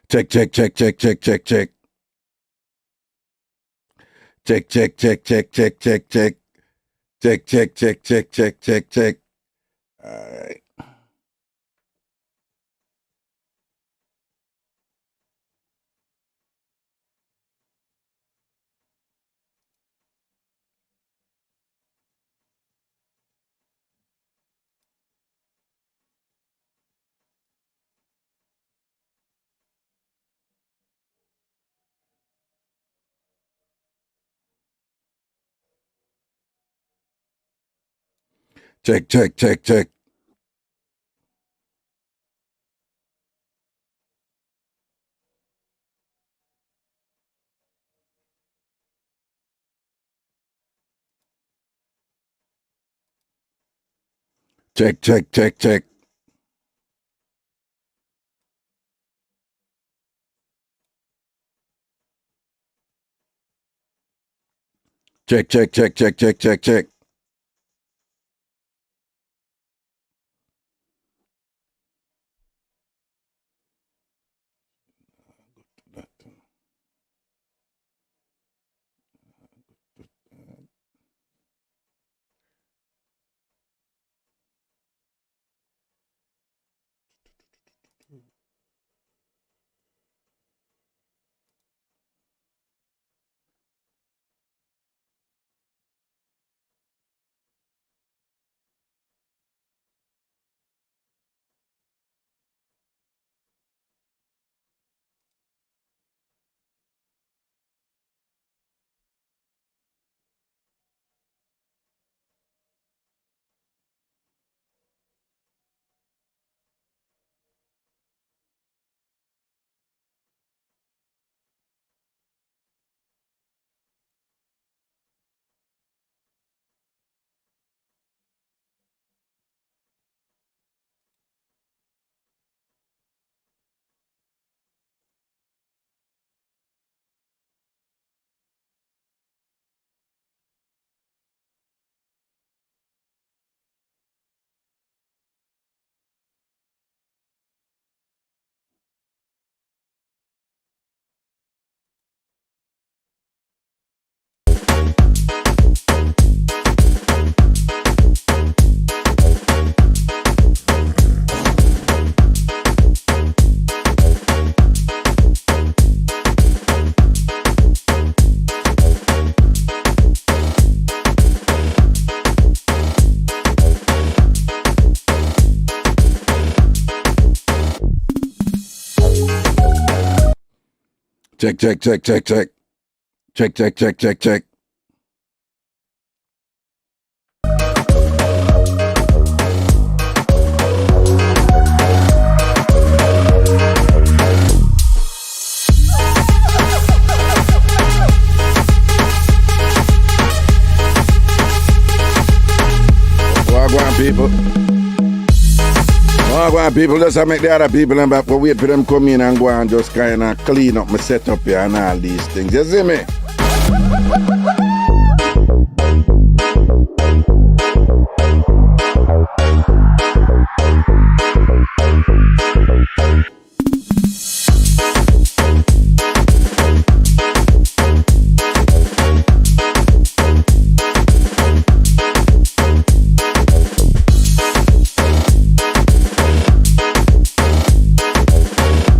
Check, check, check, check, check, check, check. Check, check, check, check, check, check, check. Check, check, check, check, check, check, check. All right. Check, check, check, check. Check, check, check, check. Check, check, check, check, check, check, check. Check, check, check, check, check. Check, check, check, check, check. Wagwan people. Wagwan people, just make the other people and back for wait for them come in and go and just kind of clean up my setup here and all these things. You see me?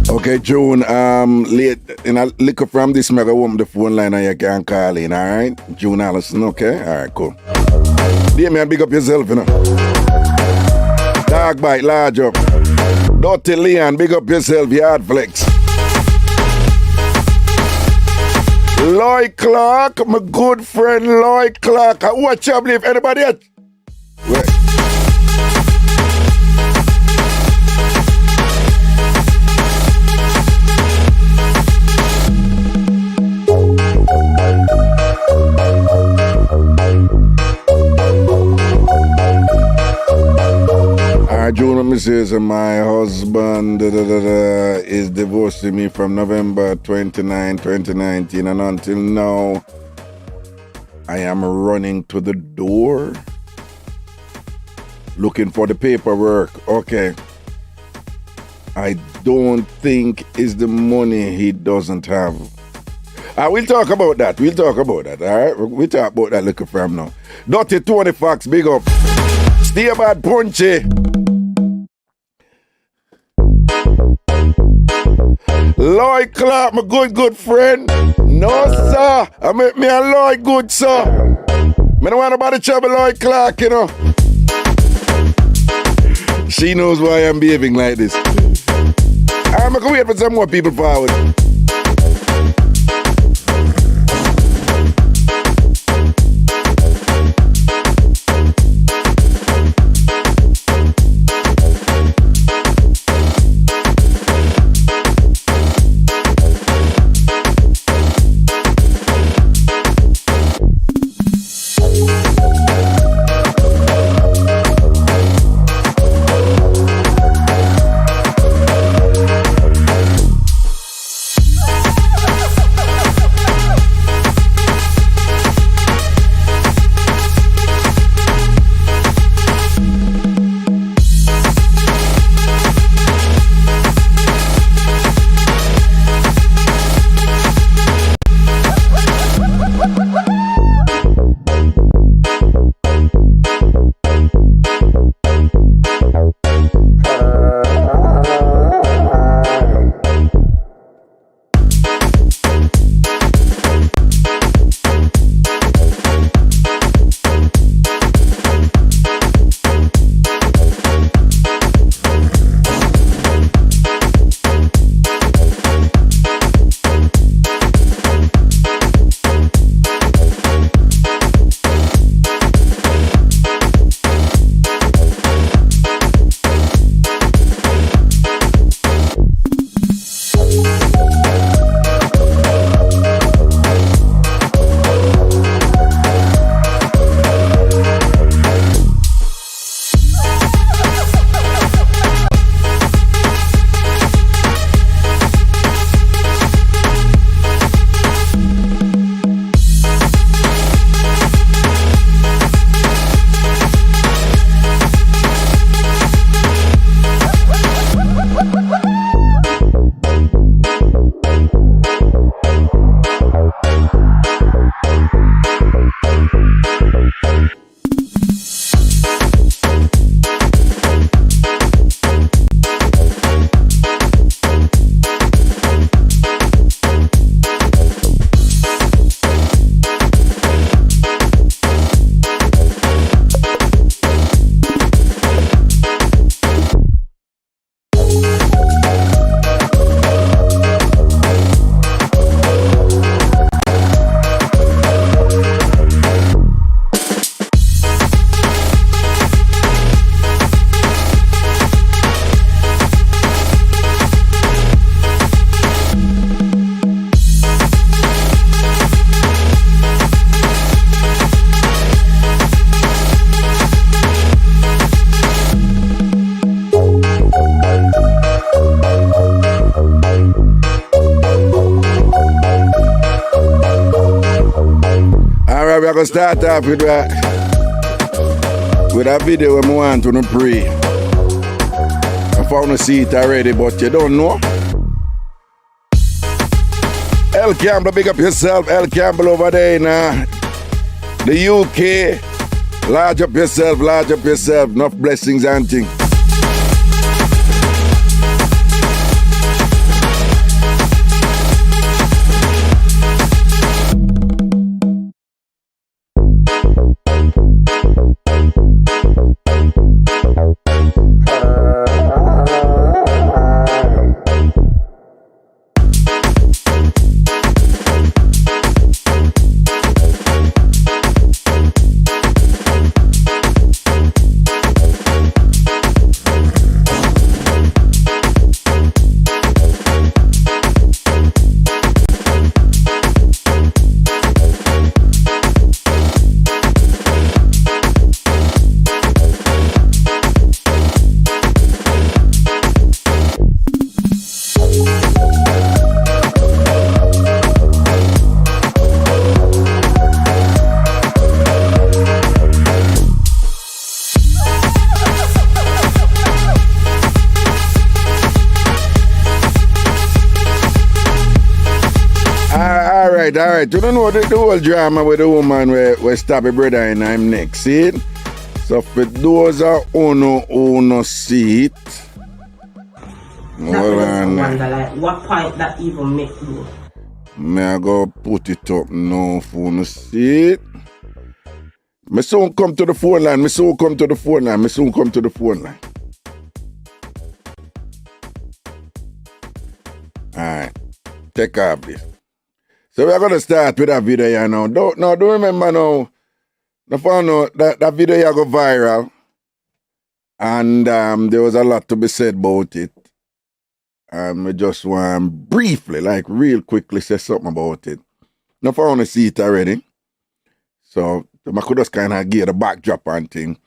Okay, June, late, in a liquor from this, I'm going to open the phone line and you can call in, all right? June Allison, okay? All right, cool. Dear man, big up yourself, you know. Dog bite, large up. Dirty Leon, big up yourself, yard flex. Lloyd Clark, my good friend Lloyd Clark. Watch up, if anybody else. Wait. June, let me say, so my husband is divorcing me from November 29, 2019, and until now, I am running to the door looking for the paperwork. Okay. I don't think it's the money he doesn't have. We'll talk about that. All right? We'll talk about that little from now. Dirty Tony Fox, big up. Stay bad, Punchy. Lloyd Clark, my good friend. No, sir. I make me a Lloyd good, sir. I don't want nobody trouble Lloyd Clark, you know. She knows why I'm behaving like this. I'm going to wait for some more people forward. We're going to start off with a video where I want to pray. I found a seat already, but you don't know. El Campbell, big up yourself. El Campbell over there in the UK. Large up yourself. Enough blessings and things. Alright. You don't know the whole drama with the woman where stab a brother in him neck, see it? So for those who no see it, hold on. Wonder, like, what point that even make you? I go put it up now for no see it. Me soon come to the phone line. Alright, take off this. So we're gonna start with that video here now. Don't remember now. The phone that video here go viral. And there was a lot to be said about it. And I just want briefly, like real quickly, say something about it. Now I want to see it already. So I could just kind of give the backdrop and thing.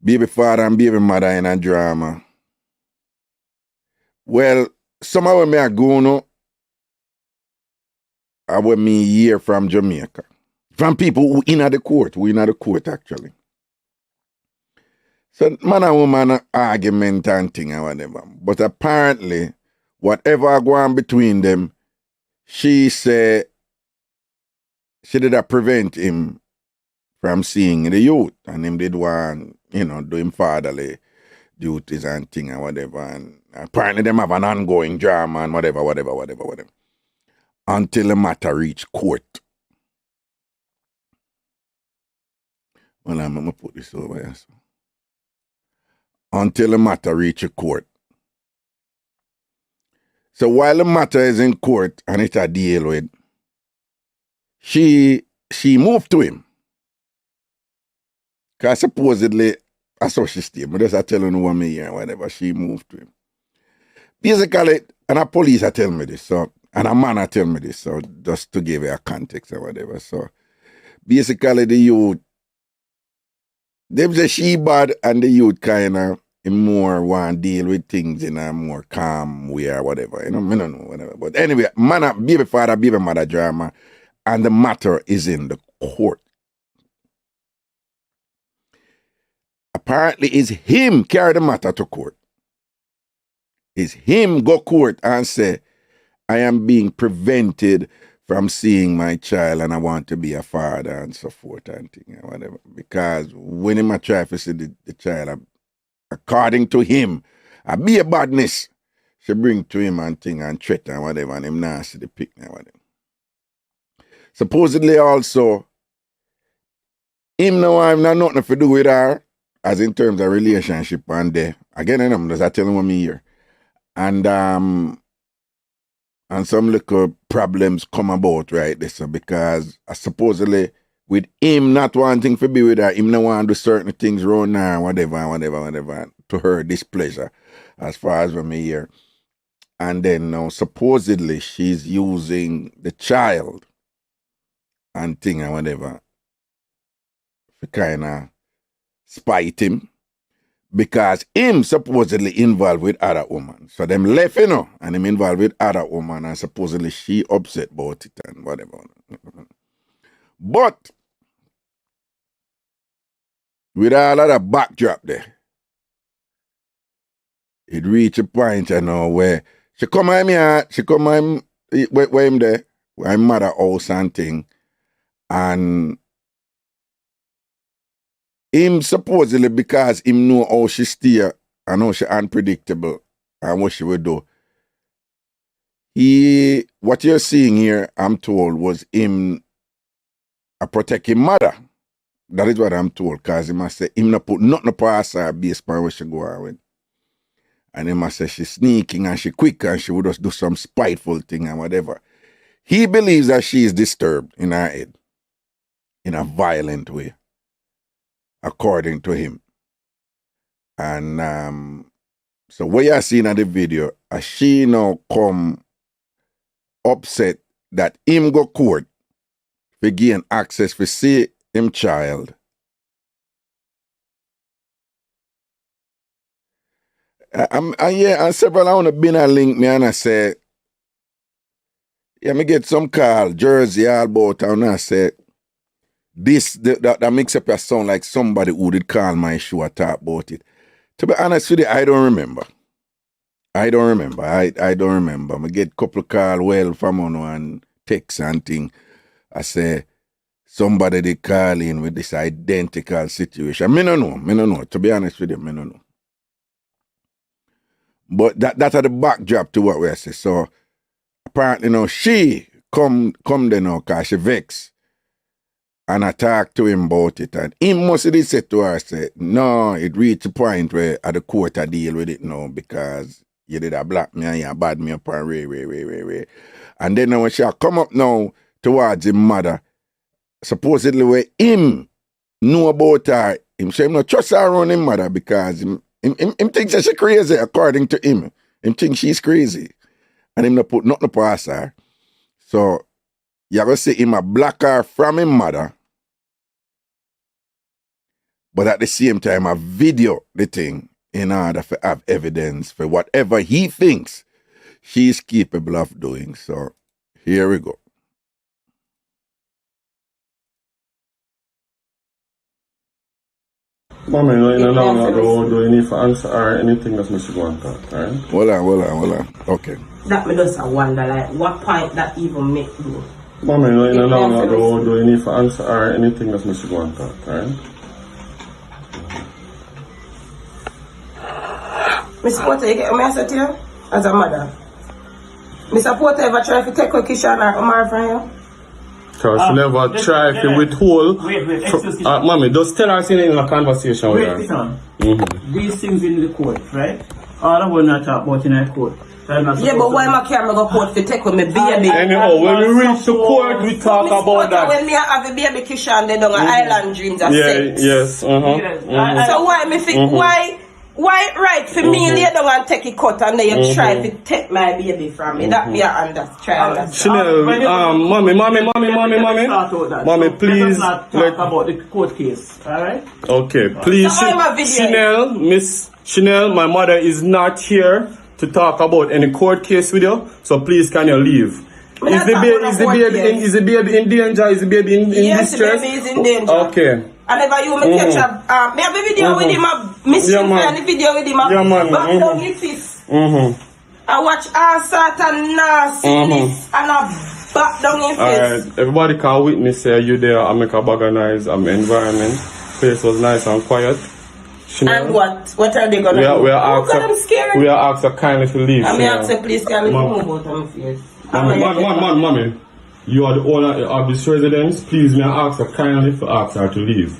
Baby father and baby mother in a drama. Well, some of them are going I when me hear from Jamaica. From people who in the court actually. So man and woman argument and thing or whatever. But apparently, whatever go on between them, she said she did not prevent him from seeing the youth. And him did want, do him fatherly duties and thing or whatever. And apparently them have an ongoing drama and whatever. Until the matter reach court. Well, I'm going to put this over here. So. Until the matter reach a court. So while the matter is in court and it's a deal with, she moved to him. Because supposedly, that's how she stayed. But that's telling the woman here and whatever, she moved to him. Basically, and a police are telling me this, so, and a man are telling me this, so just to give you a context or whatever. So basically the youth, they say she bad and the youth kind of more want to deal with things in a more calm way or whatever. I don't know, whatever. But anyway, baby father, baby mother drama, and the matter is in the court. Apparently, it's him carry the matter to court. It's him go court and say, I am being prevented from seeing my child and I want to be a father and so forth and thing and whatever. Because when him a try to see the child, according to him, a be a badness she bring to him and thing and threat and whatever, and him not see the pic and whatever. Supposedly also, him now have nothing to do with her, as in terms of relationship and there. Again, I'm just telling what me here. And some little problems come about right this because supposedly with him not wanting to be with her, him not want to do certain things around her, whatever, to her displeasure, as far as when me hear. And then now supposedly she's using the child and thing and whatever to kind of spite him because him supposedly involved with other woman. So them left, and him involved with other woman and supposedly she upset about it and whatever. But with all of that backdrop there, it reached a point, where she come at me, where him there, where him mother house and thing, and him supposedly because him know how she stay and how she unpredictable and what she will do. What you're seeing here, I'm told, was him protect his mother. That is what I'm told, because he must say him not put nothing past her based on where she go out with. And he must say she's sneaking and she quick and she would just do some spiteful thing and whatever. He believes that she is disturbed in her head in a violent way, according to him. And so what you're seeing in the video, she now come upset that him go court to gain access to see him child. And several I want to been a link me and I say, me get some call, Jersey, all about, and I say, that mix up your sound like somebody who did call my show and talk about it. To be honest with you, I don't remember. I don't remember. I get a couple of calls well from one and text and thing. I say, somebody they call in with this identical situation. Me no know. To be honest with you, me no know. But that's the backdrop to what we say. So apparently now she come there now because she vex. And I talk to him about it. And he must have said to her, say, no, it reached a point where at the court I deal with it now because you did a black me and you bad me up and way. And then when she come up now towards his mother, supposedly where him know about her, him say him not trust her around his mother because him thinks that she crazy according to him. Him think she's crazy. And him not put nothing past her. So you're going to see him a block her from his mother, but at the same time a video the thing in order to have evidence for whatever he thinks she's capable of doing. So here we go. Mommy, do you need to answer or anything that Mr. want to talk, right? Hold on. Okay. That me just wonder, like, what point that even make you? Mommy, do you need to answer or anything that Mr. want to talk, right? Miss Porter, you get what I said to you? As a mother. Mr. Porter ever try to take a Kishan or Omar from you? Because she never try to withhold. Wait, excuse me. Mommy, just tell her something in a conversation with her. Wait, listen. These things in the court, right? All I want to talk about in the court. Yeah, but why my camera go court to take with my baby? Anyhow, when we reach the court, we talk about that. When me have a baby Kishan, they don't have island dreams of sex. Yes. So why me think, why right for me lay down and take a cut and then you try to take my baby from me? That me I understand. Chanel, mommy, please. Let's not talk about the court case, alright? Okay, please, Chanel, Miss Chanel, my mother is not here to talk about any court case with you, so please can you leave? Is the baby in danger? Is the baby in distress? Yes, the baby is in danger. Okay. And if you me catch up, me have a video with him, and the video with him, back down his fist. I watch all sort of nastiness and I back down his fist. Alright, everybody can witness you there. I make a organize environment. Place was nice and quiet. Chanel. And what? What are they gonna do? We are asked her kindly to leave. I ask her, please can you move out of my face? Mommy, you are the owner of this residence. Please, may I ask her kindly to ask her to leave.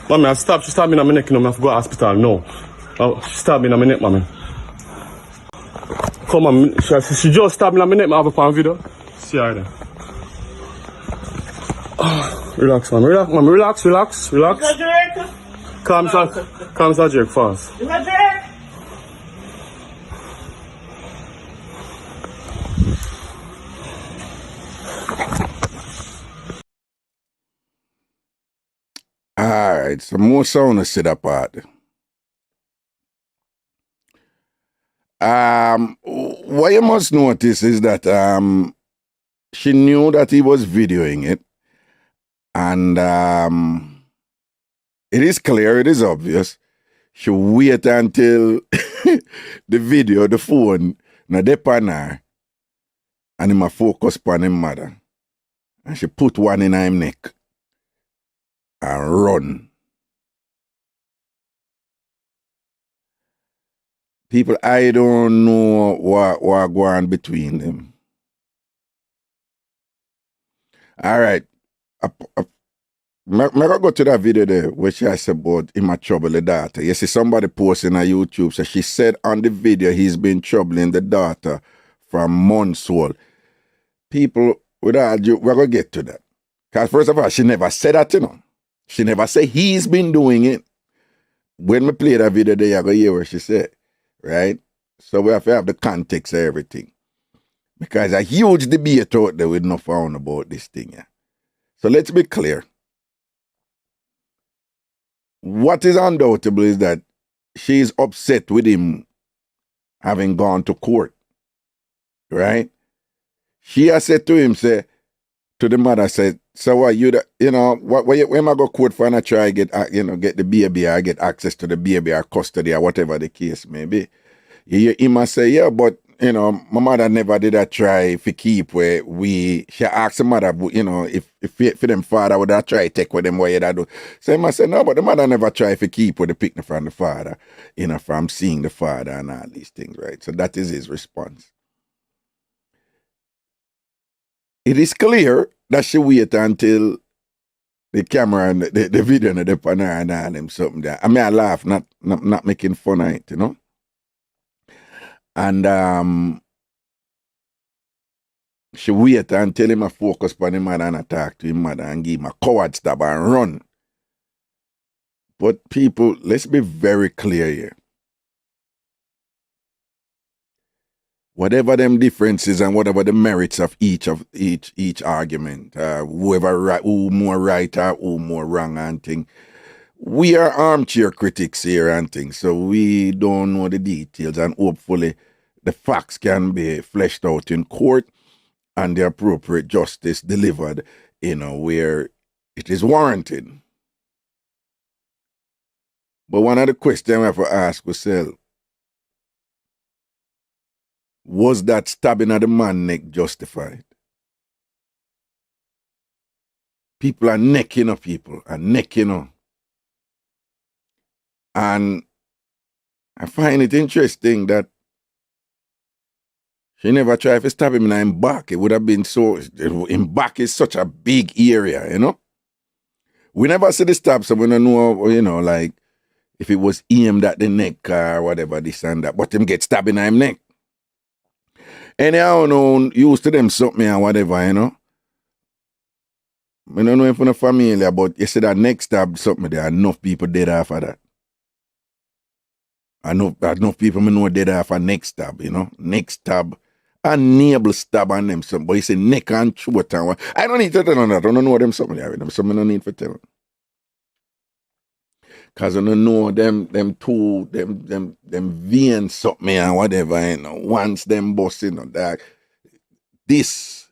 Mommy, stop. She stabbed me in my neck. I have to go to hospital. No. She stabbed me in my neck, mommy. Come on, she just stabbed me in my neck. I have a video. See her there. Relax, mommy. Relax. Calm, Drake, fast. Alright, some more sound to sit apart. What you must notice is that she knew that he was videoing it. And it is clear, it is obvious. She wait until the phone, na depend her, and him a focus upon him mother. And she put one in her neck and run. People, I don't know what go on between them. All right. I go to that video there where she has about him a trouble the daughter. You see somebody posting on YouTube, so she said on the video he's been troubling the daughter from months old. People, we're going to get to that. Because first of all, she never said that, you know. She never said he's been doing it. When we play that video there, you're going to hear what she said. Right? So we have to have the context of everything. Because a huge debate out there with no found about this thing. Yeah. So let's be clear. What is undoubtable is that she is upset with him having gone to court. Right? She has said to him, to the mother, said, so what you, when am I go court for and I try get the baby or get access to the baby or custody or whatever the case may be. He must say, yeah, but, you know, my mother never did a try to keep where she asked the mother, you know, if for them father would have try to take with them what you do. So he must say, no, but the mother never try to keep with the picnic from the father, you know, from seeing the father and all these things, right? So that is his response. It is clear that she wait until the camera and the video and the panel and all them something there. I mean, I laugh, not making fun of it, you know. And she wait until him a focus on him mother and talk to him mother and give him a coward stab and run. But people, let's be very clear here. Whatever them differences and whatever the merits of each argument, who more right or who more wrong and thing, we are armchair critics here and things, so we don't know the details, and hopefully the facts can be fleshed out in court and the appropriate justice delivered, you know, where it is warranted. But one of the questions we have to ask ourselves, was that stabbing of the man neck justified? People are necking up people, and necking up. And I find it interesting that she never tried to stab him in his back. It would have been so, in back is such a big area, you know? We never see the stab, so we don't know, you know, like, if it was aimed at the neck or whatever, this and that, but him get stabbed in his neck. Anyhow, no, used to them something or whatever, you know? I don't know if you're familiar, but you see that neck stab something, there are enough people dead after that. Enough people I know dead after neck stab, you know? Neck stab. And navel stab on them something. But you say neck and throat and what. I don't need to tell on that. I don't know them something there. Them something I don't need to tell. Cause I don't know them veins something and whatever, you know. Once them bust, you know, that this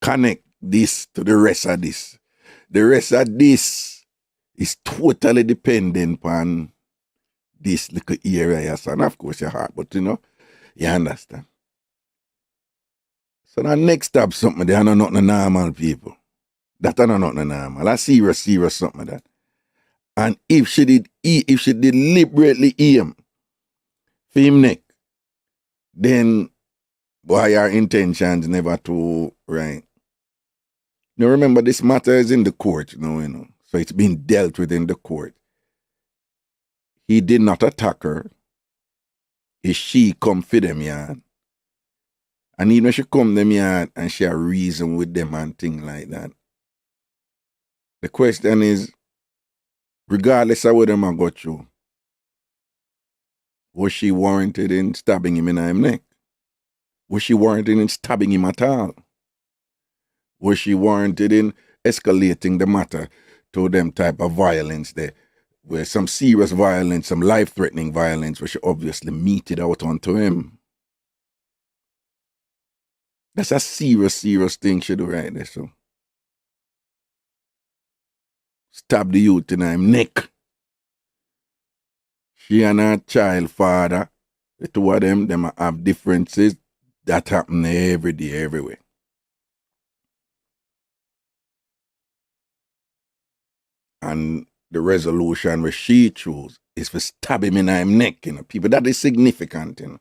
connect this to the rest of this. The rest of this is totally dependent on this little area, yes, and of course your heart, but you know, you understand. So that next stab something, they are not normal people. That are not normal. That's serious something that. And if she deliberately aim for him neck, then why her intentions never to right. Now remember, this matter is in the court, you know. So it's been dealt with in the court. He did not attack her. She come for them yard. And even when she come them yard and she a reason with them and things like that. The question is, regardless of what them I got through, was she warranted in stabbing him in his neck? Was she warranted in stabbing him at all? Was she warranted in escalating the matter to them type of violence there? Where some serious violence, some life-threatening violence, where she obviously meted out onto him. That's a serious thing she do right there, so. Stab the youth in her neck. She and her child father, the two of them have differences. That happen every day, everywhere. And the resolution where she chose is for stab him in her neck, you know. People, that is significant, you know.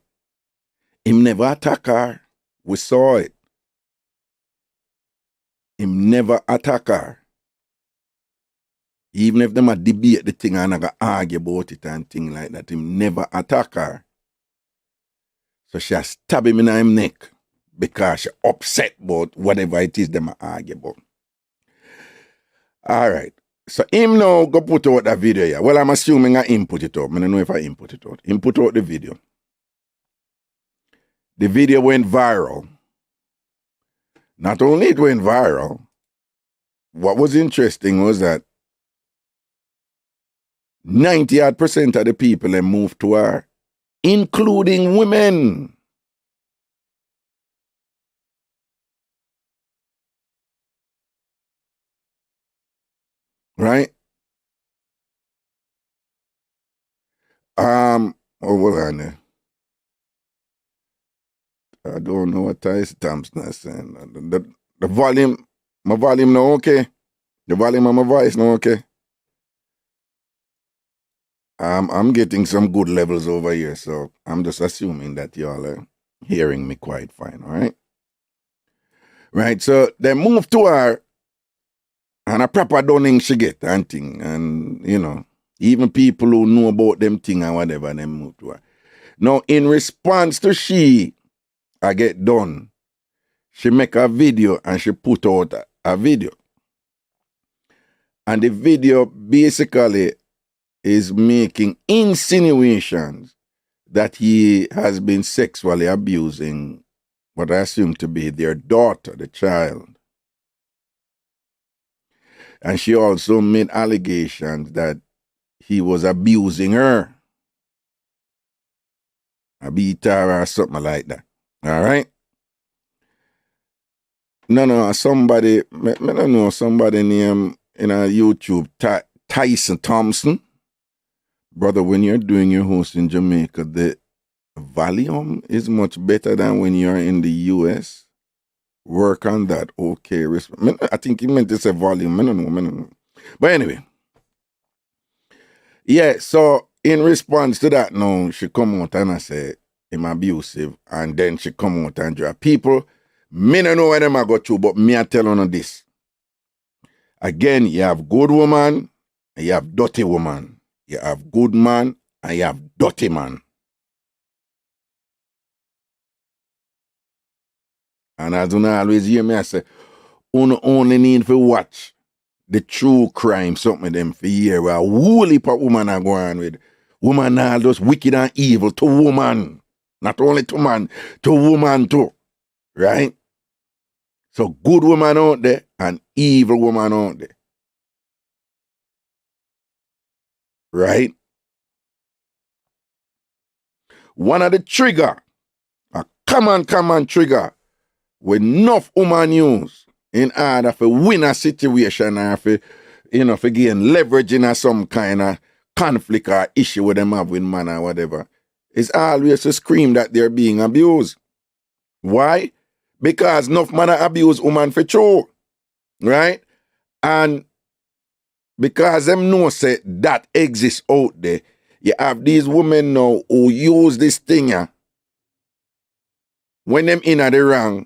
Him never attack her. We saw it. Him never attack her. Even if them a debate the thing and I go argue about it and thing like that, him never attack her. So she stab him in her neck because she upset about whatever it is them argue about. All right. So him now go put out that video here. Well, I'm assuming I input it out. I don't know if I input it out. Him put out the video. The video went viral. Not only it went viral, what was interesting was that 90% of the people that moved to her, including women. Right? Oh, hold on there. I don't know what Tyson Thompson is saying. The volume, my volume no okay. The volume of my voice no okay. I'm getting some good levels over here, so I'm just assuming that y'all are hearing me quite fine, all right? Right, so they move to her, and a proper dunning she get and thing, and, you know, even people who know about them thing and whatever, they move to her. Now, in response to I get done, she make a video and she put out a video. And the video basically is making insinuations that he has been sexually abusing what I assume to be their daughter, the child. And she also made allegations that he was abusing her. A beat her or something like that. All right? No, somebody, I don't know, somebody named in a YouTube, Tyson Thompson. Brother, when you're doing your host in Jamaica, the volume is much better than when you're in the US. Work on that. Okay. I think he meant to say volume. I don't know. But anyway. Yeah, so in response to that now, she come out and I say, I'm abusive. And then she come out and drop people. Me don't know where them I go through, but me I tell you this. Again, you have good woman, and you have dirty woman. You have good man, and you have dirty man. And as you always hear me, I say, you only need to watch the true crime, something of them for year where a whole heap of woman are going with. Woman are just wicked and evil to woman. Not only to man, to woman too. Right? So good woman out there and evil woman out there. Right? One of the trigger, a common trigger, with enough woman use in order to win a situation or for, for gain leverage in some kind of conflict or issue with them have with man or whatever, is always to scream that they're being abused. Why? Because enough man abuse woman for true. Right? And because them know say that exists out there, you have these women now who use this thing when them in at the wrong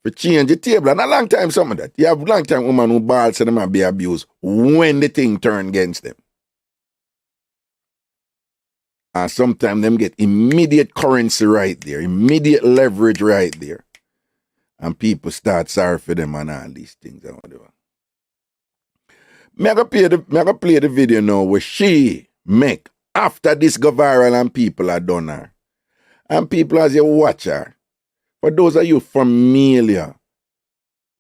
for change the table. And a long time some of that. You have long time women who ball say them might be abused when the thing turn against them. And sometimes them get immediate currency right there, immediate leverage right there. And people start sorry for them and all these things and whatever. I go play the video now where she make after this go viral and people are done her. And people as you watch her, for those of you familiar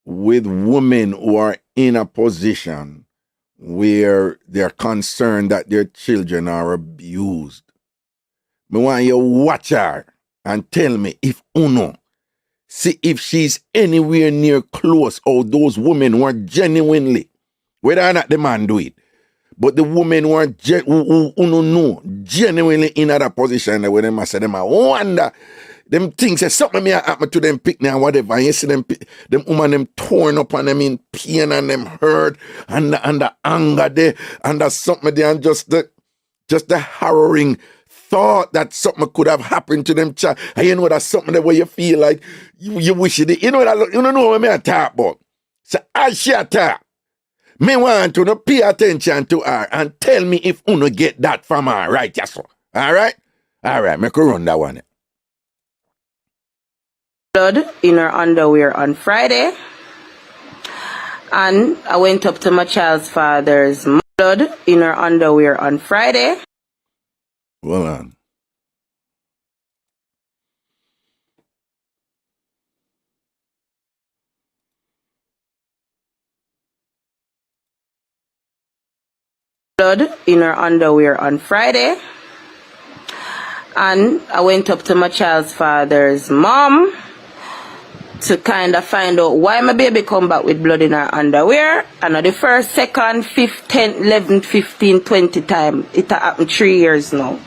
with women who are in a position where they're concerned that their children are abused, I want you watch her and tell me if uno, see if she's anywhere near close or those women were genuinely, whether or not the man do it, but the women who are genuinely in that position where them I say them I wonder them things say something may happen to them picnic and whatever, and you see them woman them torn up and them in pain and them hurt and the anger there and there's something there and just the harrowing thought that something could have happened to them child. And you know that's something that where you feel like you wish it. You know what I talk about. So as she talk, me want to pay attention to her and tell me if you get that from her, right? Yes, sir. All right? All right, make her run that one. Blood in her underwear on Friday. And I went up to my child's father's blood in her underwear on Friday. Well on. Blood in her underwear on Friday. And I went up to my child's father's mom to kind of find out why my baby come back with blood in her underwear. And the first, second, 5th, 10th, 11th, 15th, 20th time. It happened 3 years now.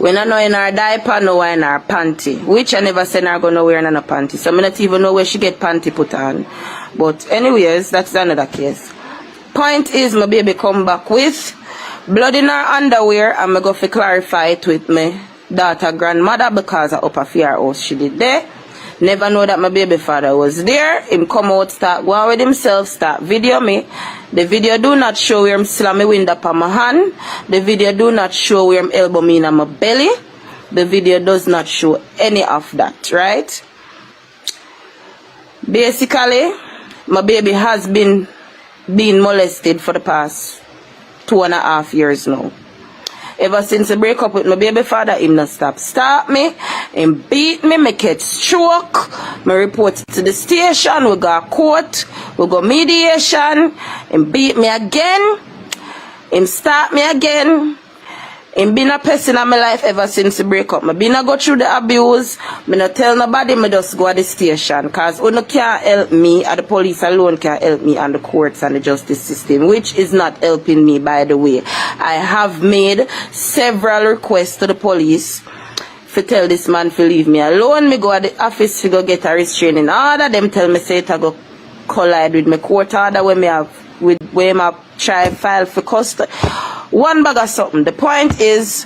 When I know in her diaper, no in her panty. Which I never said I'm gonna wear in a panty. So I not even know where she get panty put on. But anyways, that's another case. Point is my baby come back with blood in her underwear, and I go to clarify it with my daughter grandmother because I up a fear house she did there. Never know that my baby father was there. Him come out, start go on with himself, start video me. The video do not show where him slam me wind up on my hand. The video do not show where him elbow me in my belly. The video does not show any of that, right? Basically, my baby has been molested for the past 2.5 years now. Ever since I break up with my baby father, him not stop me. Him beat me, make it stroke. Me report it to the station. We go court. We go mediation. Him beat me again. Him start me again. Him been a person in my life ever since the break up. Me been a go through the abuse. Me not tell nobody, me just go to the station. Cause you can't help me, or the police alone can't help me, and the courts and the justice system, which is not helping me, by the way. I have made several requests to the police to tell this man to leave me alone. Me go to the office to go get a restraining order. Them tell me say it go collide with my court order when me have with where my try file for custody. One bag of something. The point is,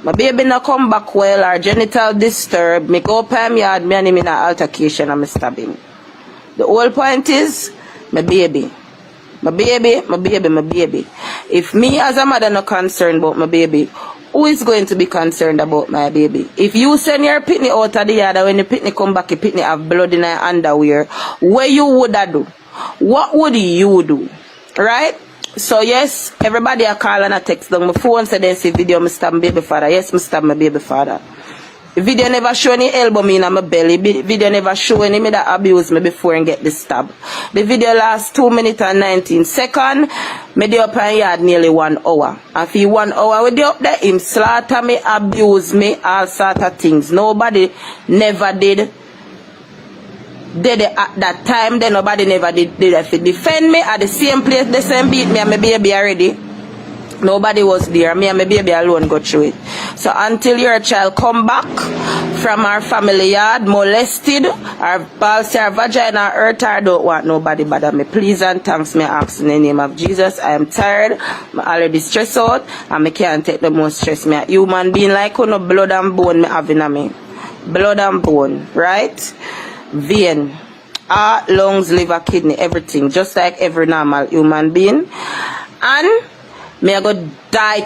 my baby not come back well, our genital disturbed. Me go up him yard, me and him in an altercation and me stab him. The whole point is, my baby. My baby, my baby, my baby. If me as a mother not concerned about my baby, who is going to be concerned about my baby? If you send your pitney out of the yard, when the pitney come back, the pitney have blood in her underwear, what you would do? What would you do? Right? So yes, everybody a call and a text down my phone, say they see video me stab my baby father. Yes, me stab my baby father. The video never show any elbow me in my belly. The video never show any me that abuse me before and get the stab. The video lasts 2 minutes and 19 seconds. Me dey up in yard nearly 1 hour. And for 1 hour we dey up there, him slaughter me, abuse me, all sort of things. Nobody never did at that time. Then nobody never did that to defend me at the same place. The same beat me and my baby already. Nobody was there. Me and my baby alone go through it. So until your child come back from our family yard molested, our balls, our vagina hurt, I don't want nobody bother me. Please and thanks, me ask in the name of Jesus. I am tired. I'm already stressed out and I can't take the most stress. Me a human being like no blood and bone me having a me. Blood and bone, right? Vein, heart, lungs, liver, kidney, everything, just like every normal human being. And me I go die.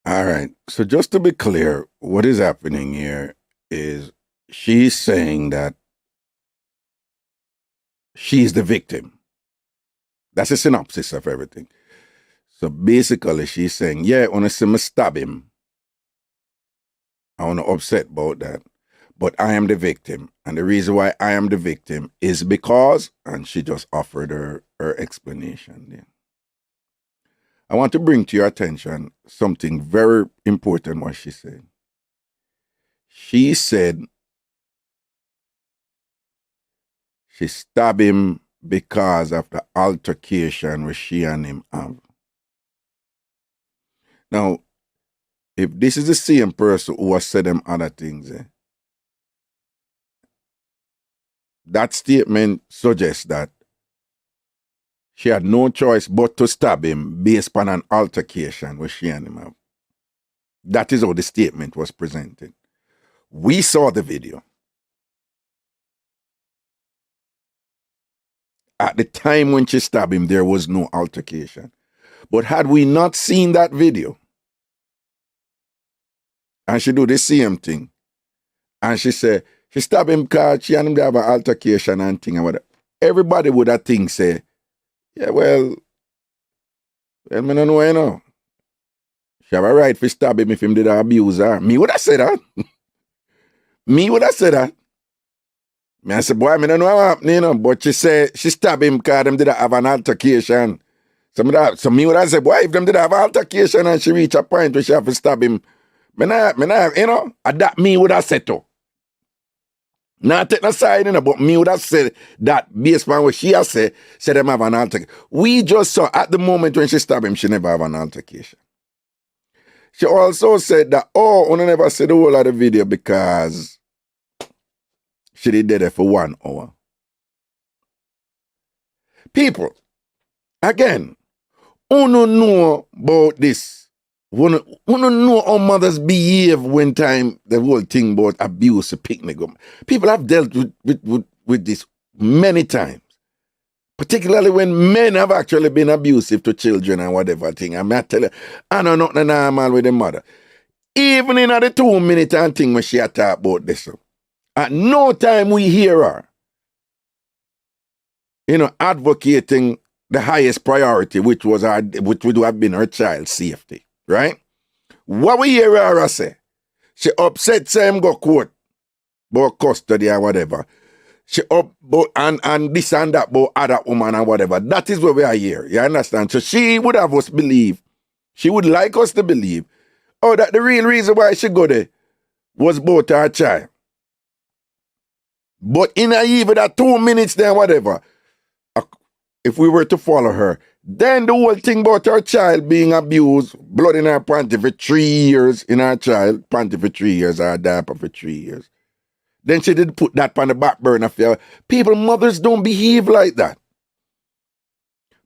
All right. So just to be clear, what is happening here is she's saying that she's the victim. That's a synopsis of everything. So basically she's saying, yeah, I want to see me stab him. I want to upset about that. But I am the victim. And the reason why I am the victim is because, and she just offered her explanation there. I want to bring to your attention something very important what she said. She said she stabbed him because of the altercation which she and him have. Now, if this is the same person who has said them other things, that statement suggests that she had no choice but to stab him based on an altercation which she and him have. That is how the statement was presented. We saw the video. At the time when she stabbed him, there was no altercation. But had we not seen that video, and she do the same thing, and she said, she stabbed him because she and him have an altercation and thing, and whatever, everybody would have think, say, yeah, well, I don't know, you know. She have a right to stab him if him did abuse her. Me would have said that. Me would have said that. Me I said, boy, I don't know what happened, you know. But she said she stabbed him because them did have an altercation. So me would have said, boy, if them did have an altercation and she reach a point where she have to stab him, me not, you know, that me would have said to. Not take no side, but me would have said that based on what she has said them have an altercation. We just saw at the moment when she stabbed him, she never have an altercation. She also said that, I never said the whole of the video because she did there for 1 hour. People, again, who don't know about this? Who don't know how mothers behave when time the whole thing about abuse, picnic. People have dealt with this many times. Particularly when men have actually been abusive to children and whatever thing. I tell you, I know nothing normal with the mother. Even in the 2 minute and thing when she talk about this. At no time we hear her, advocating the highest priority, which would have been her child's safety. Right? What we hear her say, she upset him go court about custody or whatever. She and this and that about other woman and whatever. That is what we are here. You understand? So she would have us believe, she would like us to believe, that the real reason why she go there was about her child. But in even that 2 minutes there, whatever, if we were to follow her, then the whole thing about her child being abused, blood in her panty for 3 years, in her child, panty for 3 years, her diaper for 3 years. Then she did put that on the back burner for her. People, mothers don't behave like that.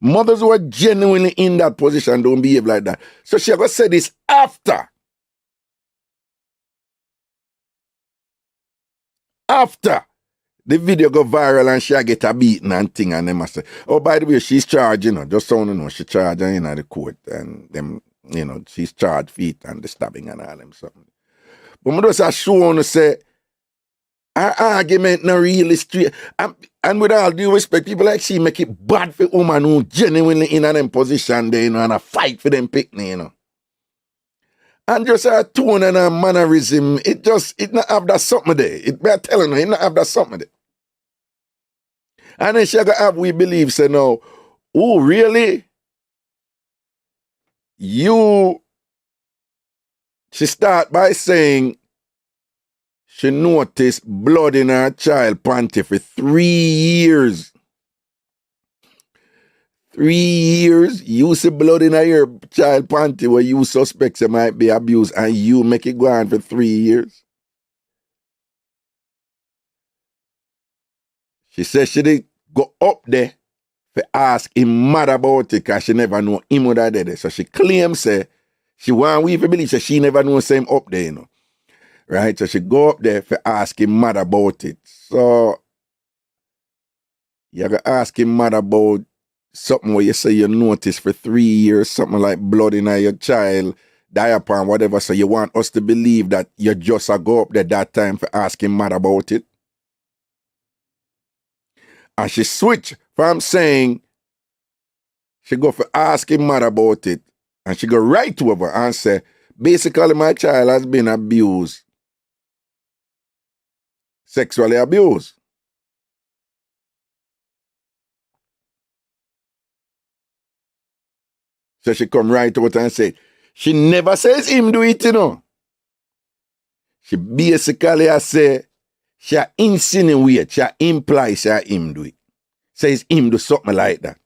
Mothers who are genuinely in that position don't behave like that. So she ever said this after. After the video go viral and she get a beating and thing, and them say, by the way, she's charged, just so you know, she charged in the court and them, she's charged feet and the stabbing and all them something. But I just show to say her argument not really straight. And with all due respect, people like she make it bad for women who genuinely in them position there, and a fight for them picnic, And just her tone and her mannerism, it not have that something there. I'm telling you, it not have that something there. And then she got have we believe, say no, really? She start by saying she noticed blood in her child panty for 3 years. 3 years, you see blood in your child panty where you suspect she might be abused and you make it go on for 3 years. She said she did go up there for ask him mad about it because she never know him would have did it. So she claims she want we to believe she never know him up there, Right? So she go up there for ask him mad about it. So you gotta ask him mad about something where you say you notice for 3 years, something like blood in your child, diaper and whatever. So you want us to believe that you just go up there that time for asking mad about it. And she switched from saying she go for asking mad about it, and she go right over and say, basically my child has been abused, sexually abused. So she come right out and say, she never says him do it, She basically say, she insinuate, she implies him do it. Says him do something like that.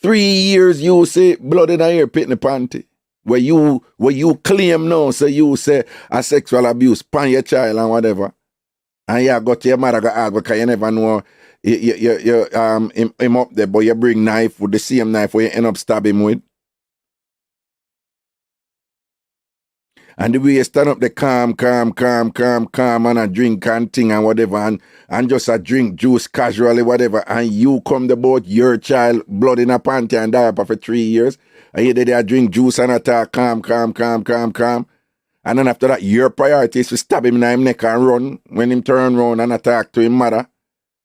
3 years you say blood in your pit in the panty. Where you claim now, so you say a sexual abuse pan your child and whatever. And you got your mother go argue because you never know him up there, but you bring knife with the same knife where you end up stabbing him with. And the way you stand up the calm, and a drink and thing and whatever, and just a drink juice casually, whatever, and you come the boat, your child, blood in a panty and diaper for 3 years, and you did a drink juice and attack, calm. And then after that, your priority is to stab him in his neck and run when him turn around and attack to him mother.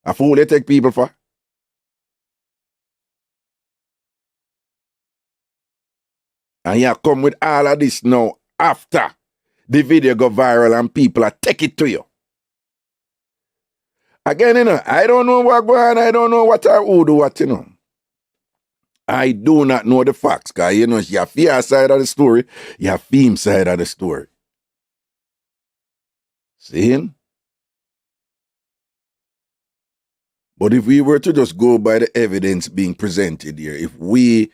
A fool they take people for. And you come with all of this now after the video go viral and people are take it to you. Again, I don't know what go on, I don't know what or who do what, I do not know the facts, because, you have your side of the story, you have him side of the story. Seeing? But if we were to just go by the evidence being presented here, if we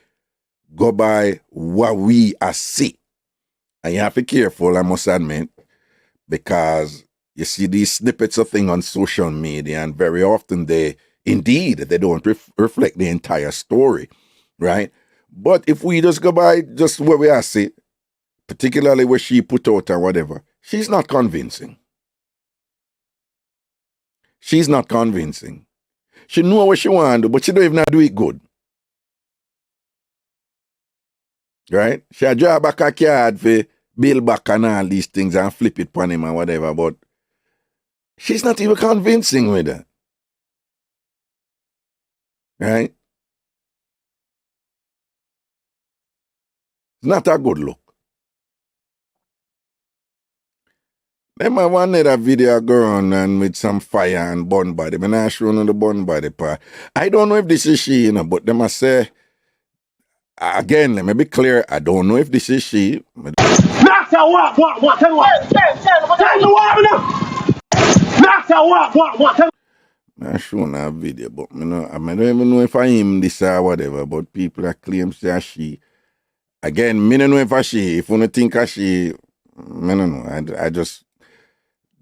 go by what we are see, and you have to be careful, I must admit, because you see these snippets of things on social media, and very often they don't reflect the entire story, right? But if we just go by just what we are see, particularly what she put out or whatever, she's not convincing. She's not convincing. She know what she want to do, but she don't even do it good. Right? She a draw back a card for build back and all these things and flip it upon him and whatever, but she's not even convincing with that. Right? It's not a good look. Then I wanted a video go on and with some fire and bun body. I'm not sure on the bun body part. I don't know if this is she, but they must say, again, let me be clear, I don't know if this is she. Master, what? Tell me what? Tell me what? Master, what? Tell me. I'm sure on a video, but I don't even know if I am this or whatever, but people that claim say she. Again, I don't know if I she. If you don't think I she, I don't know. I just...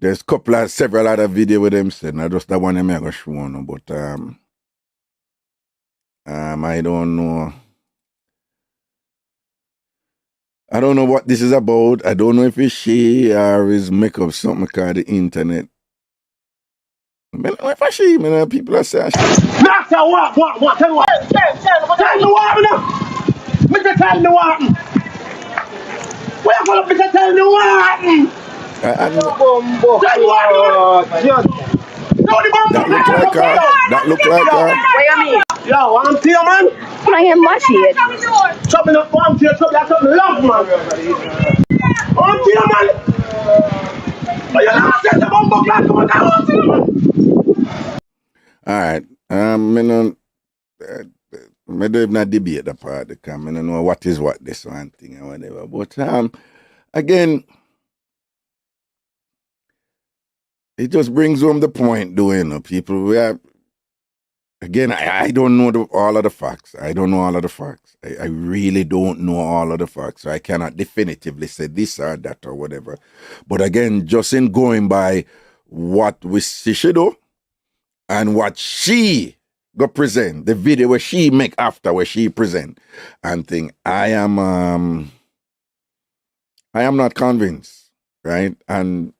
There's several other videos with them said, not just that one I'm going to show on, but I don't know. I don't know what this is about. I don't know if it's she or is make up something called the internet. I don't know if it's she, people are saying she. Master, what? Tell me what? Tell me what, Mr. Tell me what? Where for Mr. Tell me what? That look like her. What you mean? Yo, I'm here, man. Can I hear my shit? Chopping up, I'm here, that's something love, man. I'm here, man. But you're not set the bumbo class, come on. Alright. I don't even debate the part because I don't know what is what this one thing or whatever. But again, it just brings home the point, people. We are, again, I don't know all of the facts. I don't know all of the facts. I really don't know all of the facts. So I cannot definitively say this or that or whatever. But again, just in going by what we see she do and what she go present, the video where she make after where she present and thing, I am not convinced, right? And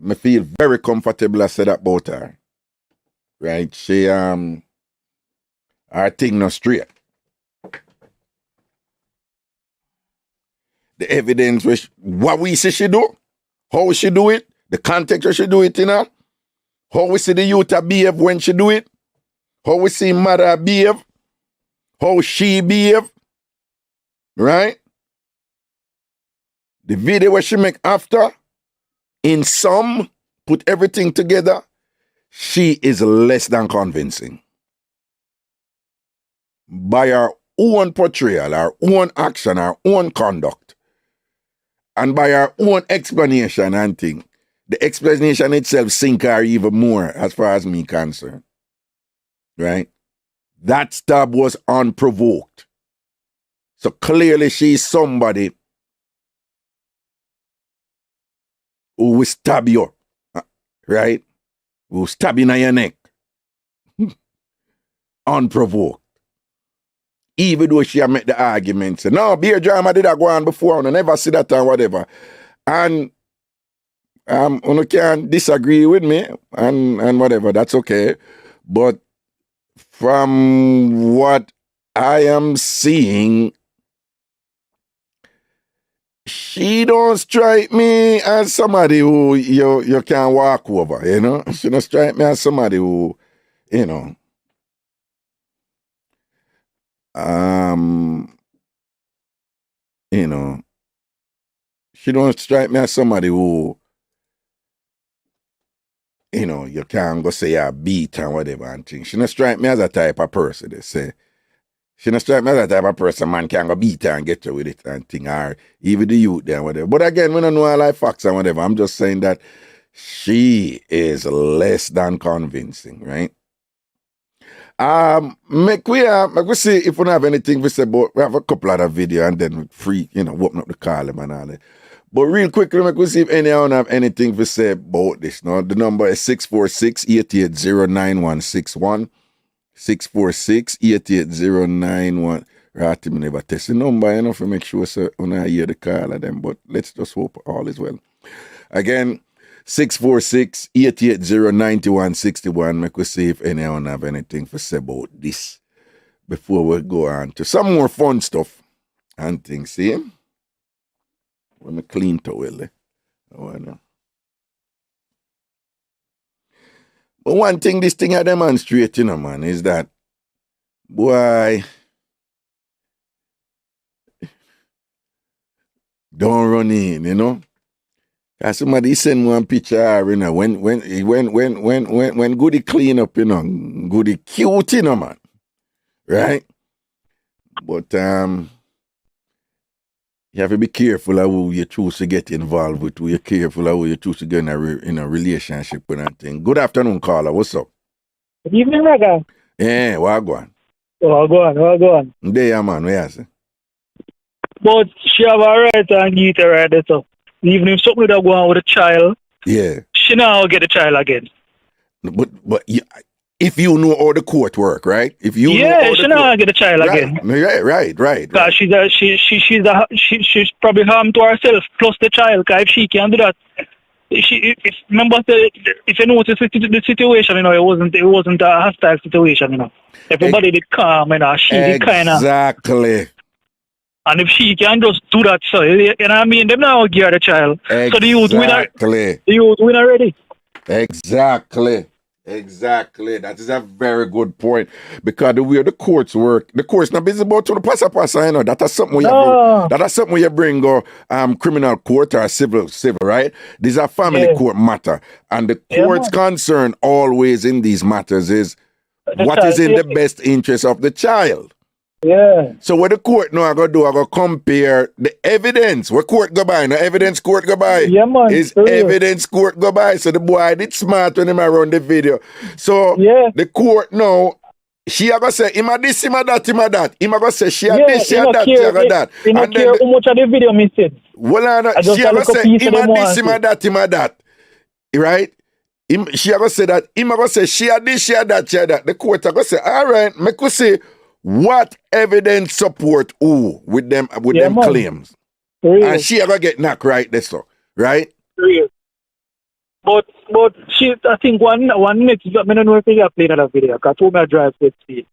I feel very comfortable I said that about her. Right? She her thing not straight. The evidence what we see she do, how she do it, the context where she do it in her, how we see the youth behave when she do it, how we see mother behave, how she behave, right? The video where she make after, in some, put everything together, she is less than convincing. By her own portrayal, her own action, her own conduct, and by her own explanation and thing, the explanation itself sink her even more as far as me concerned. Right? That stab was unprovoked. So clearly she's somebody who will stab you, right? Who will stab in your neck. Unprovoked. Even though she had made the argument, say, no, IrieJam did that go on before, and I never see that and whatever. And you can disagree with me and whatever, that's okay. But from what I am seeing, she don't strike me as somebody who you can walk over, you know? She don't strike me as somebody who, you know, she don't strike me as somebody who, you know, you can't go say a beat and whatever and things. She don't strike me as a type of person, they say. She don't strike me as a type of person, man can go beat her and get you with it and thing, or even the youth there and whatever. But again, we don't know all like facts and whatever. I'm just saying that she is less than convincing, right? Make we see if we don't have anything to say about, we have a couple other video and then free, open up the call them and all that. But real quickly, make we see if anyone have anything to say about this. No, the number is 646-880-9161. 646-880-9161. Right, me never test the number, to make sure so when I hear the call of them. But let's just hope all is well. Again, 646-880-9161. Make we see if anyone have anything to say about this before we go on to some more fun stuff and things. See? When me clean towel. Oh, I know. But one thing this thing I demonstrate, man, is that, boy, don't run in, Cause somebody send one picture, when Goody clean up, Goody cute, man. Right? But you have to be careful of who you choose to get involved with, who you're careful of who you choose to get in a relationship with and thing. Good afternoon, caller. What's up? Good evening, Raga. Yeah, what go on? What go on? There, man, what you say? But she have a right and get a right, so even if something that go on with a child, yeah, she now get a child again. But if you know how the court work, right? If you know she now get a child again. Right. Because she's probably harmed to herself plus the child. Because if she can do that, if you notice the situation, it wasn't a hostile situation, Everybody did calm, she did kind of. Exactly. And if she can just do that, so I mean, them now give her the child. Exactly. So the youth win already. Exactly. That is a very good point. Because the way the courts work, the court's not busy about to the passa, That is something you bring go criminal court or civil, right? These are family court matter. And the court's concern always in these matters is what is in the best interest of the child. Yeah. So what the court now I go compare the evidence. What court go by? No evidence court go by. Yeah, man. Is evidence court go by. So the boy did smart when him run the video. So the court now, she a go say him a this, him a that, him a that. Him a go say she a this, she a that, she a go that. He don't care how much of the video me said. Well, she a go say him a this, him a that, him a that. Right? She a go say that. Him a go say she a this, she a that, she a that. The court a go say, all right, make we say what evidence support who with them claims? And she ever get knocked right there, so right? Real. But she, I think one next, I don't know if you have played that video, because I told me I drive with speed.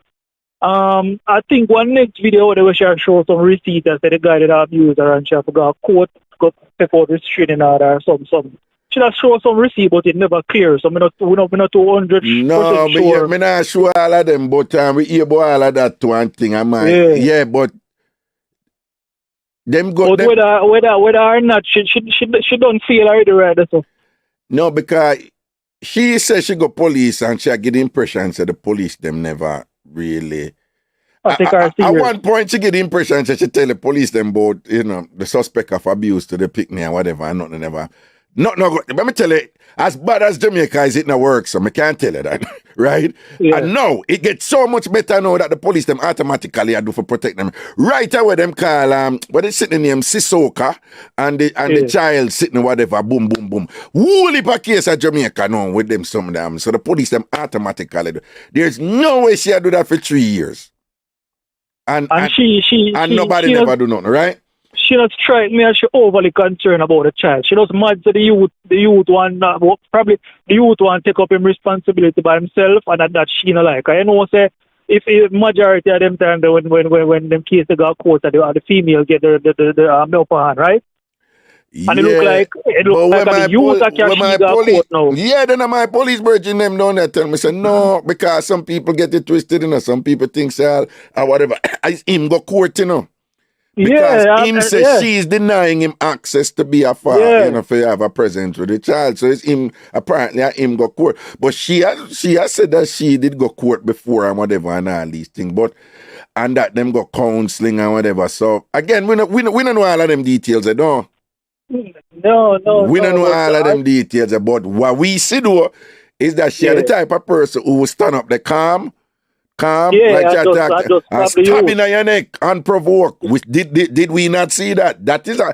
I think one next video they will show some receipt that the guy that abused her and she forgot court, got take out restraining order or something. She just show some receipt, but it never clear. So we're not 200%. No, sure. Me not sure all of them, but we hear about all of that one thing. Yeah, but them go. But whether or not, she don't feel already right. So. No, because she says she go police and she get the impression that the police them never really. At one point, she get the impression that she tell the police them about the suspect of abuse to the picnic and whatever, and nothing ever. No, let me tell you, as bad as Jamaica is, it not work, so I can't tell you that, right? Yeah. And now, it gets so much better now that the police them automatically do for protect them. Right away, them call, what they sitting name, Sisoka, and the child sitting whatever, boom, boom, boom. Whole heap of case of Jamaica now with them, some of them, so the police them automatically do. There's no way she do that for 3 years. And nobody never do nothing, right? She not strike me as she overly concerned about the child. She just mad to the youth want probably the youth want take up him responsibility by himself, and that she not like. I know say if majority of them time when them case they go court the female get the upper hand, right? Yeah, and it look like the youth that can go court now. Yeah, then my police virgin them down there tell me say no, because some people get it twisted, some people think or whatever. Him go court, Because him says she's denying him access to be a father, for have a presence with the child. So it's him, apparently him go court. But she has said that she did go court before and whatever and all these things. And that them go counseling and whatever. So again, we don't know all of them details, I don't. No. We don't know all of I- them details, but what we see though is that she the type of person who will stand up the calm, Yeah, like I you just attack, stab and the stabbing youth. at your neck unprovoked. Did we not see that? That is Yeah,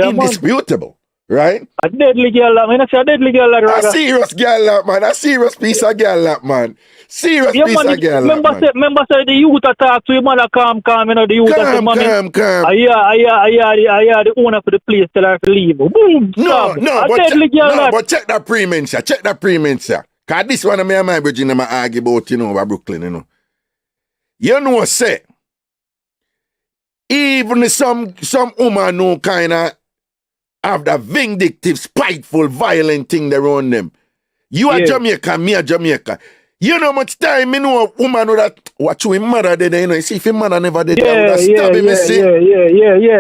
man. indisputable, right? A deadly girl, I mean, I say a deadly girl, like A Raga. serious girl, that man. A serious piece of girl, that man. Serious Yeah, piece man, of girl, that man. remember say the youth attack to your mother, calm, you know, the youth I say, mommy, Calm. I hear the owner for the place tell her to leave. Boom, stab. A deadly girl, that. But check that pre-mention. Check that pre-mention. Because this one of me and my brethren them argue about, you know, about Brooklyn, you know. You know, say, even some woman who kind of have that vindictive, spiteful, violent thing around them. You are Jamaica, me are Jamaica. You know much time, me know a woman with that, watch your mother did, you know, you see if your mother never did, I would have stabbed him, Yeah.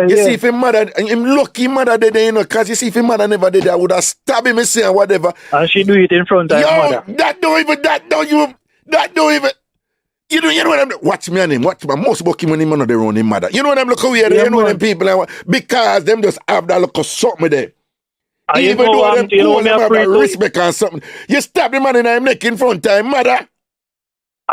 You see if your mother, him lucky mother did, you know, because you see if your mother never did, I would have stabbed him, and whatever. And she do it in front of her mother. That don't even, you know what I'm, watch me and him, watch my most book him when him on their own him mother. You know what I'm looking weird, you know them people, because them just have that look of something there. Even though them cool, them have a respect and something. You stab the man in his neck in front of him, mother.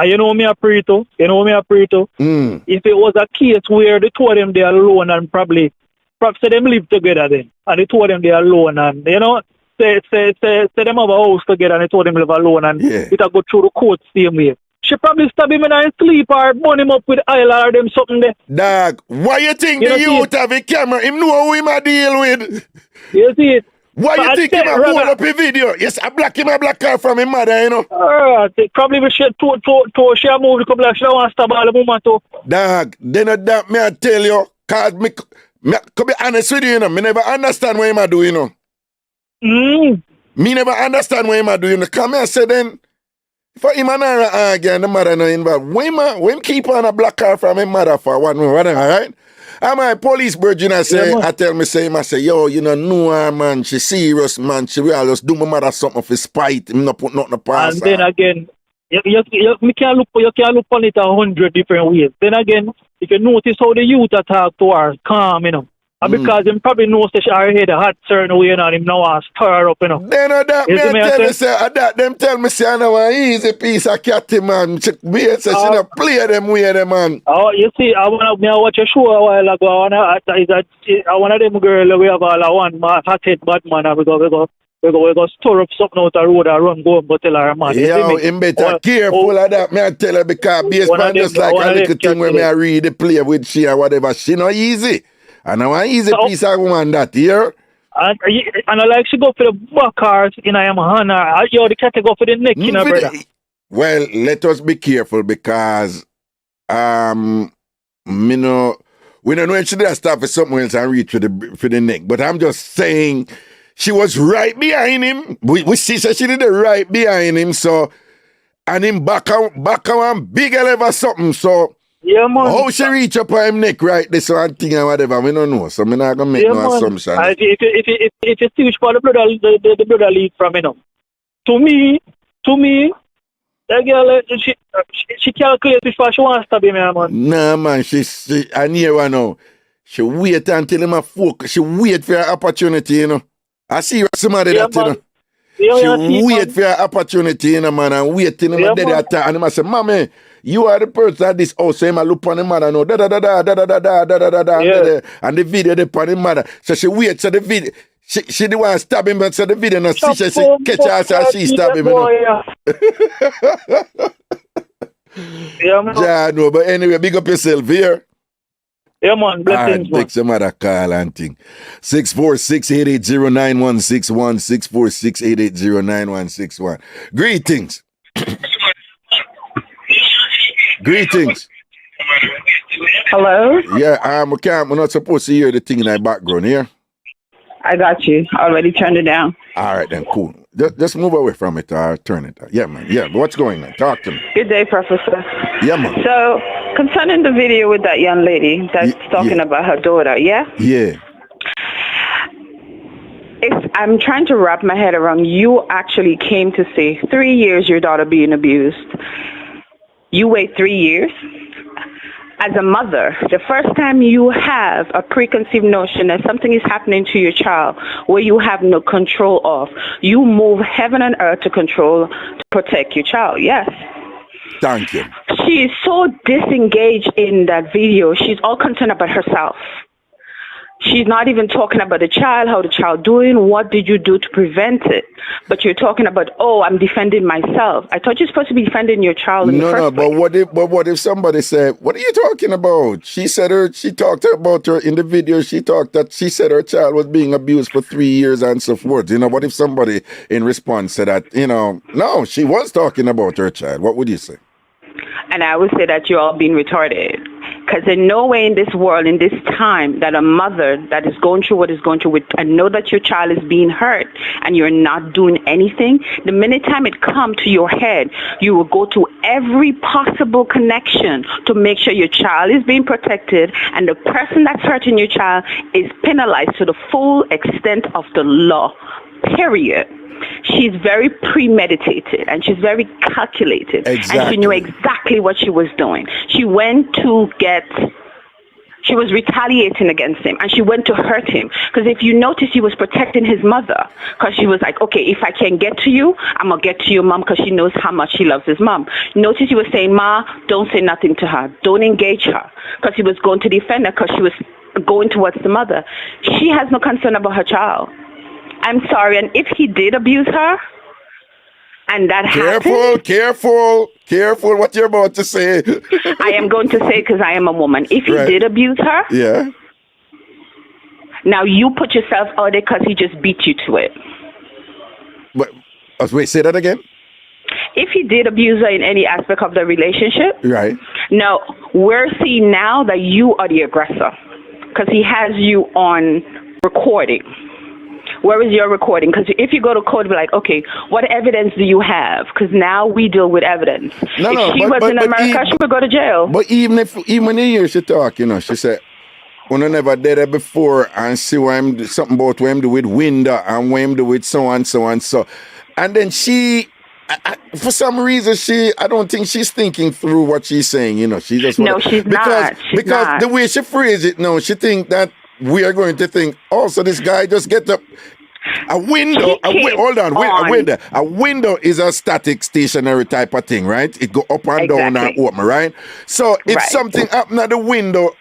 You know me a pray to? If it was a case where they told them they're alone and probably say them live together then, and they told them they're alone and, you know, say them have a house together and they told them live alone and it'll go through the court same way. She probably stab him in his sleep or burn him up with oil or them something there. Dog, why you think the youth have a camera? Him know who him a deal with. You see it? Why you think him a hold up a video? Yes, I black him a black car from his mother, you know. Probably we should to she a move the couple of she want to stab all the woman too. Dog, then that me I tell you, cause me could be honest with you, you know, me never understand what him a do, you know. Me never understand what him a do, you know. Come here, say then, for him and her argue and the mother no involved. When keep on a black car from his mother for one more, right? And my police virgin I say, I tell me, say, yo, you know her, man, she serious, man, she will just do my mother something for spite, him not put nothing past. And then again, you can look on it 100 different ways. Then again, if you notice how the youth attack to her, calm, you know. And because him probably knows that her head a hot certain way, you know, and him now has stir her up, you know. Then that me tell you, say, them tell me, say, I know an easy piece of catty, man. She don't play them way, man. Oh, you see, I watch a show a while ago. I want them girl we have all one hot head bad man, and we go stir up something out the road and run go and go tell her man. Yo, him better careful of that, me I tell her, because basement just like a little thing when me I read the play with she or whatever. She not easy. And I want easy piece of woman that here. And I like she go for the back cars in I am Hannah. Yo, the cat go for the neck, you know, brother. Well, let us be careful because we don't know if she did stop for something else and reach for the neck. But I'm just saying she was right behind him. We see that she did it right behind him, so and him back on big level something, so yeah, man. How she reach up on him neck right this one thing and whatever, we don't know. So I'm not gonna make no assumption. If you see which part the blood leak from, you know. To me, that girl she calculates if she wants to stab him, man. Nah, man, she I near her now. She wait until him a focus. She wait for her opportunity, you know. I see somebody that, you know. She wait for her opportunity, you know, man, and wait till him a dead attack. And him a say, Mommy, you are the person at this house, so him a look on the mother now, and the video they put him mother. So she wait, so the video, she the one stab him, but so the video, no, she catch her, so she stab him, you know. Yeah, man. Yeah, no, but anyway, big up yourself here. Yeah, man. Blessings, man. Take some other call and thing. 646-880-9161. 646-880-9161. Greetings. Greetings. Hello? Yeah, I'm not supposed to hear the thing in the background here. I got you. Already turned it down. All right, then, cool. Just move away from it or turn it. Yeah, man. Yeah, but what's going on? Talk to me. Good day, Professor. Yeah, man. So, concerning the video with that young lady that's talking about her daughter, yeah? Yeah. I'm trying to wrap my head around, you actually came to say 3 years your daughter being abused. You wait 3 years? as a mother, the first time you have a preconceived notion that something is happening to your child where you have no control of, you move heaven and earth to protect your child. Yes. Thank you. She's so disengaged in that video. She's all concerned about herself. She's not even talking about the child, how the child doing, what did you do to prevent it? But you're talking about, oh, I'm defending myself. I thought you're supposed to be defending your child in the first place. But what if somebody said, what are you talking about? She talked about her in the video, she said her child was being abused for 3 years and so forth. You know, what if somebody in response said that, you know, no, she was talking about her child? What would you say? And I would say that you're all being retarded. Because there's no way in this world, in this time, that a mother that is going through what is going through and know that your child is being hurt and you're not doing anything, the minute time it comes to your head, you will go to every possible connection to make sure your child is being protected and the person that's hurting your child is penalized to the full extent of the law, period. She's very premeditated and she's very calculated. Exactly. And she knew exactly what she was doing. She was retaliating against him and she went to hurt him. Because if you notice, he was protecting his mother. Because she was like, okay, if I can get to you, I'm going to get to your mom because she knows how much he loves his mom. Notice he was saying, Ma, don't say nothing to her. Don't engage her. Because he was going to defend her because she was going towards the mother. She has no concern about her child. I'm sorry, and if he did abuse her, and that happened... Careful what you're about to say. I am going to say because I am a woman. If he did abuse her... Yeah. Now you put yourself out there because he just beat you to it. But, wait, say that again? If he did abuse her in any aspect of the relationship... Right. Now, we're seeing now that you are the aggressor. Because he has you on recording. Where is your recording? Because if you go to court, be like, okay, what evidence do you have? Because now we deal with evidence. If she was in America, she would go to jail. But even when you hear she talk, you know, she said, when I never did it before and see something about what I'm do with window and what I'm do with so and so and so. And then she... for some reason, I don't think she's thinking through what she's saying, you know. She just No, she's not. Because the way she phrased it, no, she think that we are going to think, oh, so this guy just get up. A window is a static, stationary type of thing, right? It go up and down and open, right? So if something happen at the window,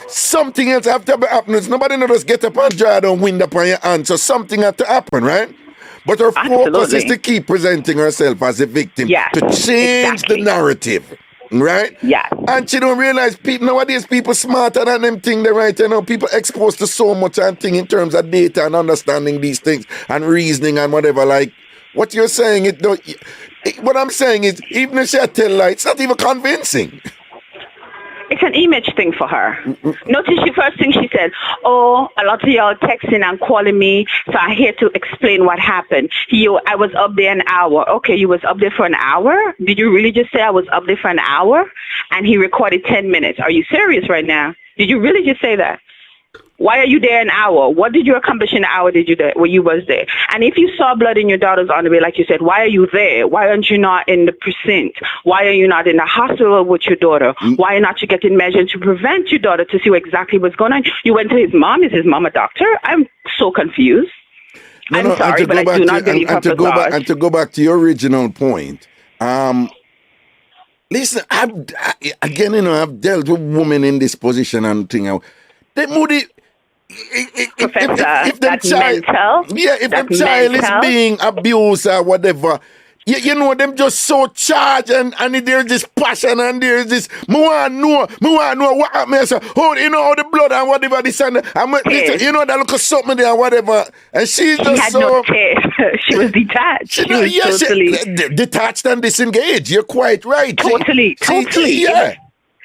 something else have to happen. Nobody not just get up and draw down window upon your hand. So something have to happen, right? But her focus is to keep presenting herself as a victim, to change the narrative. Right? Yeah. And she don't realize nowadays people smarter than them thing they right, you know, people exposed to so much and thing in terms of data and understanding these things and reasoning and whatever. Like what you're saying, what I'm saying is even if she tell lie, it's not even convincing. It's an image thing for her. Notice the first thing she said, oh, a lot of y'all texting and calling me, so I'm here to explain what happened. I was up there an hour. Okay, you was up there for an hour? Did you really just say I was up there for an hour? And he recorded 10 minutes. Are you serious right now? Did you really just say that? Why are you there an hour? What did you accomplish in an hour when you was there? And if you saw blood in your daughter's underwear, like you said, why are you there? Why aren't you not in the precinct? Why are you not in the hospital with your daughter? Why are not you getting measures to prevent your daughter to see exactly what's going on? You went to his mom. Is his mom a doctor? I'm so confused. I'm sorry, but I do not believe her facade. And to go back to your original point, listen, I've dealt with women in this position and thing. They moody. If the child, if the child is being abused or whatever, you know them just so charged and there's this passion and there's this more know what happened. So, you know, the blood and whatever this and you know that look of something there and whatever. And she's just had so no care. She was detached. She was totally detached and disengaged. You're quite right. Totally. Yeah.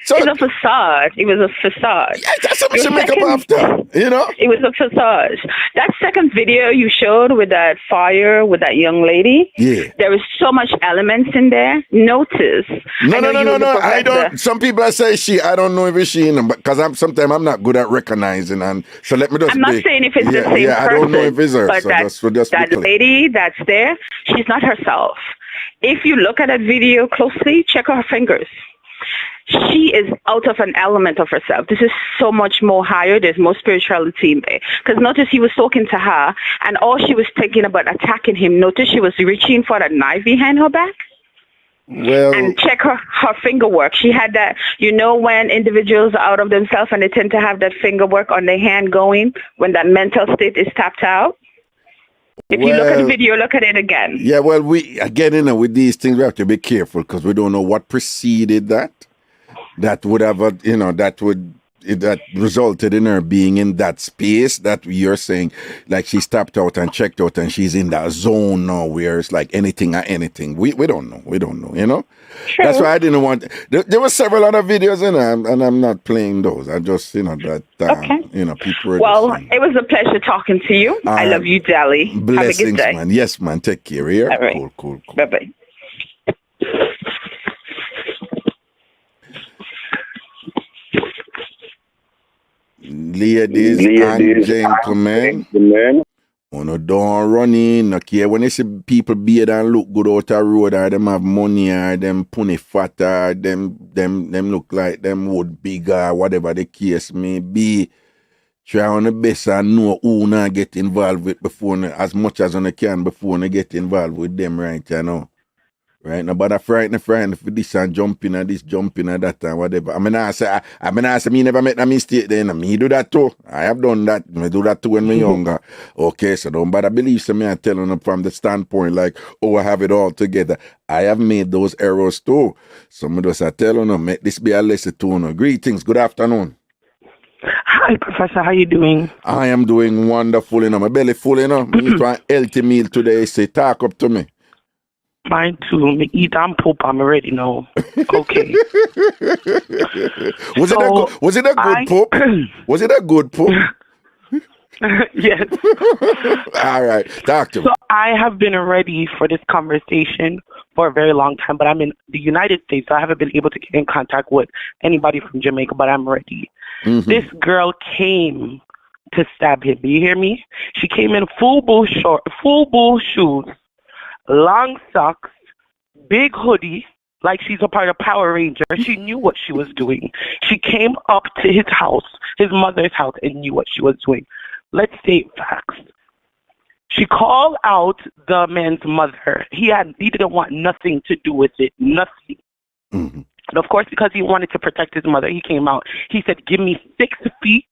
So, it's a facade. It was a facade. Yeah, that's something to make up after, you know? It was a facade. That second video you showed with that fire with that young lady, there was so much elements in there. Notice. No. I don't. Some people are saying she. I don't know if it's she, because sometimes I'm not good at recognizing. And so let me just. I'm not saying if it's the same person. I don't know if it's her. But so that lady that's there, she's not herself. If you look at that video closely, check her fingers. she is out of an element of herself. This is so much more higher. There's more spirituality in there. Because notice he was talking to her, and all she was thinking about attacking him. Notice she was reaching for that knife behind her back. Well, and check her finger work. She had that, you know, when individuals are out of themselves and they tend to have that finger work on their hand going when that mental state is tapped out. If you look at the video, look at it again. Yeah, well, we again, you know, with these things, we have to be careful because we don't know what preceded that. That would have, that resulted in her being in that space that you're saying, like she stepped out and checked out and she's in that zone now where it's like anything or anything. We don't know. We don't know, you know? True. That's why I didn't want... There were several other videos in there and I'm not playing those. I just, you know, that, okay. You know, people were... Well, it was a pleasure talking to you. I love you, Dali. Blessings, have a good day. Man. Yes, man. Take care. Yeah? All right. Cool. Bye-bye. Ladies and gentlemen, no don't run in, no care when you see people beard and look good out the road, or them have money, or them punny fat, or them look like them wood bigger, whatever the case may be. Try on the best and know who not get involved with before, as much as you can before you get involved with them, right? You know. Right, now, but I frighten for this and jumping and that and whatever. I mean, I say, me never make a mistake then. Me do that too. I have done that. Me do that too when me younger. Okay, so don't bother believe me. I'm telling them from the standpoint like, oh, I have it all together. I have made those errors too. Some of us are telling them, make this be a lesson to no. Greetings. Good afternoon. Hi, Professor. How you doing? I am doing wonderful. You know, my belly full. You know, me eat one healthy meal today. Say, talk up to me. Mine too. Me eat and poop. I'm already know. Okay. Was it a good poop? Was it a good poop? Yes. All right. Talk to me. So I have been ready for this conversation for a very long time, but I'm in the United States, so I haven't been able to get in contact with anybody from Jamaica, but I'm ready. Mm-hmm. This girl came to stab him. You hear me? She came in full bull shoes, long socks, big hoodie, like she's a part of Power Ranger. She knew what she was doing. She came up to his house, his mother's house, and knew what she was doing. Let's state facts. She called out the man's mother. He didn't want nothing to do with it, nothing. Mm-hmm. And of course, because he wanted to protect his mother, he came out. He said, give me 6 feet.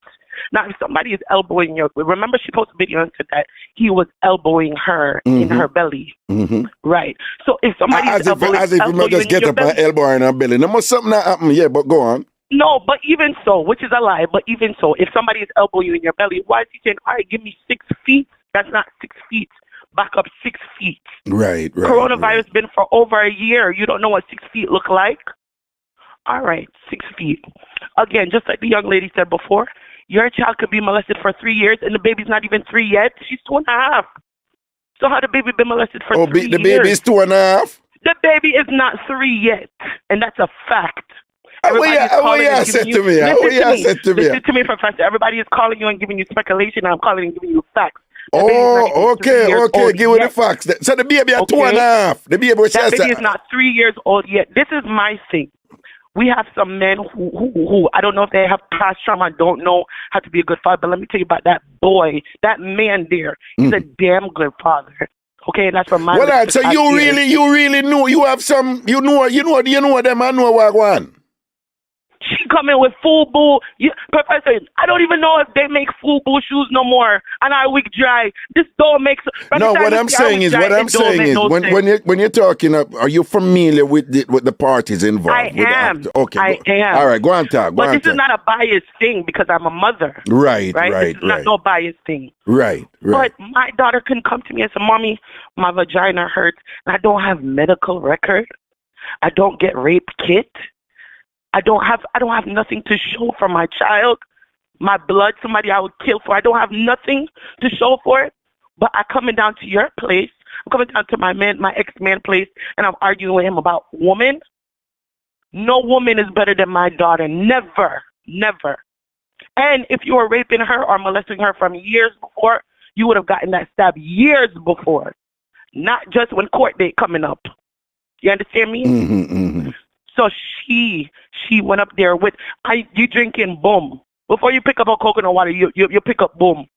Now, if somebody is elbowing you, remember she posted a video and said that he was elbowing her in her belly. Mm-hmm. Right. So if somebody is elbowing you just get up and elbow her in her belly. There must something that happen, yeah, but go on. No, but even so, which is a lie, but even so, if somebody is elbowing you in your belly, why is he saying, all right, give me 6 feet? That's not 6 feet. Back up 6 feet. Right. Coronavirus been for over a year. You don't know what 6 feet look like? All right, 6 feet. Again, just like the young lady said before, your child could be molested for 3 years, and the baby's not even 3 yet. She's 2.5. So how the baby been molested for 3 years? The baby is 2.5? The baby is not 3 yet, and that's a fact. What you said to me? Listen to me, Professor. Everybody is calling you and giving you speculation. I'm calling and giving you facts. Okay. Give me the facts. So the baby is 2.5. The baby is not 3 years old yet. This is my thing. We have some men who I don't know if they have past trauma, don't know how to be a good father. But let me tell you about that boy, that man there. He's a damn good father. Okay, and that's from my. Well, so you really know you have some. You know them. I know what one. She come in with full bull. Professor, I don't even know if they make full bull shoes no more. And I wig dry. This don't make sense. No, what I'm saying is when you're talking, are you familiar with the parties involved? I am. Okay. I am. All right, go on talk. But this is not a biased thing because I'm a mother. Right. This is not no biased thing. Right. But my daughter can come to me and say, Mommy, my vagina hurts. And I don't have medical record. I don't get rape kit. I don't have nothing to show for my child, my blood, somebody I would kill for. I don't have nothing to show for it. But I'm coming down to your place. I'm coming down to my ex-man place, and I'm arguing with him about woman. No woman is better than my daughter. Never. And if you were raping her or molesting her from years before, you would have gotten that stab years before, not just when court date coming up. You understand me? Mm-hmm. So she she went up there with, you drinking boom. Before you pick up a coconut water, you pick up boom.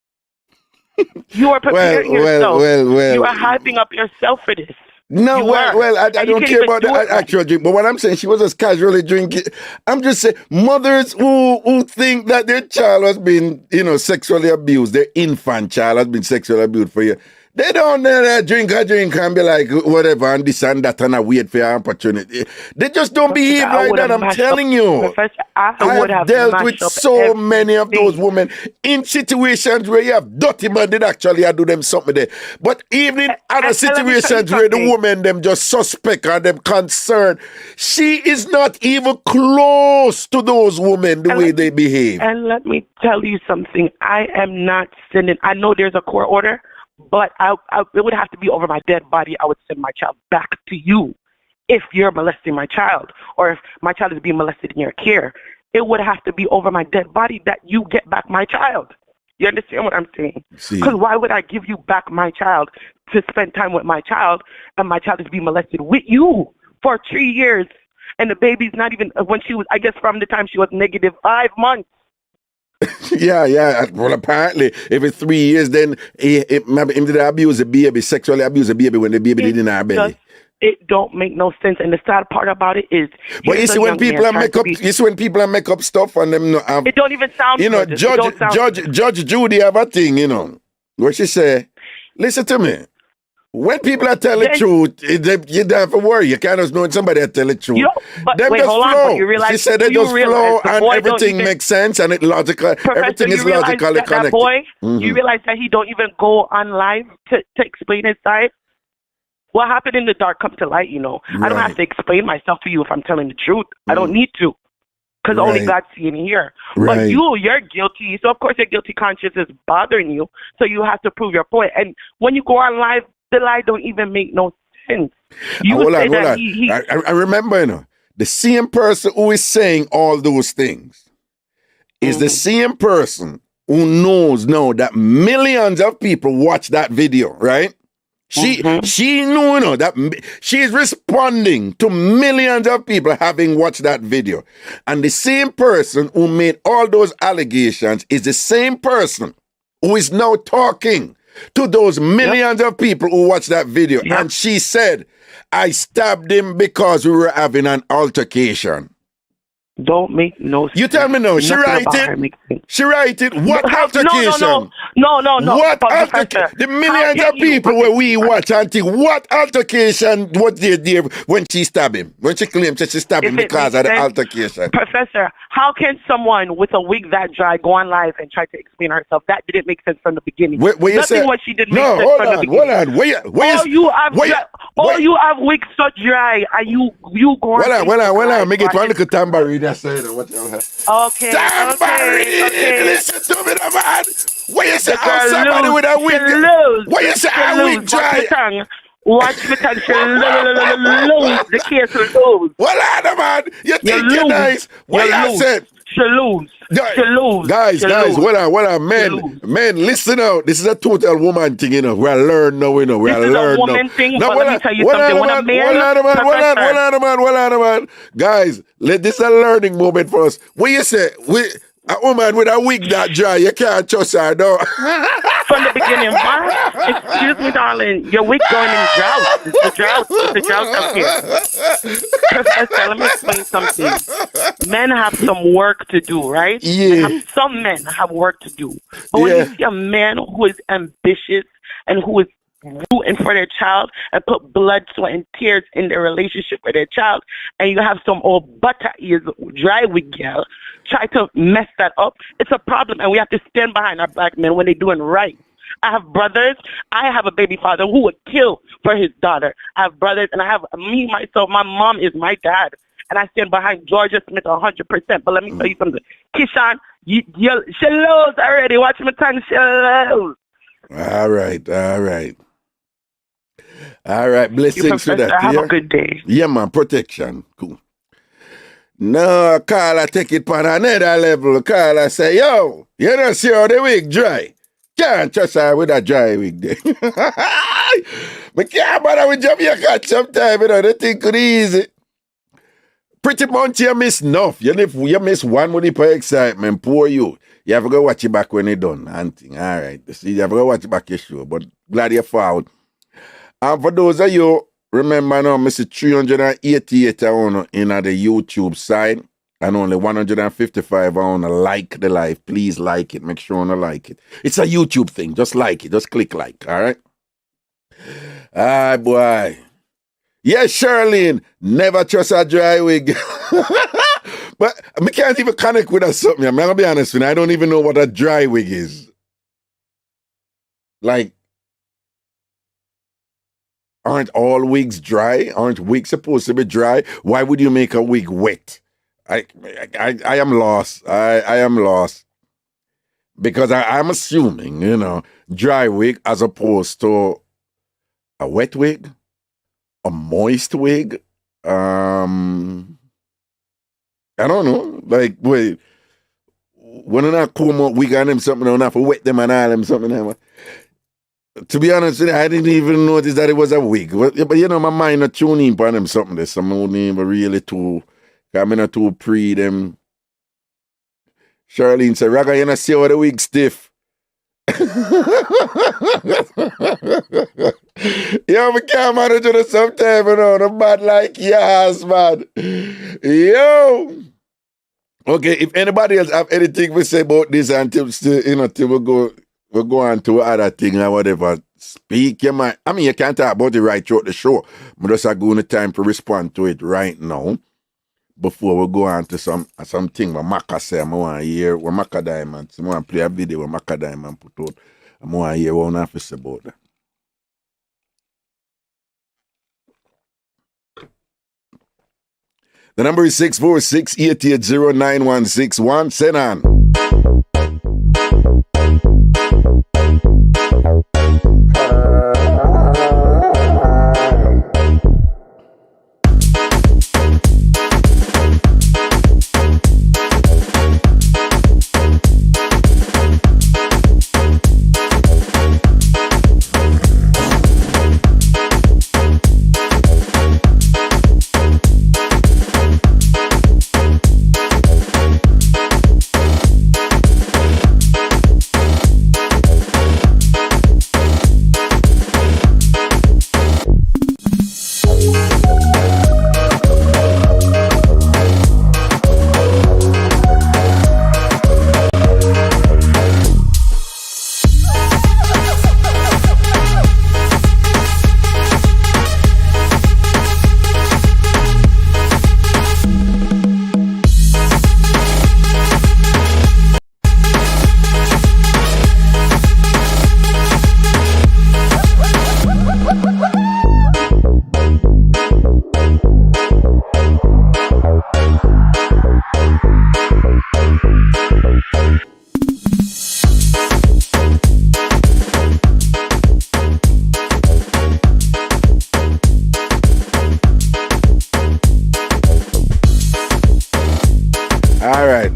You are preparing yourself. You are hyping up yourself for this. No, I don't care about the actual drink, but what I'm saying, she was just casually drinking. I'm just saying, mothers who think that their child has been, sexually abused, their infant child has been sexually abused for you. They don't drink a drink and be like, whatever, and this and that, and I wait for your opportunity. They just don't behave like that, I'm telling you. I have dealt with so many of those women in situations where you have dirty man did actually do them something there. But even in other situations where the woman, them just suspect or them concerned, she is not even close to those women the way they behave. And let me tell you something. I am not sending, I know there's a court order, but it would have to be over my dead body. I would send my child back to you if you're molesting my child or if my child is being molested in your care. It would have to be over my dead body that you get back my child. You understand what I'm saying? Because why would I give you back my child to spend time with my child and my child is being molested with you for 3 years and the baby's not even, when she was, I guess from the time she was negative 5 months. Yeah. Well, apparently, if it's 3 years, then maybe him did abuse the baby, sexually abuse the baby when the baby did in her belly. It don't make no sense, and the sad part about it is. But you see, when people make up stuff and them, it don't even sound. Judge Judy have a thing, where she say, "Listen to me. When people are telling the truth, you don't have to worry. You can't just know when somebody are telling the truth. Them just flow. She said they just flow and everything makes sense and it logical. Everything is logically connected. That boy, you realize that he don't even go on live to explain his side? What happened in the dark comes to light, I don't have to explain myself to you if I'm telling the truth. I don't need to. Because only God's seeing here. But you're guilty. So, of course, your guilty conscience is bothering you. So you have to prove your point. And when you go on live, the lie don't even make no sense. I remember, the same person who is saying all those things is the same person who knows now that millions of people watch that video, right? She knew that she's responding to millions of people having watched that video. And the same person who made all those allegations is the same person who is now talking to those millions of people who watched that video. And she said, I stabbed him because we were having an altercation. Don't make no sense. You tell me no. She write it. She write it. What altercation? No. What altercation? The millions of people where we watch and think, what altercation was there when she stabbed him? When she claimed that she stabbed him because of the altercation? Professor, how can someone with a wig that dry go on live and try to explain herself? That didn't make sense from the beginning. Nothing what she did make sense from the beginning. All you have wigs so dry. Are you going? Well on. Make it one little tambourine. Okay. Tambourine! Okay. Listen to me, man. What you say? Somebody with a wig. What you say? A wig dry. Watch me tongue. She lose. The case will lose. Well on, man. You think you're nice. What you said? She lose. Guys, what on, men, listen out. This is a total woman thing, We are learn now, We are learn now. This is a woman thing, but let me tell you something. When a man. Guys, this is a learning moment for us. What you say? A woman with a wig that dry, you can't trust her, no. From the beginning, what? Excuse me, darling. Your wig going in drought. It's the drought up here. Professor, let me explain something. Men have some work to do, right? Yeah. Some men have work to do. But when you see a man who is ambitious and who is rooting for their child and put blood, sweat, and tears in their relationship with their child, and you have some old butter ears, dry wig girl, try to mess that up, it's a problem, and we have to stand behind our black men when they're doing right. I have brothers. I have a baby father who would kill for his daughter. I have brothers, and I have me, myself. My mom is my dad, and I stand behind Georgia Smith 100%. But let me tell you something. Kishan, she lose already. Watch me tongue, she lose. All right. Blessings to that. Have a good day. Yeah, man. Protection. Cool. No, Carla take it on another level. Carla say, yo, you don't see how the wig dry. Can't trust her with a dry wig there. But can't bother with Jamaica sometime, the thing could easy. Pretty much you miss enough. You miss one with the excitement, poor you. You have to go watch it back when you're done. Hunting. All right. See, you have to go watch it back your show. But glad you're found. And for those of you, remember now, Mr. 388 on in the YouTube side. And only 155 on like the live. Please like it. Make sure you like it. It's a YouTube thing. Just like it. Just click like. All right? Ah, boy. Yes, Charlene. Never trust a dry wig. But I can't even connect with that something. I'm going to be honest with you. I don't even know what a dry wig is. Like, aren't all wigs dry? Aren't wigs supposed to be dry? Why would you make a wig wet? I am lost. I am lost. Because I'm assuming, dry wig as opposed to a wet wig, a moist wig. I don't know. Like, wait, when I comb up wig on them something, I have to wet them and all them something. To be honest with you, I didn't even notice that it was a wig. But my mind not tuning in on them something. There's some wouldn't even really too. I'm not too pre them. Charlene said, Raga, you not see how the wig stiff. Yo, we can't manage it sometime, the bad like yes, man. Yo. Okay, if anybody else have anything to say about this until we'll go on to other thing or whatever. Speak your mind. I mean, you can't talk about it right throughout the show. But just going to time to respond to it right now. Before we go on to something where Maka say, I want to hear what Maka Diamond. I want to play a video where Maka Diamond put out. I want to hear what I have to say about that. The number is 646-880-9161. Send on.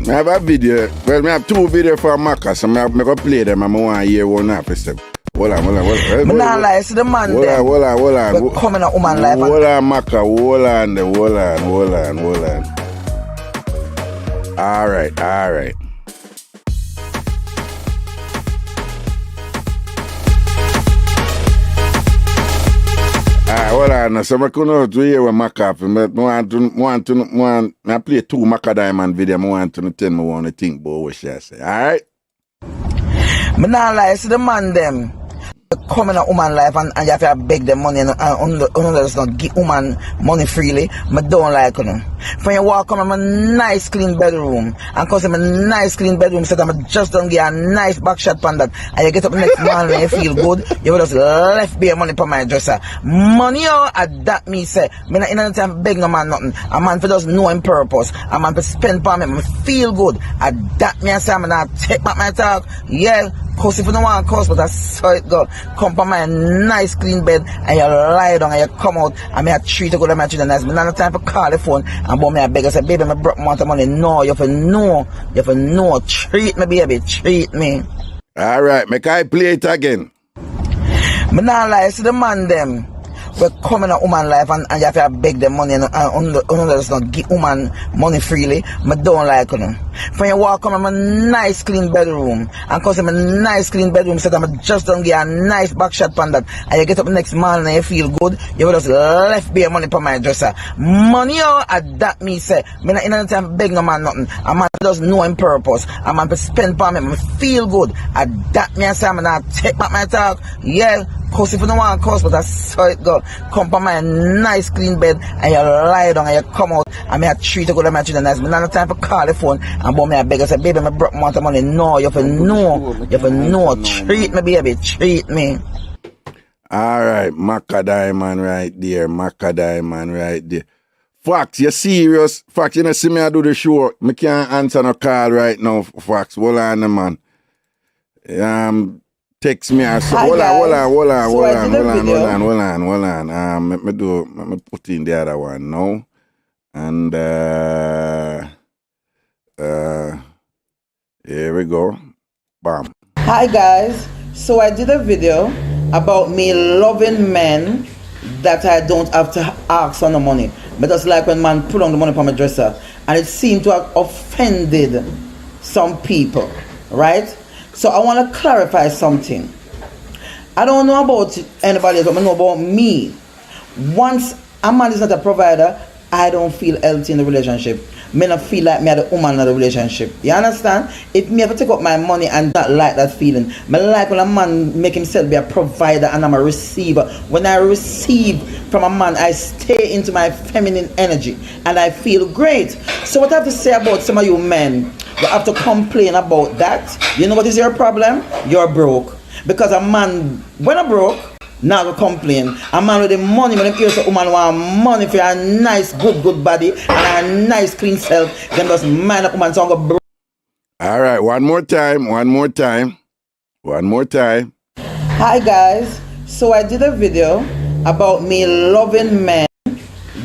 I have a video. Well, I have two videos for Maka, so I'm going to play them. I'm going to hear one episode. Hold on. I'm not lying to the man. Hold on. We're coming up woman life. Hold on, Maka. Hold on. All right. Hold on, so I couldn't do here with Maka. I play two Maka Diamond video. I want to tell me what I think about what she say. Alright? I'm not lying to the man them. Coming a woman life and you have to beg them money and does not give woman money freely. I don't like it. When you walk on a nice clean bedroom and cause them a nice clean bedroom so that I just don't get a nice back shot on that and you get up next morning and you feel good, you will just left bare money for my dresser. Money that me say. Me not in any time beg no man nothing. A man for just know him purpose. A man for spend for me. I feel good. That me I say I'm not take back my talk. Yeah. Cause if you don't want to cuss, but that's how it go. Come from my nice clean bed and you lie down and you come out and me I treat you good and my children nice. But not time for call the phone and but me I beg I say, baby, I broke my money. No, you have to know. Treat me, baby, treat me. Alright, make I play it again. Me not lie to the man them. we come in a woman life and you have to beg them money and does not give woman money freely. I don't like it. When you walk come in a nice clean bedroom and cause I'm a nice clean bedroom set I'm just don't get a nice back shot on that and you get up next morning and you feel good, you will just left bare money for my dresser. Money that me say. Me not in any time beg no man nothing. A man does know him purpose. A man spend for me, feel good. That me I say I'm not take back my talk. Yeah, cause if you don't want to cause, but I saw it go. Come for my nice clean bed and you lie down and you come out and me I treat you good and I treat you nice. Me not no time for call the phone and but me I beg I say, baby, me broke money money. No, you have to know. You have to know. Treat me, baby, treat me. Alright, Maca Diamond right there. Maca Diamond right there. Fox, you serious? Fox, you know, see me I do the show. Me can't answer no call right now, Fox. Hold on, man. Text me. So hold on. Let me put in the other one now. And here we go. Bam. Hi guys. So I did a video about me loving men that I don't have to ask for no money. But that's like when man put on the money from my dresser and it seemed to have offended some people, right? So I want to clarify something. I don't know about anybody else, but I know about me. Once a man is not a provider, I don't feel healthy in the relationship. Me not feel like me are the woman in the relationship. You understand? If me ever take up my money and not like that feeling, me like when a man make himself be a provider and I'm a receiver. When I receive from a man, I stay into my feminine energy and I feel great. So what I have to say about some of you men, you have to complain about that. You know what is your problem? You're broke. Because a man, when I'm broke, now go complain. A man with the money, when them hear a woman want money for a nice, good body and a nice, clean self, then just mind up woman song go broke. All right, one more time. Hi guys. So I did a video about me loving men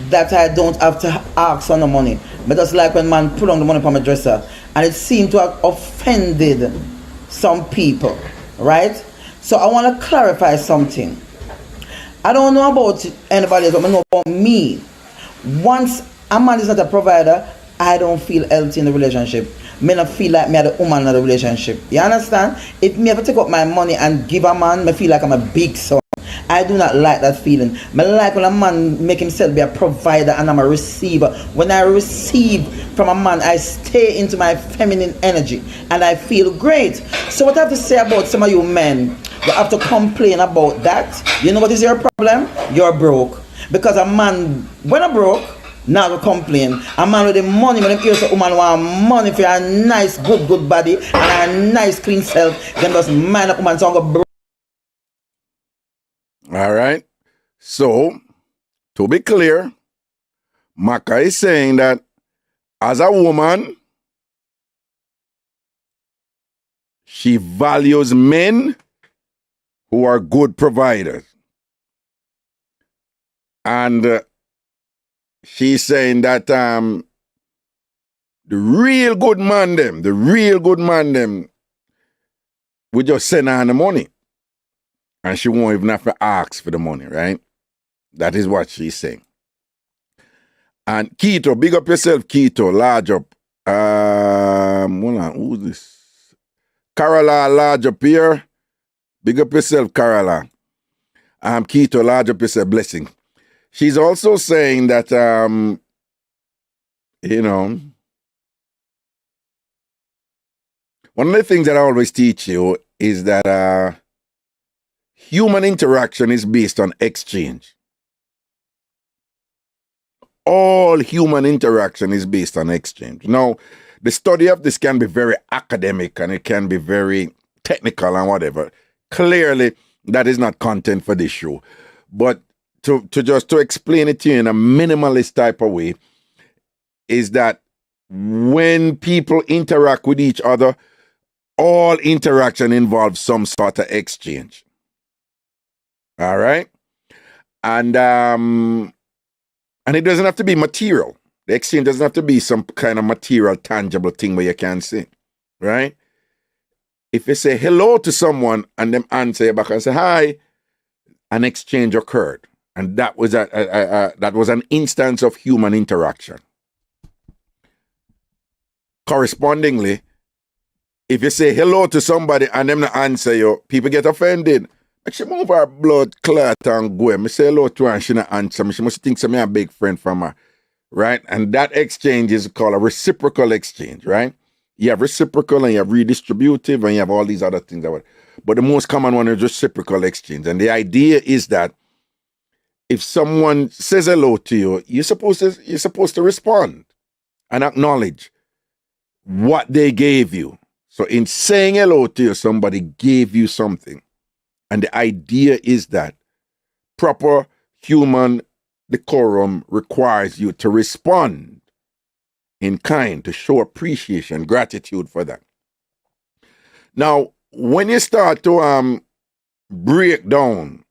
that I don't have to ask for no money. But that's like when man put on the money from my dresser and it seemed to have offended some people, right? So I want to clarify something. I don't know about anybody else, but I know about me. Once a man is not a provider, I don't feel healthy in the relationship. Me not feel like me are the woman in the relationship. You understand? If me ever take up my money and give a man, me feel like I'm a big son. I do not like that feeling. Me like when a man make himself be a provider and I'm a receiver. When I receive from a man, I stay into my feminine energy and I feel great. So what I have to say about some of you men, you have to complain about that. You know what is your problem? You're broke. Because a man, when I'm broke, now go complain. A man with the money, when them hear a woman want money for a nice, good body and a nice, clean self, then just mind up woman song go broke. All right. So, to be clear, Maca is saying that as a woman, she values men who are good providers. And she's saying that the real good man them, we just send her the money. And she won't even have to ask for the money, right? That is what she's saying. And Keto, big up yourself, Keto, large up. Hold on, who's this? Carola, large up here. Big up yourself, Carola. Keto, large up yourself, blessing. She's also saying that, you know, one of the things that I always teach you is that human interaction is based on exchange. All human interaction is based on exchange. Now, the study of this can be very academic and it can be very technical and whatever. Clearly, that is not content for this show. But to explain it to you in a minimalist type of way, is that when people interact with each other, all interaction involves some sort of exchange. All right? And it doesn't have to be material. The exchange doesn't have to be some kind of material, tangible thing where you can say, right? If you say hello to someone and them answer you back and say hi, an exchange occurred. And that was that was an instance of human interaction. Correspondingly, if you say hello to somebody and them not answer you, people get offended. She move her blood clot and go. Me say hello to her and she not answer me. She must think I'm a big friend from her. Right? And that exchange is called a reciprocal exchange, right? You have reciprocal and you have redistributive and you have all these other things. But the most common one is reciprocal exchange. And the idea is that if someone says hello to you, you're supposed to respond and acknowledge what they gave you. So in saying hello to you, somebody gave you something. And the idea is that proper human decorum requires you to respond in kind, to show appreciation, gratitude for that. Now, when you start to break down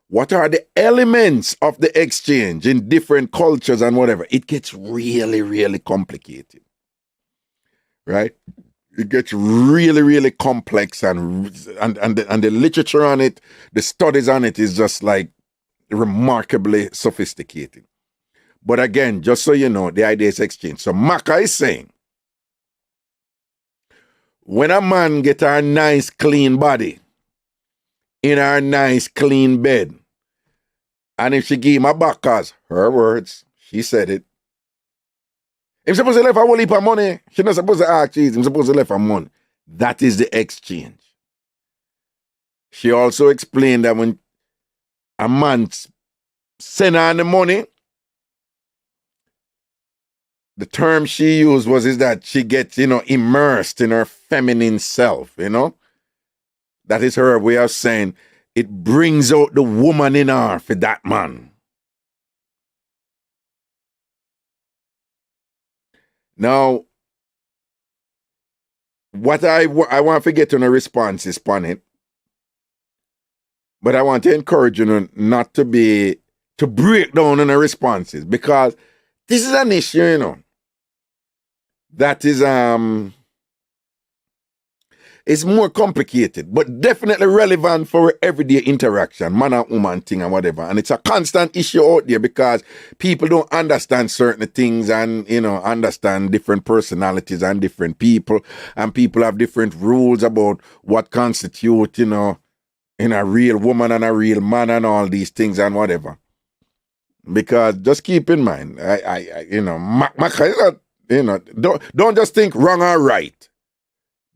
what are the elements of the exchange in different cultures and whatever, it gets really, really complicated. Right? It gets really, really complex, and the literature on it, the studies on it is just like remarkably sophisticated. But again, just so you know, the idea is exchange. So Maka is saying, when a man get a nice clean body in her nice clean bed, and if she give him a back, cause her words, she said it, he's supposed to left a whole heap of money. She's not supposed to ask cheese. He's supposed to left her money. That is the exchange. She also explained that when a man send her the money, the term she used is that she gets, immersed in her feminine self, That is her way of saying it brings out the woman in her for that man. Now, what I want to get on a response is on it, but I want to encourage you not to break down on the responses, because this is an issue, that is it's more complicated, but definitely relevant for everyday interaction, man and woman thing and whatever. And it's a constant issue out there because people don't understand certain things and, understand different personalities and different people. And people have different rules about what constitute, in a real woman and a real man and all these things and whatever. Because just keep in mind, don't just think wrong or right.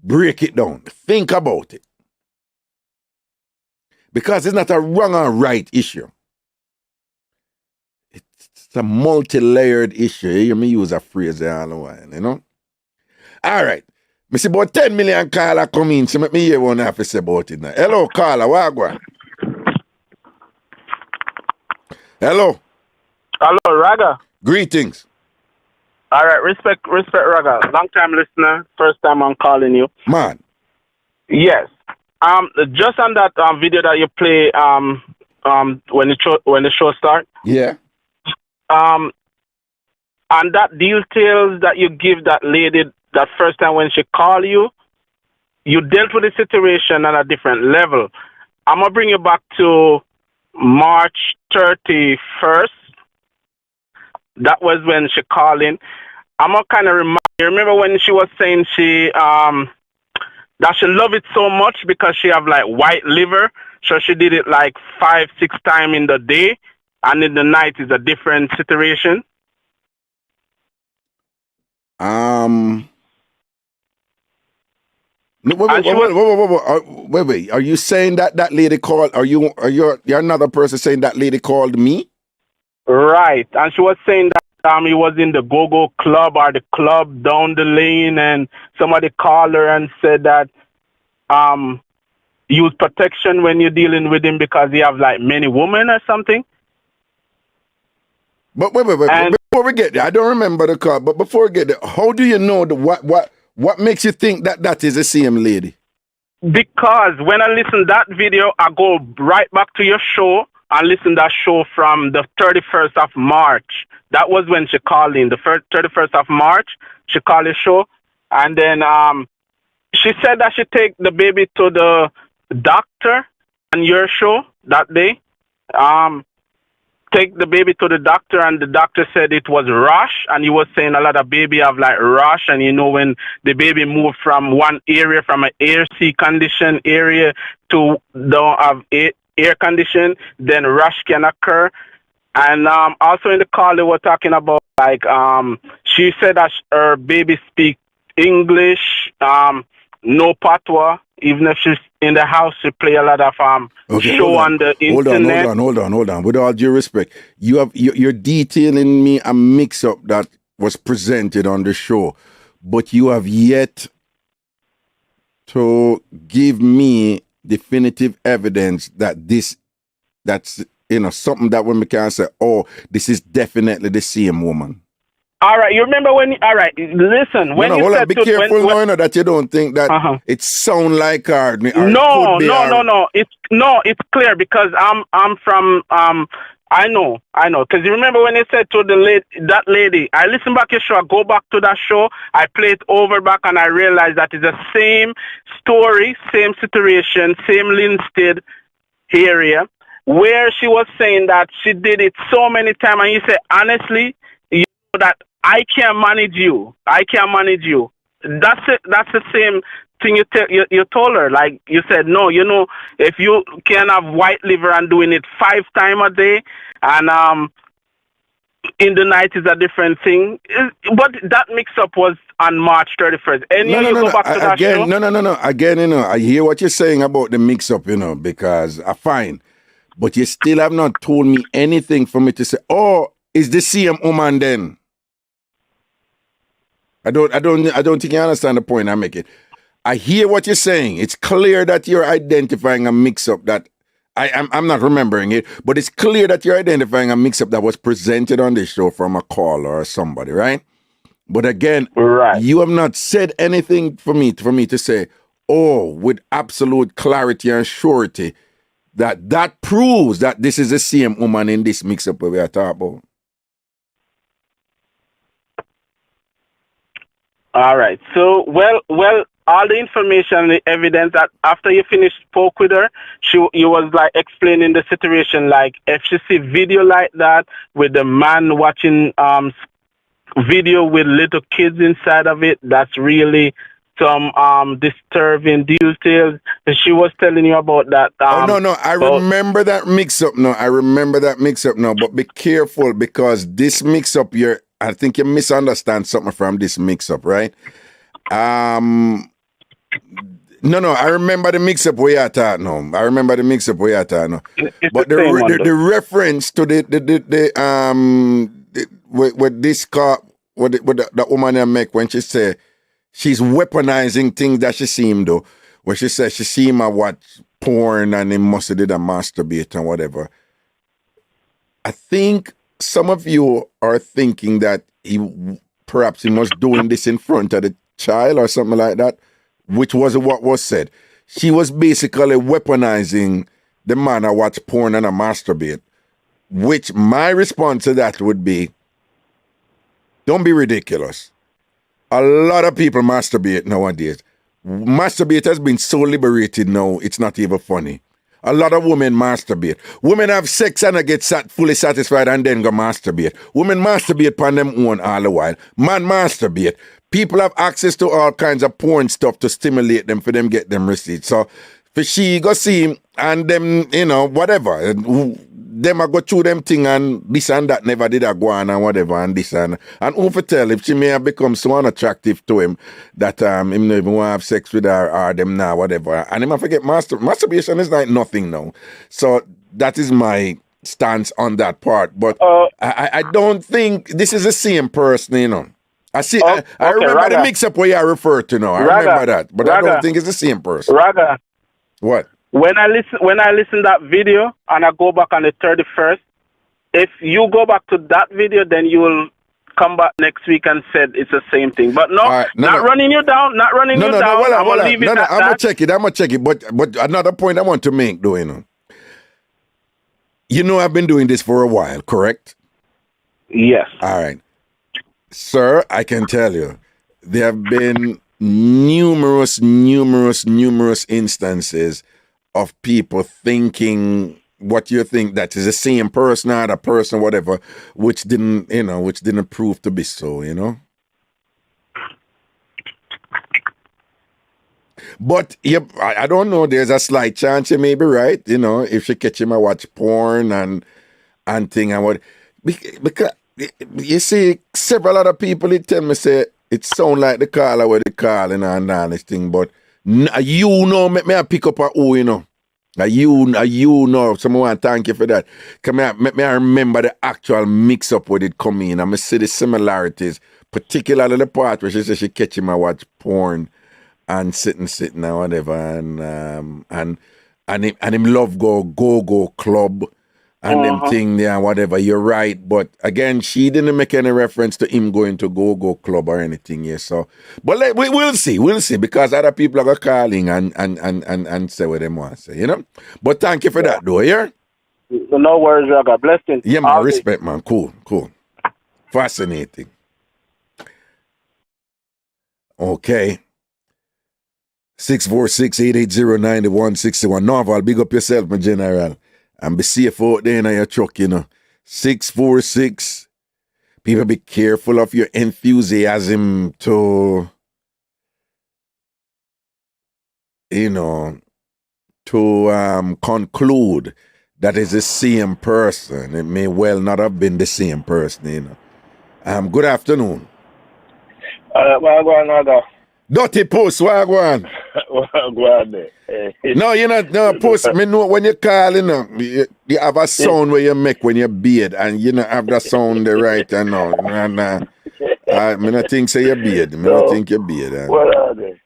Break it down. Think about it. Because it's not a wrong or right issue. It's a multi-layered issue. You hear me use a phrase there all the while, All right. I see about 10 million caller come in, so let me hear one have to say about it now. Hello, caller. What go on? Hello. Hello, Raga. Greetings. All right, respect, Raga. Long time listener, first time I'm calling you. Man. Yes. Just on that video that you play when the show starts. Yeah. And that details that you give that lady that first time when she called you, you dealt with the situation on a different level. I'm gonna bring you back to March 31st. That was when she called in. I'm gonna kind of remind you. Remember when she was saying she that she love it so much because she have like white liver, so she did it like 5-6 times in the day, and in the night is a different situation. Wait. Are you saying that lady called? You're another person saying that lady called me? Right, and she was saying that he was in the go-go club or the club down the lane, and somebody called her and said that use protection when you're dealing with him because he have like many women or something. But wait. Before we get there, I don't remember the call. But before we get there, how do you know what makes you think that is the same lady? Because when I listen that video, I go right back to your show. I listened to that show from the 31st of March. That was when she called in. The 31st of March, she called the show. And then she said that she take the baby to the doctor on your show that day. take the baby to the doctor, and the doctor said it was rash, and he was saying a lot of baby have like rash, and you know when the baby moved from one area, from an AC condition area to don't have air condition, then rash can occur. And also in the call they were talking about like she said that her baby speak English, no patois. Even if she's in the house, she play a lot of show on the internet. Hold on. With all due respect, you're detailing me a mix-up that was presented on the show, but you have yet to give me definitive evidence that that's something that when we can say, oh, this is definitely the same woman. All right, you remember when? All right, listen. When you said be careful, that you don't think that it sound like her. No. It's clear because I'm from I know. Because you remember when you said to that lady, I listen back your show, I go back to that show, I play it over back, and I realize that it's the same story, same situation, same Linstead area, where she was saying that she did it so many times, and you said, honestly, you know that I can't manage you. That's it. That's the same thing you told her. Like you said, no, if you can have white liver and doing it 5 times a day, and in the night is a different thing. But that mix-up was on March 31st. And you go back to that show? No. Again, I hear what you're saying about the mix-up, because I find, but you still have not told me anything for me to say, oh, is the same woman then? I don't think you understand the point I'm making. I hear what you're saying. It's clear that you're identifying a mix-up that I'm not remembering it, but it's clear that you're identifying a mix-up that was presented on the show from a caller or somebody, right? But again, you have not said anything for me to say, oh, with absolute clarity and surety, that proves that this is the same woman in this mix-up we are talking about. All right. So, well, all the information, the evidence that after you spoke with her, you was like explaining the situation. Like if she see video like that with the man watching video with little kids inside of it, that's really some disturbing details. And she was telling you about that. I remember that mix-up. But be careful because this mix-up I think you misunderstand something from this mix-up, right? I remember the mixup where you're talking now. But the reference to the woman I make when she say she's weaponizing things that she seemed though. When she said she seen her watch porn and he must have did a masturbate and whatever. I think some of you are thinking that perhaps he was doing this in front of the child or something like that, which was what was said. She was basically weaponizing the man I watch porn and I masturbate, which my response to that would be, don't be ridiculous. A lot of people masturbate nowadays. Masturbate has been so liberated now, it's not even funny. A lot of women masturbate. Women have sex and they get fully satisfied and then go masturbate. Women masturbate upon them own all the while. Man masturbate. People have access to all kinds of porn stuff to stimulate them for them get them receipts. So for she go see him and them, whatever. Them a go through them thing and this and that never did a go on and whatever and this and who for tell if she may have become so unattractive to him that him not even want to have sex with her or them now, whatever. And him I forget masturbation is like nothing now. So that is my stance on that part. But I don't think this is the same person, I see. I remember Raga. The mix-up where you refer to now. I remember that, but I don't think it's the same person. Raga. What? When I listen that video and I go back on the 31st, if you go back to that video, then you will come back next week and said it's the same thing. But running you down, not running you down. I'm gonna leave it at that. I'm gonna check it. But another point I want to make, though, I've been doing this for a while, correct? Yes. All right. Sir, I can tell you, there have been numerous instances of people thinking what you think that is the same person or the person, whatever, which didn't prove to be so, you know. But yeah, I don't know. There's a slight chance you may be right, you know, if she catch him and watch porn and thing and what. Because you see, several other people they tell me say it sound like the caller where they calling and all this thing, but you know, me I pick up a who, you know. You know, someone thank you for that. Come here, me I remember the actual mix-up where it come in. I see the similarities, particularly the part where she said she catch him and watch porn and sitting and whatever, and him love go club and them thing there and whatever. You're right, but again, she didn't make any reference to him going to go club or anything. Yeah, so but we'll see because other people are calling and say what they want to say, you know. But thank you for that, though. Yeah. No worries, Raga. Blessing. Yeah, man. Respect, man. Cool. Fascinating. Okay. 646-880-9161. Norval, big up yourself, my general. And be safe out there in your truck, you know. 646. People be careful of your enthusiasm to, you know, to conclude that is the same person. It may well not have been the same person, you know. Good afternoon. Dirty Post, what go on? No, you know, no, Post, me know when you call, you know, you have a sound where you make when you beard, and you know, have that sound the right and now. Me not think say you beard. Me not think you beard. What are they?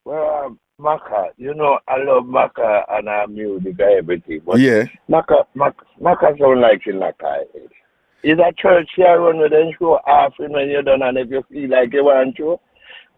Well, Maka, you know, I love Maka and our music and everything. But yeah. Maka sound like Naka. Is a church here run with them show off when you're done, and if you feel like you want to.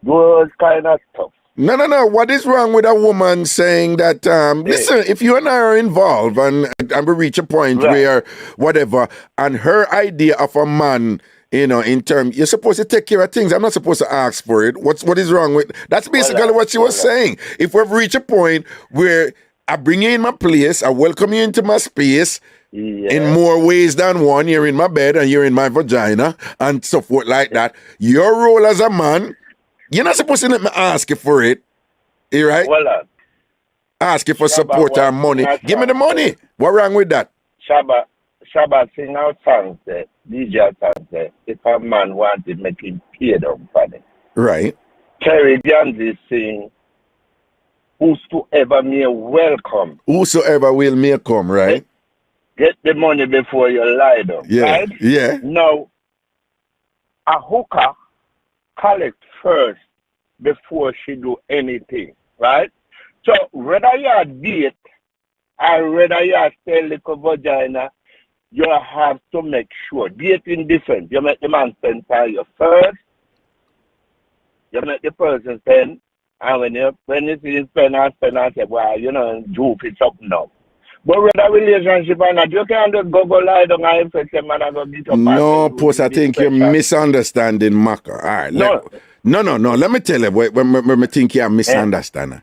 Was kind of tough. No. What is wrong with a woman saying that, listen, if you and I are involved and we reach a point where whatever, and her idea of a man, you know, in terms, you're supposed to take care of things. I'm not supposed to ask for it. What is wrong with, that's basically what she was saying. If we've reached a point where I bring you in my place, I welcome you into my space, in more ways than one, you're in my bed and you're in my vagina and so forth like that. Your role as a man, you're not supposed to let me ask you for it. You right? Well, ask you for support or money. Give me the money. What wrong with that? Shabba sing out songs there. DJ songs there. If a man wanted to make him pay them for it. Right. Terry Jones is saying, whosoever may welcome. Whosoever will may come, right? Get the money before you lie down. Yeah. Right? Yeah. Now, a hooker collect first before she do anything, right? So whether you date or whether you sell little vagina, you have to make sure. Dating different. You make the man spend for you first. You make the person spend, and when you see him spend and say, well, you know, do it up now. But with a relationship or not, you can't just go lie down and infect them and go beat up. No, Post, I think you're misunderstanding Maka. All right. No. Let me tell you when I think you're misunderstanding.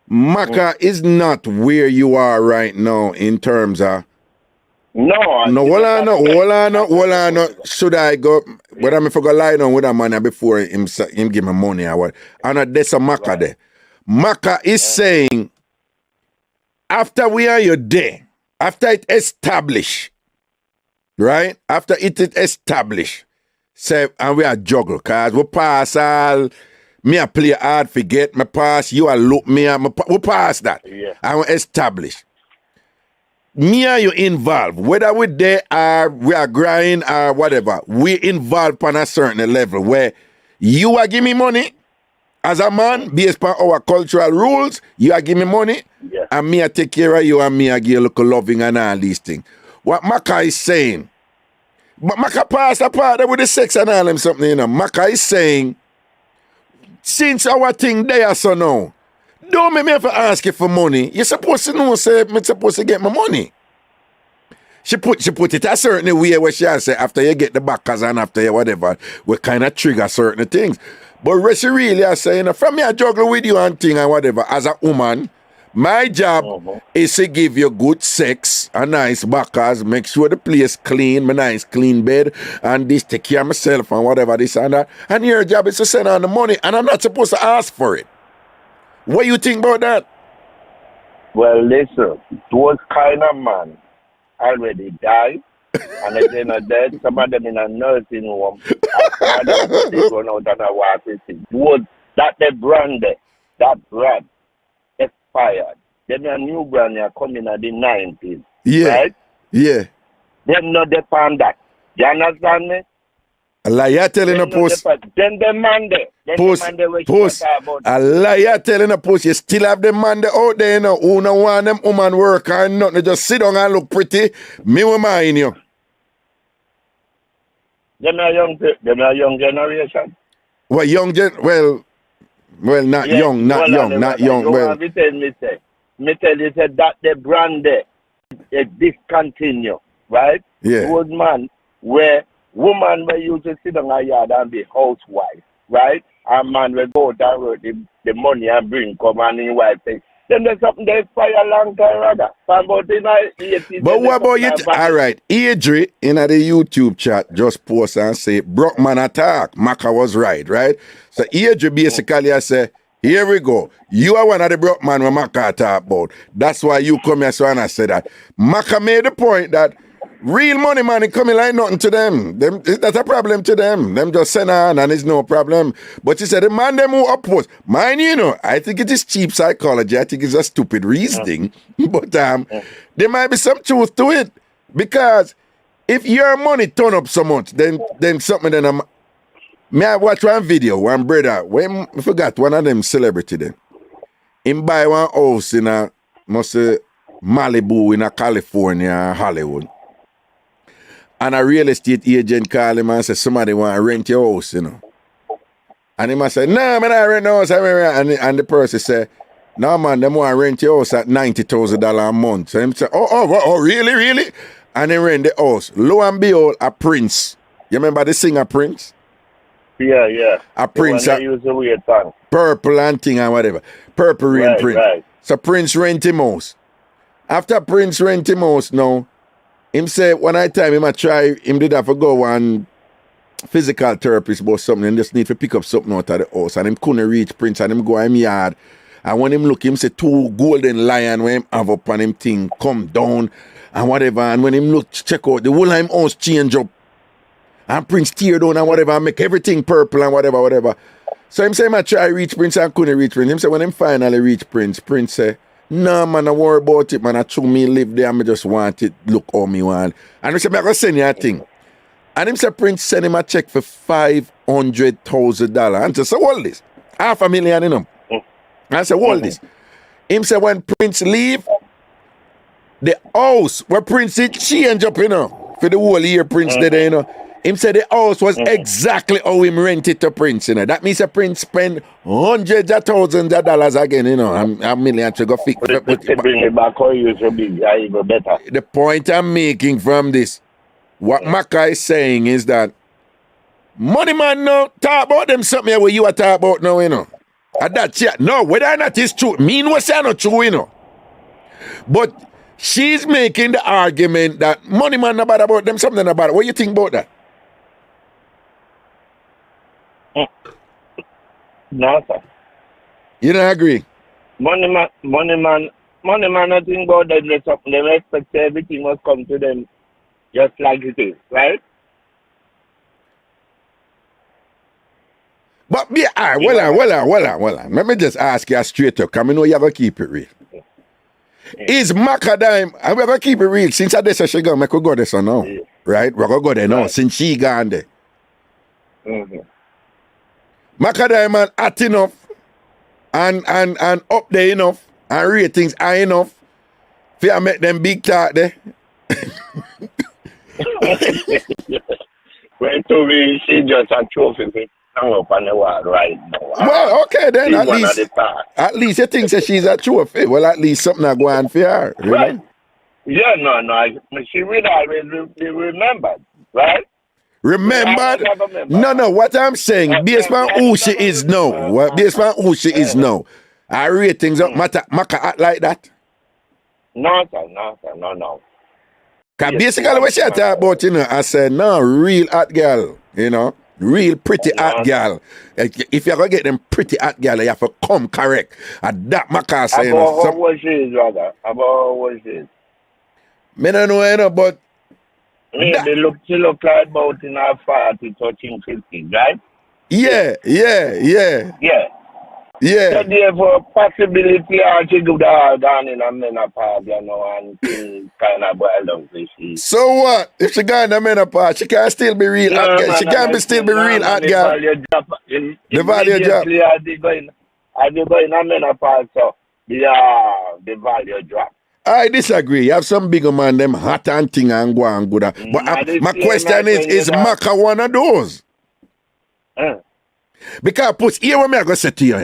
Maka is not where you are right now in terms of. No, hold on. Should I go? Whether I forgot lie down with a man before him give me money or what? And there's a Maka there. Maka is saying, after we are your day, after it established, right? After it is established, say, and we are juggle, cause we pass all. Me I play hard, forget me pass. You are look me, we pass that. Yeah. And we establish. Me and you involved, whether we there or we are grinding or whatever, we involved on a certain level where you are giving me money as a man, based on our cultural rules, you are giving me money, and me I take care of you and me I give you a little loving and all these things. What Maka is saying, Maka passed a part with the sex and all them something, you know. Maka is saying, since our thing there so now, don't make me have to ask you for money. You're supposed to know, say, I'm supposed to get my money. She put it a certain way where she say, after you get the backers and after you whatever, we kind of trigger certain things. But what she really is saying, from me I juggle with you and thing and whatever, as a woman, My job is to give you good sex, a nice backers, make sure the place clean, my nice clean bed, and this, take care of myself and whatever this and that. And your job is to send on the money, and I'm not supposed to ask for it. What you think about that? Well, listen, those kind of man already died, and if they're not dead, some of them in a nursing home, and some of them they run out on a water thing. That the brand, that brand expired. Then a new brand are coming in the 90s. Yeah. Right? Yeah. Them not depend that. You understand me? A liar telling a post. Then the man there. Post. A liar telling a post. You still have the man there out there, you know, who no want them woman work and nothing. Just sit down and look pretty. Me will mind you. Them are young generation. Well, not Yeah, young. Well, me tell you that the brand there is discontinue, right? Yeah. Old man where woman were used to sit on a yard and be housewife, right? And man will go out and work the money and bring come and in wife thing. Then there's something they expire a long time rather. But what about you? All right, Adri in the YouTube chat just post and say Brockman attack. Maka was right? So Adri basically I say, here we go. You are one of the Brockman when Maka talk about. That's why you come here so and I say that. Maka made the point that real money man coming like nothing to them. That's a problem to them. Them just send on and it's no problem. But you said the man them who oppose. Mine, you know, I think it is cheap psychology. I think it's a stupid reasoning. But there might be some truth to it. Because if your money turn up so much, then something then may I watch one video, one brother, when I forgot one of them celebrity then. Him buy one house in a must say Malibu in a California, Hollywood. And a real estate agent call him and say, somebody want to rent your house, you know. And he must say, no, I'm not rent the house. And the person say, no, man, them want to rent your house at $90,000 a month. So him say, oh, really? And they rent the house. Lo and behold, a Prince. You remember the singer Prince? Yeah. A Prince. Use the weird tongue. Purple and thing and whatever. Purple rain Prince. Right. So Prince rent him house. After Prince rent him house now, him say one night time him a try, him did have to go one physical therapist about something and just need to pick up something out of the house. And him couldn't reach Prince and him go in him yard. And when him look, him say 2 golden lion when him have up on him thing come down and whatever. And when him look, check out, the whole of him house change up. And Prince tear down and whatever and make everything purple and whatever. So him say him a try reach Prince and couldn't reach Prince. Him say when him finally reach Prince say, no, man, I worry about it, man. I true me live there, I just want it, look how me want. And he said, I'm going to send you a thing. And him said, Prince send him a check for $500,000. And I said, hold this. $500,000, you know. And I said, hold this. Him said, when Prince leave, the house where Prince did change up, you know, for the whole year Prince did, you know. Him said the house was exactly how him rented to Prince, you know. That means a Prince spend hundreds of thousands of dollars again, you know. A million to go fix. But bring it back how you should be, even better. The point I'm making from this, what Maka is saying is that money man no talk about them something where you are talking about now, you know. And that's it. No, whether or not it's true, mean what's not true, you know. But she's making the argument that money man not bad about them, something about it. What do you think about that? No, sir. You don't agree? Money man, nothing about them. They expect everything must come to them just like it is, right? But be well. Let me just ask you straight up, because I know you have to keep it real. Is Macadam, I'm going to keep it real. Since I said she gone, I could go there so now. Yeah. Right? We're going to go there now, since she gone there. Macadam man hot enough and up there enough and ratings high enough for I make them big talk there. When to me, she just a trophy hang up on the wall right now. Well, okay then, at least you think that she's a trophy. Well, at least something I go on for her. Right. Know? Yeah, no. She will always be remembered, right? Remembered? No, what I'm saying, based on who she is now, Our ratings up matter. Maka act like that. No, sir, no. Because basically what she talk about, I said, no, real hot girl, real pretty hot girl. If you're going to get them pretty hot girl, you have to come correct. And that Maka saying. About how was she, brother? About how was she? I don't know, but. She look like about in her 40, touching 50, right? Yeah. So therefore, possibility she could have gone in a menopause, and things kind of boiled up to she. So what? If she gone in a menopause, she can still be real hot girl. She can still be real hot girl. The value drop. As you go in a menopause, so the value drop. I disagree. You have some bigger man, them hot and thing and go and good. But my question is Maka one of those? Because put here what me I go say to you,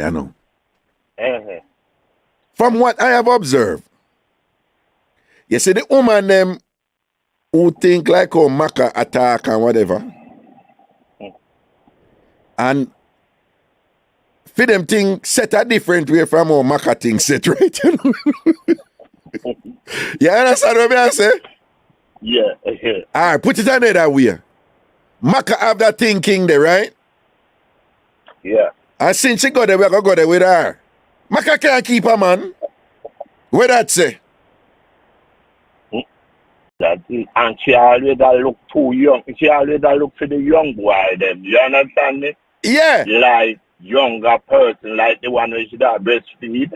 From what I have observed, you see the woman them who think like how Maka attack and whatever, and for them thing set a different way from how Maka thing set, right? You understand what I say? Yeah. Alright, put it another way. Maka have that thinking there, right? Yeah. And since she got there, we're going to go there with her. Maka can't keep her, man. What that say? That's it. And she always look too young. She always look for the young boy, them. You understand me? Yeah. Like younger person, like the one who should have breastfeed.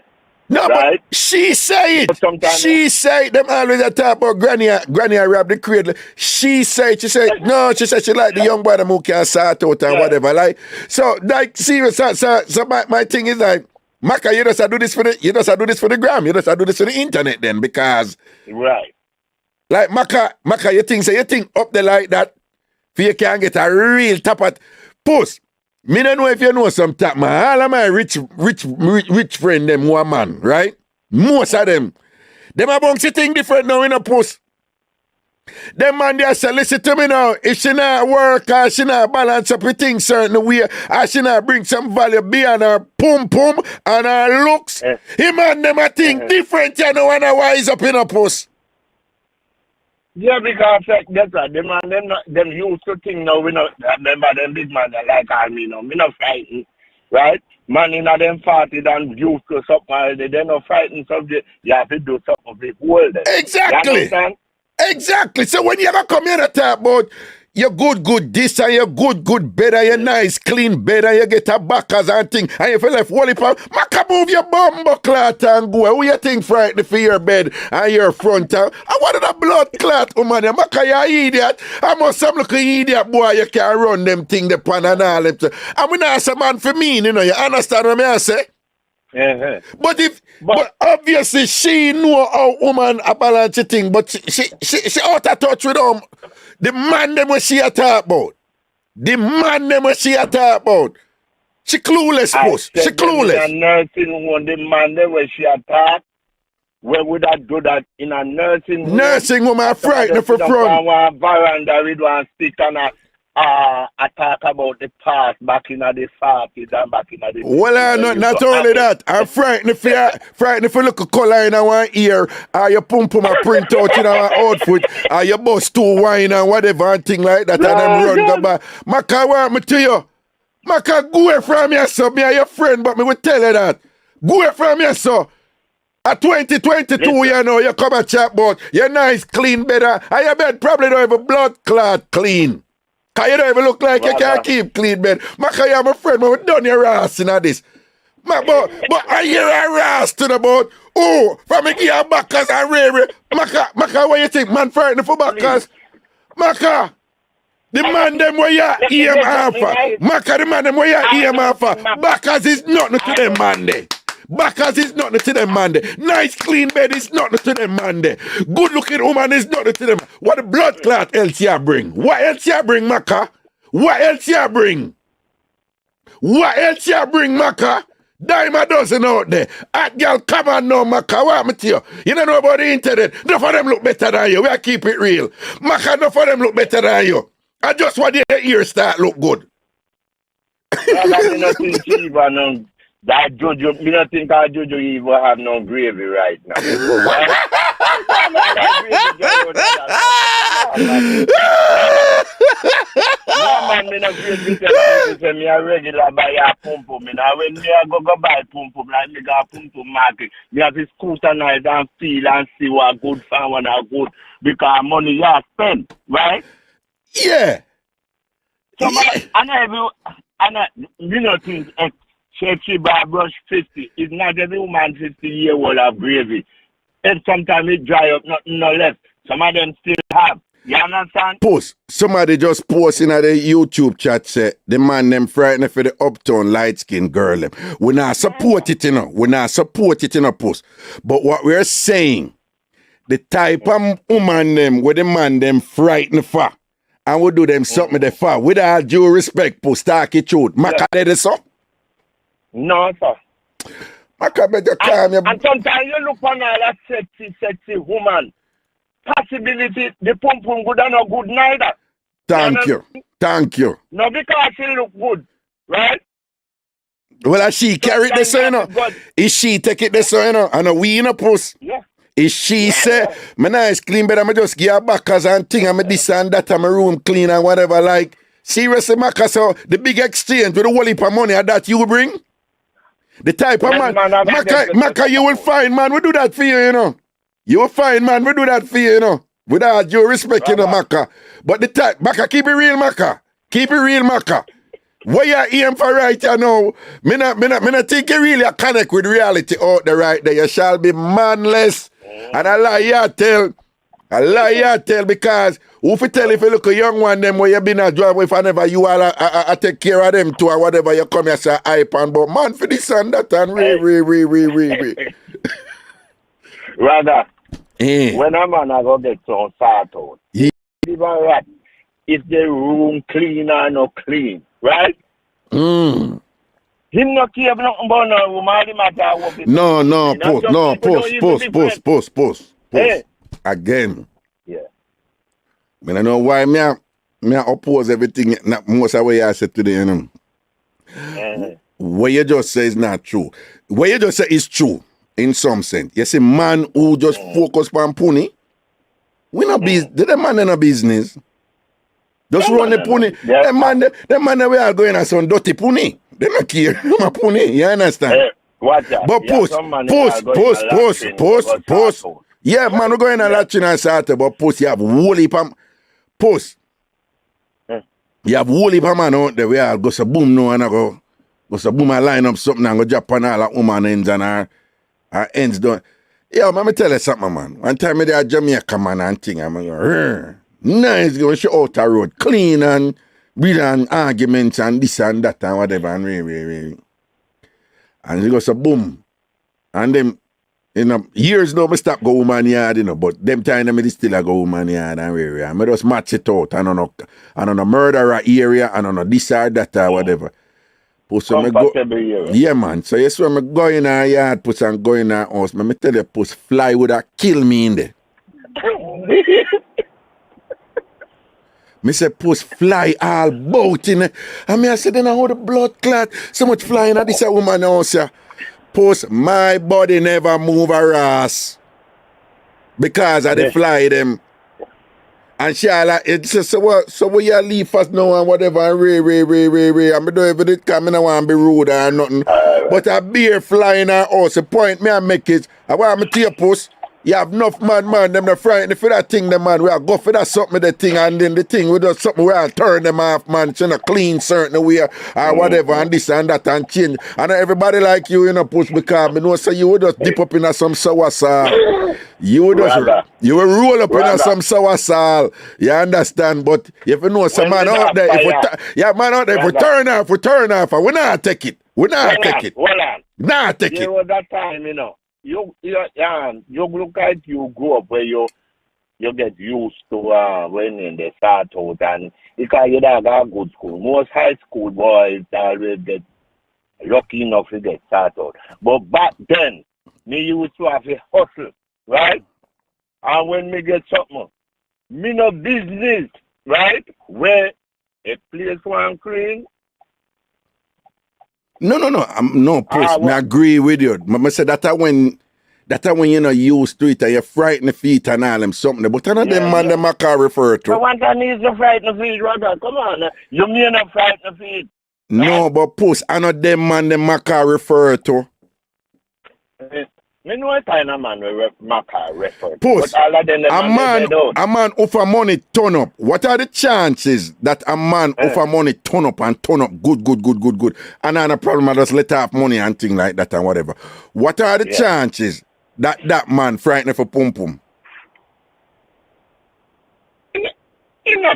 No, right? But she say it. She say them always talk about granny rap the cradle. She say no, she said she like the young boy who can sort out and whatever. Like so serious. So my thing is like, Maka, you just do this for the gram, you just do this for the internet then, because right. Like Maka, you think up there like that, for you can get a real top at post. Me don't know if you know some tap, man. All of my rich friend them who are man, right? Most of them. Them are bunch of things different now in a post. Them man they say, listen to me now. If she not work or she not balance up with things certain way, or she not bring some value beyond her pum and her looks, him and them a think different, when I wise up in a post. Yeah, because that's right. Them used to think now, we know, remember them big man that like me now. Me not fighting, right? Man in them 40 and used to something, they not fighting something, you have to do something to hold them. Exactly. So when you ever come here and talk about you're good this and you're good better, you're nice, clean better, you get a backers and thing, and you feel like wally pop, Maka move your bumbo clot and go. Who you think frightened for your bed and your front? And what is the blood clot, man? Maka, you idiot. I must some look idiot boy, you can run them thing the pan and all them. And we not a man for me, you understand what I say? But obviously she know how woman a balance thing, but she out of touch with the man them what she a talk about. The man them what she a talk about. She clueless, boss. She clueless. In a nursing home, the man them where she a talk. Where would I do that in a nursing home? Nursing home, I'm frightened for front. One veranda with one stick and I talk about the past back in the 40s and back in the... Well, not only that. I'm frightened if you look a color in our ear, or you pum a print out in our outfit, or you bust two wine and whatever and thing like that, and them run go by. Maka, want me to you? Maka, go away from me, so me are your friend, but me will tell you that. Go away from me, so. At 2022, you come and chat about you're nice, clean, better, and your bed probably don't have a blood clot clean. Cause you don't even look like you can't keep clean bed. Maka, you're my friend, but we done your ass in this. But I hear a ass to the boat. Oh, from me give you backers and rare. Maka, what you think? Man frightened for backers? Maka, the man them where you EM alpha. Maka, the man them where you EM alpha. Backers is nothing to them man there. Backers is nothing to them man there. Nice clean bed is nothing to them man there. Good looking woman is nothing to them. What the blood clot else you bring? What else you bring, Maka? What else you bring? What else you bring, Maka? Dime a dozen out there. Hot girl, come on now, Maka. What me to you? You don't know about the internet. Enough of them look better than you. We keep it real. Maka, enough of them look better than you. I just want your ears start look good. That Jojo, me don't think that Jojo even have no gravy right now. No man, me no gravy say me a regular buy a pum pum. Me now when me a go buy pum pum, like me go pum pum market, me have to scrutinize and feel and see what good for what are good because money you spend, right? Yeah. So you know things. She by brush 50. It's not every woman 50-year-old have gravy. And sometimes it dry up, nothing no left. Some of them still have. You understand? Post. Somebody just post in the YouTube chat say the man them frightened for the uptown light skinned girl them. We not support it, you know. We not support it in a post. But what we're saying, the type of woman them where the man them frightened for. And we do them something they for. With all due respect, post talk it truth. Maka did it so? No, sir. Maka better calm your... And sometimes you look on all that sexy woman. Possibility, the pum pum good and not good neither. Thank you. No, because she look good, right? Well, as she carry this, you know. Is she take it this, you know? And we in a post. Yeah. Is she say, my nice clean, but I'm just give her backers and thing, I'm this and that, and my room clean and whatever, like. Seriously, Maka, so the big exchange with the whole heap of money that you bring? The type of man, Maka, you will find, man, we do that for you, you know. You will find, man, we do that for you, you know. Without your respect, you know, Maka. But the type, Maka, keep it real, Maka. Keep it real, Maka. What you aim for right you know, me not think you really connect with reality out there right there. You shall be manless. And I lie you tell because if you tell if you look a young one them where you been a drive if I never you all I take care of them too or whatever you come here say hype and but man for this and that and re. Rather, when a man I go get some sort out, even right, if the room clean or not clean, right? Him not care nothing about no woman, matter post. Again. Yeah. I don't know why me oppose everything most of what I said today, you know. What you just say is not true. What you just say is true in some sense. You see, man who just focus on pony, we not business. The man in a business. Just run the pony. The man we are going at some dirty pony. They don't care. My pony, you understand? Watch out. But post. Yeah, man, we're going to latch in and Saturday, but post, you have whole heap of post. You have whole heap of man out there where I go so boom no and I go so boom I line up something and go jump on all that woman ends and her ends done. Yeah, man, me tell you something, man. One time I there Jamaica man and thing, I'm going, nice, going to out the road, clean and read and arguments and this and that and whatever and really. And she goes so boom. And then you know, years now, I stop go woman yard, you know, but them time I still a go woman yard and where I just match it out and on a murderer area and on a this or that or whatever. So me go, yeah, man. So yes, when I go in our yard, put and go in our house, me tell you, put fly would have kill me in there. Me say, put fly all bout in there. And me I said, then I hold the blood clot. So much flying at this woman house, yeah. Post, my body never move a ass because of the fly them. And she like, it says, so what you leave us now and whatever and re. I'm doing everything come, I don't want to be rude or nothing. But a beer fly in her house, the point me I make it, I want me to your post. You have enough man, them not frightened for that thing, the man. We are go for that something, the thing, and then the thing, we do something, we are turn them off, man. So not clean certain way, or whatever, and this and that, and change. And everybody like you, push because I know, so you would just dip up in some sour salt. You would roll up in some sour salt. You understand? But if you know some man out there, if we turn off, we not take it. Not take it. You know that time, You look like you grew up where you get used to when they start out and because you don't got good school. Most high school boys always get lucky enough to get started. But back then, me used to have a hustle, right? And when me get something, me no business, right? Where a place one clean, No, post. I agree with you. I said that when you're not used to it and you frighten the feet and all them something. But none of them man them I can refer to. So one time needs to frighten the feet, brother. Come on. You mean not frighten the feet? No, but post, I know them man them I can refer to. Me know what kind of man we refer to. Post, but all of them, a man offer money turn up. What are the chances that a man offer money turn up good? And then a problem I just let off money and thing like that and whatever. What are the chances that man frightened for pum pum? No,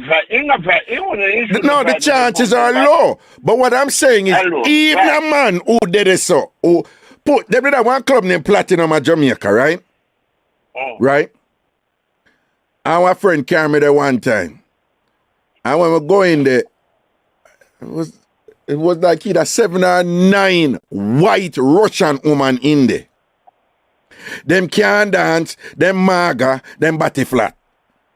the chances are low. But what I'm saying is, even a man who did it so, who put, they did one club named Platinum at Jamaica, right? Right? Our friend carried me there one time. And when we go in there, it was like either 7 or 9 white Russian woman in there. Them can't dance, them maga, them body flat.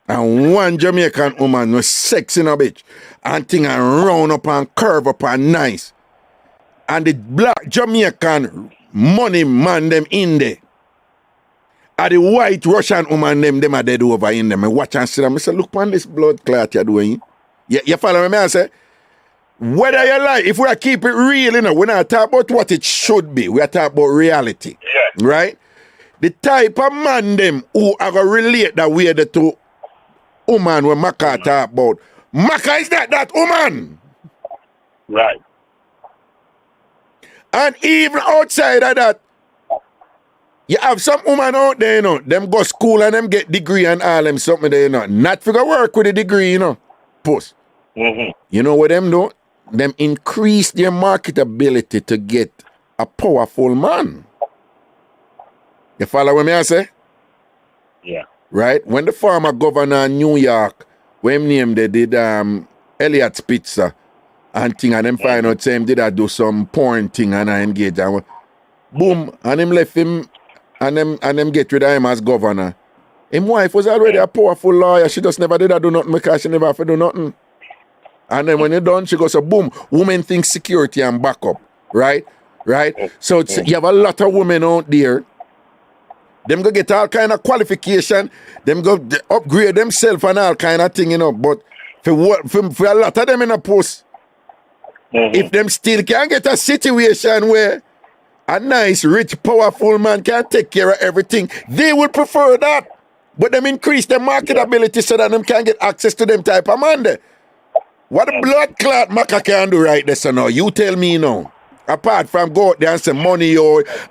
And one Jamaican woman was sexy in a bitch. And thing and round up and curve up and nice. And the black Jamaican money man them in there. And the white Russian woman them are dead over in them. I watch and see them. I say, look on this blood clot you're doing. You follow me? I say, whether you like, if we keep it real, you know, we're not talking about what it should be. We're talking about reality. Yeah. Right? The type of man them who are going to relate that way to woman when Maka talk about. Maka is that woman. Right. And even outside of that, you have some woman out there, you know, them go school and them get degree and all them something there, you know. Not figure work with a degree, you know. Post. You know what them do? Them increase their marketability to get a powerful man. You follow what I say? Yeah. Right? When the former governor of New York, when him name they did Elliot's Pizza and thing, and them find out say him did I do some porn thing and I engage and boom, and him left him and them get rid of him as governor. Him wife was already a powerful lawyer. She just never did do nothing because she never have to do nothing. And then when you're done, she goes, so boom, women think security and backup. Right? Right? So you have a lot of women out there. Them go get all kind of qualification. Them go upgrade themselves and all kind of thing, you know. But for a lot of them in a post, if them still can get a situation where a nice, rich, powerful man can take care of everything, they would prefer that. But them increase their marketability so that them can get access to them type of man there. What a blood clot Maka can do right there, so now? You tell me now. Apart from go out there and say money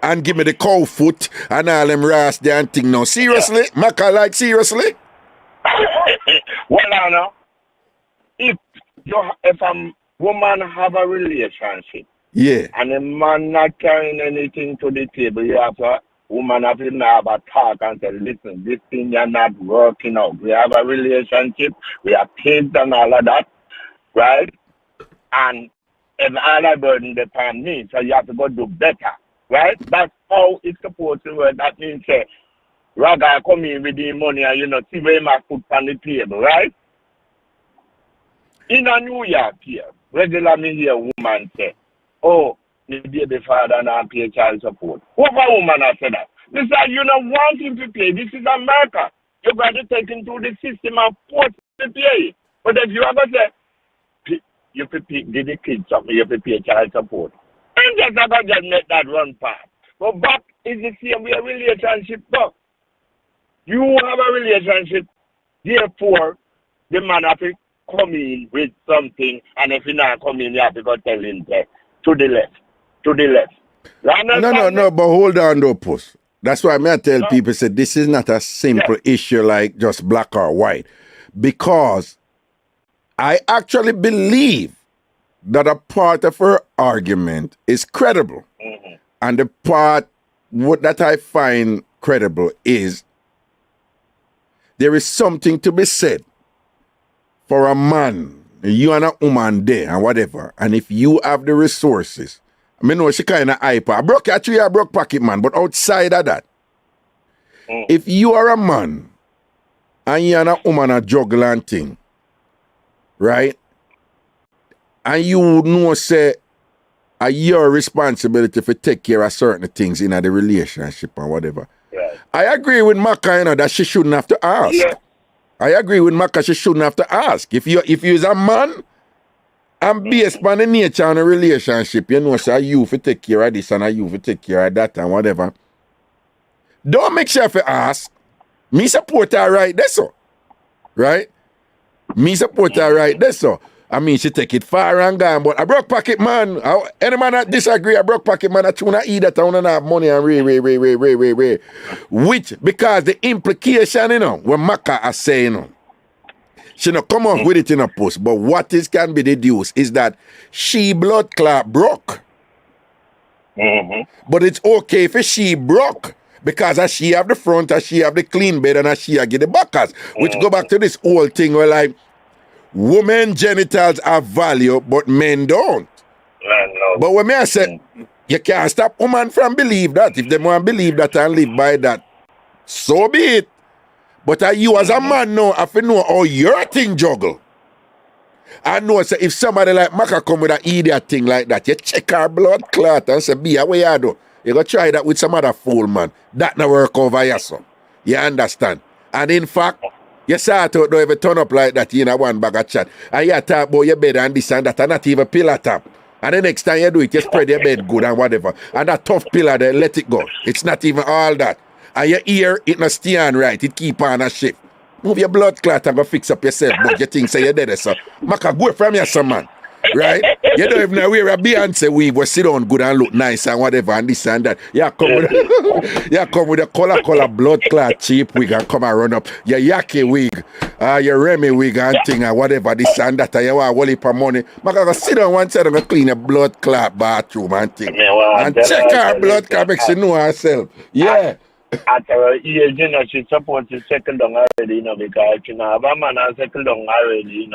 and give me the cow foot and all them ras there and thing now. Seriously? Maka like seriously? Well, I know. If a woman have a relationship, and a man not carrying anything to the table, you have to woman have to have a talk and say, listen, this thing you're not working out. We have a relationship, we have kids and all of that, right? And all that burden depend on me, so you have to go do better, right? That's how it's supposed to work. That means, Raga come in with the money and, you know, see where my foot on the table, right? In a New York here, regularly hear a woman say, oh, the baby father and pay child support. What a woman has said that? This is, you don't want him to pay. This is America. You got to take him through the system and force him to pay. But if you ever say, you have to give the kids something, you have to pay child support. And just not just make that run past. But back is the same way a relationship go. You have a relationship, therefore, the man have to come in with something, and if he not come in, you have to go tell him that. To the left. No, but hold on though, Puss. That's why I tell people, say this is not a simple issue like just black or white. Because I actually believe that a part of her argument is credible. And the part that I find credible is there is something to be said for a man, you and a woman there and whatever, and if you have the resources, I mean, no, she kind of hyper. I broke pocket man, but outside of that, if you are a man and you and a woman a juggle and thing, right? And you know say are your responsibility to take care of certain things in the relationship or whatever. Right. I agree with Maka, that she shouldn't have to ask. Yeah. I agree with Maka, she shouldn't have to ask. If you's a man and based on the nature of the relationship, so you for take care of this and you for take care of that and whatever. Don't make sure to ask. Me support her right there, so. Right? Me support her right there, so. I mean, she take it far and gone, but a broke pocket man, any man that disagree, a broke pocket man that wanna eat that, I wanna have money and way. Which, because the implication, when Maka are saying, she not come up with it in a post, but what is can be deduced is that she blood clot broke. But it's okay if she broke, because as she have the front, as she have the clean bed, and as she get the backers, which go back to this whole thing where like, women genitals have value, but men don't. No. But when I say, you can't stop women from believe that. If they want to believe that and live by that, so be it. But you as a man know, have to know how your thing juggle. I know, say, if somebody like Maka come with an idiot thing like that, you check her blood clot and say, be away you do. You go try that with some other fool, man. That not work over here, so. You understand? And in fact, you start out don't ever turn up like that in a one bag of chat. And you talk about your bed and this and that, and not even pillar top. And the next time you do it, you spread your bed good and whatever. And that tough pillar there, let it go. It's not even all that. And your ear, it not stand right. It keep on a shift. Move your blood clot and go fix up yourself. But you think say you're dead, so. Maka, go from here, some man. Right? You don't even wear a Beyonce wig where sit down good and look nice and whatever and this and that. You come with a color blood clot cheap wig and come and run up your Yaki wig, your Remy wig and thing and whatever this and that, and you want a whole heap of money. Maka go sit down one side and go clean your blood clot bathroom and thing. And check her blood clot make she know herself. Yeah. At her age, she's supposed to settle down already, because she have a man and settle down already,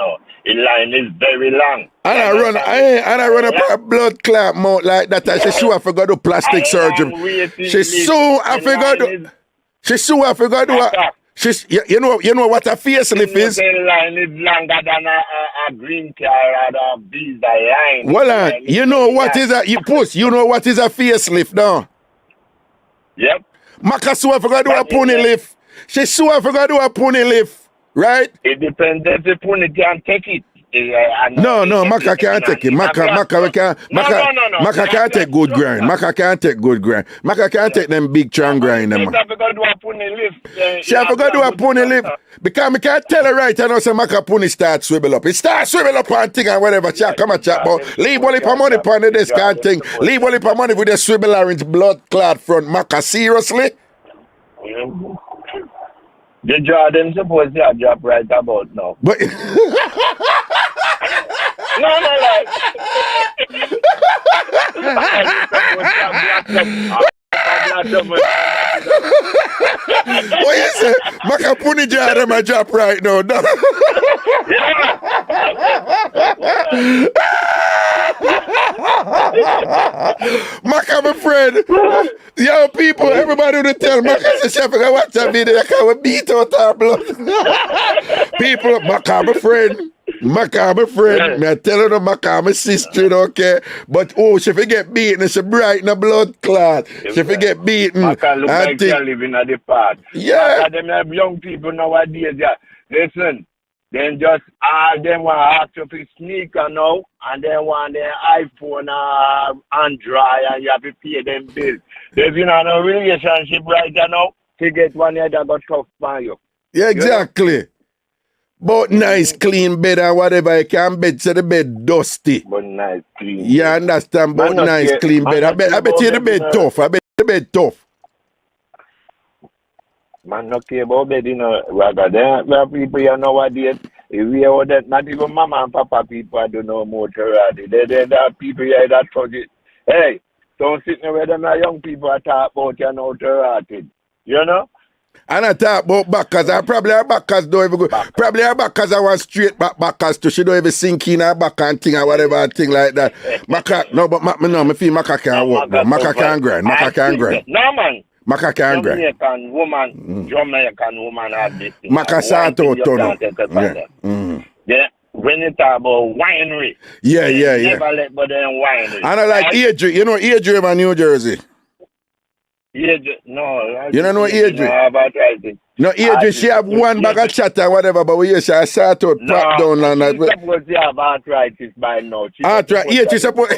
The line is very long. And I run up her blood clot mouth like that, and she sure I forgot to do plastic surgery. She sure I forgot to do. You know what a facelift is? The line is longer than a green car or a visa line. Well, you know what is a you know what is a facelift now? Yep. Maka sure I forgot to do a pony lift. She sure I forgot to do a pony lift, right? It depends if the pony can take it. No, Maka can't take it. Maka can't take good grind. Maka can't take good grind. Maka can't take them big strong grind. She forgot to do a pony lift. She forgot to do a pony lift. Because I can't tell her right, I know say Maka pony start swivel up. It starts swivel up and thing and whatever. She come and chat about. Leave all the money upon this kind of thing. Leave all the money with the swivel orange blood clot front. Maka, seriously? The Jordan supposed to drop right about now. But what you say? Maka puni Jordan a drop right now. Maka, my friend. Yo, people, everybody will tell Maka, say, Chef, I watch that video, I can't beat out our blood. People, Maka, my friend. Maka, my friend. Me I tell her, Maka, my sister, okay? But, she forget beaten, she bright in the blood clot. She forget beaten. Maka look like she living at the park. Yeah. Maka, them have young people nowadays, listen. Then just them want to ask you for sneaker now, and then want their iPhone Android, and you have to pay them bills. There's no relationship right now to get one here that got tough for you. Yeah, exactly. But nice, clean bed and whatever you can bed, so the bed dusty. But nice, clean. Yeah, understand, but nice, clean bed. I bet you the bed tough. I bet the bed tough. Man, not care about bed, Raga. There are people nowadays, if we hear that, not even mama and papa people, I don't know more karate. There are people here that forget. Hey, don't sit there where them young people are talk about karate. You know? And I talk about backers. I probably our backers don't even go. Probably our backers are one straight backers too. She don't even sink in her back and thing or whatever and thing like that. Maka, no, but I feel Maka can't walk. Maka can't grind. Maka can't grind. No, man. Maka can't grind. Jamaican woman have this thing. Maka start out turn up. Yeah. when you talk about winery. Yeah. Never let but then winery. And I like IrieJam. You know IrieJam in New Jersey? No. You don't know IrieJam? No, IrieJam, she have one bag of chat or whatever, but we used to start out pop down and that. She's supposed to have arthritis by now. IrieJam supposed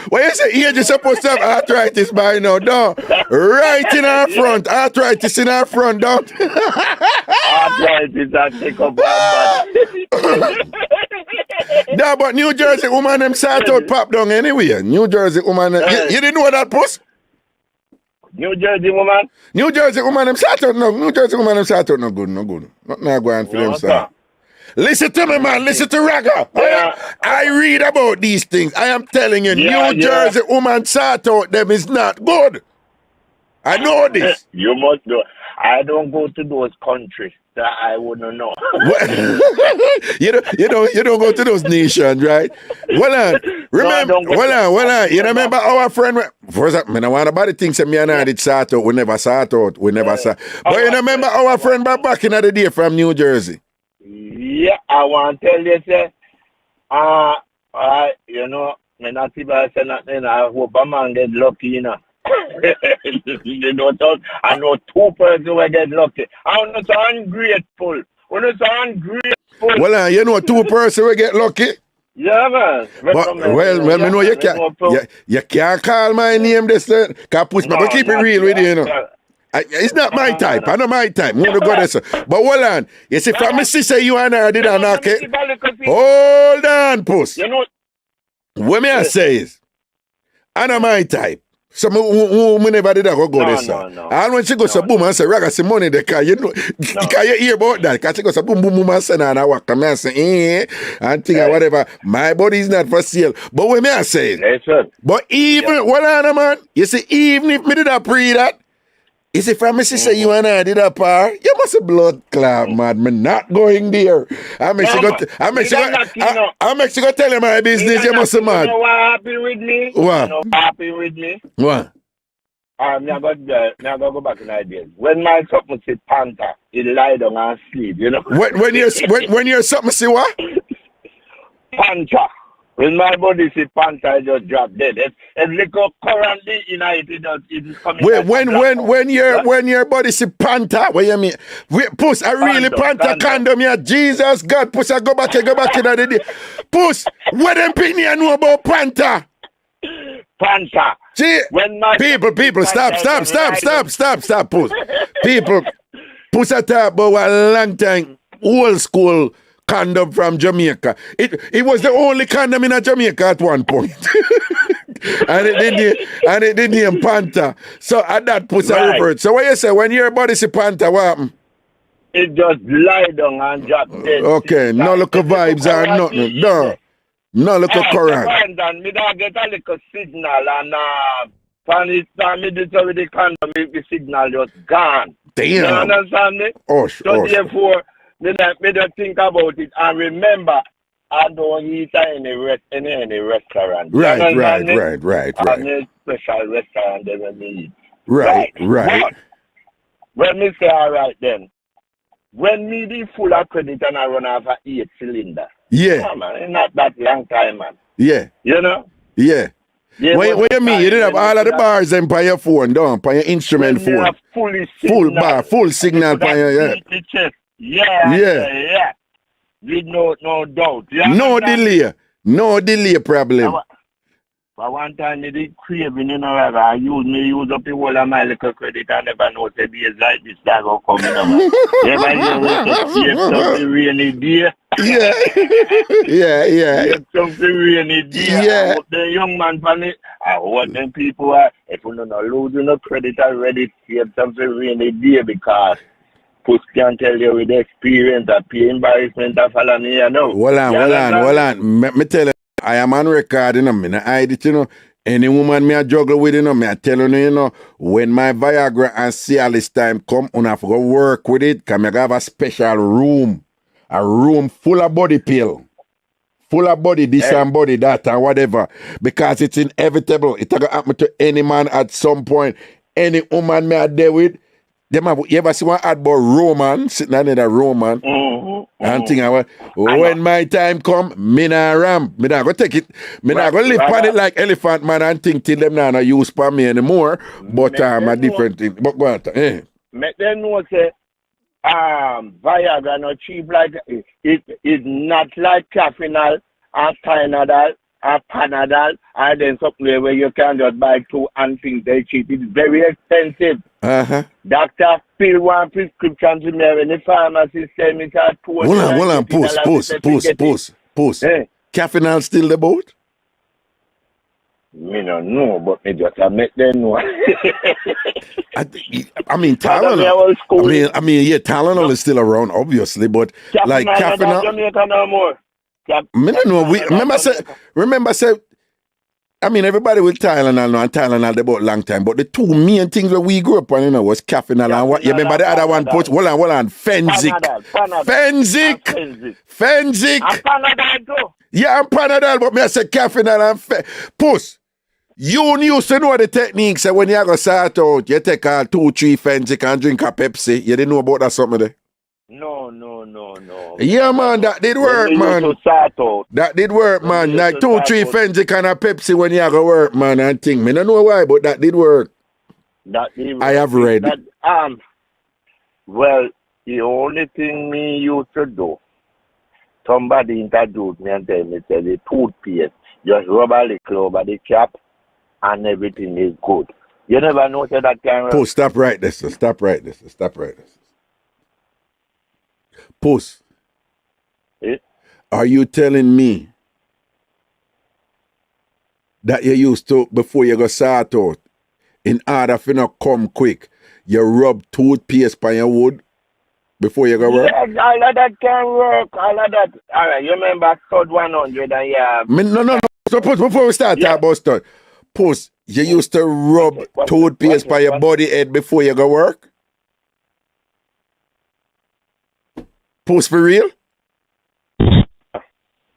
when you say IrieJam supposed to have arthritis by now, no. Right in our front, arthritis in our front, don't. Arthritis that take up our body. No, but New Jersey woman them start out pop down anyway. New Jersey woman, you didn't know that, puss? New Jersey woman? New Jersey woman them start out no. New Jersey woman them start out no good. Not going for them start. Listen to me, man. Listen to Raga. I read about these things. I am telling you, New Jersey woman start out them is not good. I know this. You must know. I don't go to those countries that I wouldn't know. you don't go to those nations, right? Well, remember, you remember our friend? First, I want about things that me and I did start out. We never start out. But you remember our friend back in the day from New Jersey? Yeah, I want to tell you, say, me not even say nothing. I hope a man get lucky, you know. You know, I know two persons will get lucky. I'm not so ungrateful. Well, you know, two persons will get lucky. Yeah, man. Me know you can't call my name this. Can't push me. But keep it real with you, you know. It's not my type. I know my type. But hold on. You see, from my sister, you and I did a knock it. Hold on, puss. You know, what me I say is, I know my type. So me never did go this. And when she goes to boom and say, Raga, see money there, because you know, because you hear about that. Because she goes to boom and say, and I walk and I say, and think whatever. My body is not for sale. But when me I say, but even, hold on, man. You see, even if me did not pre that, you see, from me say you and I did a par, you must have blood clot, man. Me not going there. I make you go tell you my business. You must have mad. You know what happy with me? What? You know what happy with me? What? I'm never go back in ideas. When my something say panther, he lie down and sleep, you know. When you're something say what? Panther. When my body say panther, I just drop dead. It's like currently in it is coming. Wait, when your body say panther, what you mean? Puss, I really panther condom, yeah. Jesus God, puss, I go back in the day. Puss, what them people know about panther? Panther. See, people, stop, puss. People, puss a talk about a long time, old school condom from Jamaica. It was the only condom in Jamaica at one point. and it didn't name Panther. So at that puts a revert. So what you say, when your body say Panther, what happened? It just lie down and drop dead. Okay, no look of vibes or nothing. No look of current. And me don't get a little signal and me do so with the condom, the signal just gone. Damn. You understand me? So therefore, me don't think about it and remember, I don't eat any restaurant. Right. I'm a special restaurant that we eat. Right. But when me say all right then, when me be full of credit and I run off 8 cylinder. Yeah. Oh, man, it's not that long time, man. Yeah. You know? Yeah. What you mean? You didn't have all of the bars and by your phone, don't by your instrument phone. Full signal by your Yeah. With no doubt. No delay problem. But one time me did craving, you know, I use up the whole of my little credit. I never know the days like this that will come in. Never hear something rainy day. Yeah. Something rainy day. Yeah. The young man from it. I want them people are, if you don't lose no credit already, save something rainy day because Puss can tell you with the experience that pay embarrassment of follow me, you know. Hold on. Me tell you, I am on record, you know, me not hide it, you know. Any woman me a juggle with, you know, me a tell you know, when my Viagra and Cialis time come, I have to go work with it, because I have a special room. A room full of body pill. Full of body this and body that and whatever. Because it's inevitable. It's going to happen to any man at some point. Any woman me a deal with, you ever see one ad about Roman, sitting under the Roman? And think when my time come, me not ramp. Me not go take it. Me not go live on it like elephant man and think till them not use for me anymore. But a different thing. But go on. Make them know say Viagra not cheap like it's not like Caffeinol and Tylenol and Panadol and then something where you can just buy two and think they cheap. It's very expensive. Doctor fill one prescription to me when the pharmacy send me to hold on, pause. Caffeinol still the boat? Me no know, but me just make them know. I mean, Tylenol. Yeah, Tylenol is still around, obviously, but like Caffeinol. No more. Me no know. Remember, I mean, everybody with Tylenol now, and Tylenol they bought long time, but the two main things that we grew up on, was Caffeinol and what? You remember the other one? Hold on, Fenzik. Yeah, and Panadol, but me I say Caffeinol and Puss. You used to know the techniques that when you go start out, you take 2-3 Fenzik and drink a Pepsi. You didn't know about that something there? No. Yeah, man, that did work, man. That did work, man. Like 2-3 Fenzik and a Pepsi when you go work, man, and think. Me don't know why, but that did work. I have read. Well, the only thing me used to do, somebody introduced me and tell me, say the toothpaste, just rub a little over the cap and everything is good. You never know that can work. Oh, stop right there. Puss. Are you telling me that you used to, before you go start out, in order for not come quick, you rub toothpaste on your wood before you go work? Yes, all of that can work. All right, you remember stud 100 and yeah. No. So Puss, before we start talking about stud, Puss, you used to rub toothpaste on your body head before you go work? Puss, for real?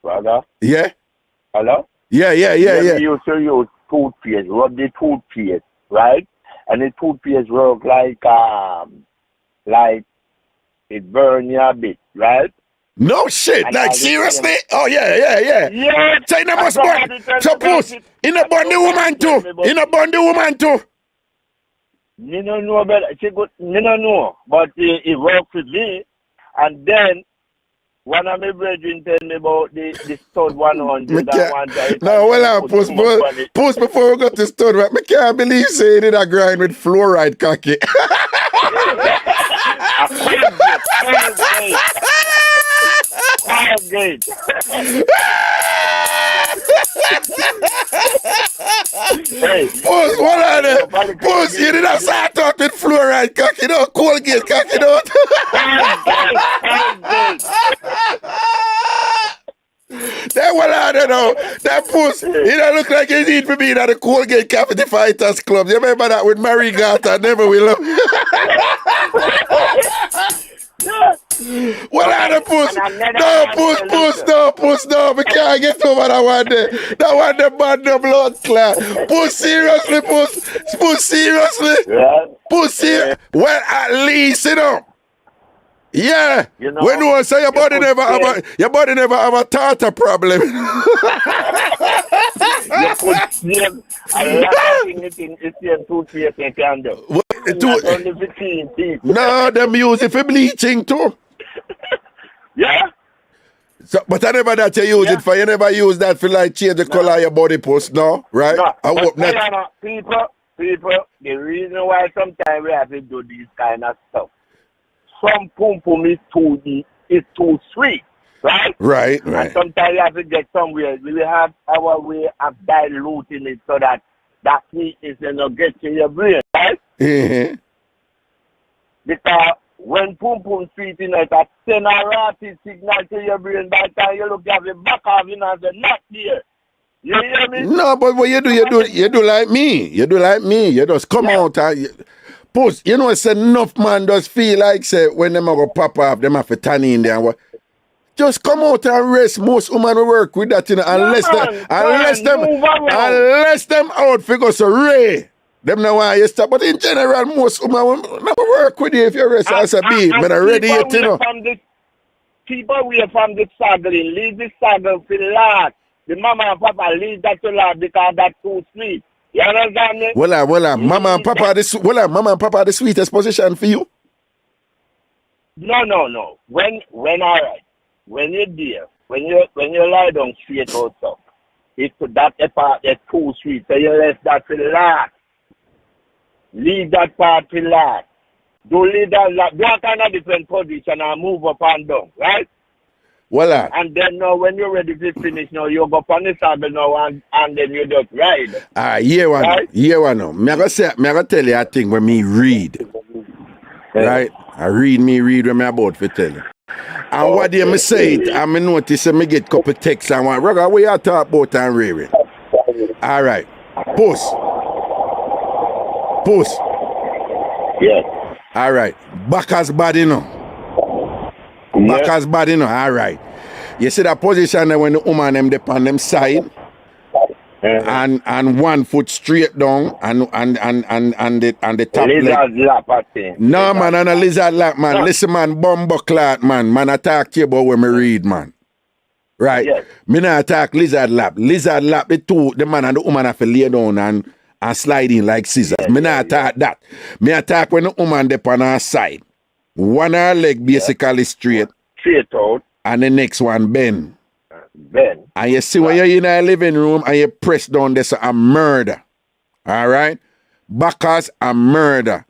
Brother? Yeah? Hello? Yeah. You used to use toothpaste, rub the toothpaste, right? And the toothpaste work like it burn you a bit, right? No shit, like seriously? Oh yeah. Yeah. So you must burn. So Puss, in a burn the woman too. Me no know about me no know, but it works with me. And then one of my brethren tell me about the stud 100 and one time. No, well, Puss, before we go to stud, I can't believe say did a grind with fluoride cocky. Hey, Puss, what are they? Puss, you did not start out with fluoride cocky, no Colgate cocky, no. That what I don't know. That Puss, he don't look like he need to be in the Colgate Cavity Fighters Club. You remember that with Mary Gata, never will. What are the Puss? No, Puss, no. We can't get over that one there. That one the bad the blood clot. Puss, seriously, Puss, seriously. Puss, seriously. Well, at least, you know. Yeah. You know, when you say your body never have a tartar problem. No, them use it for bleaching too. Yeah. So, but I never that you use it for. You never use that for like change the color of your body post, no? Right? No. I hope not. People, the reason why sometimes we have to do this kind of stuff. Some pum is too sweet, right? Right. And sometimes you have to get somewhere. We will have our way of diluting it so that sweetness will not get to your brain, right? Mm-hmm. Because when pum sweet in it, that send a rapid signal to your brain. By the time you look at the back of it, and the not there. You hear me? No, but what you do like me. You do like me. You just come out and Puss, you know, it's enough man does feel like say when them go pop off, them have to turn in there and what. Just come out and rest. Most women will work with that, you know, unless them out figure so Ray. Them know why you stop. But in general, most women will never work with you if you rest as a beat. But I ready yet, you know. keep away from the saddling. Leave the saddle for last. The mama and papa leave that to last because that's too sweet. You understand me? Well, mama and papa the sweetest position for you. No. When alright. When you're there, when you lie down straight out so, if that part is too sweet, so you let that for last. Leave that part for last. Don't leave that kind of different position and move up and down, right? Voila. And then now when you're ready to finish, now you go up on the saddle now and then you just ride. Here one right? now. Me I go tell you a thing when me read. Right? I read when me about to tell you. And what do me say it, and me notice me get couple texts and one, Raga, what you talk about and rearing? Alright. Post. Yes. Alright. Backers bad enough. Backers bad enough. Alright. You see that position there when the woman them dip on them side and 1 foot straight down and the top lizard leg. lap, I think. No man, and a lizard lap, man. Listen man, bumbo clot, man. Man, I talk to you about when me read, man. Right? Yes. Me not attack lizard lap. Lizard lap, the man and the woman have to lay down and slide in like scissors. Me not attack that. Me attack when the woman dip on her side. One her leg basically straight. Straight out. And the next one bend. Bend. And you see when you're in a living room and you press down this a murder. Alright? Backers a murder.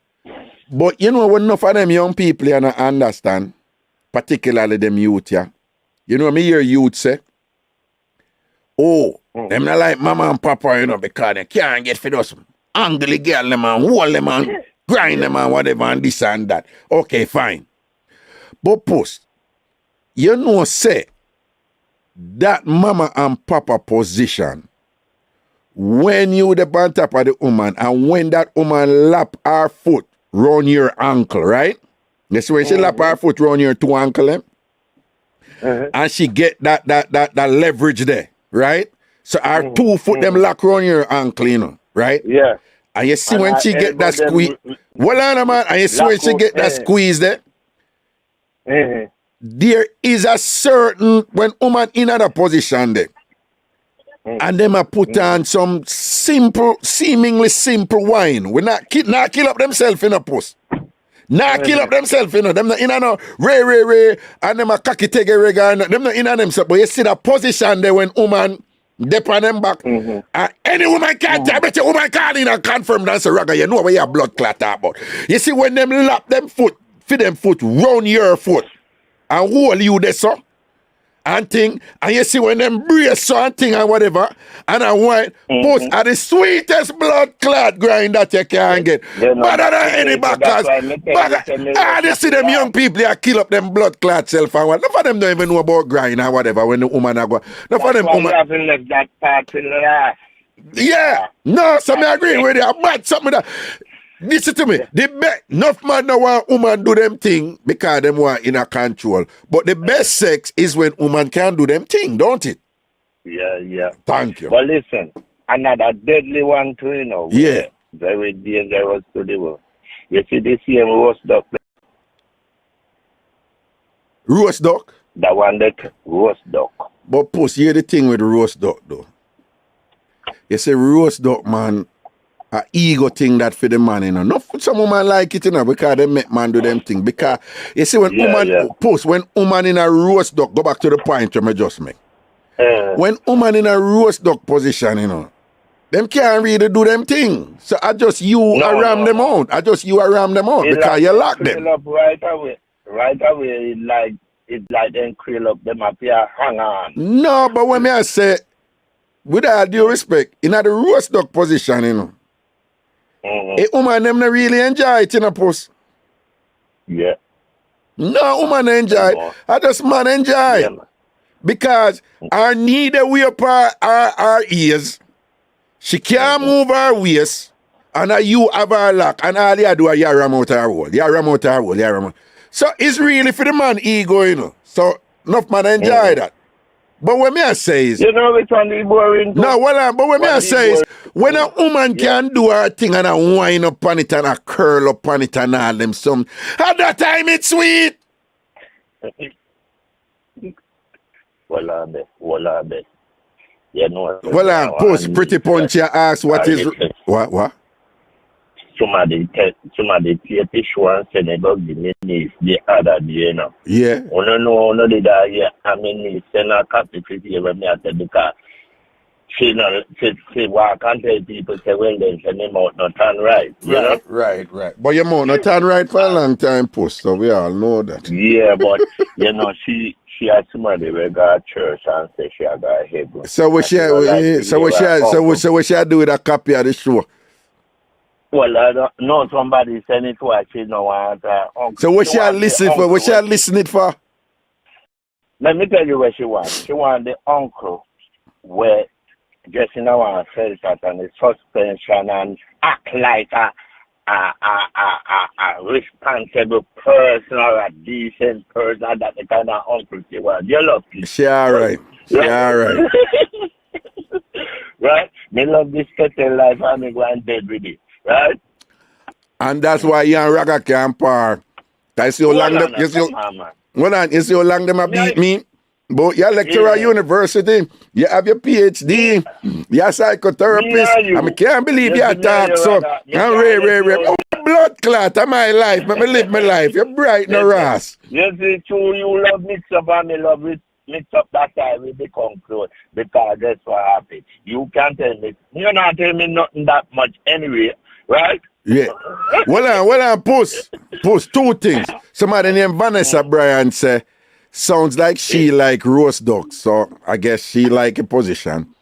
But you know what enough of them young people you don't understand, particularly them youth, yeah. You know me hear youth say, them not like mama and papa, you know, because they can't get for those ugly girl them and hold them and grind them and whatever and this and that. Okay, fine. But post, you know say that mama and papa position, when you the on top of the woman and when that woman lap her foot round your ankle, right? You see when she lap her foot round your two ankle, and she get that leverage there, right? So her 2 foot them lock round your ankle, you know, right? Yeah. And you see when she get that squeeze, well, man, and you see when she get that squeeze there, there is a certain, when woman in that position there, and them a put on some seemingly simple wine. We not kill up themselves in a post. Not kill up themselves, you know. Them not in a no ray, and them a cocky take a reggae, them not in a themselves. But you see that position there when woman dip on them back. Any woman can't I bet you woman can't in and confirm that's a Raga. You know where your blood clot about. You see when them lap them foot, feed them foot round your foot and hold you there, so and thing, and you see when them brace so and thing and whatever, and I want post are the sweetest blood clot grind that you can get. Better than any backers. You see them young people they kill up them blood clot self and what. None of them don't even know about grind or whatever when the woman are go. None of them woman. Left that part in the last. Yeah. No, so me agree with you. But something that listen to me. The enough man now want woman do them thing because them want in a control. But the best sex is when woman can do them thing, don't it? Yeah. Thank you. But listen, another deadly one too, you know. Yeah. Very dangerous to the world. You see this here roast duck. Roast duck? That one that roast duck. But post, hear the thing with the roast duck though. You say roast duck, man, a ego thing that for the man, you know. Not for some woman like it, you know, because they make man do them thing. Because you see when when woman in a roast duck, go back to the point you may just make. When woman in a roast duck position, you know, them can't really do them thing. So I just ram them out. Because you lock them. Up right away, it's like them krill up them up here, hang on. No, but when I say, with all due respect, in a the roast duck position, you know, a woman them not really enjoy it in a post. Yeah. No woman enjoy it. I just man enjoy it. Because her need a way up her ears. She can't move her waist. And you have her lock. And all you do is you ram out her hole. So it's really for the man ego, you know. So enough man enjoy that. But when me I say is, you know which one is boring? No, but when me I say is, when a woman can do her thing and a wind up on it and a curl up on it and all them some, at that time it's sweet. Well, you know. Well, post Pretty Punch, you ask what is... What? Somebody take the show and send it back to me niece the other day, you know. Yeah. I don't know, I mean, niece send a copy to you when me at the because she well, I can't tell people, say, well, then send him out, not turn right, you know? Right. But your mouth not turn right for a long time, post, so we all know that. Yeah, but, you know, she had somebody who go to church and say she had got heaven. So what she do with a copy of the show? Well, I don't know, somebody send it to her, she don't want uncle. So what she listen for? What she listen it for? Let me tell you what she wants. She wants the uncle where just in our face and the suspension and act like a responsible person or a decent person. That's the kind of uncle she wants. You love this. She alright. Right? Me love this kettle life and me go and dead with it. Right? And that's why you and Raga can't par. You see how long them a beat me? But you're a lecturer at university, you have your Ph.D, you're a psychotherapist, and I can't believe you talk so. I'm blood clot of my life, let me live my life. You're bright no ass. You see, you love Mixup and me love it. Mixup that time we become close because that's what happened. You can't tell me, you're not telling me nothing that much anyway. Right? Yeah. Well on, post two things. Somebody named Vanessa Bryan say, sounds like she like roast duck. So I guess she like a position.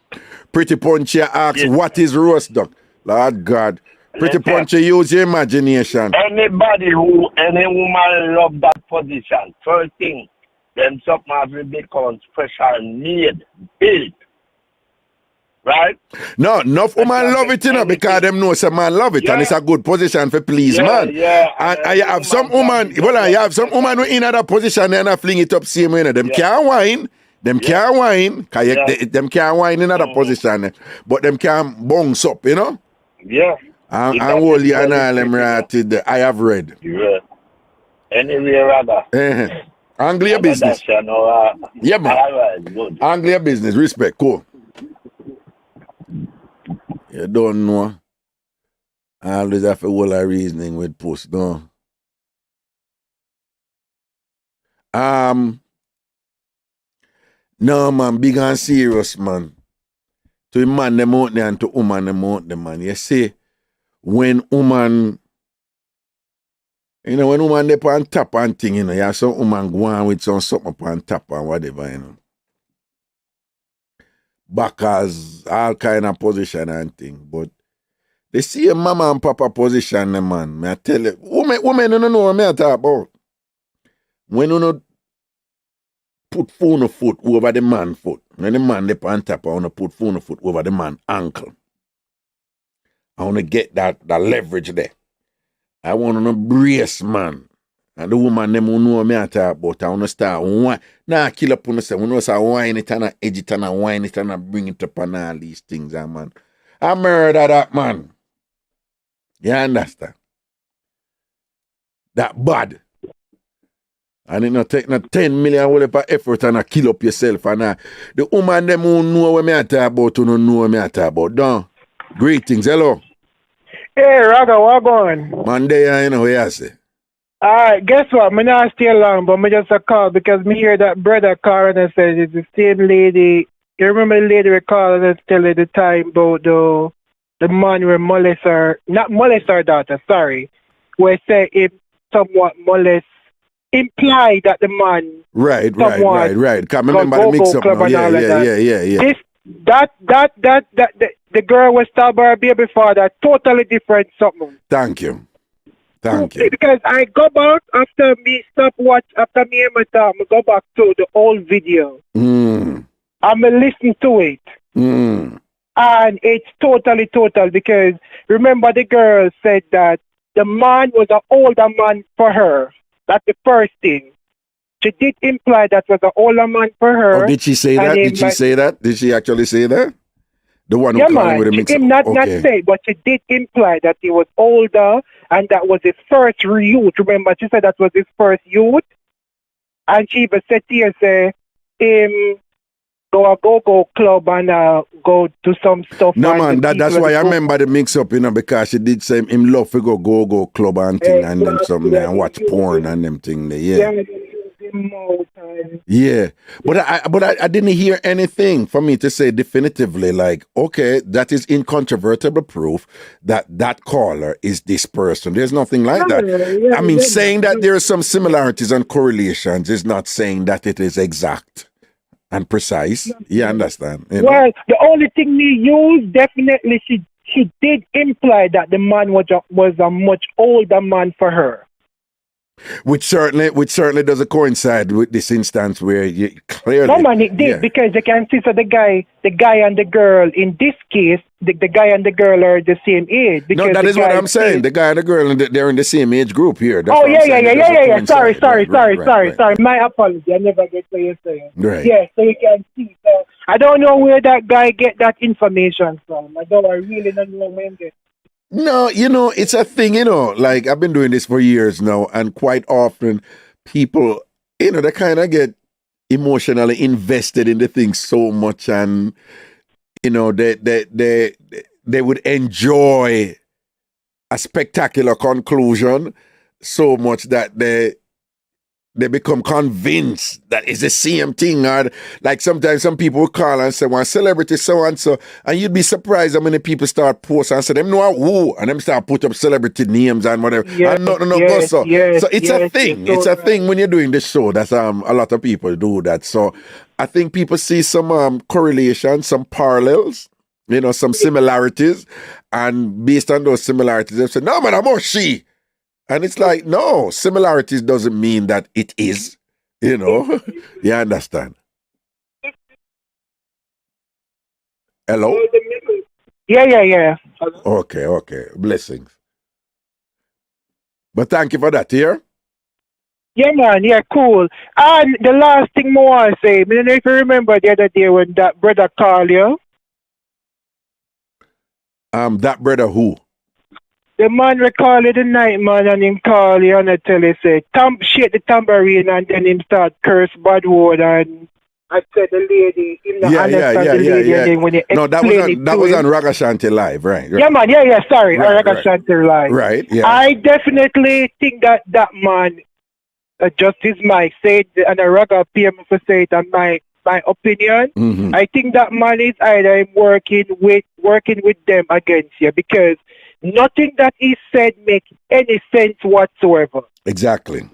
Pretty Punchy asks, what is roast duck? Lord God. Pretty Punchy, use your imagination. Any woman love that position. First thing, then something has to become special need, built. Right? No, enough woman love it, you know, because them know some man love it, and it's a good position for please, man. Yeah. And you have some woman, you have some woman who in that position and I fling it up same way, you know. Them can't whine, them can't whine in that position, but them can't bounce up, you know? Yeah. And all you and all them rated, I have read. Yeah. Anyway, rather. Anglia business. Yeah, man. Good. Anglia business, respect, cool. You don't know. I always have a whole of reasoning with post, no. No, man, big and serious, man. To a man them out there and to woman them out there, man. You see, when woman they put on top and thing, you know, you have some woman go on with something on top and whatever, you know. Backers, all kind of position and thing. But they see a mama and papa position, man. I tell you, women don't know what I talk about. When you don't put phone foot over the man foot, when the man they on top, I want to put phone foot over the man ankle. I want to get that leverage there. I want to brace, man. And the woman them who know me I talk about, I want to start whine. Nah, kill up on the we know start whine it and edge it and whine it and bring it up and all these things, man. I murder that, man. You understand? That bad. And it not take 10 million whole of effort and kill up yourself. And the woman them who know what me I talk about, who don't know what me I talk about. Don't. Greetings, hello. Hey, Raga, what going? Monday, you know what I say. Alright, guess what? I'm not stay long, but I just a call because me hear that brother call and I said it's the same lady. You remember the lady we called and tell her the time about the man who not molest her daughter, sorry. Where say if somewhat molest, imply that the man Right. Can't remember the mix up now. Yeah. The girl was stabbed by her baby father, totally different something. Thank you. Because I go back after me and my time, I go back to the old video. I'm listen to it. And it's totally because remember the girl said that the man was an older man for her. That's the first thing. She did imply that was an older man for her. Oh, did she say that? Did she actually say that? The one who called him with a mix-up? Not say, but she did imply that he was older and that was his first youth. Remember, she said that was his first youth. And she even said to her, say, go club and go to some stuff. No man, that's why I remember the mix up, because she did say him love to go club and thing and them something there and watch porn and them thing there. Yeah. Yeah, but I didn't hear anything for me to say definitively like, okay, that is incontrovertible proof that that caller is this person. There's nothing like that. I mean, saying that there are some similarities and correlations is not saying that it is exact and precise. You understand? You know? Well, the only thing we used, definitely she did imply that the man was a much older man for her. Which certainly doesn't coincide with this instance where you clearly. No man, it did because you can see the guy and the girl in this case, the guy and the girl are the same age. No, that is what I'm saying. The guy and the girl, they're in the same age group here. That's yeah. Sorry. My apology. I never get what you're saying. Right. Yeah, so you can see. So I don't know where that guy get that information from. I really don't know where he get. No, it's a thing, like I've been doing this for years now, and quite often people, they kind of get emotionally invested in the thing so much, and, they would enjoy a spectacular conclusion so much that they become convinced that it's the same thing. Or like sometimes some people will call and say, well, celebrity so-and-so, and you'd be surprised how many people start posting and say, them know who, and them start put up celebrity names and whatever. Yes, and nothing yes, so it's a thing. It's a right. thing when you're doing the show. That's a lot of people do that. So I think people see some correlations, some parallels, some similarities, and based on those similarities, they say, no man, I'm more she. And it's like, no, similarities doesn't mean that it is, You understand? Hello? Yeah. Okay. Blessings. But thank you for that, here. Yeah, man. Yeah, cool. And the last thing I want to say, I don't know if you remember the other day when that brother called you. That brother who? The man recalled the night, man, and him call you and I tell you, say, shake the tambourine, and then him start curse bad word, and I said the lady, him not understand the lady, and then when you no, that was on Ragashanti Live, right? Yeah, man, sorry, Ragashanti Live. Right, yeah. I definitely think that man, Justice Mike said, and a Raga PM for say it, and my opinion, I think that man is either working with them against you, because nothing that he said makes any sense whatsoever. Exactly.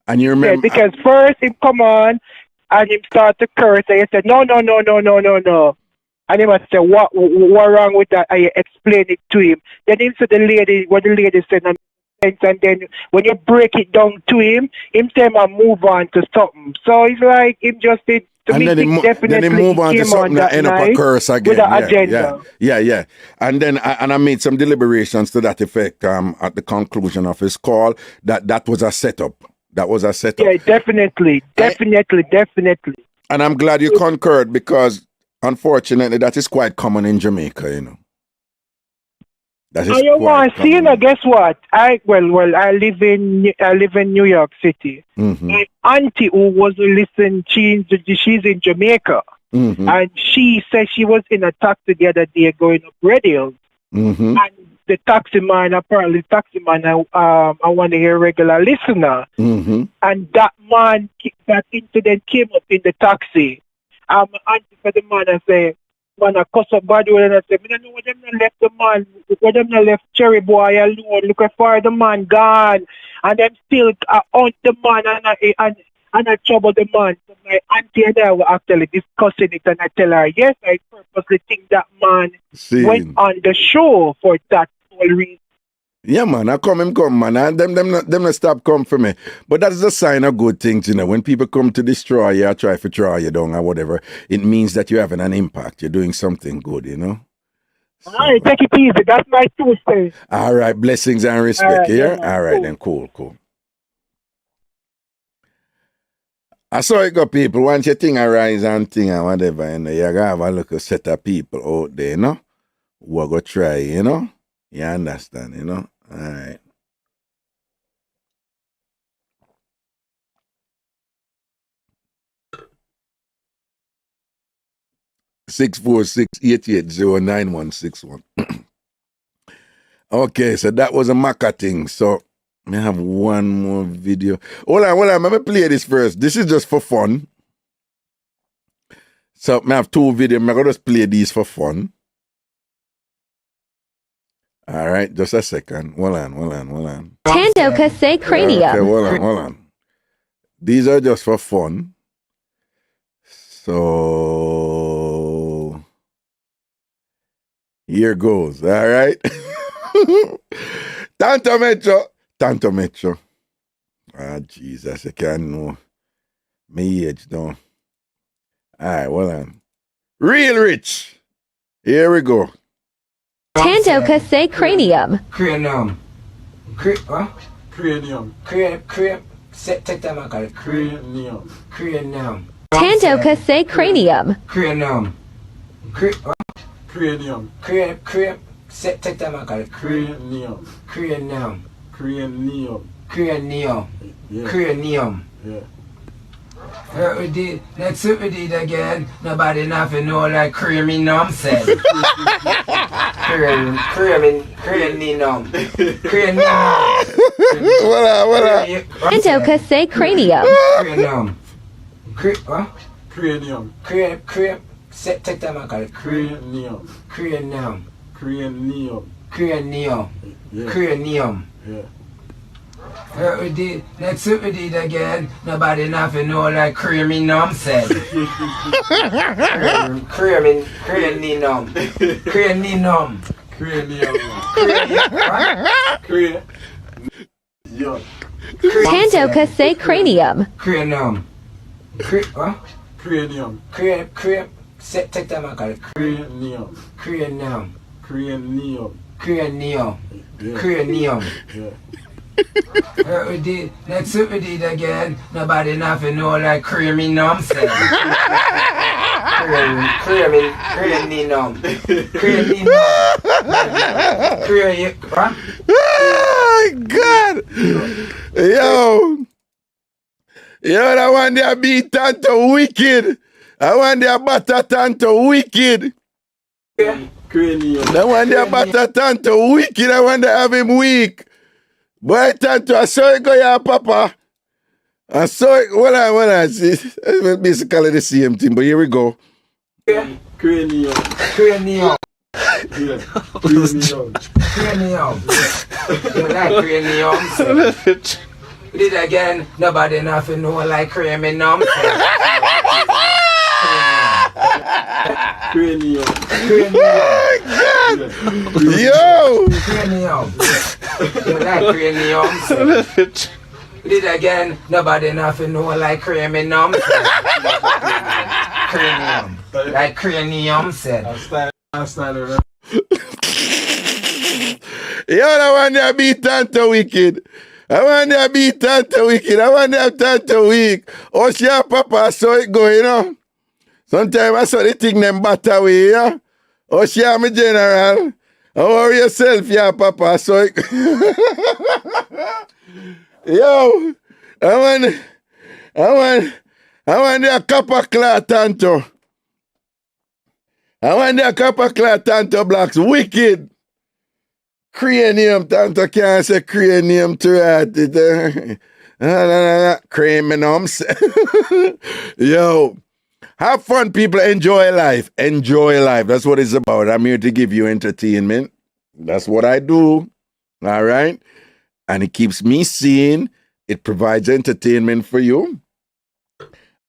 And you remember... Yeah, because first he come on and he start to curse and he said, no. And he must say, what wrong with that? I explain it to him. Then he said what the lady said, and then when you break it down to him say, move on to something. So it's like him just did... And then he move on to something that end up a curse again. With an agenda. Yeah. And then I made some deliberations to that effect at the conclusion of his call that was a setup. That was a setup. Yeah, definitely. And I'm glad you concurred, because unfortunately that is quite common in Jamaica, That is guess what? I live in New York City. My auntie who was listening, she's in Jamaica, and she said she was in a taxi the other day going up radio, and the taxi man, I want to hear regular listener, and that incident came up in the taxi. My auntie for the man and say, man, I cuss up bad word, and I say, I don't know what them not left the man, what them not left Cherry Boy alone, look for the man gone, and them still on the man and I trouble the man. So my auntie and I were actually discussing it, and I tell her, yes, I purposely think that man went on the show for that whole reason. Yeah, man, I come, man. And them not stop come for me. But that's a sign of good things, When people come to destroy you or try to draw you down or whatever, it means that you're having an impact. You're doing something good, So. All right, take it easy. That's my Tuesday. All right, blessings and respect, All right, then, cool. I saw it go, people. Once you think arise and thing and whatever, you gotta have a little set of people out there, who are going to try, You understand, All right. 646-880-9161. Okay, so that was a Maca thing. So I have one more video. Hold on. Let me play this first. This is just for fun. So I have two videos. I'm going to just play these for fun. All right, just a second. Hold on. Tandoka say cranium. Okay, hold on. These are just for fun. So here goes. All right. Tanto Metro. Ah, Jesus, I can't know. Me age, don't. All right, hold on. Real rich. Here we go. Tandoka say cranium. Cranium. What? Cranium. Take that I call it. Cranium. Tandoka say cranium. Cranium. What? Cranium. Take that I call it. Cranium. Yeah. Cranium. Yeah. Let's see what we did again. Nobody nothing know like creamy numb said. Creamy numb. What up? Tandoka say cranium. Cranium. What? Cranium. Take that I call it. Cranium. Cranium. Yeah. Let's see what we did again. Nobody nothing know like creamy numb said. Creamy numb. Tandoka say cranium. Cranium. What? Cranium. Take that I call it. Cranium. Yeah. Let's see what we did again. Nobody nothing know like creamy numb said. Creamy numb. What? Oh, God. Yo, that one there beat Tanto wicked. I want their butter Tanto wicked. Cranium. That one there butter Tanto wicked. I want to have him weak. Boy, Tanto, I saw it go here, Papa. I saw it. Hold on. It's basically the same thing, but here we go. Cranium. Cranium. Yeah. Cranium. You like cranium? We did again. Nobody nothing know like creamy numb. Cranium. Oh, God. Yo. Cranium. You like cranium? We did again. Nobody nothing know like creamy numb. Cranium. Like cranium said. Yo, that one there beat Tanto wicked. I want to beat Tanto wicked. I want to have Tanto weak. Oh, she and Papa, I saw it go, you know. Sometimes I saw the thing them batter away, yeah. Oh, she and my general. How are yourself, yeah, Papa? I saw it. Yo, I want the copper cloth Tanto. I want the copper cloth Tanto blocks. Wicked. Cranium, Tanto can't say cranium to that. Craniums. Yo, have fun, people. Enjoy life. Enjoy life. That's what it's about. I'm here to give you entertainment. That's what I do. All right? And it keeps me sane. It provides entertainment for you.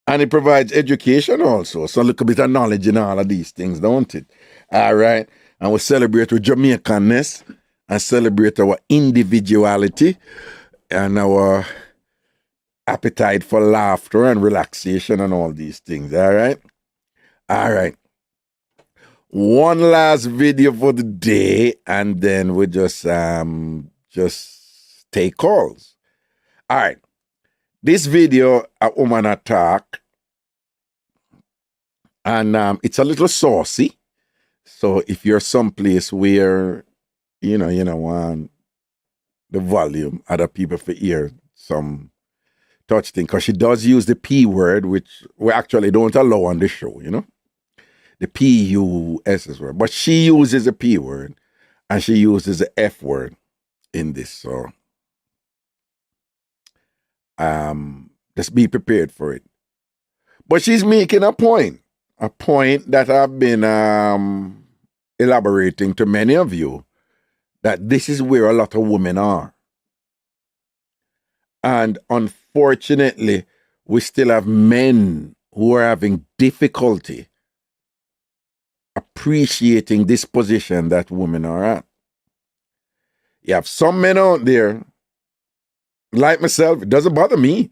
And it provides education also. So a little bit of knowledge in all of these things, don't it? All right? And we celebrate with Jamaicanness. And celebrate our individuality and our appetite for laughter and relaxation and all these things. All right? All right. One last video for the day, and then we just take calls. All right. This video, a woman attack, and it's a little saucy. So if you're someplace where you want the volume, other people for hear some touch thing, because she does use the P word, which we actually don't allow on the show, the P-U-S word. But she uses the P word and she uses the F word in this. So just be prepared for it. But she's making a point that I've been elaborating to many of you, that this is where a lot of women are. And unfortunately, we still have men who are having difficulty appreciating this position that women are at. You have some men out there, like myself, it doesn't bother me.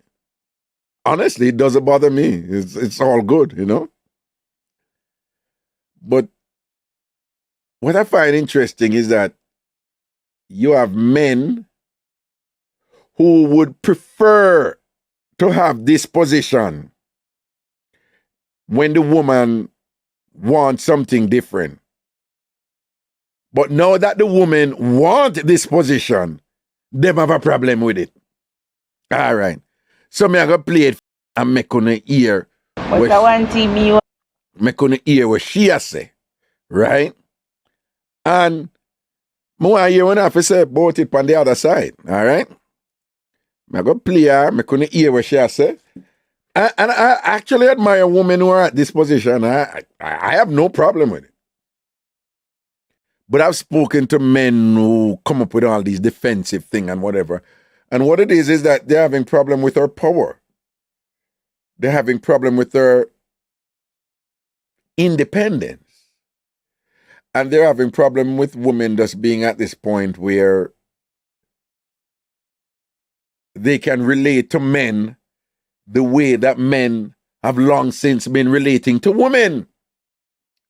Honestly, it doesn't bother me. It's all good, you know? But what I find interesting is that you have men who would prefer to have this position when the woman wants something different. But now that the woman wants this position, them have a problem with it. All right. So me I go play it and make on the ear. But I want to make on the ear what she has say. Right? And more hear when I have to say about it on the other side. All right? I go play her, make on the ear what she has say. And I actually admire women who are at this position. I have no problem with it. But I've spoken to men who come up with all these defensive things and whatever. And what it is that they're having problem with her power. They're having problem with her independence. And they're having problem with women just being at this point where they can relate to men the way that men have long since been relating to women.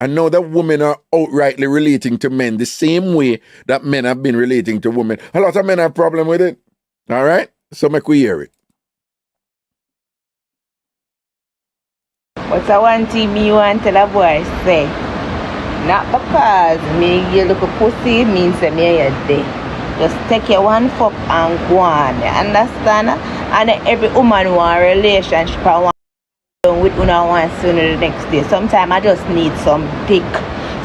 And now that women are outrightly relating to men the same way that men have been relating to women. A lot of men have problem with it. All right? So make we hear it. What's I want to me want to tell a boy say? Not because me you look a pussy means that me a day. Just take your one fuck and go on. You understand? And every woman want a relationship I want with una one sooner the next day. Sometimes I just need some dick.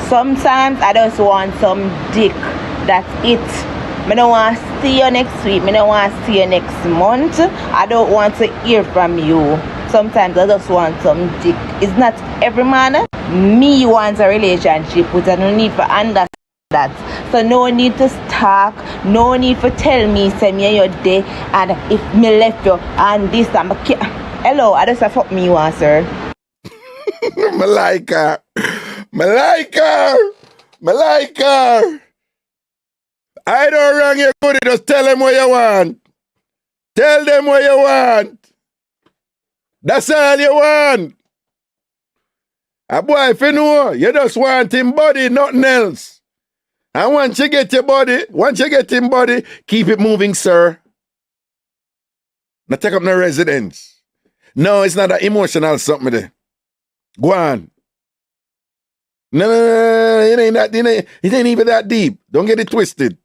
Sometimes I just want some dick. That's it. I don't want to see you next week. I don't want to see you next month. I don't want to hear from you. Sometimes I just want some dick. It's not every man. Me wants a relationship with, and no need for understand that. So no need to talk. No need for tell me say me your day and if me left you and this and hello, I just fuck me you want, sir. Me like her. I don't wrong you good, just tell them what you want. Tell them what you want. That's all you want. A boy, if you know, you just want him body, nothing else. And once you get him body, keep it moving, sir. Now take up no residence. No, it's not that emotional something there. Go on. No, it ain't that. It ain't even that deep. Don't get it twisted.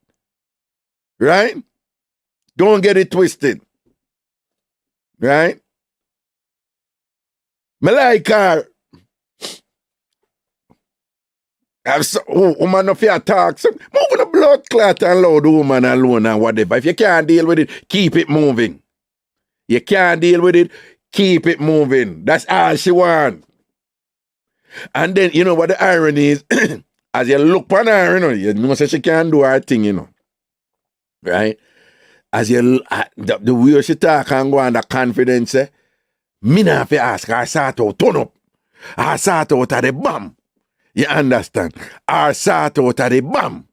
Right? Don't get it twisted. Right? Me like her. Woman if you talk, so move the blood clot and allow the woman alone and whatever. If you can't deal with it, keep it moving. You can't deal with it, keep it moving. That's all she want. And then, you know what the irony is? As you look on her, you know say she can't do her thing, you know. Right? As you the way she talk and go under confidence, me not have to ask her sort out, turn up. Her sort out of the bomb. You understand? Her sort out of the bomb.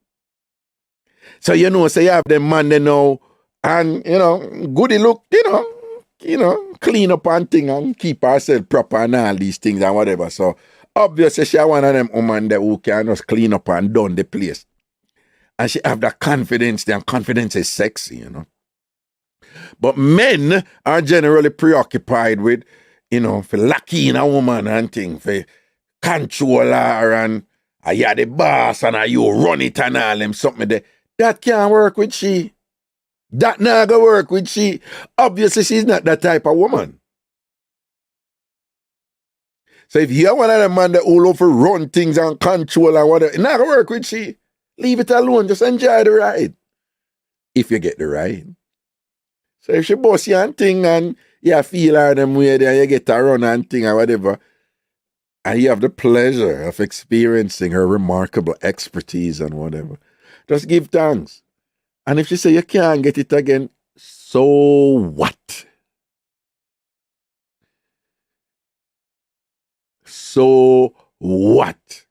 So you know, say you have them man they know, and you know, goody look, you know, clean up and thing and keep herself proper and all these things and whatever. So obviously she one of them women that who can just clean up and done the place. And she have that confidence, and confidence is sexy, you know. But men are generally preoccupied with, you know, for locking a woman and thing, for control her and you're the boss and you run it and all them something there. That can't work with she. That not gonna work with she. Obviously, she's not that type of woman. So if you're one of them man that all over run things and control and whatever, it's not gonna work with she. Leave it alone. Just enjoy the ride. If you get the ride. So if she boss you and thing and you feel her them way there, you get to run and thing or whatever, and you have the pleasure of experiencing her remarkable expertise and whatever, just give thanks. And if she say you can't get it again, so what? So what?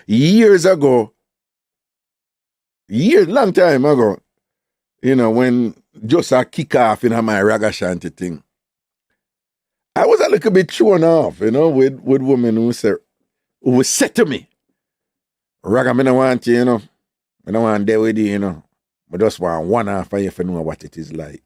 Long time ago, you know, when just a kick off in my Ragashanti thing, I was a little bit thrown off, you know, with women who would say to me, Raga, I don't want you, you know, I don't want to deal with you, you know, I just want one half of you to know what it is like.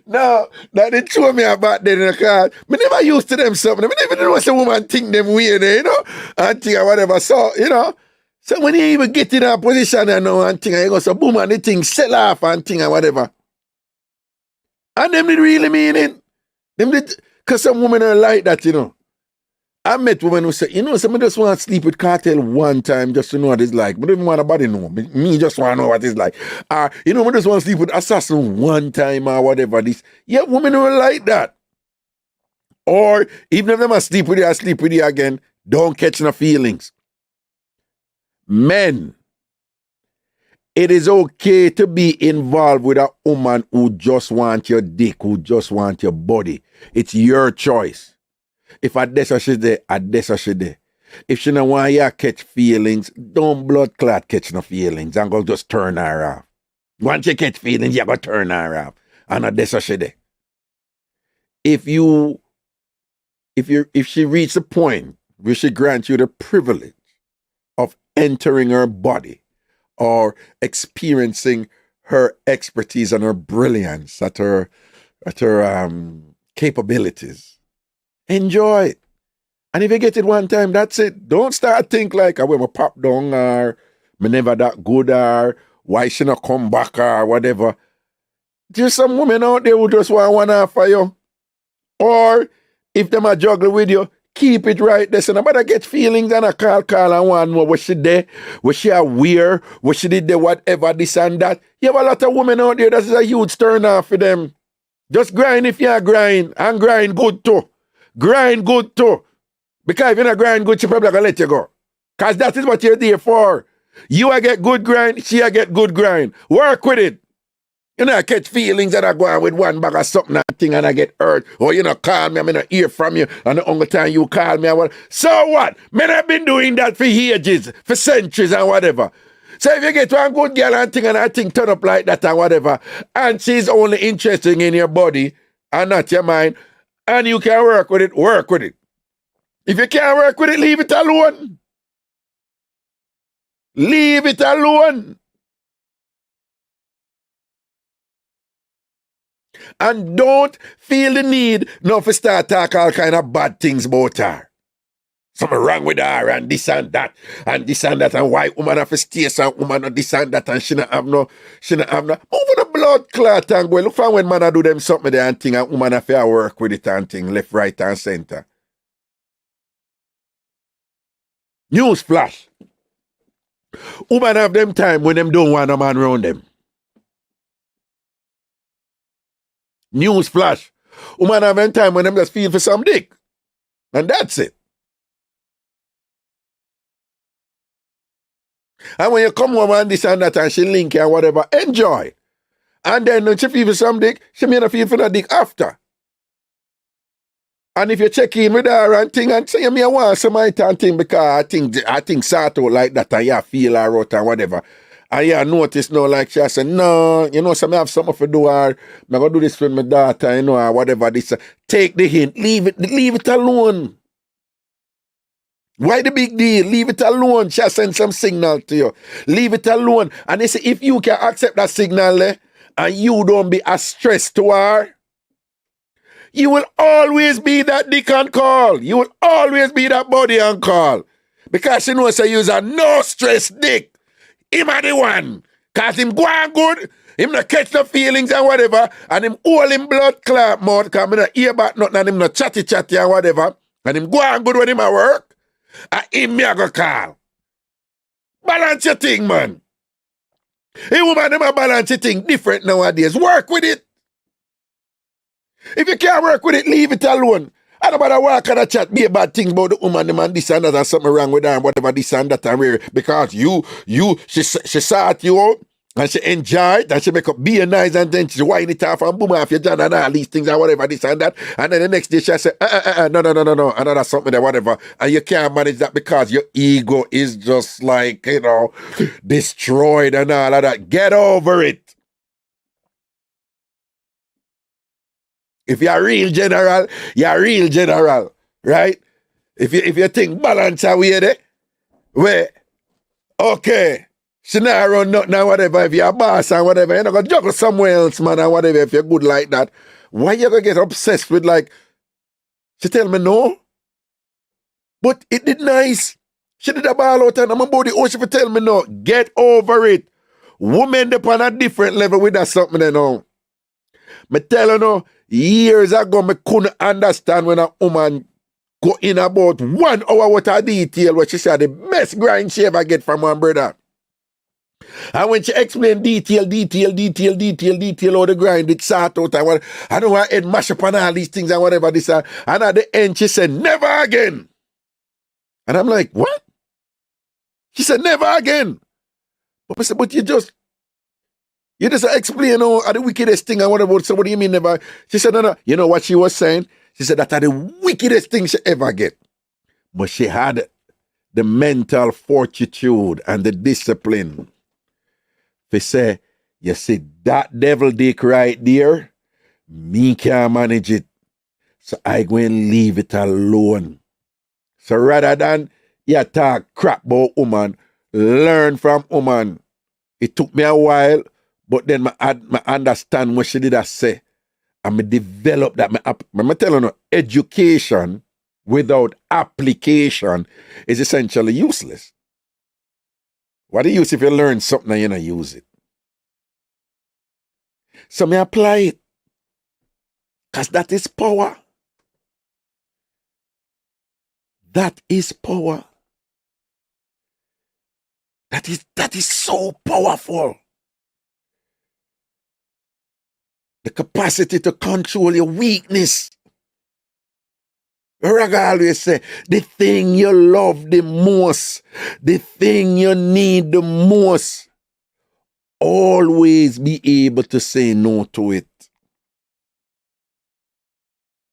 No, that they show me about that in the car. I never used to them something. I never know what some woman think them weird, you know, and think or whatever. So, you know, so when you even get in a position and know and think, and you go, so boom, and the thing sell off and think and whatever. And them did really mean it. Them did, because some women are like that, you know. I met women who say, you know, somebody just want to sleep with cartel one time just to know what it's like. But don't even want nobody know. Me just want to know what it's like. You know, I just want to sleep with assassin one time or whatever this. Yeah, women who are like that. Or even if them are sleep with you, I sleep with you again. Don't catch no feelings. Men, it is okay to be involved with a woman who just wants your dick, who just wants your body. It's your choice. If I dessa she there, I dessa she there. If she don't want you to catch feelings, don't blood clot catch no feelings and go just turn her off. Once you catch feelings, you go turn her off. And I dessa she there. If she reaches a point where she grants you the privilege of entering her body or experiencing her expertise and her brilliance at her capabilities, enjoy it. And if you get it one time, that's it. Don't start think like, I will pop down or me never that good or why she not come back or whatever. There's some women out there who just want one half of you. Or if them a juggle with you, keep it right there. So nobody get feelings and a call and want know what she did, what she aware, what she did there, whatever, this and that. You have a lot of women out there, that's a huge turn off for them. Just grind if you grind, and grind good too. Grind good too. Because if you're not grind good, she probably gonna let you go. Because that is what you're there for. You a get good grind, she a get good grind. Work with it. You know, I catch feelings that I go on with one bag of something and thing and I get hurt. Or you know, call me, I not hear from you. And the only time you call me, so what? Men have been doing that for ages, for centuries and whatever. So if you get one good girl and I think turn up like that and whatever, and she's only interested in your body and not your mind, and you can work with it, work with it. If you can't work with it, leave it alone. Leave it alone. And don't feel the need not to start talking all kind of bad things about her. Something wrong with her and this and that and this and that and white woman have to stay some woman or this and that and she not have no over the blood clot and go look for when man do them something there and thing and woman have to work with it and thing left, right and center. News flash. Woman have them time when them don't want a man around them. News flash. Woman have them time when them just feel for some dick. And that's it. And when you come home and this and that and she link you and whatever, enjoy. And then when she feel for some dick, she may not feel for the dick after. And if you check in with her and thing and say, me I want some and thing because I think sort out like that and you feel her out and whatever. And you notice now like she said, no, you know, so I have something to do her. I'm going to do this with my daughter, you know, or whatever this. Take the hint. Leave it alone. Why the big deal? Leave it alone. She send some signal to you. Leave it alone. And they say, if you can accept that signal and you don't be as stressed to her, you will always be that dick on call. You will always be that body on call. Because she knows I use a no stress dick. Him are the one. Cause him go on good. Him not catch no feelings and whatever, and him all him blood clot mouth, because I not hear about nothing, and him not chatty and whatever, and him go on good when him at work, and him me a go call. Balance your thing, man. Hey, woman, them a balance your thing different nowadays. Work with it. If you can't work with it, leave it alone. I don't bother walk and a chat, be bad things about the woman, the man, this and that, and something wrong with her, and whatever, this and that, and where, because she sought you out, and she enjoyed, and she make up be nice, and then she wind it off, and boom, off your John, and all these things, and whatever, this and that, and then the next day she say, no, another something, and whatever, and you can't manage that because your ego is just like, destroyed and all of that. Get over it. If you're a real general, you're a real general, right? If you think balance away there, where, okay, she not run nothing and whatever, if you're a boss and whatever, you're not going to juggle somewhere else, man, and whatever, if you're good like that. Why you going to get obsessed with, like, she tell me no, but it did nice. She did a ball out and I'm about the ocean for tell me no. Get over it. Women up on a different level with that something they know. Me tell you no, years ago, me couldn't understand when a woman go in about 1 hour worth of detail where she said the best grind she ever get from one brother. And when she explained detail, how the grind it sort out and what, I know her head mash up on all these things and whatever this and at the end she said, never again. And I'm like, what? She said, never again. But I said, but you just explain the wickedest thing and whatever. So what do you mean never? She said, no. You know what she was saying? She said that are the wickedest thing she ever get. But she had the mental fortitude and the discipline. They say, you see that devil dick right there, me can't manage it. So I go and leave it alone. So rather than you talk crap about woman, learn from woman. It took me a while, but then I understand what she did I say. And I develop that. I'm telling you, education without application is essentially useless. What do you use if you learn something and you don't use it? So me apply it. Because that is power. That is power. That is so powerful. The capacity to control your weakness. Reggae always say, the thing you love the most, the thing you need the most, always be able to say no to it.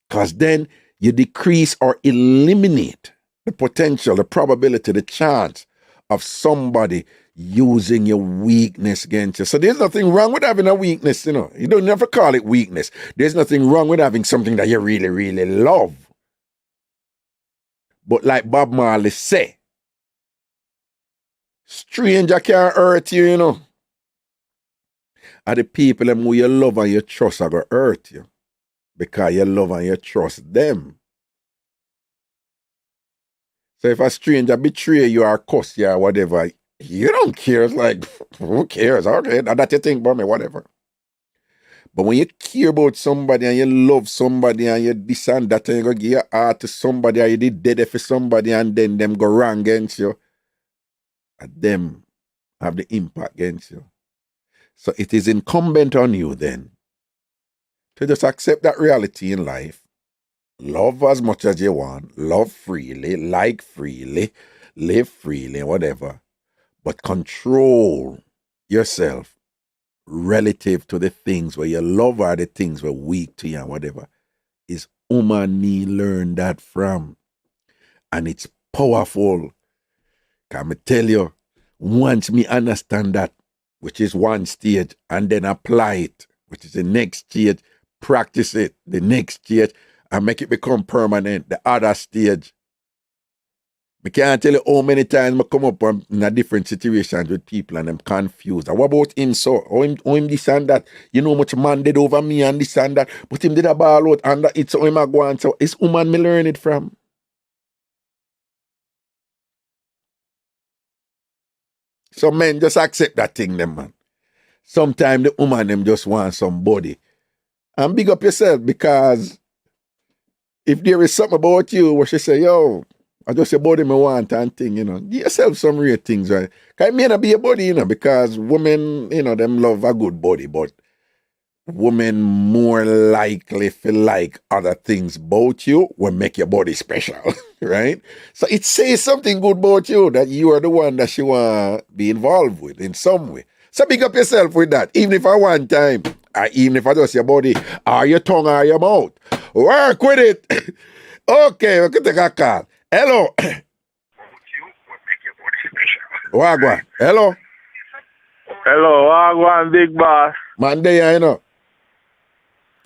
Because then you decrease or eliminate the potential, the probability, the chance of somebody using your weakness against you. So there's nothing wrong with having a weakness, You don't never call it weakness. There's nothing wrong with having something that you really, really love. But like Bob Marley say, stranger can't hurt you, And the people who you love and you trust are going to hurt you. Because you love and you trust them. So if a stranger betray you or cuss you or whatever, you don't care. It's like, who cares? Okay, that's your thing about me, whatever. But when you care about somebody and you love somebody and you this and that and you go give your heart to somebody or you did dead for somebody and then them go wrong against you, and them have the impact against you. So it is incumbent on you then to just accept that reality in life. Love as much as you want, love freely, like freely, live freely, whatever. But control yourself relative to the things where you love or the things where weak to you and whatever. Is me learn that from. And it's powerful. Can I tell you, once me understand that, which is one stage, and then apply it, which is the next stage, practice it, the next stage, and make it become permanent, the other stage. I can't tell you how many times I come up in a different situations with people and I'm confused. And what about him so? How him this and that? You know how much man did over me and this and that. But him did a ball out and it's how him a go on. So it's woman me learn it from. So men just accept that thing them, man. sometimes the woman them just want somebody. And big up yourself, because if there is something about you where she say, yo, I just your body me want and thing, you know, give yourself some real things, right? Because it may not be a body, you know, because women, you know, them love a good body, but women more likely feel like other things about you will make your body special, right? So it says something good about you, that you are the one that she want to be involved with in some way. So big up yourself with that. Even if I one time, or even if I just your body, or your tongue, or your mouth, work with it. Okay, we can take a call. Hello. Wagwan. Hello. Hello, Wagwan, big boss. Man, there you know.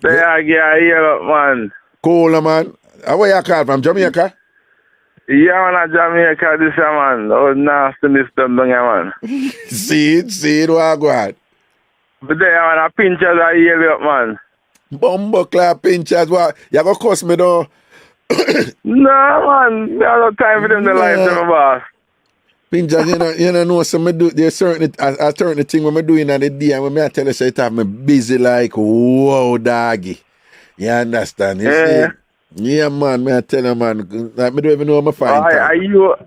There I get here, man. Cool, man. Where you call from? Jamaica? Yeah, man, Jamaica this year, man. Oh, nastiness done down here, man. See it, Wagwan. But there, man, a pinchers are here, man. Bumbo clap pinchers, what? You go cuss me, though? No, man. There's no time for them to lie to me, boss. Pinchers, you know, so me do, there's certain thing when I do in the day, and when I tell you, say it have me busy like, whoa, doggy. You understand? You see? Yeah, man, me I tell you, man, like, me don't even know how I find time.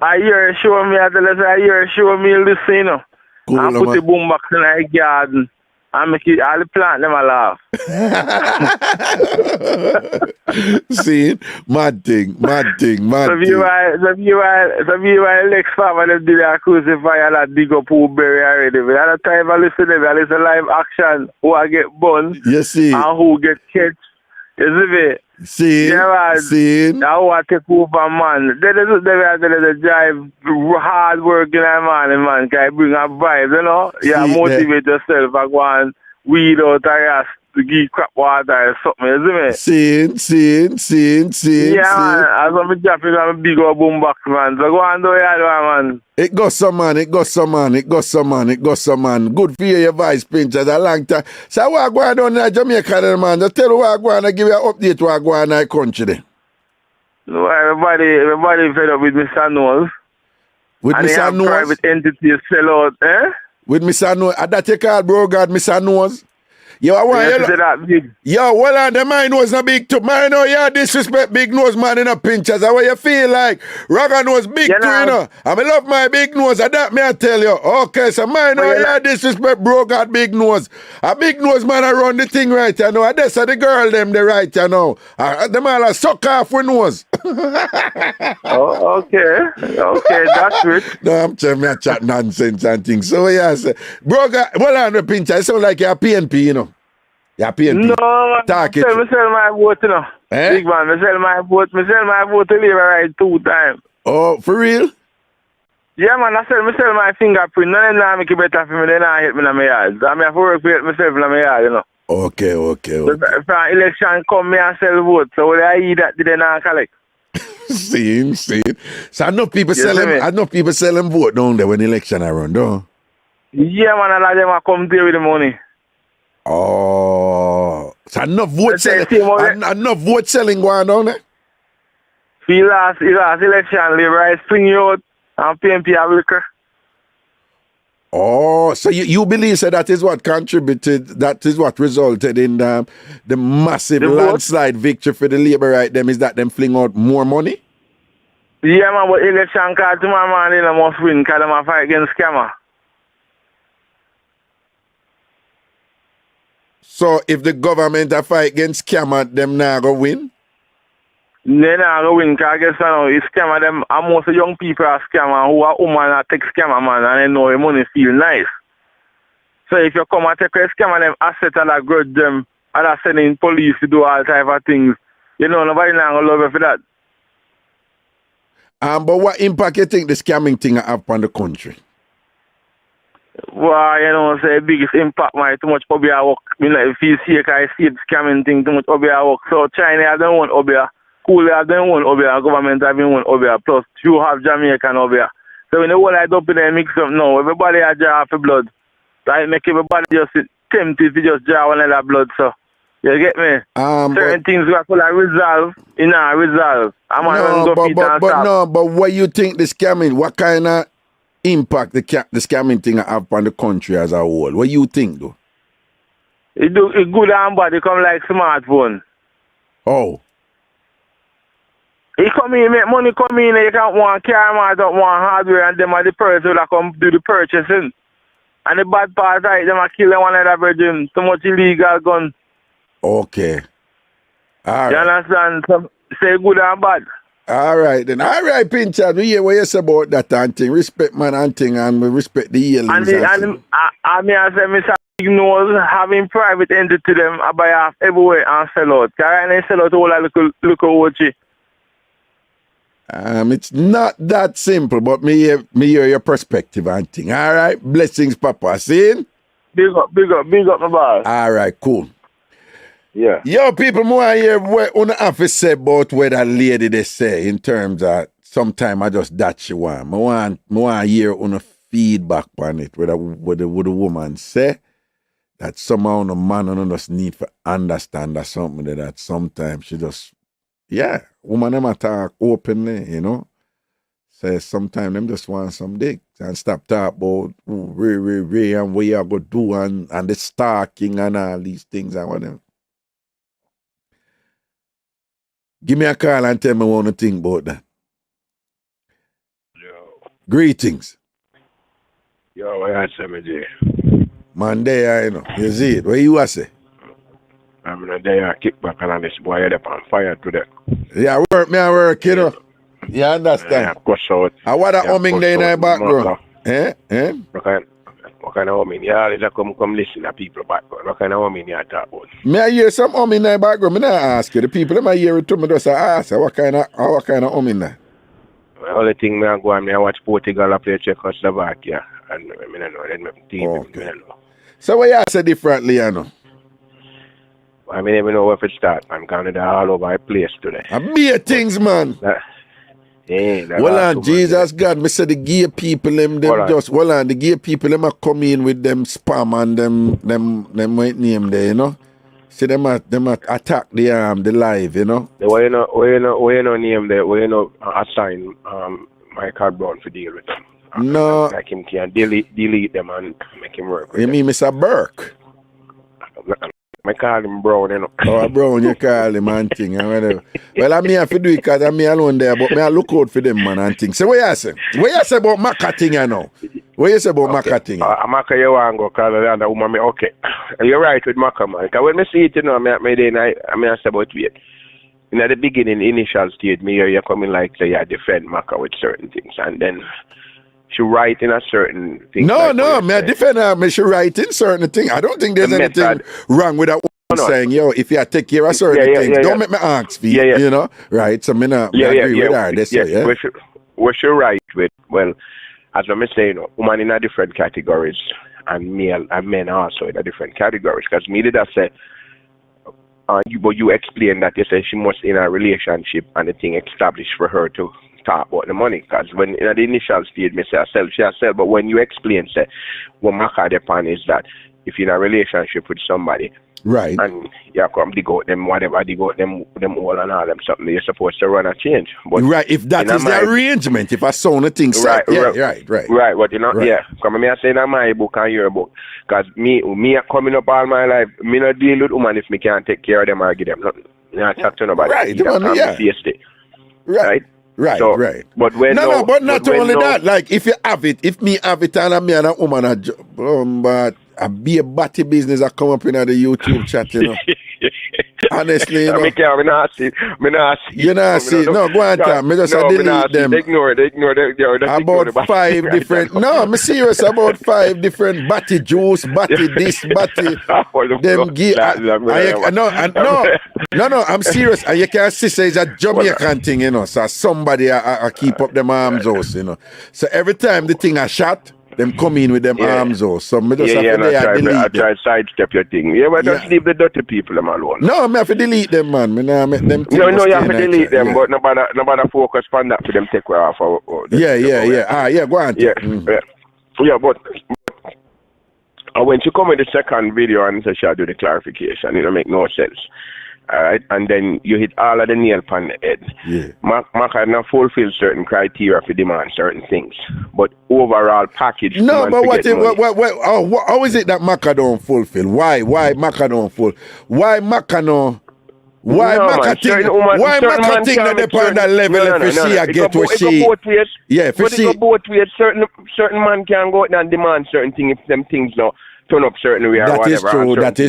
Are you showing me, I tell you, are you showing me this, you know? Cool, and put the boom box in the garden. I make it, all the plant them a laugh. See, mad thing. Some you Lex Farmer them did a crucify and a dig up who bury already. But at the time I listen to them, I listen live action, who I get burned, you see, and who get catch. You see me? See, now I take over, man. They drive hard working, man. Can bring a vibe, you know? Yeah, motivate yourself. I go and weed out the ass to give crap water or something, you see me? Seeing. Yeah, man. As I'm dropping on a big old boom box, man. So go and do it, man. It goes some man. Good for you, your vice pinchers, a long time. So what go on down in Jamaica, then, man? Just tell you what go on and give you an update what go on in the country then. No, everybody fed up with Mr. Knowles. With and Mr. Knowles? Private entities sell out, eh? With Mr. Knowles. That you call, bro, God, Mr. Knowles? Yo, I want you. That big. Yo, well on, the mine was not big too. Mine know you disrespect big nose man in a pinchers. How you feel like? Ragga nose big too, you know. I love my big nose. That me I tell you. Okay, so mine know you disrespect bro got big nose. A big nose man I run the thing right, you know. That's the girl them the right, you know. Them all suck off with nose. Oh, okay, that's it. No, I'm telling me I chat nonsense and things. So yeah, bro got well on the pincher. It sound like you're a PNP, you know. Yeah, PNP. No, man. I sell my vote, you know. Big man, I sell my vote to leave right 2 times. Oh, for real? Yeah, man, I sell my fingerprint. None of them make it better for me. They not hit me in my yard. I have to work with myself in my yard, you know. Okay. So if an election come, me and sell vote. So what I eat that, did they not collect? See. So enough people sell them vote down there when the election around, though. Yeah, man, a lot of them come there with the money. Oh, so enough vote selling going on there? The last election, Liberal spring you out and PNP a worker. Oh, so you believe that is what contributed, that is what resulted in the massive landslide victory for the Labour right them, is that them fling out more money? Yeah, man, but election card to my man, they must win because they must fight against scammer. So if the government a fight against scammer, them not go win? They not go win because I guess it's scammer them, and most of young people are scammer who are woman and take scammer man and they know the money feel nice. So if you come and take a scammer them asset and I grudge them and I sending police to do all type of things, you know, nobody not gonna love you for that. But what impact you think the scamming thing have on the country? Well, you know, say biggest impact, man, too much obia work. You know, if you see I see the scamming thing, too much obia work. So China don't want obia, Korea don't want obia, government having want obia, plus you have Jamaican obia. So when the whole I dump in there mix up now, everybody has jar for blood. Right, make everybody just tempted to just jar one of that blood, so you get me? Certain things we have to resolve, resolve. But what you think the scamming, what kind of impact the scamming thing have on the country as a whole? What you think, though? It good and bad. It come like smartphone. Oh. He come in, make money come in, and you can't want car, man, don't want hardware, and them are the person that come do the purchasing. And the bad part, right, them are killing one of the virgin. So much illegal gun. Okay. All right. You understand? So, say good and bad. All right then. All right, Pinchard. We hear what you say about that and thing. Respect man and thing, and we respect the yearlings. I say, Mr. Ignores having private entity to them, I buy off everywhere and sell out. Can I sell out all that little OG? It's not that simple, but me hear your perspective and thing. All right, blessings, Papa. See? Big up, my boss. All right, cool. Yeah. Yo, people, more hear what you have to say about what that lady they say in terms of sometimes I just that she want. I want hear on feedback on it, what the woman say. That somehow the man and just need to understand that something that sometimes she just, woman them talk openly, you know. Say sometimes them just want some dick and stop talk about and what you go do and the stalking and all these things and whatever. Give me a call and tell me what you think about that. Yo. Greetings. Yo, what you say, me there? Man, there, you know. You see it. What you say? I'm in there, I kick back and this boy head up on fire today. Yeah, I work, you know. You understand? Yeah, cuss out. And what a humming there in the background? What kind of humming? Yeah, they come listen to people background. What kind of humming you talk about? Me I hear some humming in the background. Me not ask you. The people them I hear it to me just ask what kind of humming there? The only thing I go and I watch Portugal play Czechoslovakia. And I don't know, then my team, okay. I don't know. So what you say differently, you know? I mean, I don't know where to start. I'm kind of all over the place today. I be things, man. Well, on Jesus God, me say the gay people, the gay people, them are come in with them spam and them white name there, you know? See, them attack the live, you know? Why you know name there, why you know assign Michael Brown to deal with them? No. Like him can delete them and make him work with you them. Mean Mr. Burke? I call him Brown, you know. Oh, Brown, you call him and thing and whatever. Well, I have to do it because I'm alone there, but I look out for them, man, and things. So what you say? What you say about Maca thing, you know? What you say about Maca thing? Maca, you want to go call the other woman, okay. You're right with Maca, man. Because when I see it, you know, I say about it. In the beginning, initial stage, me hear you coming like, say, you defend Maca with certain things, and then she write in a certain thing. No, me defend her. Me she write in certain thing. I don't think there's anything wrong with that woman saying, yo, if you take care of certain things, don't make me ask for you know? Right? So me agree with her. What she write with, well, as I'm saying, you know, woman in a different categories and male and men also in a different categories. Because me did I say, you explain that you say she must in a relationship and the thing established for her to talk about the money, because when in the initial stage, me say she herself, but when you explain, say, what Maca depend is that if you're in a relationship with somebody, right, and you come dig out them whatever, dig out them all and all them something, you're supposed to run a change. But right, if that is the arrangement, if I saw nothing, right, but you know, come me I say in my book and your book, because me coming up all my life, me not deal with women if me can't take care of them or give them nothing. You know, talk to nobody. Right, so, right. But when but not only that. Like if you have it, if me have it and me and a woman but a be a batty business that come up in the YouTube chat, you know. Honestly, you know. Me not see. You not see. No, go on, Tom. Me just delete them. Ignore it. About 5 different. No, I'm serious. About 5 different batty juice, batty this, batty them. No. I'm serious. And you can see, say it's a Jamaican thing, you know. So somebody I keep up them arms house, you know. So every time the thing I shot, them come in with them arms out. So me just have to delete them. I try to sidestep your thing. But just leave the dirty people them alone. No, me have to delete them, man. Me nah make them you have to delete them, but nobody focus on that for them take way off. Go on. But when she come in the second video and say she'll do the clarification, it don't make no sense. Alright, and then you hit all of the nail on the head. Yeah. Maka not fulfill certain criteria for demand certain things. But overall package. No, but how is it that Maka don't fulfill? Why Maka don't fulfill? Why Maka no? Why Maka think? Why Maka think that they on that level if she get what she? Yeah, if she. It go both ways. Certain man can go out and demand certain things if them things no turn up certain way or that whatever. That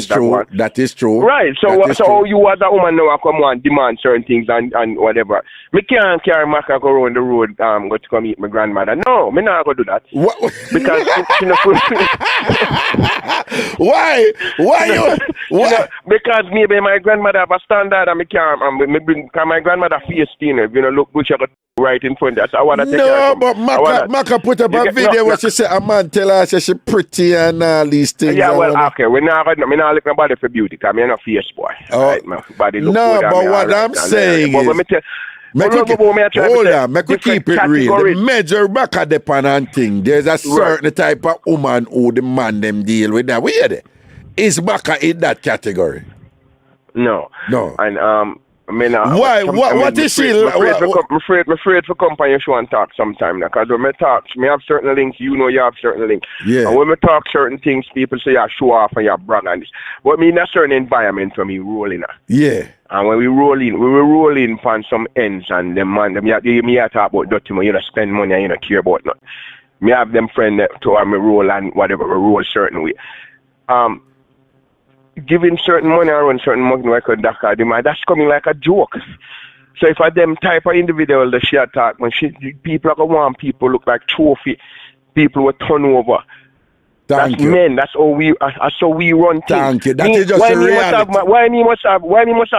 is true. Right. So you as a woman now come on demand certain things and whatever. Me can't carry Maka go around the road go to come meet my grandmother. No, me not go do that. What? Because she no Why? Why you? Because maybe my grandmother have a standard and me can't me bring my grandmother face you know look good she got right in front of us. I wanna take her. No, but Maka put up a video where she said a man tell her she pretty and all these things. Yeah, well, okay. Me not look nobody for beauty because I'm not a face boy. Right, my body look no, good. But what I'm saying is, hold on, make we keep it real. The major Maka dependent thing. There's a certain type of woman who the man them deal with that. Weird. Is Maka in that category? No. And I mean, why? What is she? I'm afraid for company show and talk sometime because when I talk, me have certain links. You know, you have certain links. Yeah. And when we talk certain things, people say you show off and you brag and this. But me in a certain environment for me rolling. Yeah. And when we roll in on some ends and them man, me talk about dirty money. You don't spend money and you don't care about nothing. Me have them friend to have me roll and whatever we roll certain way. Giving certain money around certain money record that's coming like a joke. So if I them type of individual that she attack when people are gonna want people look like trophy, people will turn over. Thank you. Men, that's how we run things. Thank you. That is just a reality. Why me must have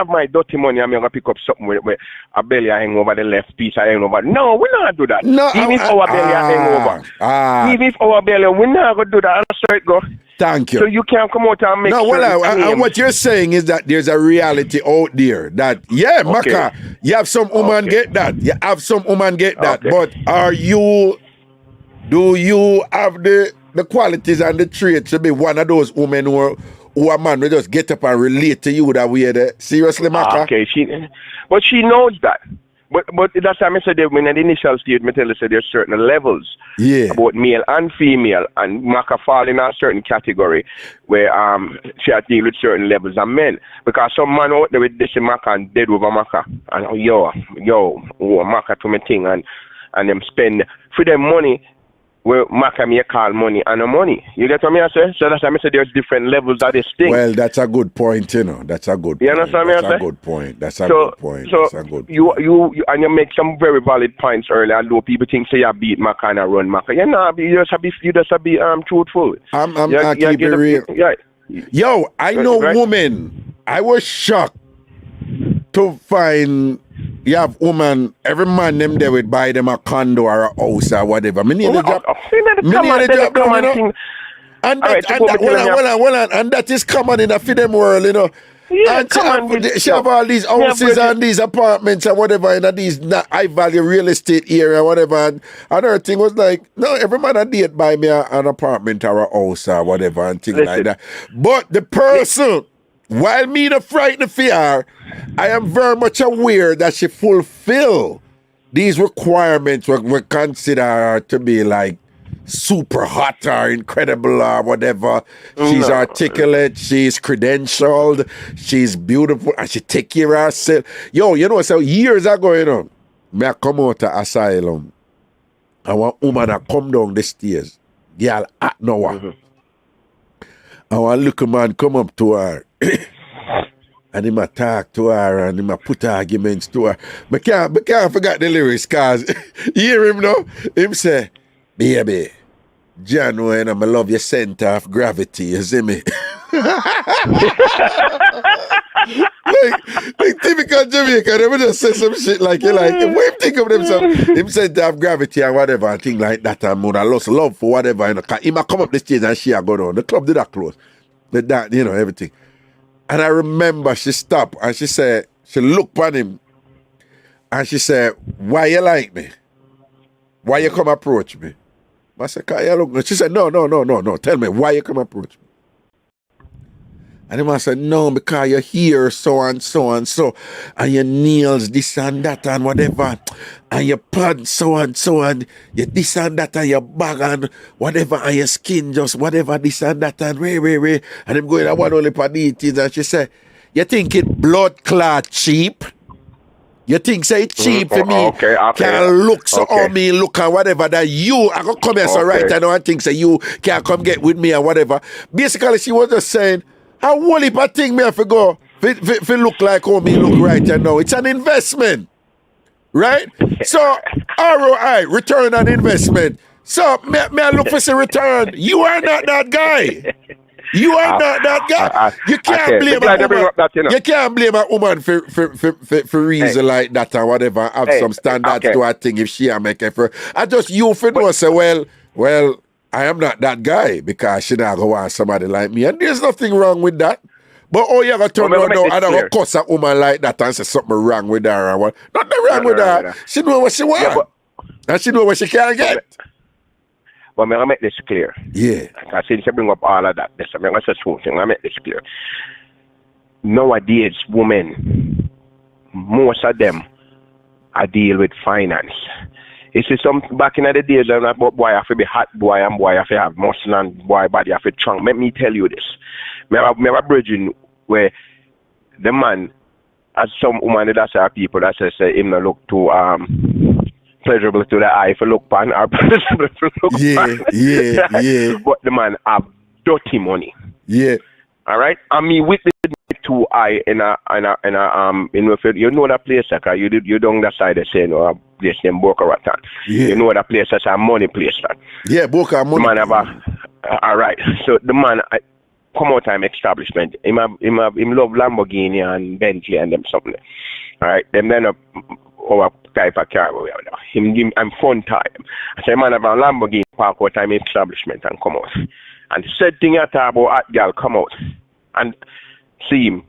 my dirty money and I'm gonna pick up something where a belly hang over the left piece I hang over. No, we not do that. No, even if our belly hang over. Even if our belly, we not gonna do that. That's how it go. Thank you. So you can't come out and make and what you're saying is that there's a reality out there that Maka, you have some woman get that. You have some woman get that. But do you have the qualities and the traits to be one of those women who a man will just get up and relate to you that way there? Seriously, Maka? Okay, but she knows that. But that's why I said when at the initial stage, I tell you there's certain levels about male and female, and Maka fall in a certain category where she had to deal with certain levels of men. Because some man out there with this Maka and dead over Maka, and Maka to me thing, and them spend for them money. Well, Maka me call money and no money. You get what I say? So that's why I say there's different levels of this thing. Well, that's a good point, you know. That's a good point. You understand that's me? a good point. That's a good point. So that's a good point. You and you make some very valid points earlier. Although people think say you beat Maka and run Maka. You just be truthful. I keep it real. Yeah. Yo, I know women. I was shocked to find you have woman, every man them there would buy them a condo or a house or whatever. And that is common in a them world, you know. Yeah, and she have all these houses and these apartments and whatever in these high value real estate area, whatever. And her thing was like, no, every man I date buy me an apartment or a house or whatever and things like that. But the person, while me not frightened for her, I am very much aware that she fulfill these requirements we consider her to be like super hot or incredible or whatever. She's articulate, she's credentialed, she's beautiful, and she take care of herself. Yo, you know, so years ago, you know, me I come out to asylum. I want woman to come down the stairs. Girl, at no one. I want little man come up to her. And him a talk to her and him a put arguments to her. But can't forget the lyrics, cause you hear him now? Him say, baby, John, when I love your center of gravity, you see me? like typical Jamaican, they would just say some shit like you like, what you think of themselves? Him center of gravity and whatever, and thing like that, and I lost love for whatever, you know, cause he might come up the stage and she a go down. The club did that close. But that, you know, everything. And I remember she stopped and she said, she looked at him and she said, why you like me? Why you come approach me? I said, you look. She said, no. Tell me, why you come approach me? And the man said, no, because your hair so and so and so, and your nails this and that and whatever, and your pants so and your this and that and your bag and whatever, and your skin just whatever this and that and way. And I'm going, I want only for details. And she said, you think it blood clot cheap? You think say it's cheap for me? Okay. Can look so on me, look and whatever that you, I go come here so right I know and think say you can come get with me and whatever. Basically, she was just saying, how will if I think me have to go if it look like how me look right now? It's an investment. Right? So ROI, return on investment. So me I look for some return. You are not that guy. You are not that guy. You can't blame a woman. You can't blame a woman for reason like that or whatever. Have some standards to her thing if she make it for. I just you for know say well, I am not that guy because she not go want somebody like me, and there's nothing wrong with that. But you gonna turn around now and go cuss a woman like that and say something wrong with her or what? Nothing wrong with her. She know what she want, and she know what she can get. But I'm going to make this clear. Yeah. Because since you bring up all of that, I'm going to make this clear. Nowadays, women, most of them, I deal with finance. You see, some back in the days, boy have to be hot boy and boy have to have muscle and boy body have to trunk. Let me tell you this. I have a bridging where the man, as some woman that say people that say him not look too pleasurable to the eye for look pan or pleasurable to look pan. Yeah. But the man have dirty money. Yeah. All right. I mean, with the two eye in a you know that place like you don't that side say no place named Boca Raton. Yeah. You know that place that's a money place that. Yeah, Boca money. The man have all right. So the man come out time establishment. Him love Lamborghini and Bentley and them something. All right. Them then our type of car we have now. Him I'm fun time. I say man have a Lamborghini park out time establishment and come out. And the said thing I talk about hot girl come out and see him.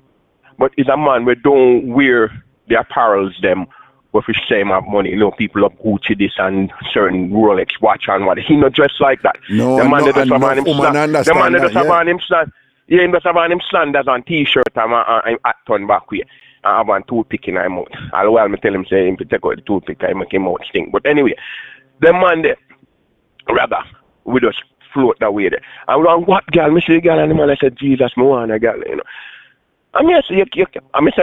But it's a man we don't wear the apparels them with his same have money. You know, people up Gucci this and certain Rolex watch and what. He not dressed like that. No, the man that does have on him the man that does have on him stand. Yeah, he does have on him slanders and t-shirt and hat turn back way. I have one toothpick in my mouth. All while me tell him say him to take out the toothpick I make him out stink. But anyway, the man there, rather, we just float that way there. And we what girl? Me see the girl and the man I said, Jesus, me want a girl, you know. I mean, I say,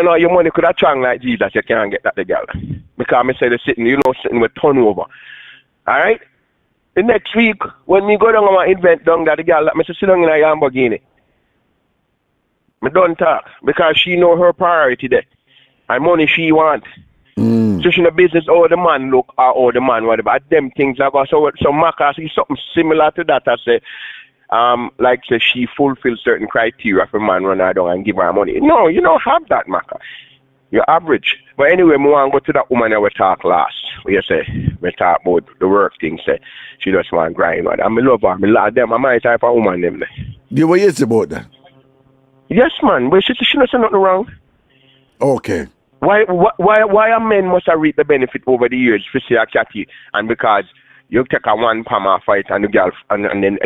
no, your money could have strong like Jesus, you can't get that the girl. Because I say, sitting with turnover. All right? The next week, when me go down on my event down that the girl, let me sit down in a Lamborghini. Me don't talk. Because she know her priority there. And money she want. So she in the business, the man look, or the man whatever. At them things, like, so Maka see something similar to that. I say, like say she fulfills certain criteria for man run her down and give her money. No, you don't have that, Maka. You're average. But anyway, we want to go to that woman that we talk last. We say we talk about the work thing. Say she just want to grind. And I love her. I love them. I'm my type of woman. Them. You were yes about that? Yes, man. But she not say nothing wrong. Okay. Why a man must have reaped the benefit over the years for say a catty and because you take a one palm fight and the girl and then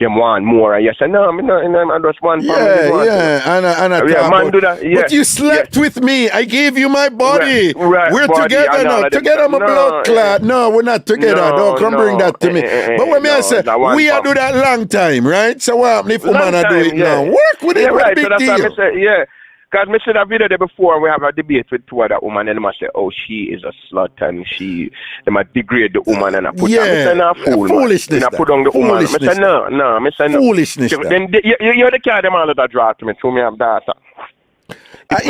them want more and you say no, I just one palm. Yeah, man do that. Yeah. But you slept with me. I gave you my body. Right, we're body, together now. Together, my blood clot. No, we're not together. Don't come bring that to me. But when I say we are do that long time, right? So what happen if woman do it now? Work with it. Right. Big So that's deal. what I say, yeah. Because I said a video there before and we have a debate with two other women and I say, oh, she is a slut and they might degrade the woman and I put foolishness. And I put on the woman. I say, no. I say, no. Foolishness. Then you're the kind of man that draw to me, so me have data. If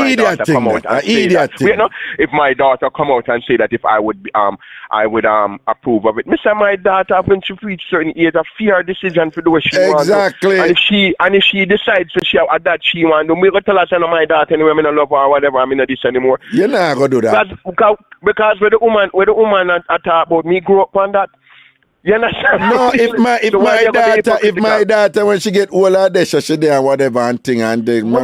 my daughter come out and say that if I would approve of it. Me say my daughter when she reach certain age of fear decision for the way she wants. Exactly. And if she decides to she that she want to me go tell her say no my daughter anyway, me no love her or whatever, I'm not this anymore. You're not gonna do that. Because with the woman I talk about me grow up on that. You understand? No, if my daughter when she get older, they she there and whatever and thing and thing.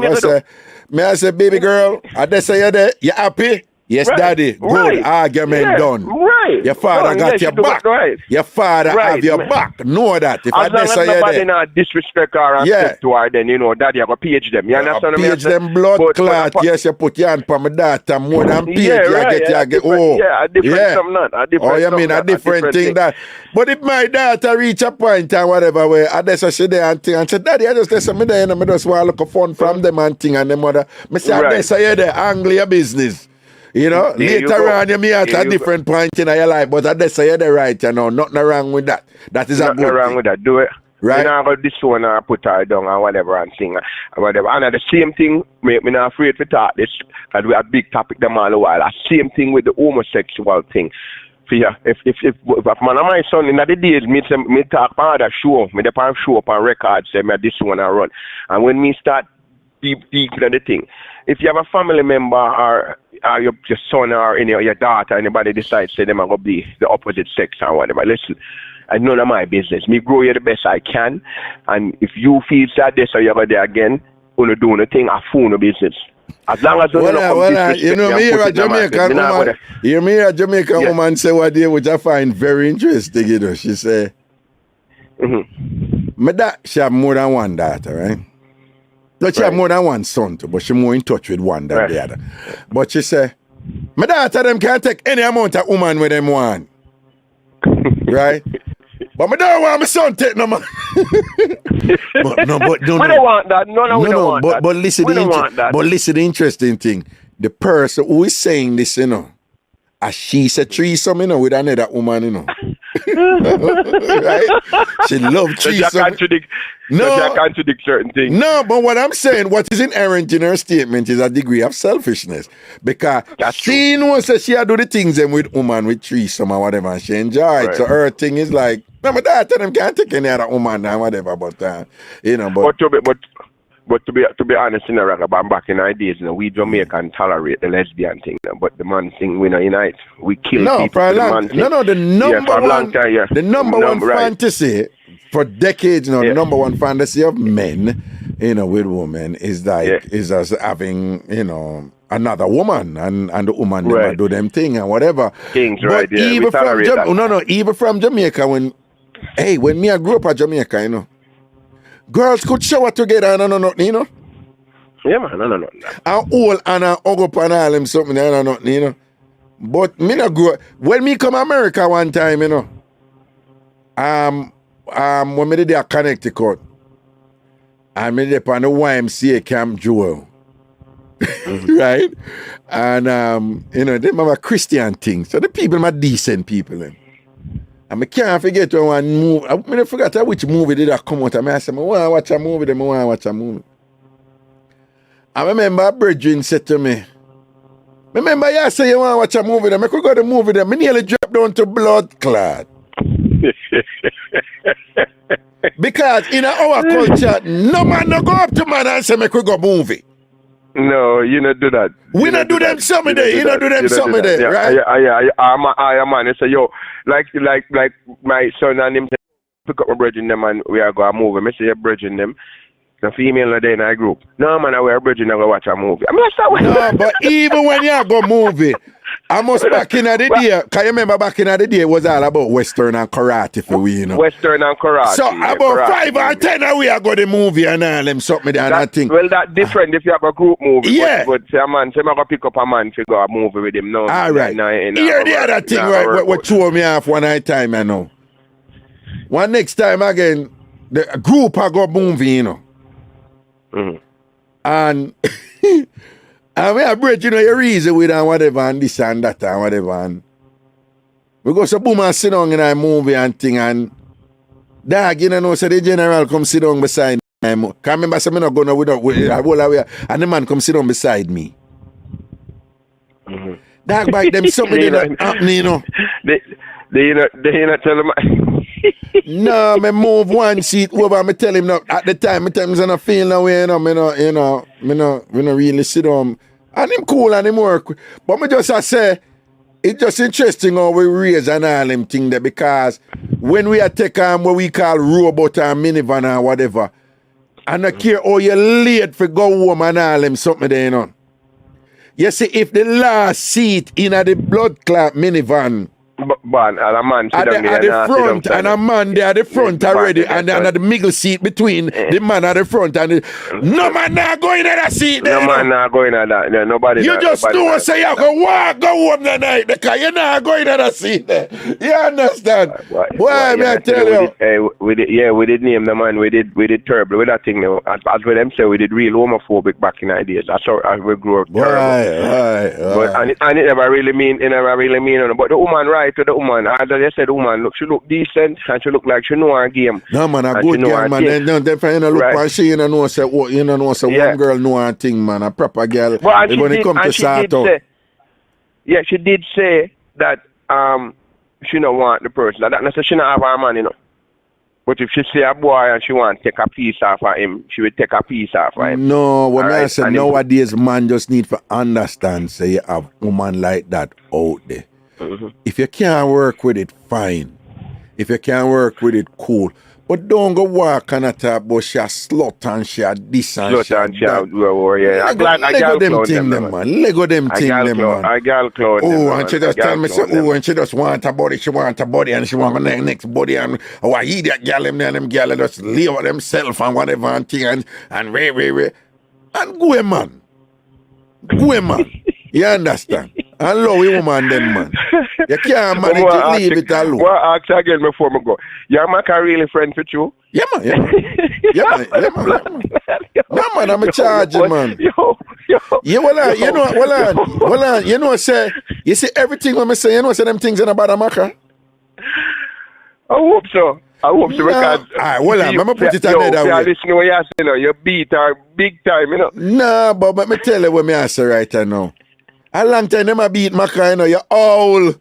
I say, baby girl, I say you there, you happy? Yes, Right. daddy. Good. Right. Argument Yeah. done. Right. Your father Done. got Yes, your you do it back. right. Your father Right, have your man. back. Know that. If As long as nobody there. not disrespect her and Yeah. step to her, then you know daddy have a page them. You understand me? Page them blood clot. Yes, you put your hand on my daughter more than page. Yeah, right. You get oh. Yeah, a different something not. A different Oh, you mean a different thing that. But if my daughter reach a point and whatever where I just sit there and think and say, Daddy, I just listen me there and I just want to look for fun from them and thing and them mother. Me say, I just say there, angle your business. You know, later on you may at a different point in your life, but I just say you're the right, you know, nothing wrong with that. That is a good nothing wrong thing. with that. Do it. Right. You know, got this one and put her down and whatever and sing and whatever. And the same thing, me not afraid to talk this, because we have big topic them all a while. The same thing with the homosexual thing. Yeah, if man and my son in the days, me talk about the show, me the pan show up on records, say me this one I run. And when me start deep in the thing, if you have a family member or your son or your daughter, anybody decides say them are gonna be the opposite sex or whatever, listen, it's none of my business. Me grow you the best I can, and if you feel sad this or you're there again, gonna do nothing, I fool no business. As long as you you know, me hear a Jamaican woman. You me hear a Jamaican woman say what day, which I find very interesting. You know, she say, my dad, she have more than one daughter, right? No, she have more than one son too, but she more in touch with one than the other. But she say, my daughter them can't take any amount of woman with them one, right? But I don't want my son take no man. but no. We don't want that. No, we don't want that. But listen, the interesting thing, the person who is saying this, you know, as she's a threesome, you know, with another woman, you know. Right? She loves threesome. No, contradict certain things. No, but what I'm saying, what is inherent in her statement is a degree of selfishness. Because she knows that she do the things them with woman, with threesome or whatever, and she enjoy it. Right. So her thing is like, no, my daughter them can't take any other woman or whatever, but you know, but to be honest, in the back in our days, you know, we Jamaican tolerate the lesbian thing, but the man thing we not unite. We kill people for the man thing. The number one fantasy for decades, you know, the number one fantasy of men, you know, with women is like is as having, you know, another woman and the woman never do them thing and whatever. Things, but right, yeah. even from even from Jamaica when me I grew up at Jamaica, you know. Girls could shower together and nothing, you know. Yeah, man, no. And all and hug up and all them something and nothing, you know. But me not grow. When me come America one time, you know. When me did a Connecticut, and me did on the YMCA Camp Jewel. Right? And you know, they have a Christian thing. So the people are decent people then. And I can't forget one movie. I forgot which movie did I come out. I said, I want to watch a movie. I remember a brethren said to me, remember you say you want to watch a movie, I could go to the movie, I nearly dropped down to blood clot. Because in our culture, no man no go up to man and say, I could go movie. No, you not do that. We not do them something there. You not do them something there, right? I man. I say, yo, like my son and him pick up my brethren them and we are going to move. I say, you're brethren them. The female are there in our group. No, man, we are brethren and go watch a movie. I mean, no, but even when you go movie, I must back in the day, can you remember back in the day it was all about Western and karate for we, you know? Western and karate. So about karate, 5 or 10 we are going to movie and all them something and that thing. Well, that's different if you have a group movie. Yeah. But say a man, say I'm going to pick up a man to go a movie with him. No. All right. Here the other thing what threw me off one night time, you know. One next time again, the group I go movie, you know. Mm-hmm. And and we are break, you know, your reason with and whatever and this and that and whatever. And we go so boom and sit down in a movie and thing and dog, you know, so the general come sit down beside me. Can't remember so me not going with and the man come sit down beside me. Mm-hmm. Dog bite them something that happening, you know. They not tell him. No, me move one seat over. Me tell him no. At the time, me tell him I don't feel no way. Me no really sit down. And him cool and him work. But me just say, it's just interesting how we raise and all them thing there because when we are take on what we call robot or minivan or whatever, and I care how you late for go home and all them something there, you know. You see, if the last seat in the blood clot minivan, and a man sit down at the front, and a man there at the front already, and at the middle seat between the man at the front and no man not going in that seat there. No man not going in that. No, nobody. You just know say you go walk, go home the night because you're not going in that seat there. You understand? Why me I tell you? We did name the man. We did terrible with that thing. As with them say, we did real homophobic back in the days. That's how we grew up terrible. Right. But and it never really mean. But the woman right to the woman. As I said, the woman she look decent and she look like she know her game. No man, a good girl, man. Then you look right. She you know say one girl know her thing, man. A proper girl. But when it comes to start out. She did say that she don't want the person. That not say she not have her man, you know. But if she see a boy and she want to take a piece off of him, she will take a piece off of him. No, what I say nowadays, man just need to understand, say you have woman like that out there. Mm-hmm. If you can't work with it, fine. If you can't work with it, cool. But don't go walk and talk about she a slut and she a this and she a that. Lego them thing them, man. Lego them thing them, man. I got clone. Oh, and she just tell me, say, and she just want a body, and she want the next body, and I eat that girl, them girl just leave themselves and whatever and thing, and way. And go, man. You understand? And love a woman then, man. You can't manage to leave it alone. Well, ask again before I go. Your man can really friend with you? Yeah, man. No, man, I'm a charger, man. Yeah, well on. You know, say, you see everything when I say, you know, say them things in about Amaka? I hope so. Because well, I'm going to put it another way. Listen to what you're saying, you beat her big time, you know. Nah, but let me tell you what I say right now. A long time them a beat Maka, you know, you old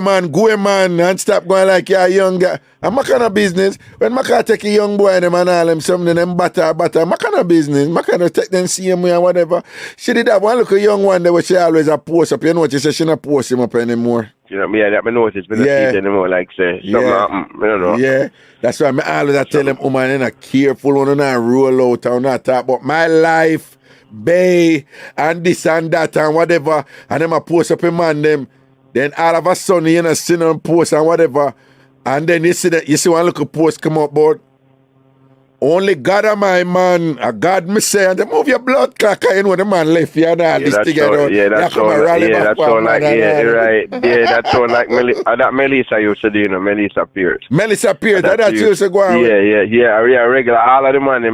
man, go man, and stop going like you're a young guy. And Maka no business. When Maka take a young boy and them and all them something, them batter, Maka no business. Maka no take them see him or whatever. She did have one look a young one that was she always a post up. You know what she said, she not post him up anymore. You know, that I notice, but not see it anymore, like say. I don't know. Yeah, that's why I always tell them, man, you're not careful, when you not roll out and not talk about my life. Bay and this and that and whatever, and them a post up a man them, then all of a sudden you know see them post and whatever, and then you see one little post come up, but only God am my man, a God me say, and they move your blood clock, you know the man left you and all this together. That sound like that Melissa used to do, you know, Melissa Pierce. That used to go on. Yeah, regular. All of the man,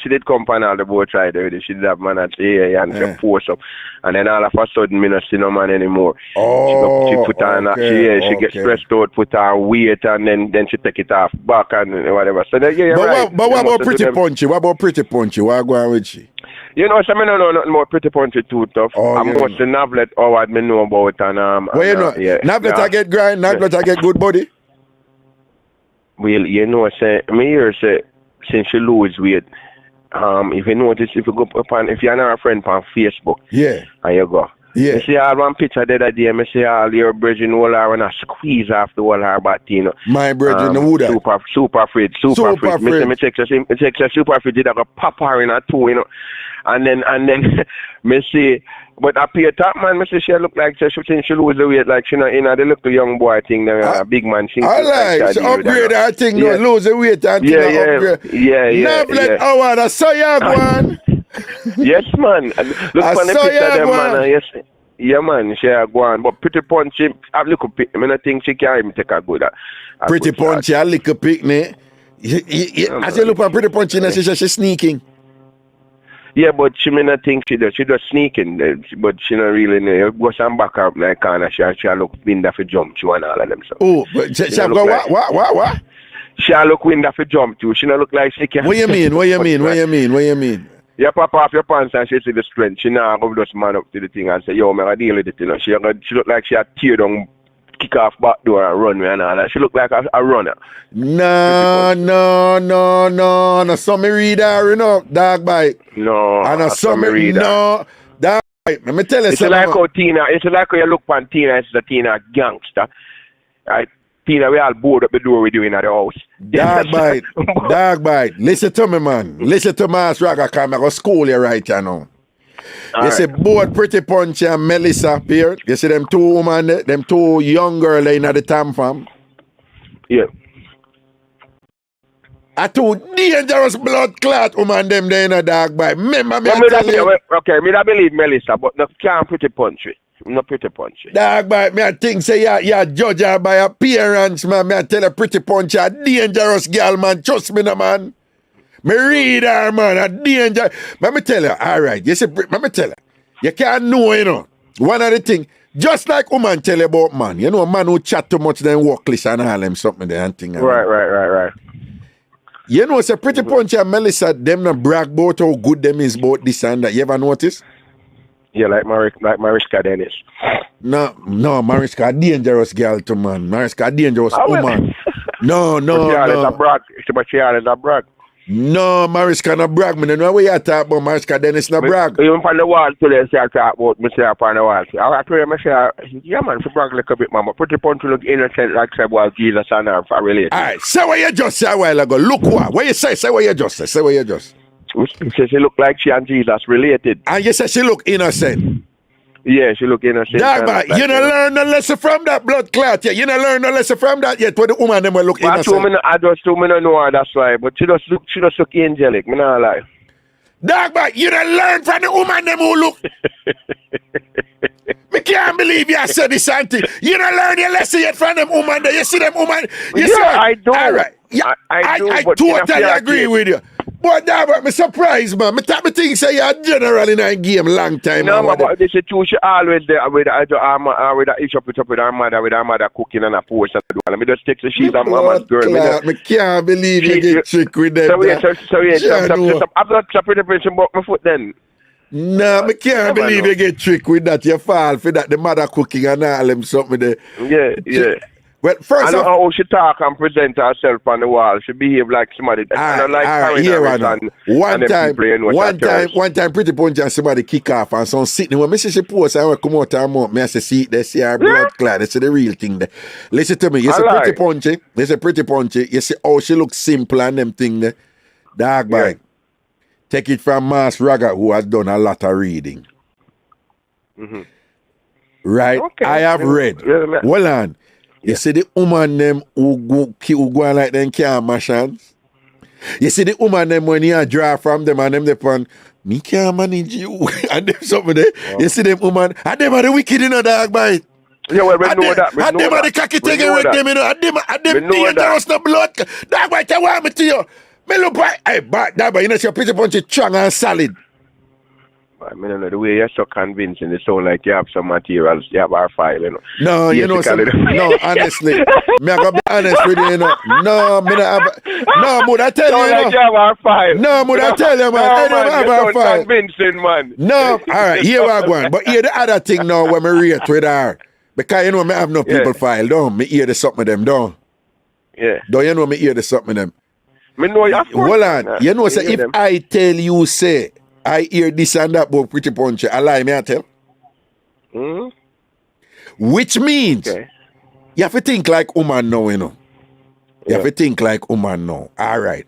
she did come on all the boat ride already. She did have man at and she post up. And then all of a sudden, me not see no man anymore. She put on, she gets stressed out, put on weight, and then she take it off back and whatever. So right. But what about Pretty Punchy? What go on with she? You know, so I don't know nothing more Pretty Punchy too tough. I'm more the Navlet Howard me know about and Navlet I get grind, Navlet I get good body. Well, you know, say me here say since she lose weight, if you notice, if you go upon, if you're not a friend on Facebook, and you go, you see all one picture the other day, I see all your brethren all her and squeeze off the whole her body, you know. My brethren, who that? Super afraid. Me take a super afraid, did I go pop her in a two, you know. And then me see, but up here top man, me see she look like she lose the weight, like she not in the little young boy thing, the big man thing. I like, she upgrade her thing, lose the weight and upgrade. Navlet Howard, I saw you one. Yes, man. Look on the picture of them, man. Yes. Yeah, man, she a go on. But Pretty Punchy, I look up. I mean, I think she can't even take a good. Pretty Punchy, I look up, ne? As you look at Pretty Punchy, she's sneaking. Yeah, but she may not think she does. She does sneaking, but she not really know. You go some back up like corner. She look window for jump to and all of them. So. Oh, but she have go what? She look window for jump to. She not look like she can. What you mean? You pop off your pants and she see the strength. She now go just man up to the thing and say, yo, man, I deal with it, you know. She look like she had tear down, kick off back door and run me and all that. She look like a runner. No. So me read her, you know, dog bite. No. And so me read her. No. Dog bite. Let me tell you something. It's like how you look on Tina, it's a Tina gangster. Right? Tina, we all board up the door we doing at the house. Dog bite. Listen to me, man. Listen to my Raga, because I'm going to school you right now. You see both Pretty Punchy and Melissa here. You see them two women, them two young girls in the TamFam. Yeah. A two dangerous blood clot woman them there in a dog bite. Remember me okay, me not believe Melissa, but no can't Pretty Punchy. Not Pretty Punchy. Dog bite, me I think say you judge her by appearance, man. Me I tell her Pretty Punchy a dangerous girl, man. Trust me, no, man. Me read her, man. A danger. Let me tell her, all right. You see, let me tell her. You can't know, you know. One of the things, just like woman tell you about man. You know, a man who chat too much, then workless and all them something there and thing. Right. You know, say Pretty Punchy and Melissa, them not brag about how good them is about this and that. You ever notice? Yeah, like Mariska Dennis. No, Mariska a dangerous girl to man. Mariska a dangerous woman. No. But she is a brag. No, Mariska no brag. Me don't know what you talk about. Mariska Dennis no brag. Even from the wall today, say I talk about me say upon the wall. I tell you, say, yeah man, she brag a little bit, man. But Pretty Punchy look innocent like say was Jesus and her for related. Alright, say what you just say a while ago. Look what you say. Say what you just say. Say what you just. She say she look like she and Jesus related. And you say she look innocent. Yeah, she look innocent. Dog, but you don't learn no lesson from that blood clot yet. You don't learn no lesson from that yet. Where the woman them will look innocent. I just don't know her, that's why. But she just look angelic. Me not lie. Dog, but you don't learn from the woman them who look. Me can't believe you said this, auntie. You don't learn your lesson yet from them woman there. You see them woman. I do. All right. Yeah, I totally agree with you. But that but me surprised, man. Me think say you're general in a game long time. No, but this is true. She always there with her issue up with her mother cooking and a post and do. And me just take the she's a mama's girl. Me can't believe you get tricked with them. So I'm not Pretty Punchy but my foot then. No, me can't believe you get tricked with that. You fall for that. The mother cooking and all them something there. Yeah. Well, first I know how she talk and present herself on the wall. She behave like somebody that One time Pretty Punchy and somebody kick off and some sitting when me see she post I come out her mouth. Me I say see they see her blood clot. They see the real thing there. Listen to me. You see Pretty Punchy. You see Pretty Punchy. You see how she looks simple and them thing there. Dog bag. Take it from Mass Raga who has done a lot of reading. Mm-hmm. Right? Okay. I have read. Hold on. You see the woman them who go like them can't mash hands. You see the woman them when you draw from them and them they pon me can't manage you and them something there. Oh. You see them woman and them are the wicked in a dog bite. Yeah, well, we know that. And them are the cocky thing with them, you know. And them dangerous the blood. Dog bite I want me to you. Me look like hey but dog bite you know see Pretty Punchy strong and solid. I mean, the way you're so convincing, it sounds like you have some materials, you have our file, you know. No, you know, no, honestly, me I gotta be honest with you, you know. No, me not have. No, would I tell you, like you have our file. No, would I tell you, man? I don't have our file. Convincing, man. No, all right, here we are going. But here the other thing now, when me rate with her, because you know me have no people file, don't me hear the something of them, don't. Yeah. Don't you know me hear the something of them? Me know you. Hold on, you know, say if I tell you, say. I hear this and that about Pretty Punchy. I lie, me I tell. Mm-hmm. Which means you have to think like woman now, you know. You have to think like woman now. All right.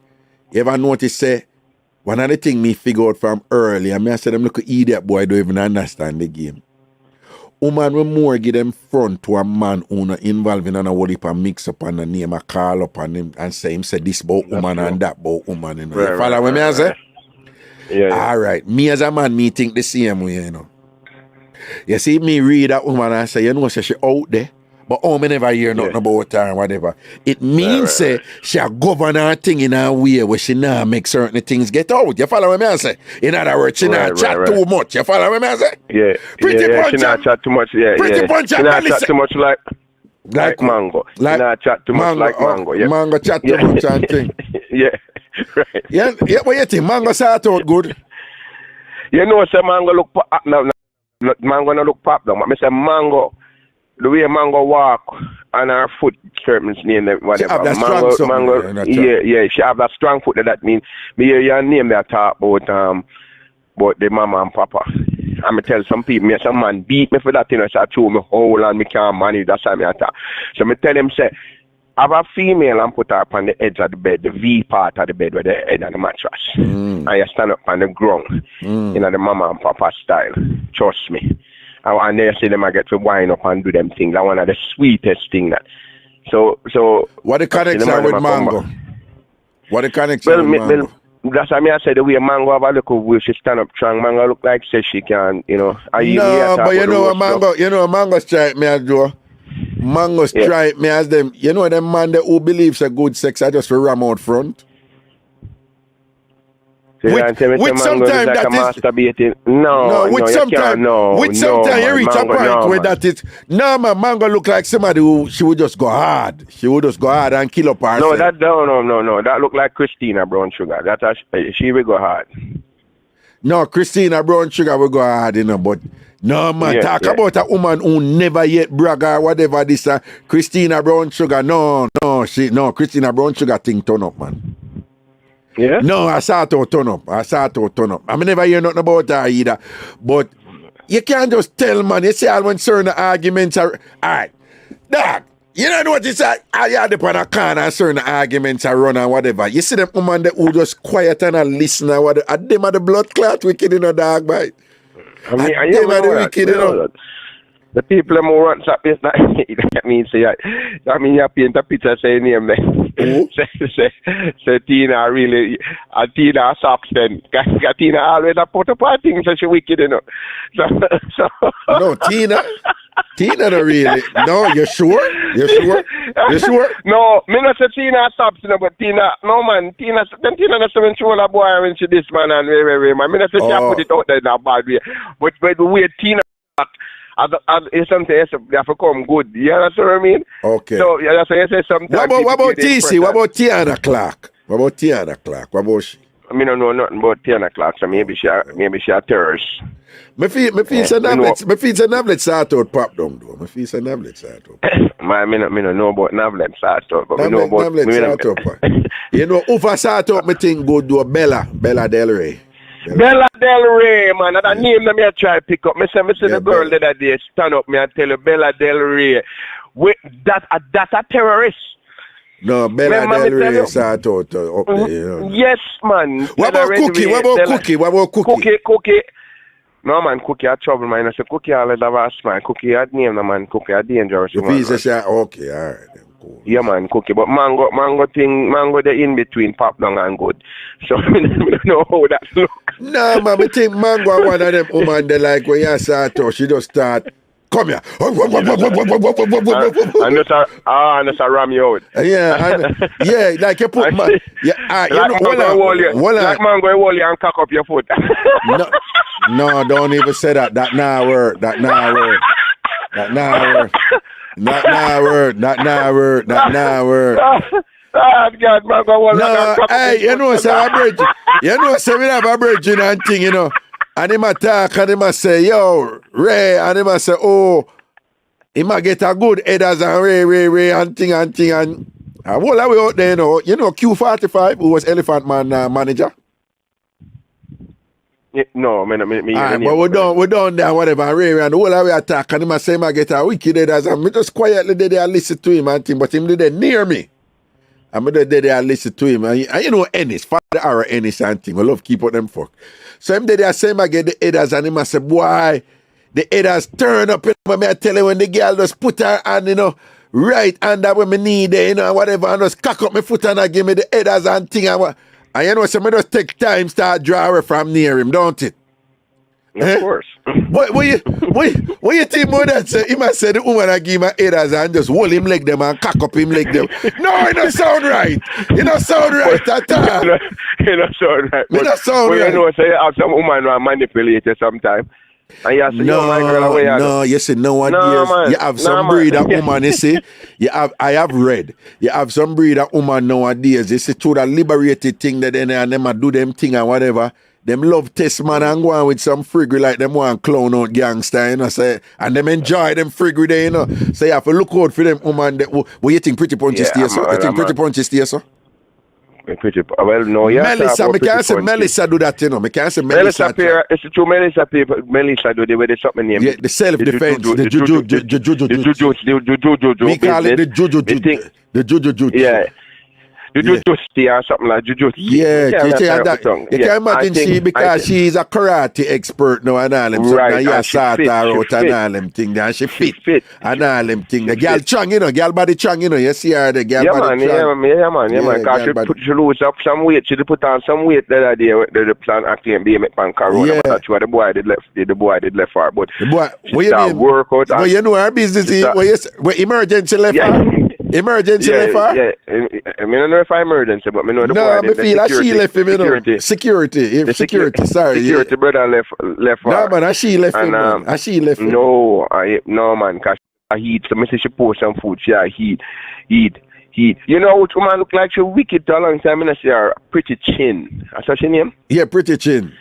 You ever notice, say, one of the things me figure out from early, I say them look idiot boy don't even understand the game. Woman will more give them front to a man who not involved in a whole heap of mix up and a name a call up on him and say him say this about woman and that about woman. You know. You follow what me I say? Yeah. All right. Me as a man, me think the same way, you know. You see me read that woman and say, you know, say she out there, but me never hear nothing about her and whatever. It means say she a govern her thing in a way where she not make certain things get out. You follow what me I say? In other words, she not chat too much. You follow what me I say? Yeah. Pretty Punchy. She not chat too much. Pretty Punchy. She not chat too much like mango. She not chat too much like mango. Yeah. Mango chat too much and thing. Yeah. Right. Yeah, what you think? Mango start out good. You know, say mango look pop. No, mango no look pop down. But me say mango, the way mango walk and her foot certain name whatever. She have that strong mango. Yeah. She have that strong foot. That mean me hear your name that talk about the mama and papa. I'm tell some people, some man beat me for that thing. I say, I told me whole and me can't manage. That's how me attack. So me tell them say. have a female and put her up on the edge of the bed, the V part of the bed where the head of the mattress. And you stand up on the ground, you know, the mama and papa style. Trust me. And they see them I get to wind up and do them things. That's one of the sweetest things that. So what the connection with Mango? What the connection with Mango? That's why I said the way Mango have a look way she stand up strong. Mango look like says she can, you know. But you know Mango strike me as though. Mango strike me as them. You know them man who believes a good sex are just for ram out front. Which sometimes that masturbating. Sometimes you reach a point where that is Mango look like somebody who she would just go hard. She would just go hard and kill up herself. No. That look like Christina Brown Sugar. She will go hard. No, Christina Brown Sugar will go hard, you know, but no man, talk about a woman who never yet brag or whatever this Christina Brown Sugar. No, Christina Brown Sugar thing turn up, man. Yeah? No, I saw it turn up. I never hear nothing about her either. But you can't just tell, man. You see, when certain arguments are... Alright, dog, you know what it's like? I had upon a corner and certain arguments are run and whatever. You see them woman that who just quiet and listen and whatever. And them are the blood clot wicked, you know, dog, boy. I mean, them are the wicked, you know. The people who run something like that means you paint a picture saying name say Tina really Tina sucks then. Tina always put up her things so she wicked, you know. So no, Tina no really. No, you sure? No, me not say Tina stops, you know, but Tina doesn't control a boy when she this man and way man. Me not say she put it out there in a bad way. But the way Tina it's something else they have to come good. You understand what I mean? Okay. So that's why you say sometimes. What about TC? What about Tiana Clark? What about she? I mean, I don't know nothing about Tiana Clark, so maybe she a terrorist. Me feel a Navlet start out pop down though. Me feel a Navlet start out. Man, me no know about Navlet start out, but Navlet, me know about Navlet start out. You know, if I start out, me think go do a Bella Del Rey. Bella Del Rey, man. That name that me I try to pick up. Me say the girl the other day stand up. Me I tell you Bella Del Rey. Wait, that a terrorist. No, Bella Del Rey start out up there. You know. Yes, man. What about Cookie? Cookie. No, man. Cookie a trouble, man. I say Cookie always have a smile. Cookie a name, no, man. Cookie a dangerous. Okay, all right. Cool. Yeah, man, Cookie. But mango the in between pop down and good. So I don't know how that look. Nah, man, I think Mango are one of them woman they like when you start her, she just start. Come here. And that's a ram you out. Yeah, like you put man. Like Mango hold you and cock up your foot. No, don't even say that. That nah word. God, Mango hold hey, you know, say a bridge. You know, say we have a bridge and thing, you know. And he might talk and he might say, yo, Ray, and he might say, oh, he might get a good headers and Ray, and thing. And all the way out there, you know, Q45, who was Elephant Man manager. No, me. But we're done there, whatever. Ray, and all the way attack, and he might say, he might get a wicked headers, and me just quietly there and listen to him and thing, but him there near me. I'm there and listen to him. And you know, Ennis, Father Ara Ennis and thing. We love keep on them fuck. So him there say I get the headers and him I say, boy, the headers turn up. I tell you when the girl just put her hand, you know, right under where me need it, you know, whatever, and just cock up my foot and I give me the headers and thing. And you know, so I just take time start draw her from near him, don't it? Of course. What you think about that? He might say the woman I give my headers and just hold him leg them and cock up him leg them. No, it don't sound right. It don't sound right at all. It don't sound right. It don't sound right. You know, so you have some woman who manipulate you sometimes. And you say, you see, you have some breed of woman, you see. I have read. You have some breed of woman nowadays. You see, through that liberated thing that and them do them thing and whatever. Them love test man and go on with some friggy like them one clown out gangster, you know, say, and them enjoy them friggy there, you know. So you have to look out for them woman that what you think Pretty Punch is there, sir? You think Pretty Punch is there, sir? Well, no, yeah. Melissa, I can't say Melissa do that, you know. I can't say Melissa. It's true, Melissa people. Melissa do the way they something name. Yeah, the self-defense, the juju. We call it the juju. The juju. Yeah. Juju or something like juju. Yeah, you can imagine she because she's a karate expert now and all them something. Right, and you start her out and all them thing and she fit and all them thing. The girl strong, you know, girl body strong, you know. You see her, the girl body strong. Yeah, man. Because she lose up some weight. She put on some weight the other day. The plan acting and be make pan corona. Yeah. But that's why the boy did left her. But the boy, what you mean? Work out. Well, you know her business is where emergency left her. Emergency left her? Yeah, I mean, I don't know if I emergency, but I know the boy. No, I feel like she left him, you know. Security, sorry. Security brother left her. No, man, she left him, man. She left him. No, man, because I heat. So I say she post some food. She heat. You know which woman look like she wicked a long time? I see her Pretty Chin. That's her name? Yeah, Pretty Chin.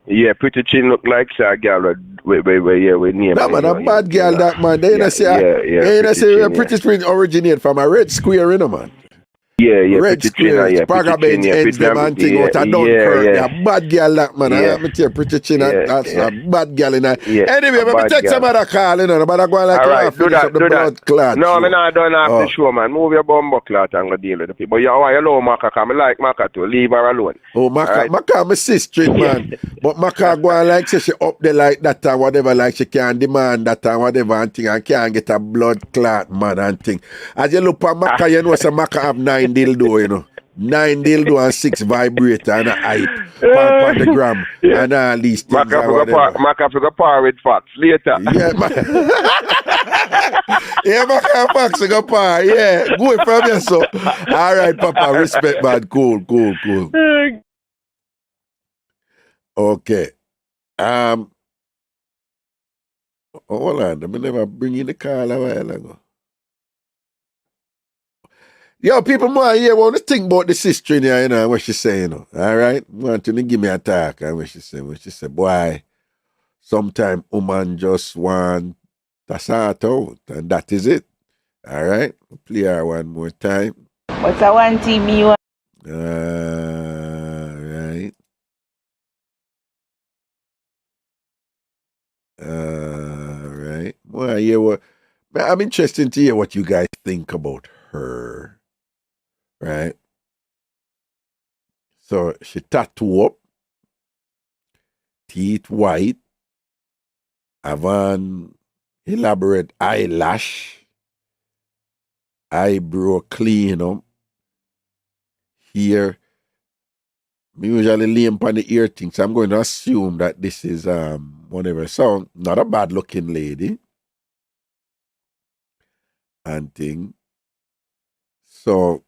Yeah, Pretty Chin look like a girl with name. No, man, a bad girl that, man. They ain't say Pretty Chin originate from a red square, you know, man. Yeah, red square, Spraga Bench, ends them and thing out of Dunkirk. Yeah, bad girl that, man. I me tell Pretty Chin, that's a bad girl in that. Anyway, let me take some other call, you know, but I go like to finish up the blood clot. No, I don't have to show, man. Move your bumbo clot and go deal with the people. You allow Maka, because I like Maka to leave her alone. Oh, Maka, my sister, man. But Maka go on like say she up there like that and whatever, like she can demand that and whatever and thing and can't get a blood clot, man, and thing. As you look at Maka, you know, so Maka have 9 dildo, you know. 9 dildo and 6 vibrator and a hype on the gram and all these things. Maka for the power with facts later. Yeah, man. Yeah, Maka facts for the power. Yeah, go from here, so. All right, Papa, respect, man. Cool. Okay. Hold on. Let me never bring in the call a while ago. Yo, people more here want to think about the sister in here, you know, what she say, you know. All right? Want to give me a talk and what she say, boy, sometimes woman just want to sort out, and that is it. All right? Play her one more time. What's I want team you want? All right. Well, I'm interested to hear what you guys think about her. Right? So she tattoo up, teeth white, have an elaborate eyelash, eyebrow clean up, here. Me usually lay upon the ear thing, so I'm going to assume that this is whatever. So not a bad looking lady. And thing. So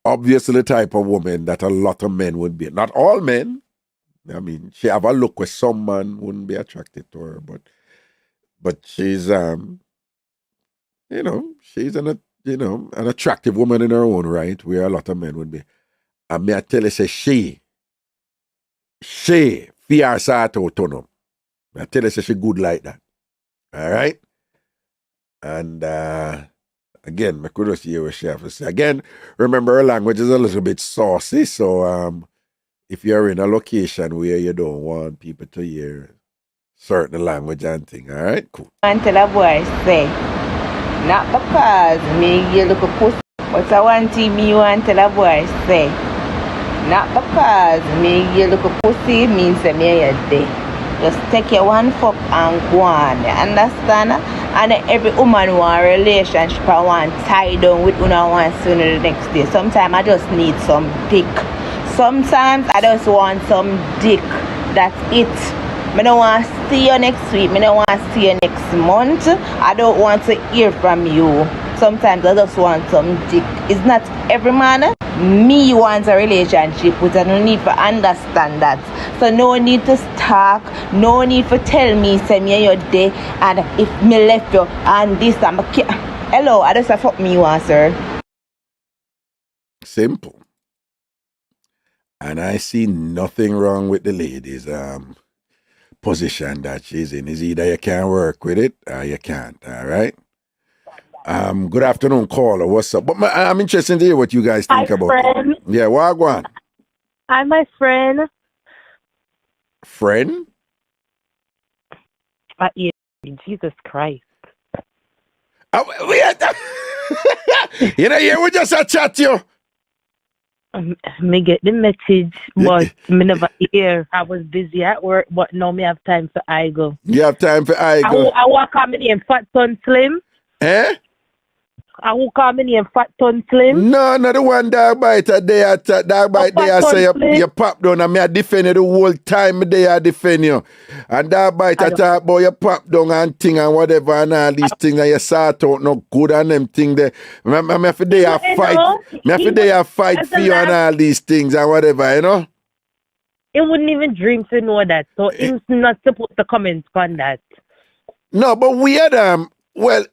obviously the type of woman that a lot of men would be. Not all men. I mean, she have a look where some man wouldn't be attracted to her, but she's she's an attractive woman in her own right, where a lot of men would be. And me I tell you, say she fear sort out turn up. I tell you, say she good like that. All right? And again, I could just hear what she have to say. Again, remember her language is a little bit saucy, so if you're in a location where you don't want people to hear certain language and thing, all right? Cool. And tell a boy, say, not because me you look a pussy, but I want me you want tell a boy, say, not because me you look a pussy means that me you're dead. Just take your one fuck and go on, you understand? And every woman want a relationship, I want tie down with una one sooner the next day. Sometimes I just need some dick. Sometimes I just want some dick. That's it. I don't want to see you next week. I don't want to see you next month. I don't want to hear from you. Sometimes I just want some dick. It's not every man. Me wants a relationship with, I don't need to understand that. So no need to talk, no need to tell me, say me you're there, and if me left you and this and hello, I just fuck me you want, sir. Simple. And I see nothing wrong with the lady's position that she's in. Is either you can work with it or you can't, all right? Good afternoon, caller. What's up? But I'm interested to hear what you guys think about friend. it. Yeah, Wagwan. Hi, my friend. Friend? Yeah, Jesus Christ. You know, yeah, we just a chat you. Me get the message, but me never hear. I was busy at work, but now me have time for I go. You have time for I go. I walk on me name Fat Ton Slim. Eh? I will call me name Fat Ton Slim. No, not the one dog bite there. Dog bite there say you pop down and me I defend you the whole time there I defend you. And dog bite I talk about you pop down and thing and whatever and all these things and you sort out no good and them thing there. Me have to there fight. Me have to there fight for you and all these things and whatever, you know? He wouldn't even dream to know that. So he's not supposed to comment on that. No, but we had well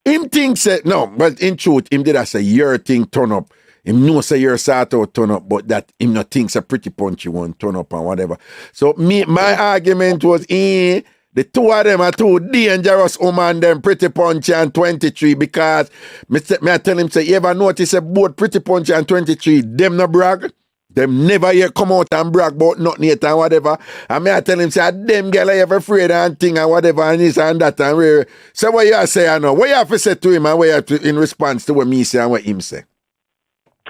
him thinks that no, but in truth, him did I say your thing turn up. Him know say your sort out turn up, but that him not thinks a pretty punchy one turn up and whatever. So my argument was the two of them are two dangerous woman, them Pretty Punchy and 23 because me I tell him say you ever notice both Pretty Punchy and 23 them no brag. Them never yet come out and brag about nothing yet and whatever. And me I tell him, say, them girl are ever afraid and thing and whatever and this and that and where. So what you say, I know? What you have to say to him and what you have to, in response to what me say and what him say?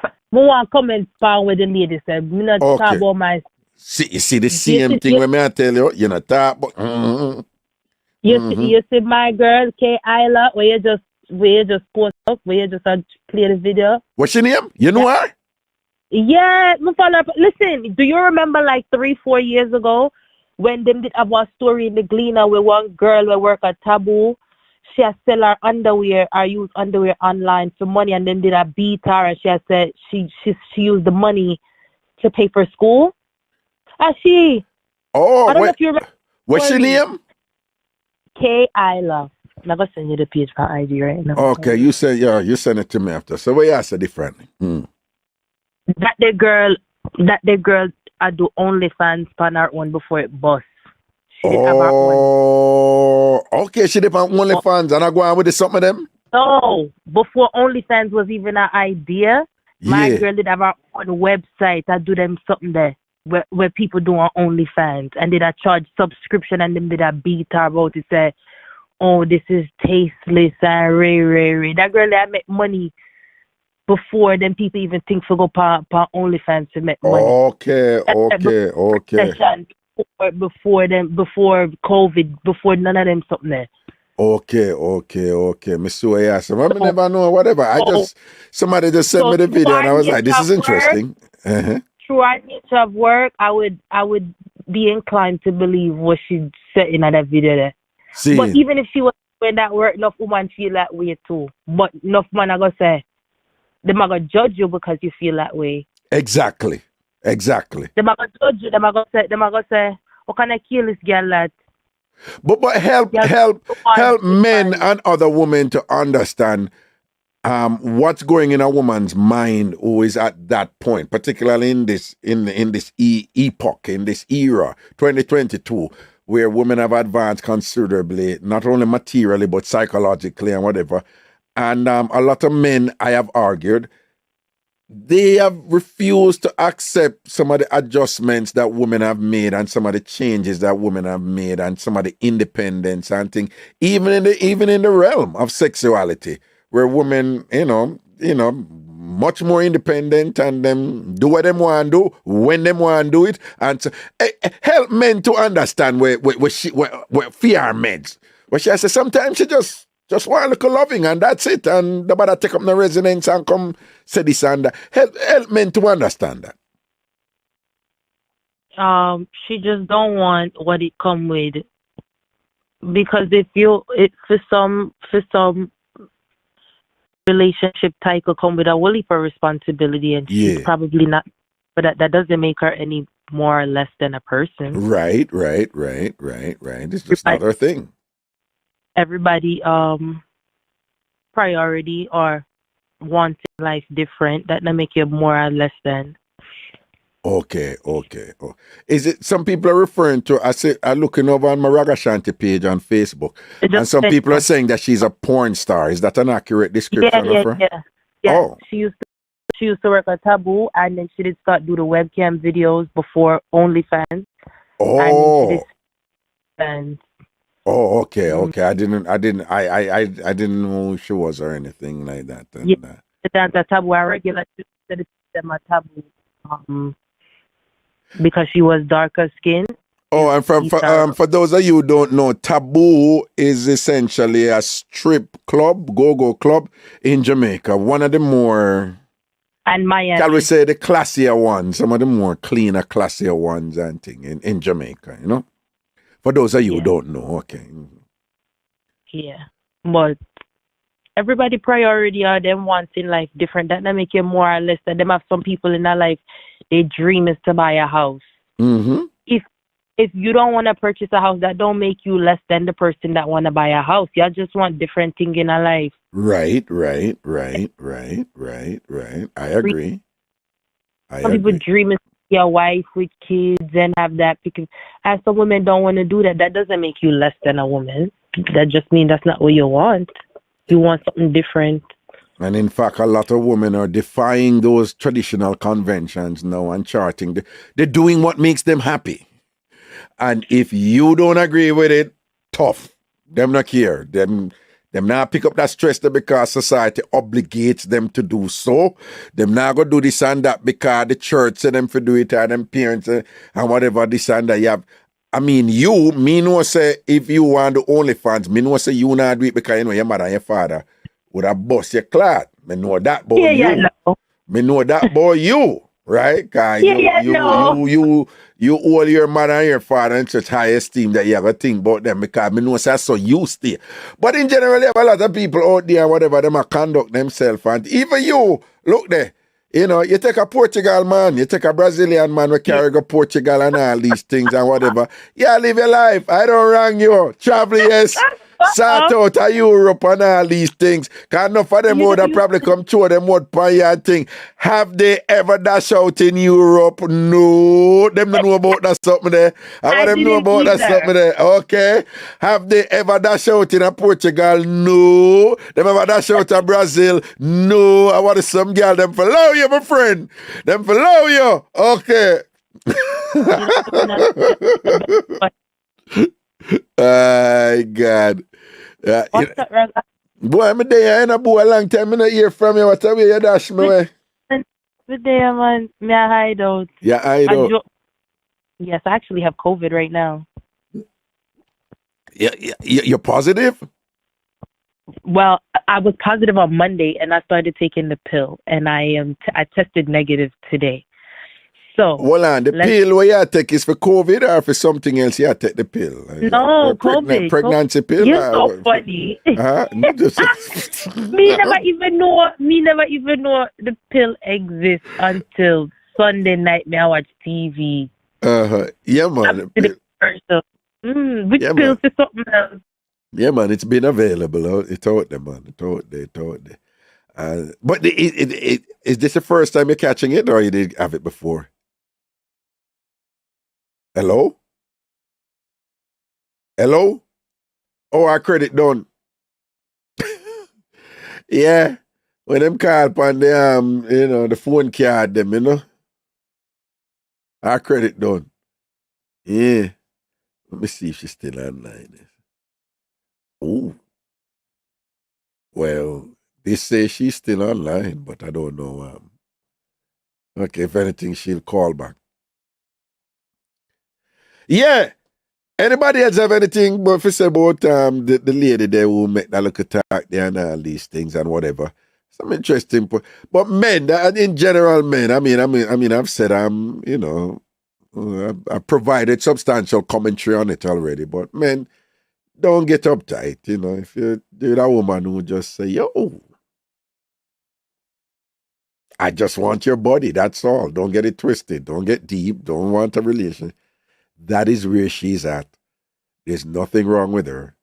I want to comment on what the lady said. Me not talk about my... You see the same thing when me I tell you, you not talk about... You see my girl, K. Isla, where you just post up, where you just play the video. What's your name? You know her? Yeah, listen, do you remember like 3-4 years ago when them did have a story in the Gleaner where one girl will work at Taboo, she has sell her underwear or use underwear online for money and then did a beat her and she has said she used the money to pay for school? I don't know if you remember. What's your name? K. Isla. I'm going to send you the page for IG right now. Okay, you send it to me after. So what you say differently? That the girl I do OnlyFans on her own before it bust. She did have her own. Okay, she did on OnlyFans and I go on with some of them? No, before OnlyFans was even an idea, my girl did have her own website. I do them something there where people do on OnlyFans and did I charge subscription and then did I beat her about it say, oh, this is tasteless and ray. That girl that make money before them people even think to go pa OnlyFans to make money. Okay. Before COVID, before none of them something there. Okay. Me so yeah. So I never know whatever. Somebody just sent me the video and I was like, this is interesting. Through our nature of work, I would be inclined to believe what she said in that video there. See. But even if she was doing that work, enough woman feel that way too. But enough man I gonna say them are gonna judge you because you feel that way. Exactly. Them are gonna judge you. Them are gonna say, what can I kill this girl that? But help men and other women to understand what's going in a woman's mind who is at that point, particularly in this epoch, in this era, 2022, where women have advanced considerably, not only materially but psychologically and whatever. And a lot of men, I have argued, they have refused to accept some of the adjustments that women have made and some of the changes that women have made and some of the independence and things, even in the realm of sexuality, where women, you know, much more independent and them do what they want to do when they want to do it, and so, help men to understand where fear meds. But she said sometimes she just want a little loving and that's it, and nobody take up no resonance and come say this and that. Help men to understand that. She just don't want what it come with, because for some relationship type could come with a whole heap of responsibility, and she's probably not. But that doesn't make her any more or less than a person. Right. It's just not her thing. Everybody priority or wanting life different. That not make you more or less than. Okay. Oh. Is it some people are referring to? I'm looking over on my Ragashanti page on Facebook, and some people are saying that she's a porn star. Is that an accurate description of her? Yeah. Oh. She used to work at Taboo, and then she did start do the webcam videos before OnlyFans. Oh. And then she did Oh, okay. I didn't know who she was or anything like that. Yeah, that's a Taboo. I regularly said them at Taboo, because she was darker skin. Oh, and for those of you who don't know, Taboo is essentially a strip club, go-go club in Jamaica. One of the more, and Miami, shall we say, the classier ones, some of the more cleaner, classier ones and thing in Jamaica, you know? For those of you who don't know, okay. Yeah, but everybody priority are them wanting life different. That make you more or less that them have some people in their life, their dream is to buy a house. Mm-hmm. If you don't want to purchase a house, that don't make you less than the person that want to buy a house. You just want different things in a life. Right. I agree. Some people dream is to be a wife with kids and have that, because as some women don't want to do that. That doesn't make you less than a woman. That just means that's not what you want. You want something different. And in fact, a lot of women are defying those traditional conventions now and charting. They're doing what makes them happy. And if you don't agree with it, tough. Them not care. Them not pick up that stress there because society obligates them to do so. Them not go do this and that because the church said them for do it, and them parents and whatever this and that you have. I mean, me know say if you want the OnlyFans, me know say you not do it because you know your mother and your father would have bust your clot. Me know that about you. No. Me know that about you, right? Cause you owe your mother and your father in such high esteem that you have a think about them because me know say so you stay. But in general, you have a lot of people out there, whatever, them a conduct themselves. And even you, look there, you know, you take a Portugal man, you take a Brazilian man, we carry go Portugal and all these things and whatever. Yeah, live your life. I don't wrong you. Travel, yes. Sort out of Europe and all these things. Because enough of them would have probably come through them would pan your thing. Have they ever dash out in Europe? No. Them don't know about that something there. I them know about that something there. Okay. Have they ever dash out in a Portugal? No. Them ever dash out in Brazil? No. I want some girl them follow you, my friend. Them follow you. Okay. God. What's up, Raga? Boy, I'm there in a boy a long time. I'm not hear from you. What way you dash me way? Good day, man. Me a hide out. Yeah, hide out. Yes, I actually have COVID right now. Yeah, you're positive? Well, I was positive on Monday, and I started taking the pill, and I tested negative today. So, hold on, the pill where you take is for COVID or for something else you take the pill? No, COVID. Pregnancy pill? You're so funny. Me never even know the pill exists until Sunday night me I watch TV. Yeah, man. Which pills is something else? Yeah, man, it's been available. It's out there, man. It's out there. But is this the first time you're catching it or you did have it before? Hello? Oh, our credit done. Yeah. When them call upon the the phone card them, you know. Our credit done. Yeah. Let me see if she's still online. Oh. Well, they say she's still online, but I don't know. Okay, if anything, she'll call back. Yeah. Anybody else have anything but if it's about the lady there who make that look attack there and all these things and whatever? Some interesting but men, in general, men, I mean I've said I provided substantial commentary on it already, but men, don't get uptight, you know. If you're a woman who just say, yo, I just want your body, that's all. Don't get it twisted. Don't get deep. Don't want a relation. That is where she's at. There's nothing wrong with her.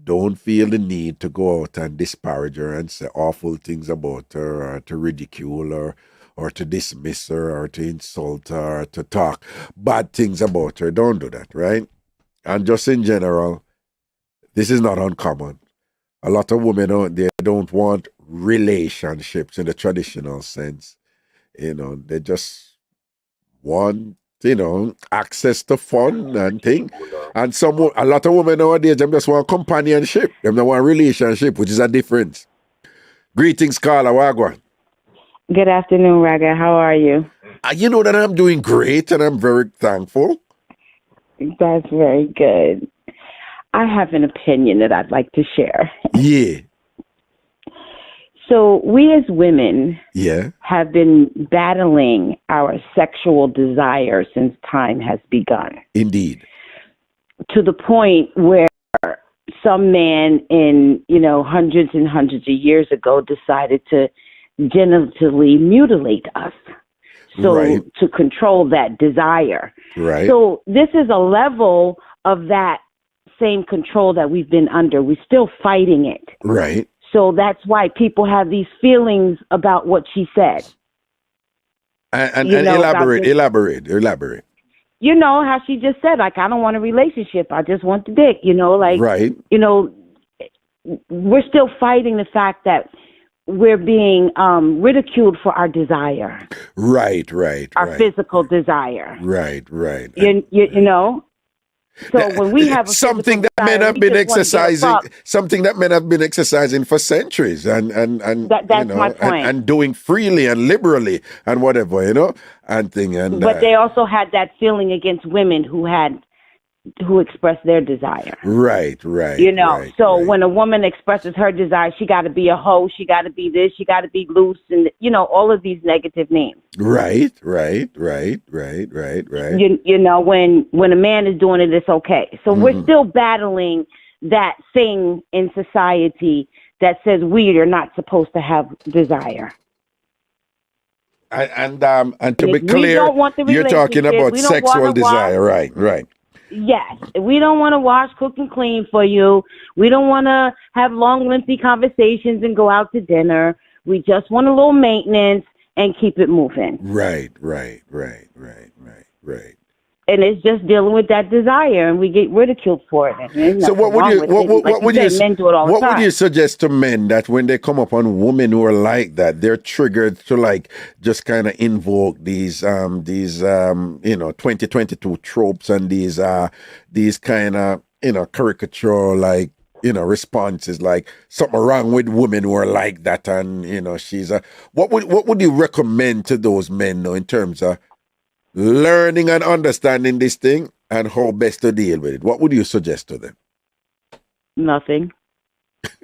Don't feel the need to go out and disparage her and say awful things about her or to ridicule her or to dismiss her or to insult her or to talk bad things about her. Don't do that, right? And just in general, this is not uncommon. A lot of women out there don't want relationships in the traditional sense. They just want, access to fun and thing. And a lot of women nowadays, them just want companionship. Them don't want relationship, which is a difference. Greetings, Carla Wagwan. Good afternoon, Raga. How are you? You know that I'm doing great and I'm very thankful. That's very good. I have an opinion that I'd like to share. Yeah. So we as women have been battling our sexual desire since time has begun. Indeed. To the point where some man in, hundreds and hundreds of years ago decided to genitally mutilate us. So to control that desire. Right. So this is a level of that same control that we've been under. We're still fighting it. Right. So that's why people have these feelings about what she said. And elaborate. You know how she just said, like, I don't want a relationship. I just want the dick, Right. We're still fighting the fact that we're being ridiculed for our desire. Right. Our physical desire. Right. You know? So when we have something that men have been exercising for centuries and that's my point. And doing freely and liberally and whatever, and thing and but they also had that feeling against women who expressed their desire. Right. When a woman expresses her desire, she got to be a hoe, she got to be this, she got to be loose, and all of these negative names. Right. When a man is doing it, it's okay. So we're still battling that thing in society that says we are not supposed to have desire. And to be clear, you're talking about sexual desire, right? Yes, we don't want to wash, cook, and clean for you. We don't want to have long, lengthy conversations and go out to dinner. We just want a little maintenance and keep it moving. Right. And it's just dealing with that desire, and we get ridiculed for it. So what would you suggest to men that when they come upon women who are like that, they're triggered to just kind of invoke these 2022 tropes and these kind of caricature responses like something wrong with women who are like that, and she's what would you recommend to those men in terms of learning and understanding this thing and how best to deal with it? What would you suggest to them? Nothing.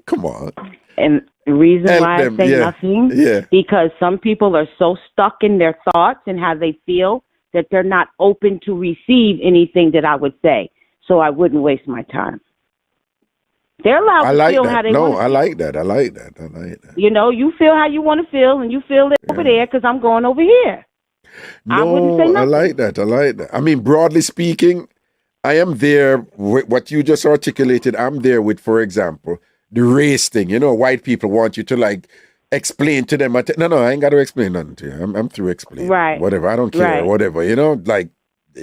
Come on. And the reason why I say nothing, because some people are so stuck in their thoughts and how they feel that they're not open to receive anything that I would say. So I wouldn't waste my time. They're allowed to feel how they want to feel. I like that. You feel how you want to feel, and you feel it over there because I'm going over here. No, I like that. I mean, broadly speaking, I am there with what you just articulated. I'm there with, for example, the race thing. White people want you to explain to them. No, I ain't got to explain nothing to you. I'm through explaining. Right. Whatever. I don't care. Right. Whatever.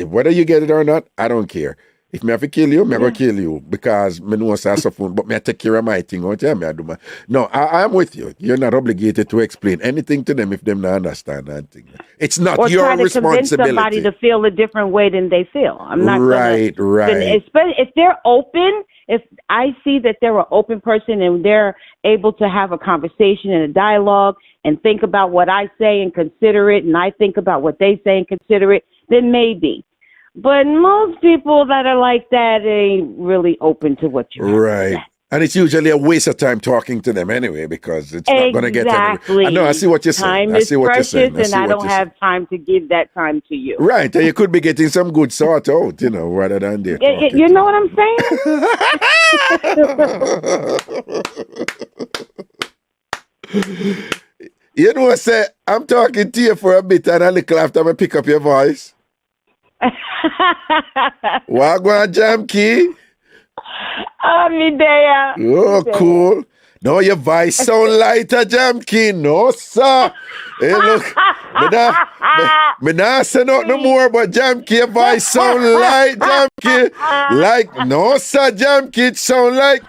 Whether you get it or not, I don't care. If me have to kill you, me go kill you because me know say phone, but me take care of my thing. No, I am with you. You're not obligated to explain anything to them if them not understand that thing. It's not or your try to responsibility. Convince somebody to feel a different way than they feel. I'm not right. If they're open, if I see that they're an open person and they're able to have a conversation and a dialogue and think about what I say and consider it, and I think about what they say and consider it, then maybe. But most people that are like that ain't really open to what you have to say. And it's usually a waste of time talking to them anyway because it's not going to get anywhere. I know, I see what you're saying. Time is precious, and I don't have time to give that time to you. Right, and you could be getting some good sort out, rather than there. You know what I'm saying? You know what I say? I'm talking to you for a bit and a little after I pick up your voice. Wagwan Jam Key. Me there. Oh, cool. No, your voice sound lighter, Jam King. No, sir. Hey, look. Me not say no more, but Jam King, your voice sound light, Jam King. Like, no, sir, Jam King sound like...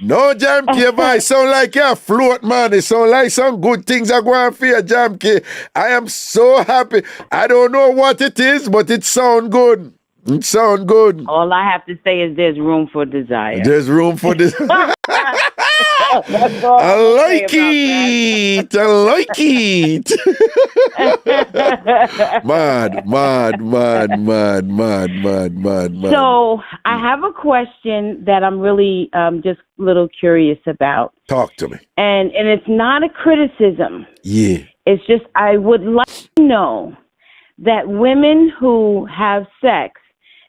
No, Jam King, your voice sound like you're float, man. It sound like some good things are going for you, Jam King. I am so happy. I don't know what it is, but it sound good. It sound good. All I have to say is there's room for desire. There's room for this. I like it. I like it. Mad. So I have a question that I'm really just a little curious about. Talk to me. And it's not a criticism. Yeah. It's just I would like to know that women who have sex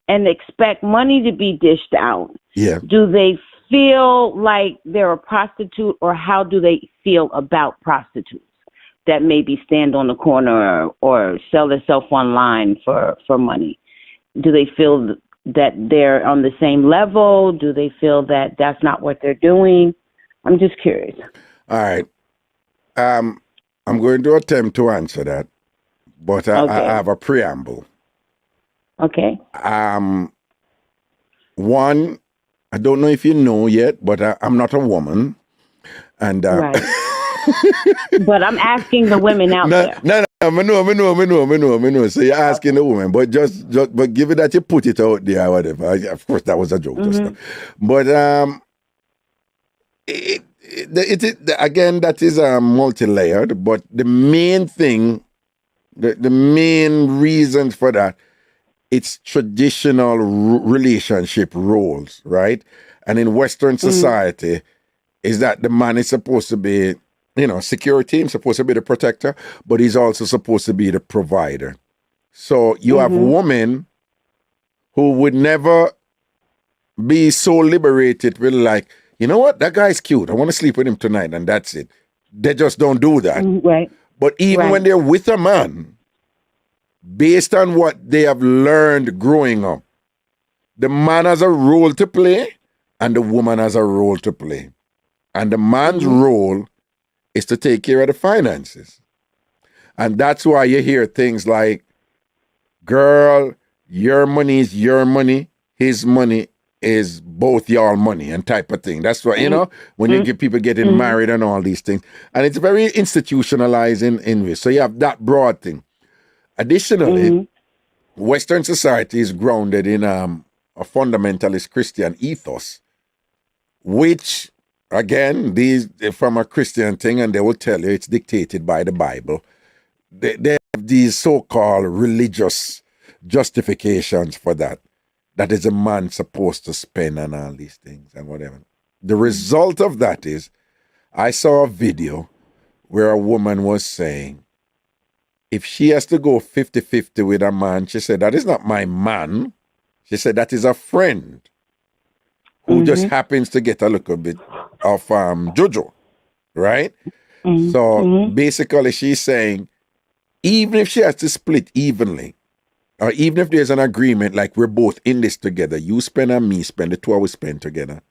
and expect money to be dished out, do they feel like they're a prostitute, or how do they feel about prostitutes that maybe stand on the corner or sell themselves online for money? Do they feel that they're on the same level? Do they feel that that's not what they're doing? I'm just curious. All right. I'm going to attempt to answer that, but I have a preamble. Okay. One, I don't know if you know yet, but I'm not a woman, and right. But I'm asking the women out there. No, I know. So you're asking the woman, but but give it that you put it out there, or whatever. Of course, that was a joke, just now. But again, that is multi-layered. But the main thing, the main reason for that, it's traditional relationship roles, right? And in Western society, is that the man is supposed to be, security, he's supposed to be the protector, but he's also supposed to be the provider. So you have women who would never be so liberated with like, you know what, that guy's cute, I want to sleep with him tonight, and that's it. They just don't do that. Right. But even when they're with a man, based on what they have learned growing up, the man has a role to play and the woman has a role to play. And the man's role is to take care of the finances. And that's why you hear things like, girl, your money is your money, his money is both y'all money, and type of thing. That's why, when you get people getting married and all these things. And it's very institutionalized in this. So you have that broad thing. Additionally, Western society is grounded in a fundamentalist Christian ethos, which, again, these from a Christian thing, and they will tell you it's dictated by the Bible. They have these so-called religious justifications for that. That is a man supposed to spend and all these things and whatever. The result of that is, I saw a video where a woman was saying, if she has to go 50-50 with a man, she said, that is not my man. She said, that is a friend who just happens to get a little bit of jojo, right? So basically she's saying, even if she has to split evenly, or even if there's an agreement, like we're both in this together, you spend and me spend, the two of us spend together,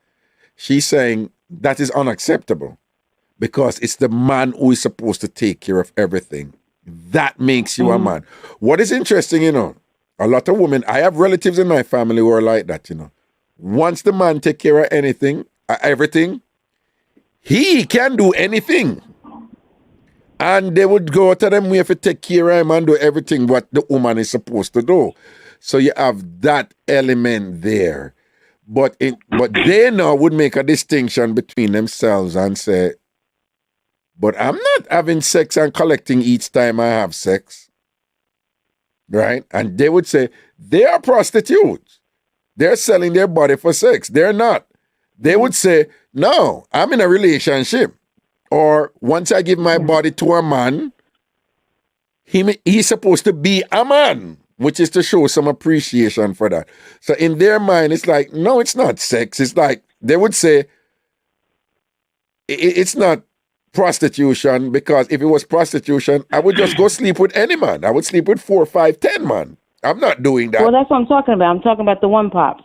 she's saying that is unacceptable because it's the man who is supposed to take care of everything. That makes you a man. What is interesting, a lot of women, I have relatives in my family who are like that, Once the man take care of everything, he can do anything. And they would go to them way to take care of him and do everything what the woman is supposed to do. So you have that element there. But they now would make a distinction between themselves and say, but I'm not having sex and collecting each time I have sex. Right? And they would say, they are prostitutes. They're selling their body for sex. They're not. They would say, no, I'm in a relationship. Or once I give my body to a man, he's supposed to be a man, which is to show some appreciation for that. So in their mind, it's like, no, it's not sex. It's like, they would say, it's not prostitution, because if it was prostitution, I would just go sleep with any man. I would sleep with 4, 5, 10 man. I'm not doing that. Well, that's what I'm talking about. I'm talking about the one pops.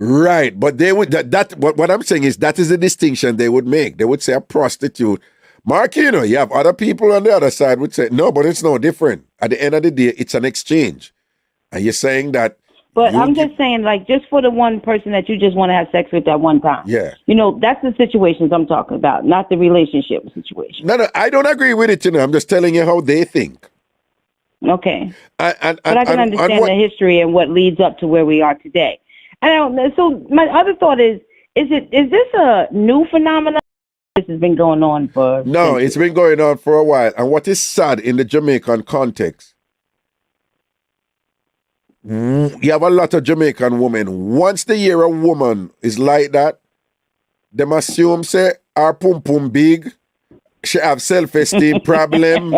Right, but they would what I'm saying is that is the distinction they would make. They would say a prostitute. Mark, you have other people on the other side would say, no, but it's no different. At the end of the day, it's an exchange. And you're saying that. But I'm just saying, like, just for the one person that you just want to have sex with at one time. Yeah. That's the situations I'm talking about, not the relationship situation. No, I don't agree with it, I'm just telling you how they think. Okay. But I can understand the history and what leads up to where we are today. So my other thought is this a new phenomenon? This has been going on for... No, it's been going on for a while. And what is sad in the Jamaican context, you have a lot of Jamaican women. Once they hear a woman is like that, them assume, say, her pum pum big, she have self-esteem problem,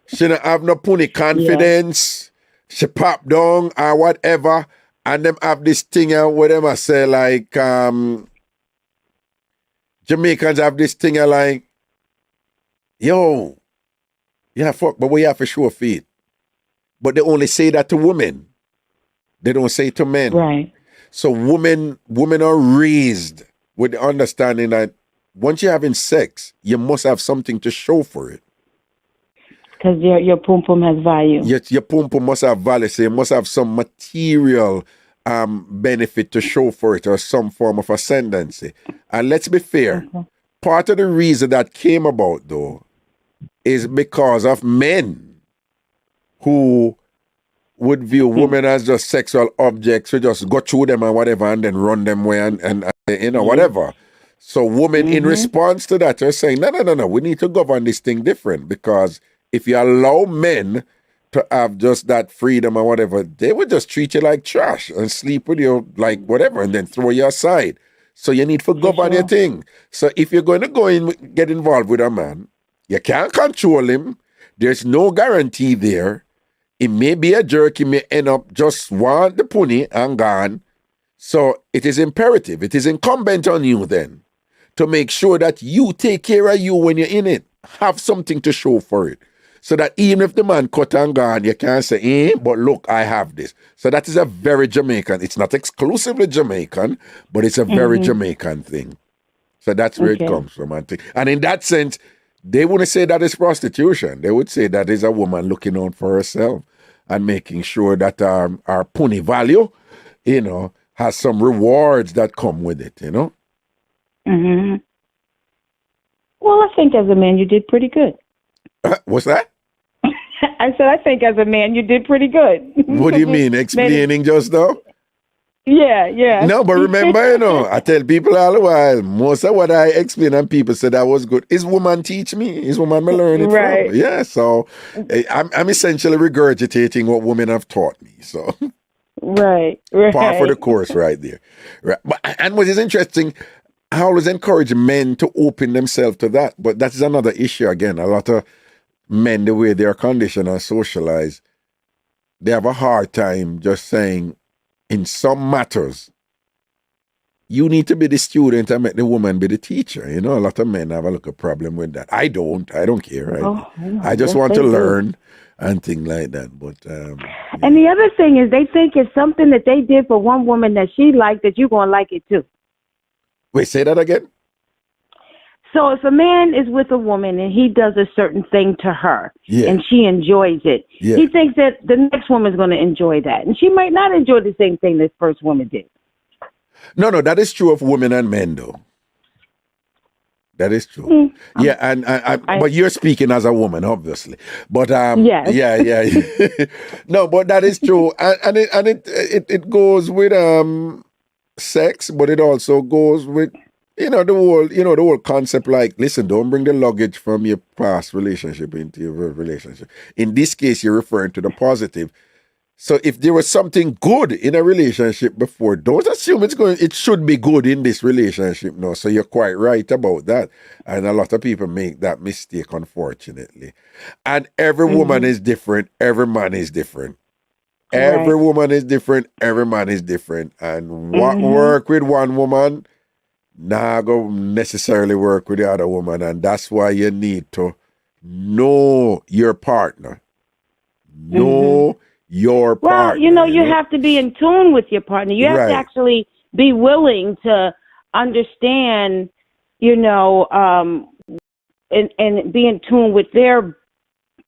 she don't have no punny confidence, she pop down or whatever, and them have this thing where them I say like Jamaicans have this thing like, yo, yeah, fuck, but we have to show feet. But they only say that to women. They don't say it to men. Right. So women are raised with the understanding that once you're having sex, you must have something to show for it. Because your pum pum has value. Your pum pum must have value. So you must have some material benefit to show for it or some form of ascendancy. And let's be fair. Okay. Part of the reason that came about, though, is because of men who would view women as just sexual objects. We just go through them and whatever and then run them away and whatever. So women in response to that are saying, no, we need to govern this thing different, because if you allow men to have just that freedom or whatever, they would just treat you like trash and sleep with you like whatever and then throw you aside. So you need to govern your thing. So if you're going to get involved with a man, you can't control him. There's no guarantee there. It may be a jerk. He may end up just want the punny and gone. So it is imperative. It is incumbent on you then to make sure that you take care of you when you're in it. Have something to show for it. So that even if the man cut and gone, you can't say, but look, I have this. So that is a very Jamaican. It's not exclusively Jamaican, but it's a very Jamaican thing. So that's where it comes from. And in that sense, they wouldn't say that is prostitution. They would say that is a woman looking out for herself and making sure that our punny value, has some rewards that come with it, Well, I think as a man, you did pretty good. What's that? I said, I think as a man, you did pretty good. What do you mean? Explaining just now? Yeah. No, but remember, I tell people all the while, most of what I explain and people say that was good. Is woman teach me? Is woman me learn it from? Yeah, so I'm essentially regurgitating what women have taught me. So Right. Par for the course right there. Right. And what is interesting, I always encourage men to open themselves to that. But that is another issue again. A lot of men, the way they are conditioned and socialized, they have a hard time just saying, in some matters, you need to be the student and make the woman be the teacher. A lot of men have a little problem with that. I don't care. I just want to learn and things like that. But And the other thing is they think it's something that they did for one woman that she liked, that you're going to like it too. Wait, say that again? So if a man is with a woman and he does a certain thing to her and she enjoys it, he thinks that the next woman's going to enjoy that. And she might not enjoy the same thing this first woman did. No, that is true of women and men, though. That is true. Yeah, and but you're speaking as a woman, obviously. But yeah. No, but that is true, and it goes with sex, but it also goes with the whole concept. Like, listen, don't bring the luggage from your past relationship into your relationship. In this case, you're referring to the positive. So if there was something good in a relationship before, don't assume it should be good in this relationship now. So you're quite right about that. And a lot of people make that mistake, unfortunately. And every woman is different. Every man is different. Every woman is different. Every man is different. And what work with one woman, go necessarily work with the other woman. And that's why you need to know your partner. Know your partner. Well, you have to be in tune with your partner. You have to actually be willing to understand, and be in tune with their,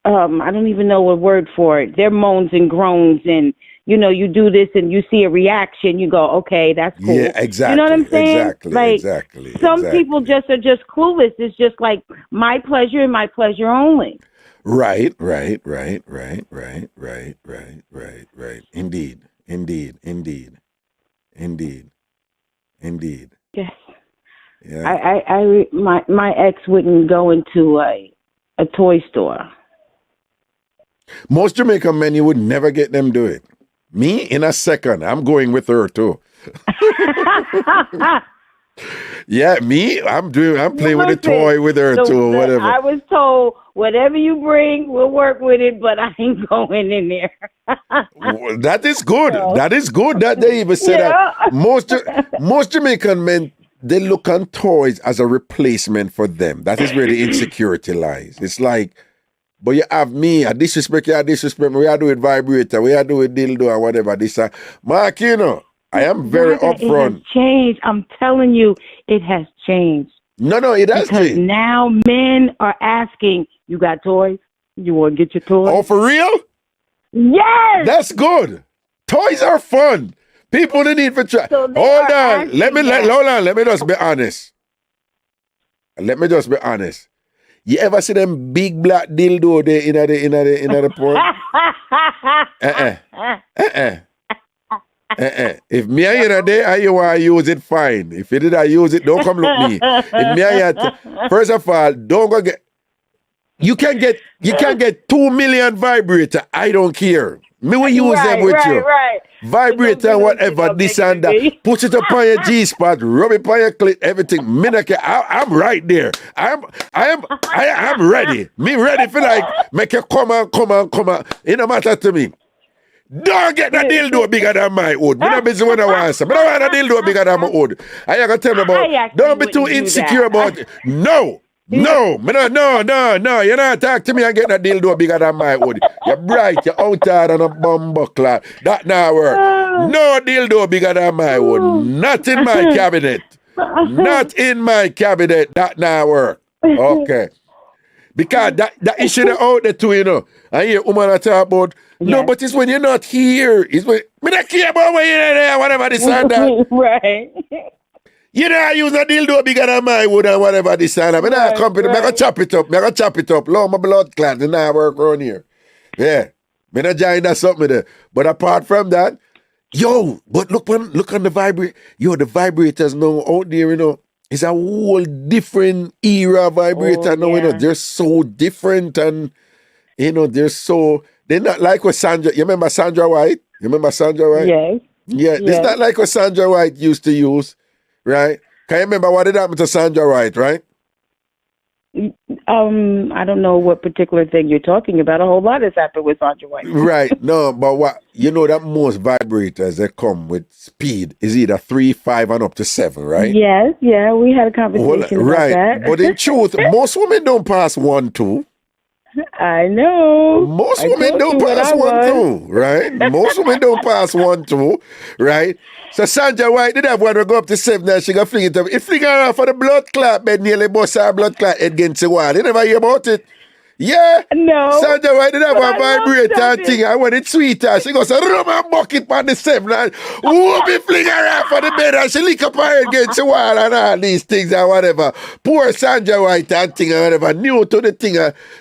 I don't even know a word for it, their moans and groans, and, you do this and you see a reaction, you go, okay, that's cool. Yeah, exactly. You know what I'm saying? Exactly. Some people just are just clueless. It's just like my pleasure and my pleasure only. Right. Indeed. Yes. Yeah. My ex wouldn't go into a toy store. Most Jamaican men, you would never get them do it. Me, in a second, I'm going with her too. Yeah, me, I'm playing with a toy with her too, whatever. I was told, whatever you bring, we'll work with it, but I ain't going in there. That is good. That is good that they even said that. Most Jamaican men, they look on toys as a replacement for them. That is where the insecurity lies. It's like, but you have me, I disrespect me, we are doing vibrator, we are doing dildo and whatever. This, Mark, I am very upfront. It has changed. I'm telling you, it has changed. No, it has because changed. Now men are asking, you got toys? You want to get your toys? Oh, for real? Yes! That's good. Toys are fun. People don't need for try. So hold on. Let me just be honest. You ever see them big black dildo there in the porn? If me and you are there and you want to use it, fine. If you did I use it, don't come look me. If me and you, first of all, don't go get. You can get 2 million vibrator. I don't care. Me will use them with you. Right. Vibrator and whatever, this and that. Put it upon your G-spot, rub it upon your clit, everything. Me not care. I'm right there. I am ready. Me ready for like make you come on. It don't matter to me. Don't get that dildo bigger than my hood. Me not busy when I want some. I don't want a dildo bigger than my hood. I ain't gonna tell me about. Don't be too insecure about it. No. No. You're not talking to me and get that dildo bigger than my hood. You're bright, you're outside on a bumbuckler. That not work. No dildo bigger than my hood. Not in my cabinet. Not in my cabinet. That not work. Okay. Because that issue out there too, I hear woman talk about, no, but it's when you're not here. It's when, me not care about when you're there, whatever this and that. Right. You know, I use a dildo bigger than my wood and whatever this and that. I company, I gotta chop it up. Lord, my blood clot, and I work around here. Yeah. Me not join that something there. But apart from that, but look on the vibrator. The vibrators now out there, it's a whole different era vibrator now, they're so different and, they're not like what Sandra, you remember Sandra White? Yes. Yeah, it's not like what Sandra White used to use, right? Can you remember what did happen to Sandra White, right? I don't know what particular thing you're talking about. A whole lot has happened with Sandra White. Right. No, but what that most vibrators that come with speed is either 3, 5, and up to 7, right? Yes, we had a conversation about that. But in truth, most women don't pass 1, 2. I know. Most women don't pass 1, 2, right? Most women don't pass 1, 2, right? So Sandra White did have one to go up to 7 and she got fling it up. It fling her off for the blood clot bed, nearly bust her blood clot head against the wall. You never hear about it? Yeah. No. Sandra White did have a vibrator and thing. I want it sweeter. She goes, rub her bucket on the 7 and whoop it fling her off for the bed and she lick up her head against the wall and all these things and whatever. Poor Sandra White and thing and whatever. New to the thing.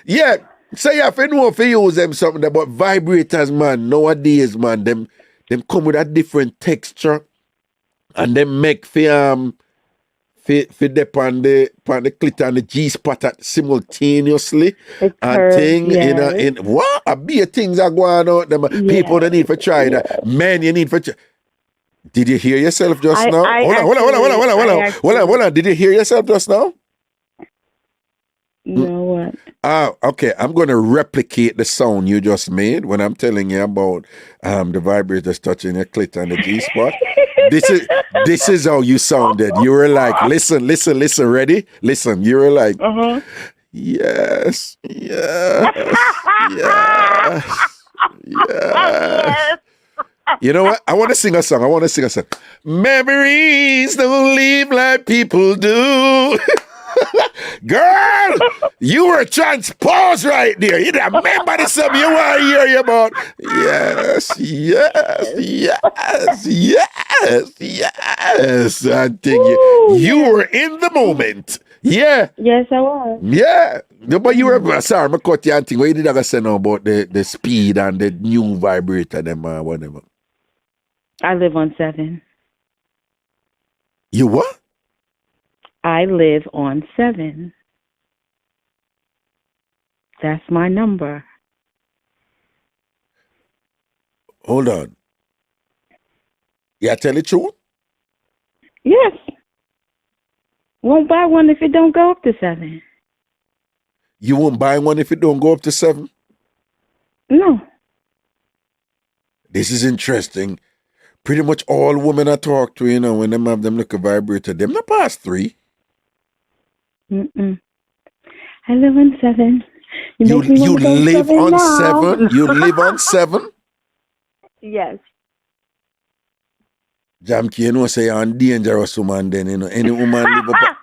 Yeah. So you have to know if you use them something about vibrators, man. Nowadays, man, them come with a different texture and them make for dip on the clit and the G spot simultaneously and thing in what a be things are going on. Them people don't need for try that. Men, you need for try. Did you hear yourself just now? Hold on. Did you hear yourself just now? No, what? Okay. I'm going to replicate the sound you just made when I'm telling you about the vibrators touching your clit and the G spot. This is how you sounded. You were like, listen, ready? Listen, you were like, yes. You know what? I want to sing a song. Memories don't leave like people do. Girl, you were transposed right there. You remember the song you want to hear about? Yes. I think you were in the moment. Yeah. Yes, I was. Yeah. No, but you were sorry, I cut you and thing. What you did I say now about the speed and the new vibrator them whatever? I live on 7. You what? I live on 7. That's my number. Hold on. Yeah, tell the truth? Yes. Won't buy one if it don't go up to 7. You won't buy one if it don't go up to 7? No. This is interesting. Pretty much all women I talk to, when them have them little vibrator, them not past 3. Mm-mm. I live on 7. You live on 7? You live on 7? Yes. Jamke, say you're a dangerous woman then, any woman live up.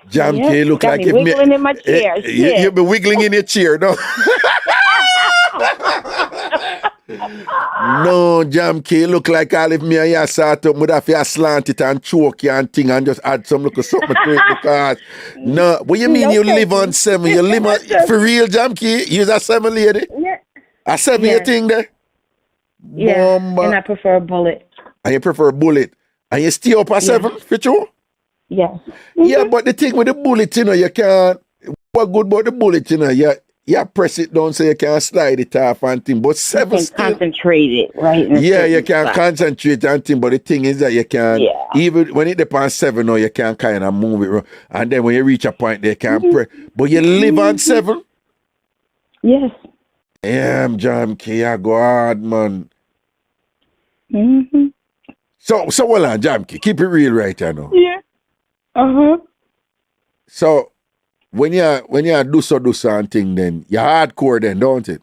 Jamke, look got like me wiggling in my chair. You be wiggling in your chair, no? No, Jamke, look like all if me and you sat up, would have to slant it and choke you and thing and just add some little something to it because no, what you mean you live on 7? You live on for real, Jamke? You're a 7 lady? Yeah. A 7 you thing there? Yeah. And I prefer a bullet. And you prefer a bullet. And you stay up at 7 for sure? Yes. Yeah, but the thing with the bullet, you can't. What good about the bullet, you press it down so you can slide it off and thing. But 7 you can still concentrate it, right? Yeah, you can concentrate and thing. But the thing is that you can, even when it depends 7 now, you can kind of move it. And then when you reach a point, they can press. But you live on 7? Yes. Yeah, Jamke, I go hard, man. Mm-hmm. So hold on, Jamke, keep it real right here now. Yeah. Uh-huh. So when you do so and thing, then you're hardcore then, don't it?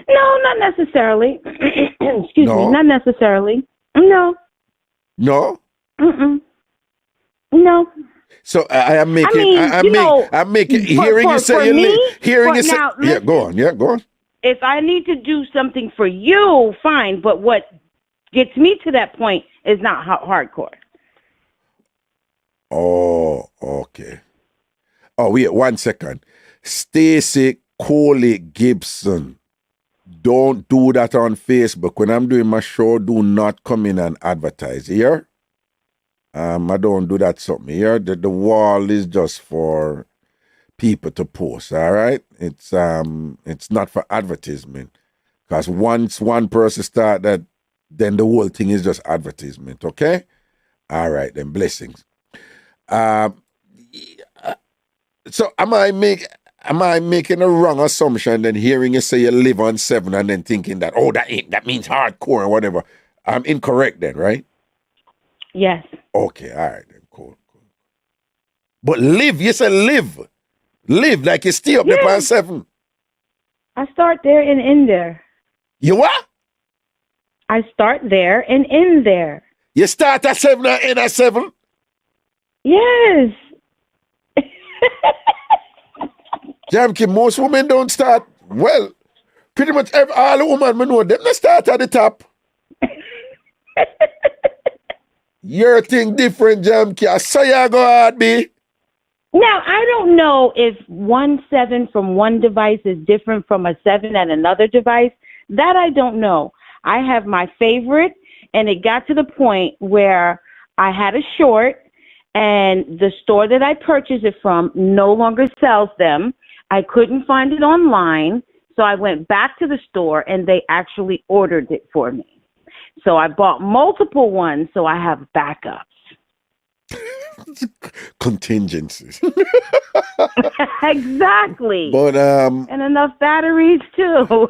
No, not necessarily. Excuse me, not necessarily. No. No? Mm-mm. No. So I'm making hearing you say yeah, go on. If I need to do something for you, fine, but what gets me to that point is not hardcore. Oh, okay. Oh, wait, 1 second. Stacy Coley Gibson. Don't do that on Facebook. When I'm doing my show, do not come in and advertise here. I don't do that something here. The wall is just for people to post, all right? It's not for advertisement. Because once one person start that, then the whole thing is just advertisement, okay? All right, then blessings. So am I making a wrong assumption then hearing you say you live on 7 and then thinking that that means hardcore or whatever? I'm incorrect then, right? Yes. Okay, all right then, cool. But live, you said live like you stay up there on 7. I start there and end there. You what? I start there and end there. You start at 7 and end at 7? Yes. Jamke, most women don't start, well, pretty much all the women I know, them they start at the top. Your thing different, Jamke. I saw you go hard, B. Now, I don't know if 1 7 from one device is different from a 7 at another device. That I don't know. I have my favorite, and it got to the point where I had a short, and the store that I purchased it from no longer sells them. I couldn't find it online, so I went back to the store, and they actually ordered it for me. So I bought multiple ones, so I have backups. Contingencies. Exactly. But and enough batteries too.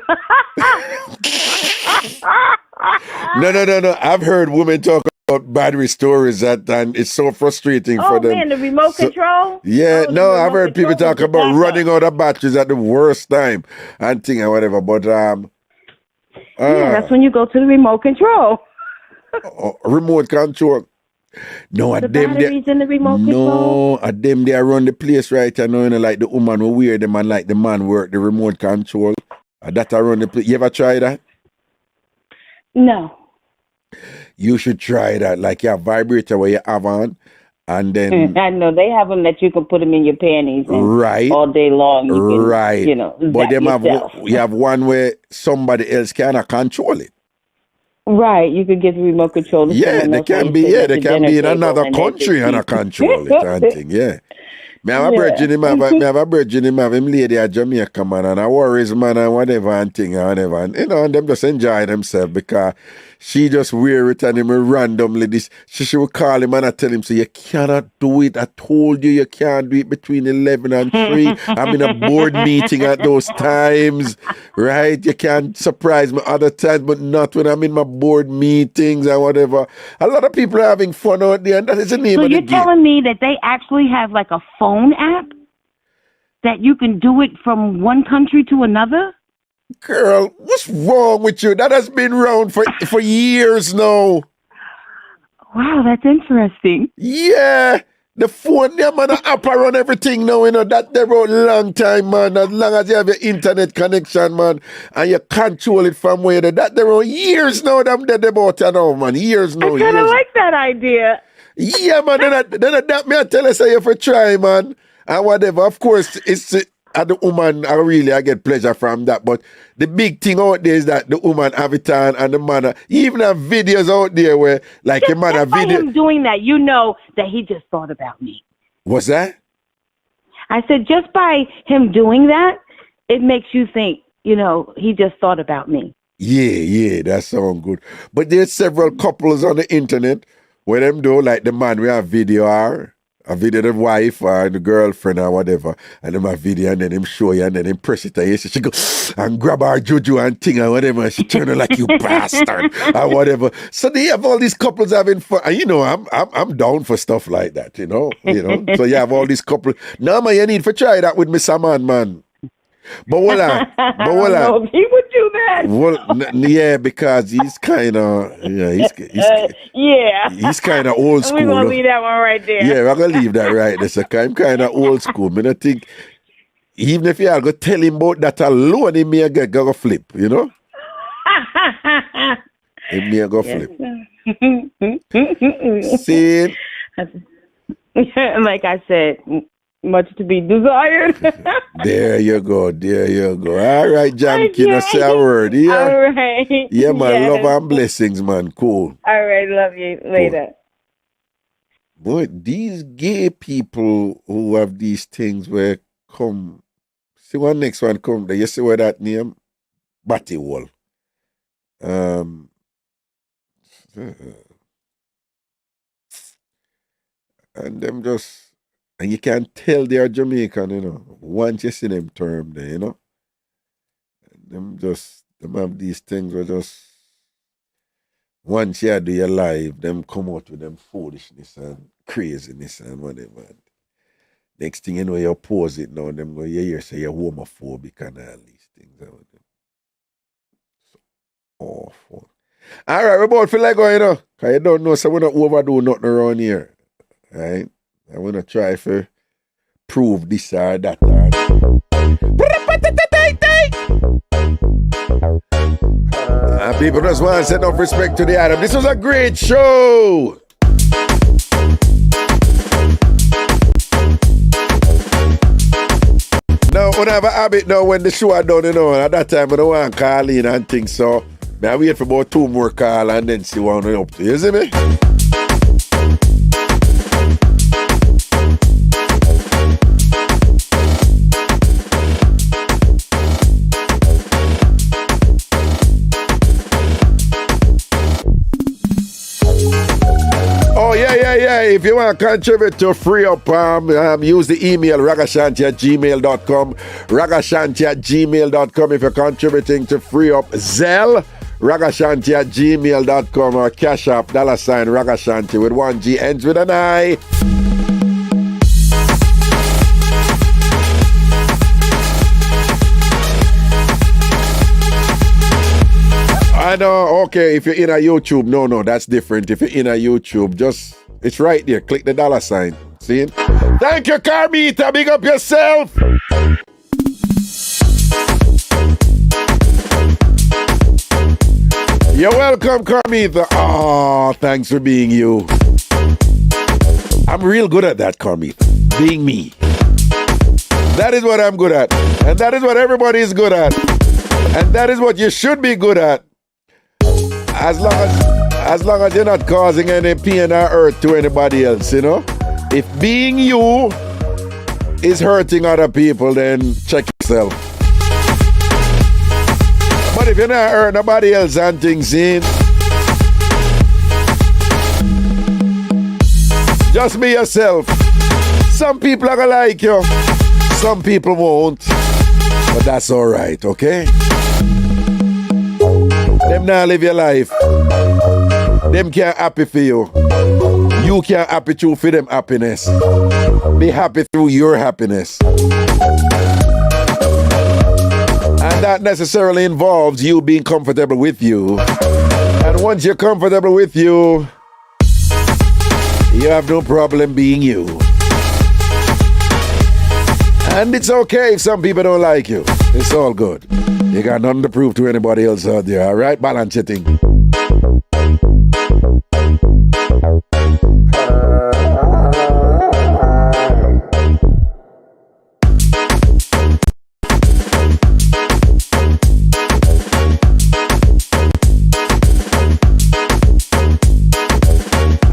No. I've heard women talk about battery stories and it's so frustrating for them. Oh man, the remote control? Yeah, I've heard people talk about backup. running out of batteries at the worst time and thing or whatever. But yeah, that's when you go to the remote control. Remote control. No, the batteries in the remote control. No, at them they run the place right now, like the woman who wear them and like the man work the remote control. That I run the place. You ever try that? No. You should try that. Like your vibrator where you have on, and then I know they have them that you can put them in your panties, and right, all day long. You can, right. But them you have one where somebody else cannot control it. Right, you could get the remote control. Yeah, they can be. Yeah, they can be in another country and control it and thing. Yeah. Me have a virgin him have him lady at Jamaica, man, and I worries, man, and whatever and thing and whatever. And and them just enjoy themselves because she just wear it and him randomly this. She would call him and I tell him, so you cannot do it. I told you can't do it between 11 and 3. I'm in a board meeting at those times, right? You can't surprise me other times, but not when I'm in my board meetings and whatever. A lot of people are having fun out there, and that is the name of the game. So you're telling me that they actually have like a phone app that you can do it from one country to another? Girl, what's wrong with you? That has been around for years now. Wow, that's interesting. Yeah. The phone, yeah, man, the app around everything now, that they're out long time, man. As long as you have your internet connection, man, and you control it from where that they're on years now, them dead about it now, man. Years now. I kind of like that idea. Yeah, man, then adapt me and tell us how you for try, man. And whatever. Of course, it's the woman, I get pleasure from that. But the big thing out there is that the woman have it on and the man, even have videos out there where, like, Just a man have video. By him doing that, you know that he just thought about me. What's that? I said, just by him doing that, it makes you think, he just thought about me. Yeah, that sounds good. But there's several couples on the internet where them do, like the man we have video a video the wife or the girlfriend or whatever, and them a video and then him show you and then him press it and you see she go and grab her juju and thing and whatever and she turn her like you bastard or whatever. So they have all these couples having fun. And I'm down for stuff like that, So you have all these couples. Now man, you need to try that with Mr. Man. But hold on. No, he would do that. Yeah, because he's kind of he's kind of old school. We're gonna leave that one right there. Yeah, we're gonna leave that right there. So I'm kind of old school. I don't think even if you are gonna tell him about that alone, he may go flip. He may go flip. See, like I said. Much to be desired. There you go. All right, Jam, say a word. Yeah? All right. Yeah, man. Yes. Love and blessings, man. Cool. All right, love you. Later. Cool. Boy, these gay people who have these things where come. See one next one come there. You see where that name? Batty Wall. And them just. And you can tell they are Jamaican, once you see them term there, Them have these things where just, once you do your live, them come out with them foolishness and craziness and whatever. Next thing you know, you oppose it now, them go, you hear say you're homophobic and all these things. So awful. All right, we're about to let go, because you don't know, so we're not overdo nothing around here. All right? I want to try to prove this or that. People just want to send off respect to the Adam. This was a great show. Now, when I have a habit now, when the show are done, at that time I don't want to call in and things. So, I wait for about 2 more calls and then see what I'm up to. You see me? Yeah. If you want to contribute to Free Up, use the email ragashanti@gmail.com. Ragashanti@gmail.com if you're contributing to Free Up. Zelle, Ragashanti@gmail.com or Cash App $ Ragashanti with 1G ends with an I. I know, okay, if you're in a YouTube, no, that's different. If you're in a YouTube, just, it's right there. Click the $. See? Thank you, Carmita. Big up yourself. You're welcome, Carmita. Oh, thanks for being you. I'm real good at that, Carmita. Being me. That is what I'm good at. And that is what everybody is good at. And that is what you should be good at. As long as you're not causing any pain or hurt to anybody else, you know? If being you is hurting other people, then check yourself. But if you're not hurting nobody else and things in, just be yourself. Some people are gonna like you, some people won't. But that's alright, okay? Them now live your life. Them can't happy for you. You can't happy through for them happiness. Be happy through your happiness. And that necessarily involves you being comfortable with you. And once you're comfortable with you, you have no problem being you. And it's okay if some people don't like you. It's all good. You got nothing to prove to anybody else out there, all right? Balance your thing.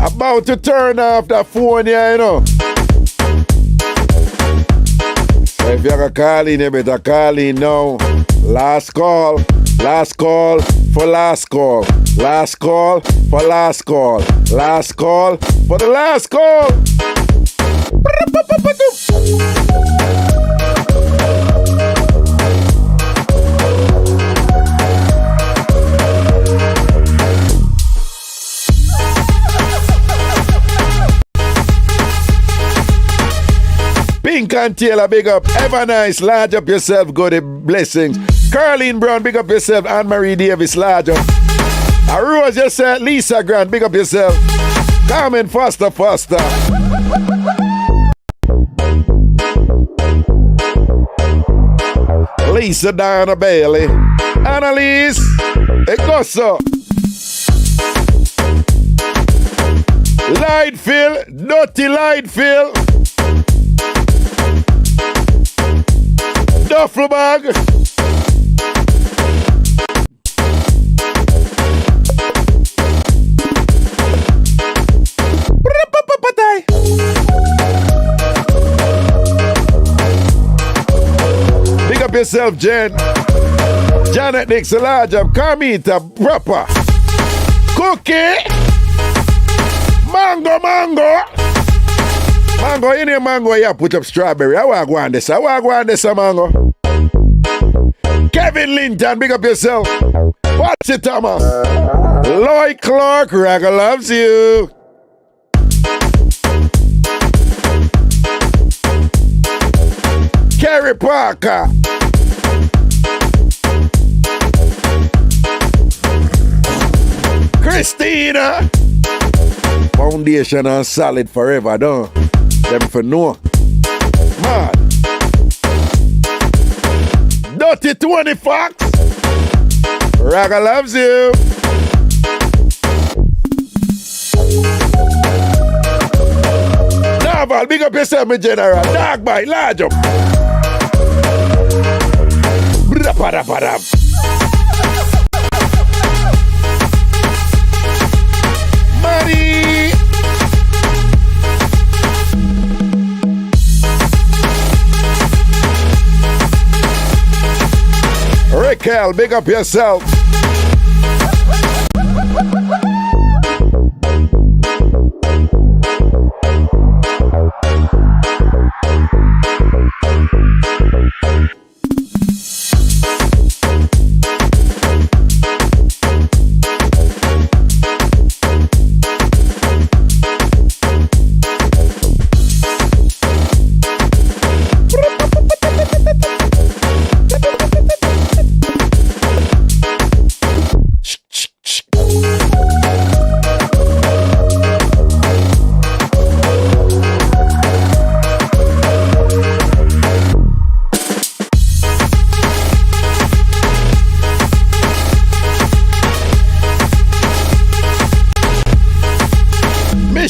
About to turn off that phone here, you know. So if you're gonna call in, you better call in now. Last call for last call. Last call for last call. Last call for the last call. Pink and Taylor, big up. Ever nice, large up yourself, good blessings. Caroline Brown, big up yourself. Anne-Marie Davis, large up. Rose yourself. Lisa Grant, big up yourself. Carmen Foster. Lisa Diana Bailey. Annalise Ecoso. Lightfield, Dirty Lightfield. Duffel bag. Big up yourself, Jen. Janet Nixon, IrieJam, Carmita, Proper. Cookie. Mango. Mango, in your mango, you put up strawberry. I want to go on this, mango. Kevin Linton, big up yourself. Watch it, Thomas. Lloyd Clark, Ragga loves you. Kerry Parker. Christina. Foundation and solid forever, don't them for no. Man. Dirty 20 Fox. Ragga loves you. Naval, big up yourself, my general. Dog bite, large up. Brap. Money. Raquel, big up yourself.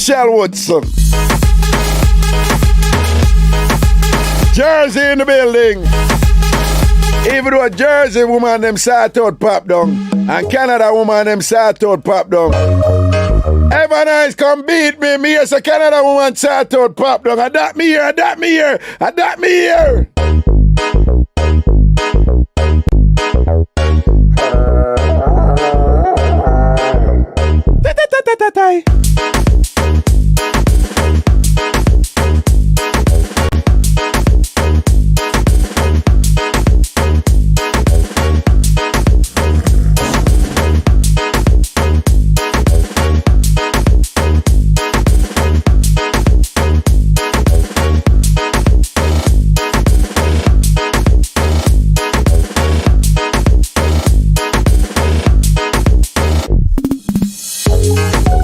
Michelle Woodson. Jersey in the building. Even though Jersey woman them sort out pop down and Canada woman them sort out pop down. Ever nice come beat me. Me as a Canada woman sort out pop down. I that me here.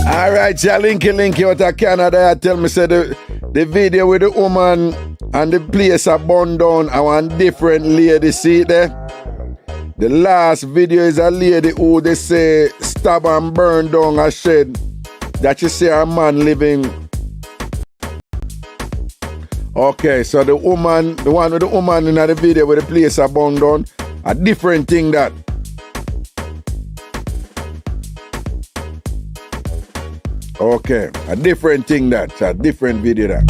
Alright, Linky out of Canada. Tell me, say the video with the woman and the place are burned down. I want different lady. See it there? The last video is a lady who they say stab and burn down a shed that you see a man living. Okay, so the one with the woman in the video with the place are burned down, a different thing that. Okay, a different thing that, a different video that.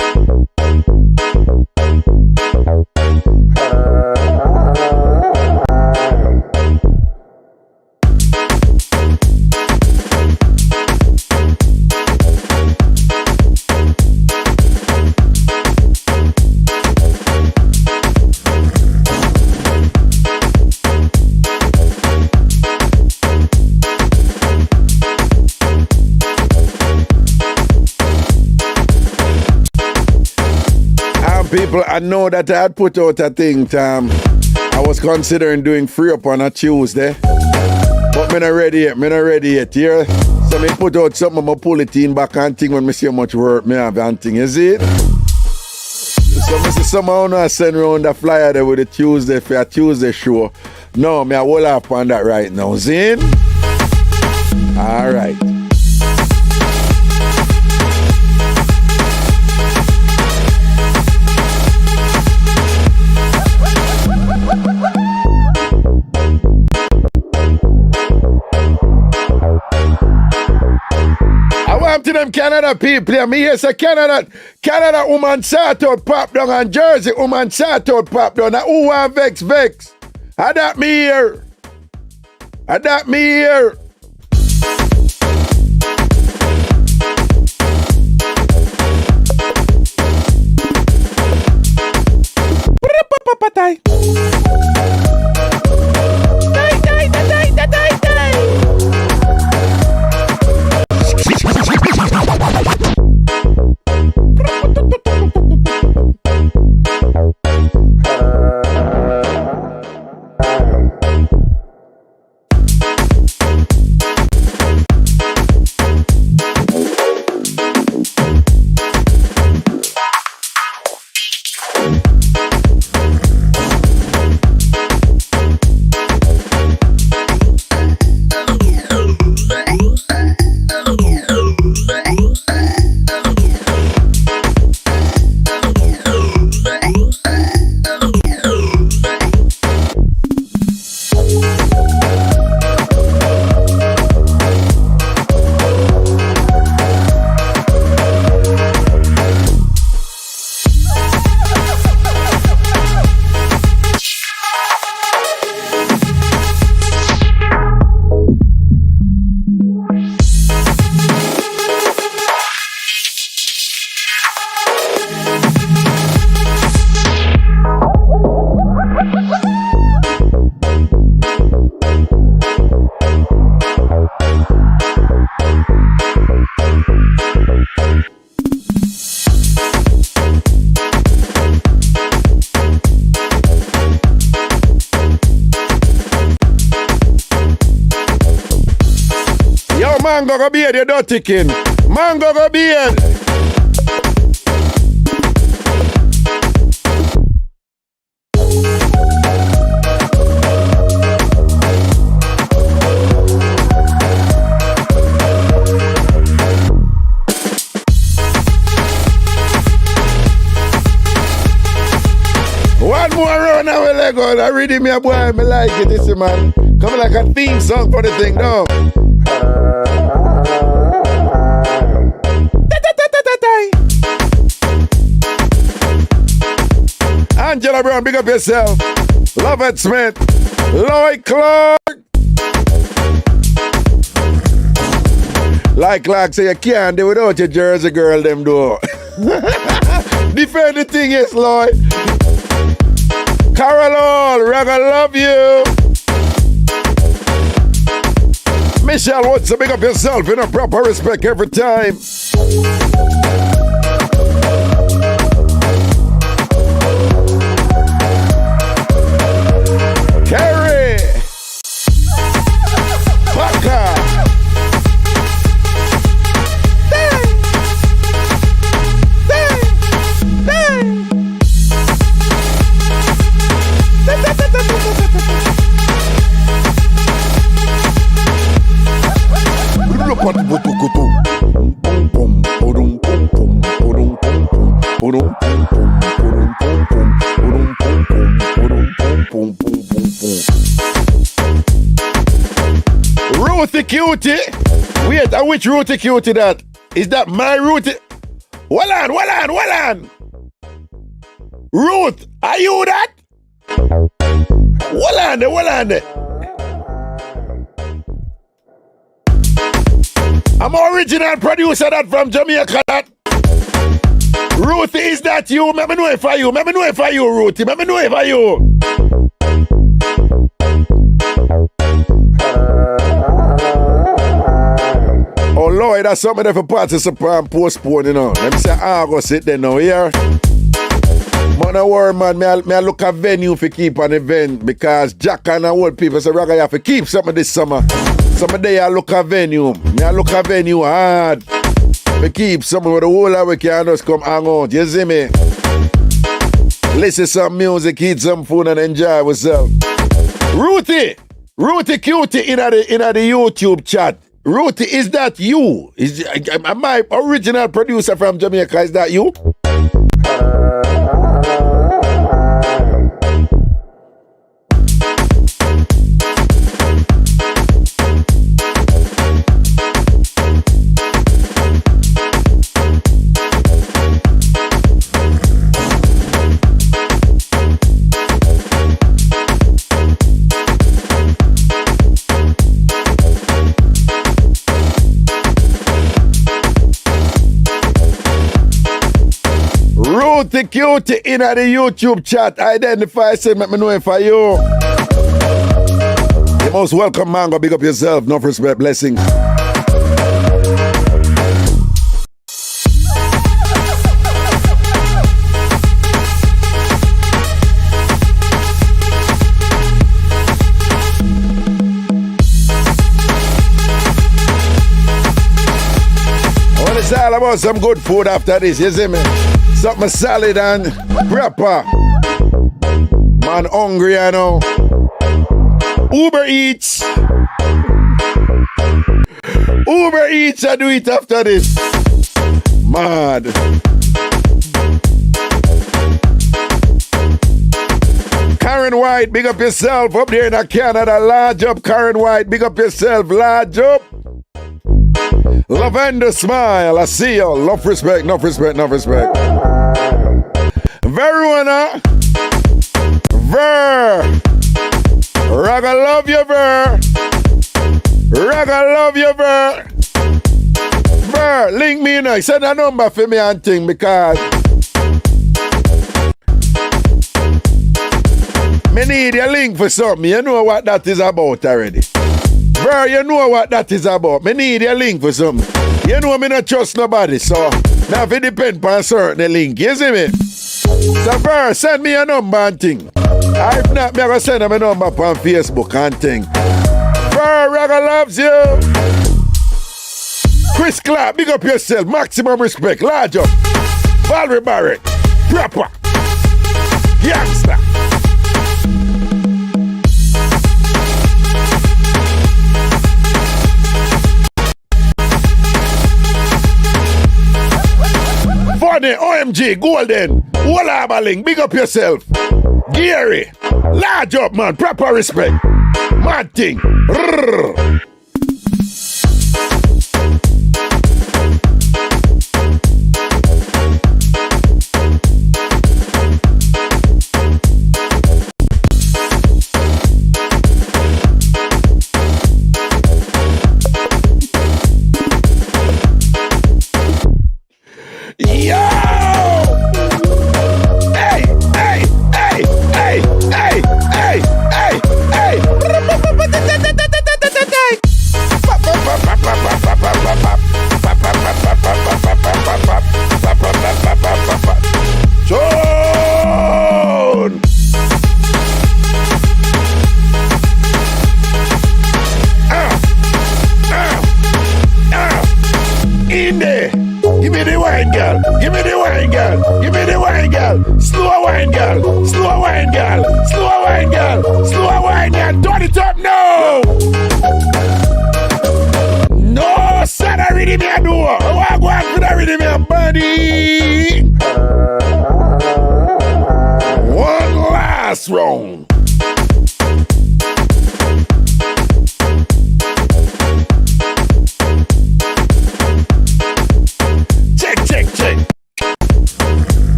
People, I know that I had put out a thing, Tam. I was considering doing free up on a Tuesday. But me not ready yet, yeah? So me put out something, I'ma pull it in back and think when me see how much work me have and thing, is it? So me see somehow I send around the flyer there with the Tuesday for a Tuesday show. No, me I hold up on that right now, Zin? Alright. To them Canada people, me here say Canada woman sort out pop down and Jersey woman sort out pop down. Now who want vex? I that me here. Mango go beard, you dirty king. Mango go beard. One more round and we'll go. I read me a boy, I like it, this man. Come like a theme song for the thing, no. Angela Brown, big up yourself. Lovett Smith. Lloyd Clark. Like Clark say, you can't do without your Jersey girl, them do. Defend the thing, yes, Lloyd. Carol, Raga, love you. Michelle, what's the big up yourself in a proper respect every time. Carrie. Baka. Ruthie Cutie. Wait, which Ruthie Cutie that? Is that my Ruthie? Well on. Ruth, are you that? Well on. I'm original producer that from Jamaica that. Ruthie, is that you? Let me know if I you, Ruthie. Let me know if I you. Oh Lord, that's something that for participate and postpone, you know. Let me say, go sit there now, here. But no worry, man, I look at venue for keep an event because Jack and the old people say, Raga, you have to keep something this summer. Some day I look at venue. I look at venue hard. We keep something with the whole of we can just come hang out. You see me? Listen to some music, eat some food and enjoy yourself. Ruthie Cutie in the YouTube chat. Ruthie, is that you? Am I original producer from Jamaica? Is that you? Ruthie Cutie in the YouTube chat. Identify, say, let me know if I you. You're most welcome, Mango. Big up yourself. No respect, blessings. I want to say all about some good food after this, you see me? Something solid and proper. Man hungry, you know. Uber Eats. I do it after this. Mad. Karen White, big up yourself up there in Canada. Large up, Karen White. Big up yourself. Large up. Lavender Smile. I see you. Love, respect, no respect. Verona. Ver. Raga love you, Ver. Ver, link me now. Send a number for me and thing because me need a link for something. You know what that is about already. Ver, you know what that is about. Me need a link for something. You know me not trust nobody, so now if it depend on certain link, you see me? So Ver, send me a number and thing. If not, me gonna send them a number on Facebook and thing. Ver, Raga loves you. Chris Clark, big up yourself. Maximum respect. Large up. Valerie Barrett. Proper. Youngster. Funny, OMG, Golden. Walla Baling, big up yourself. Gary, large up, man. Proper respect. Mad thing. Rrr.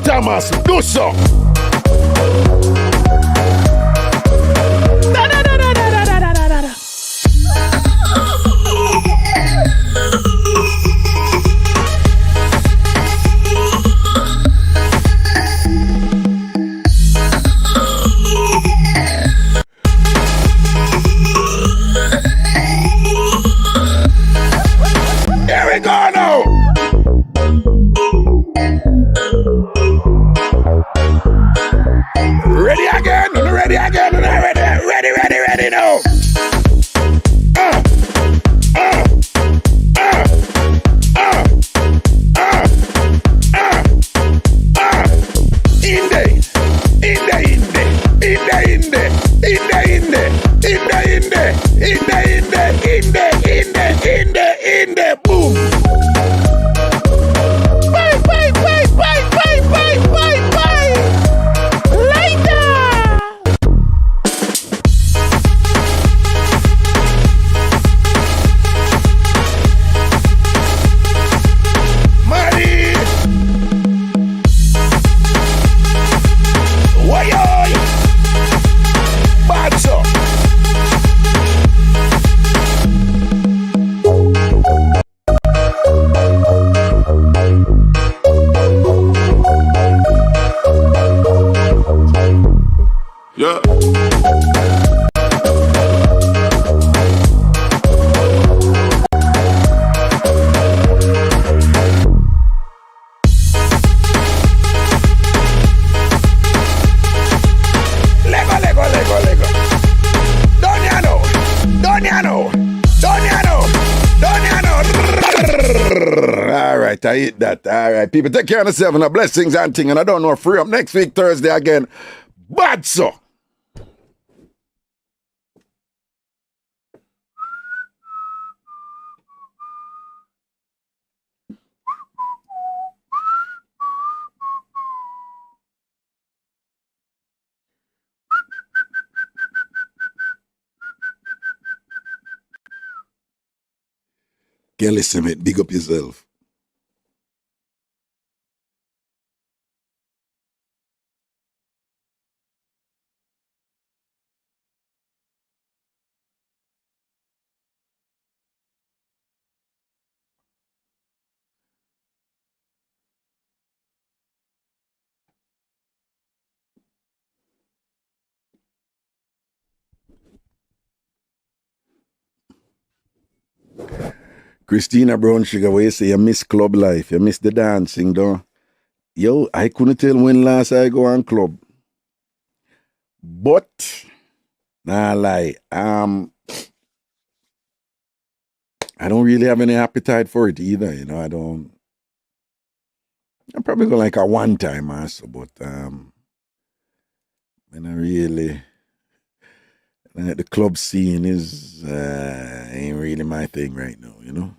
Thomas, do so. Here we go now. Ready again, ready now. In the boom. I hit that. All right, people, take care of yourself and blessings and thing. And I don't know, free up next week, Thursday again. Bad so. Girl, listen, mate, big up yourself. Christina Brown Sugar, where you say you miss club life, you miss the dancing, don't? Yo, I couldn't tell when last I go on club. But, nah lie, I don't really have any appetite for it either, you know, I don't. I'm probably going like a one time also, but when I really the club scene is ain't really my thing right now, you know.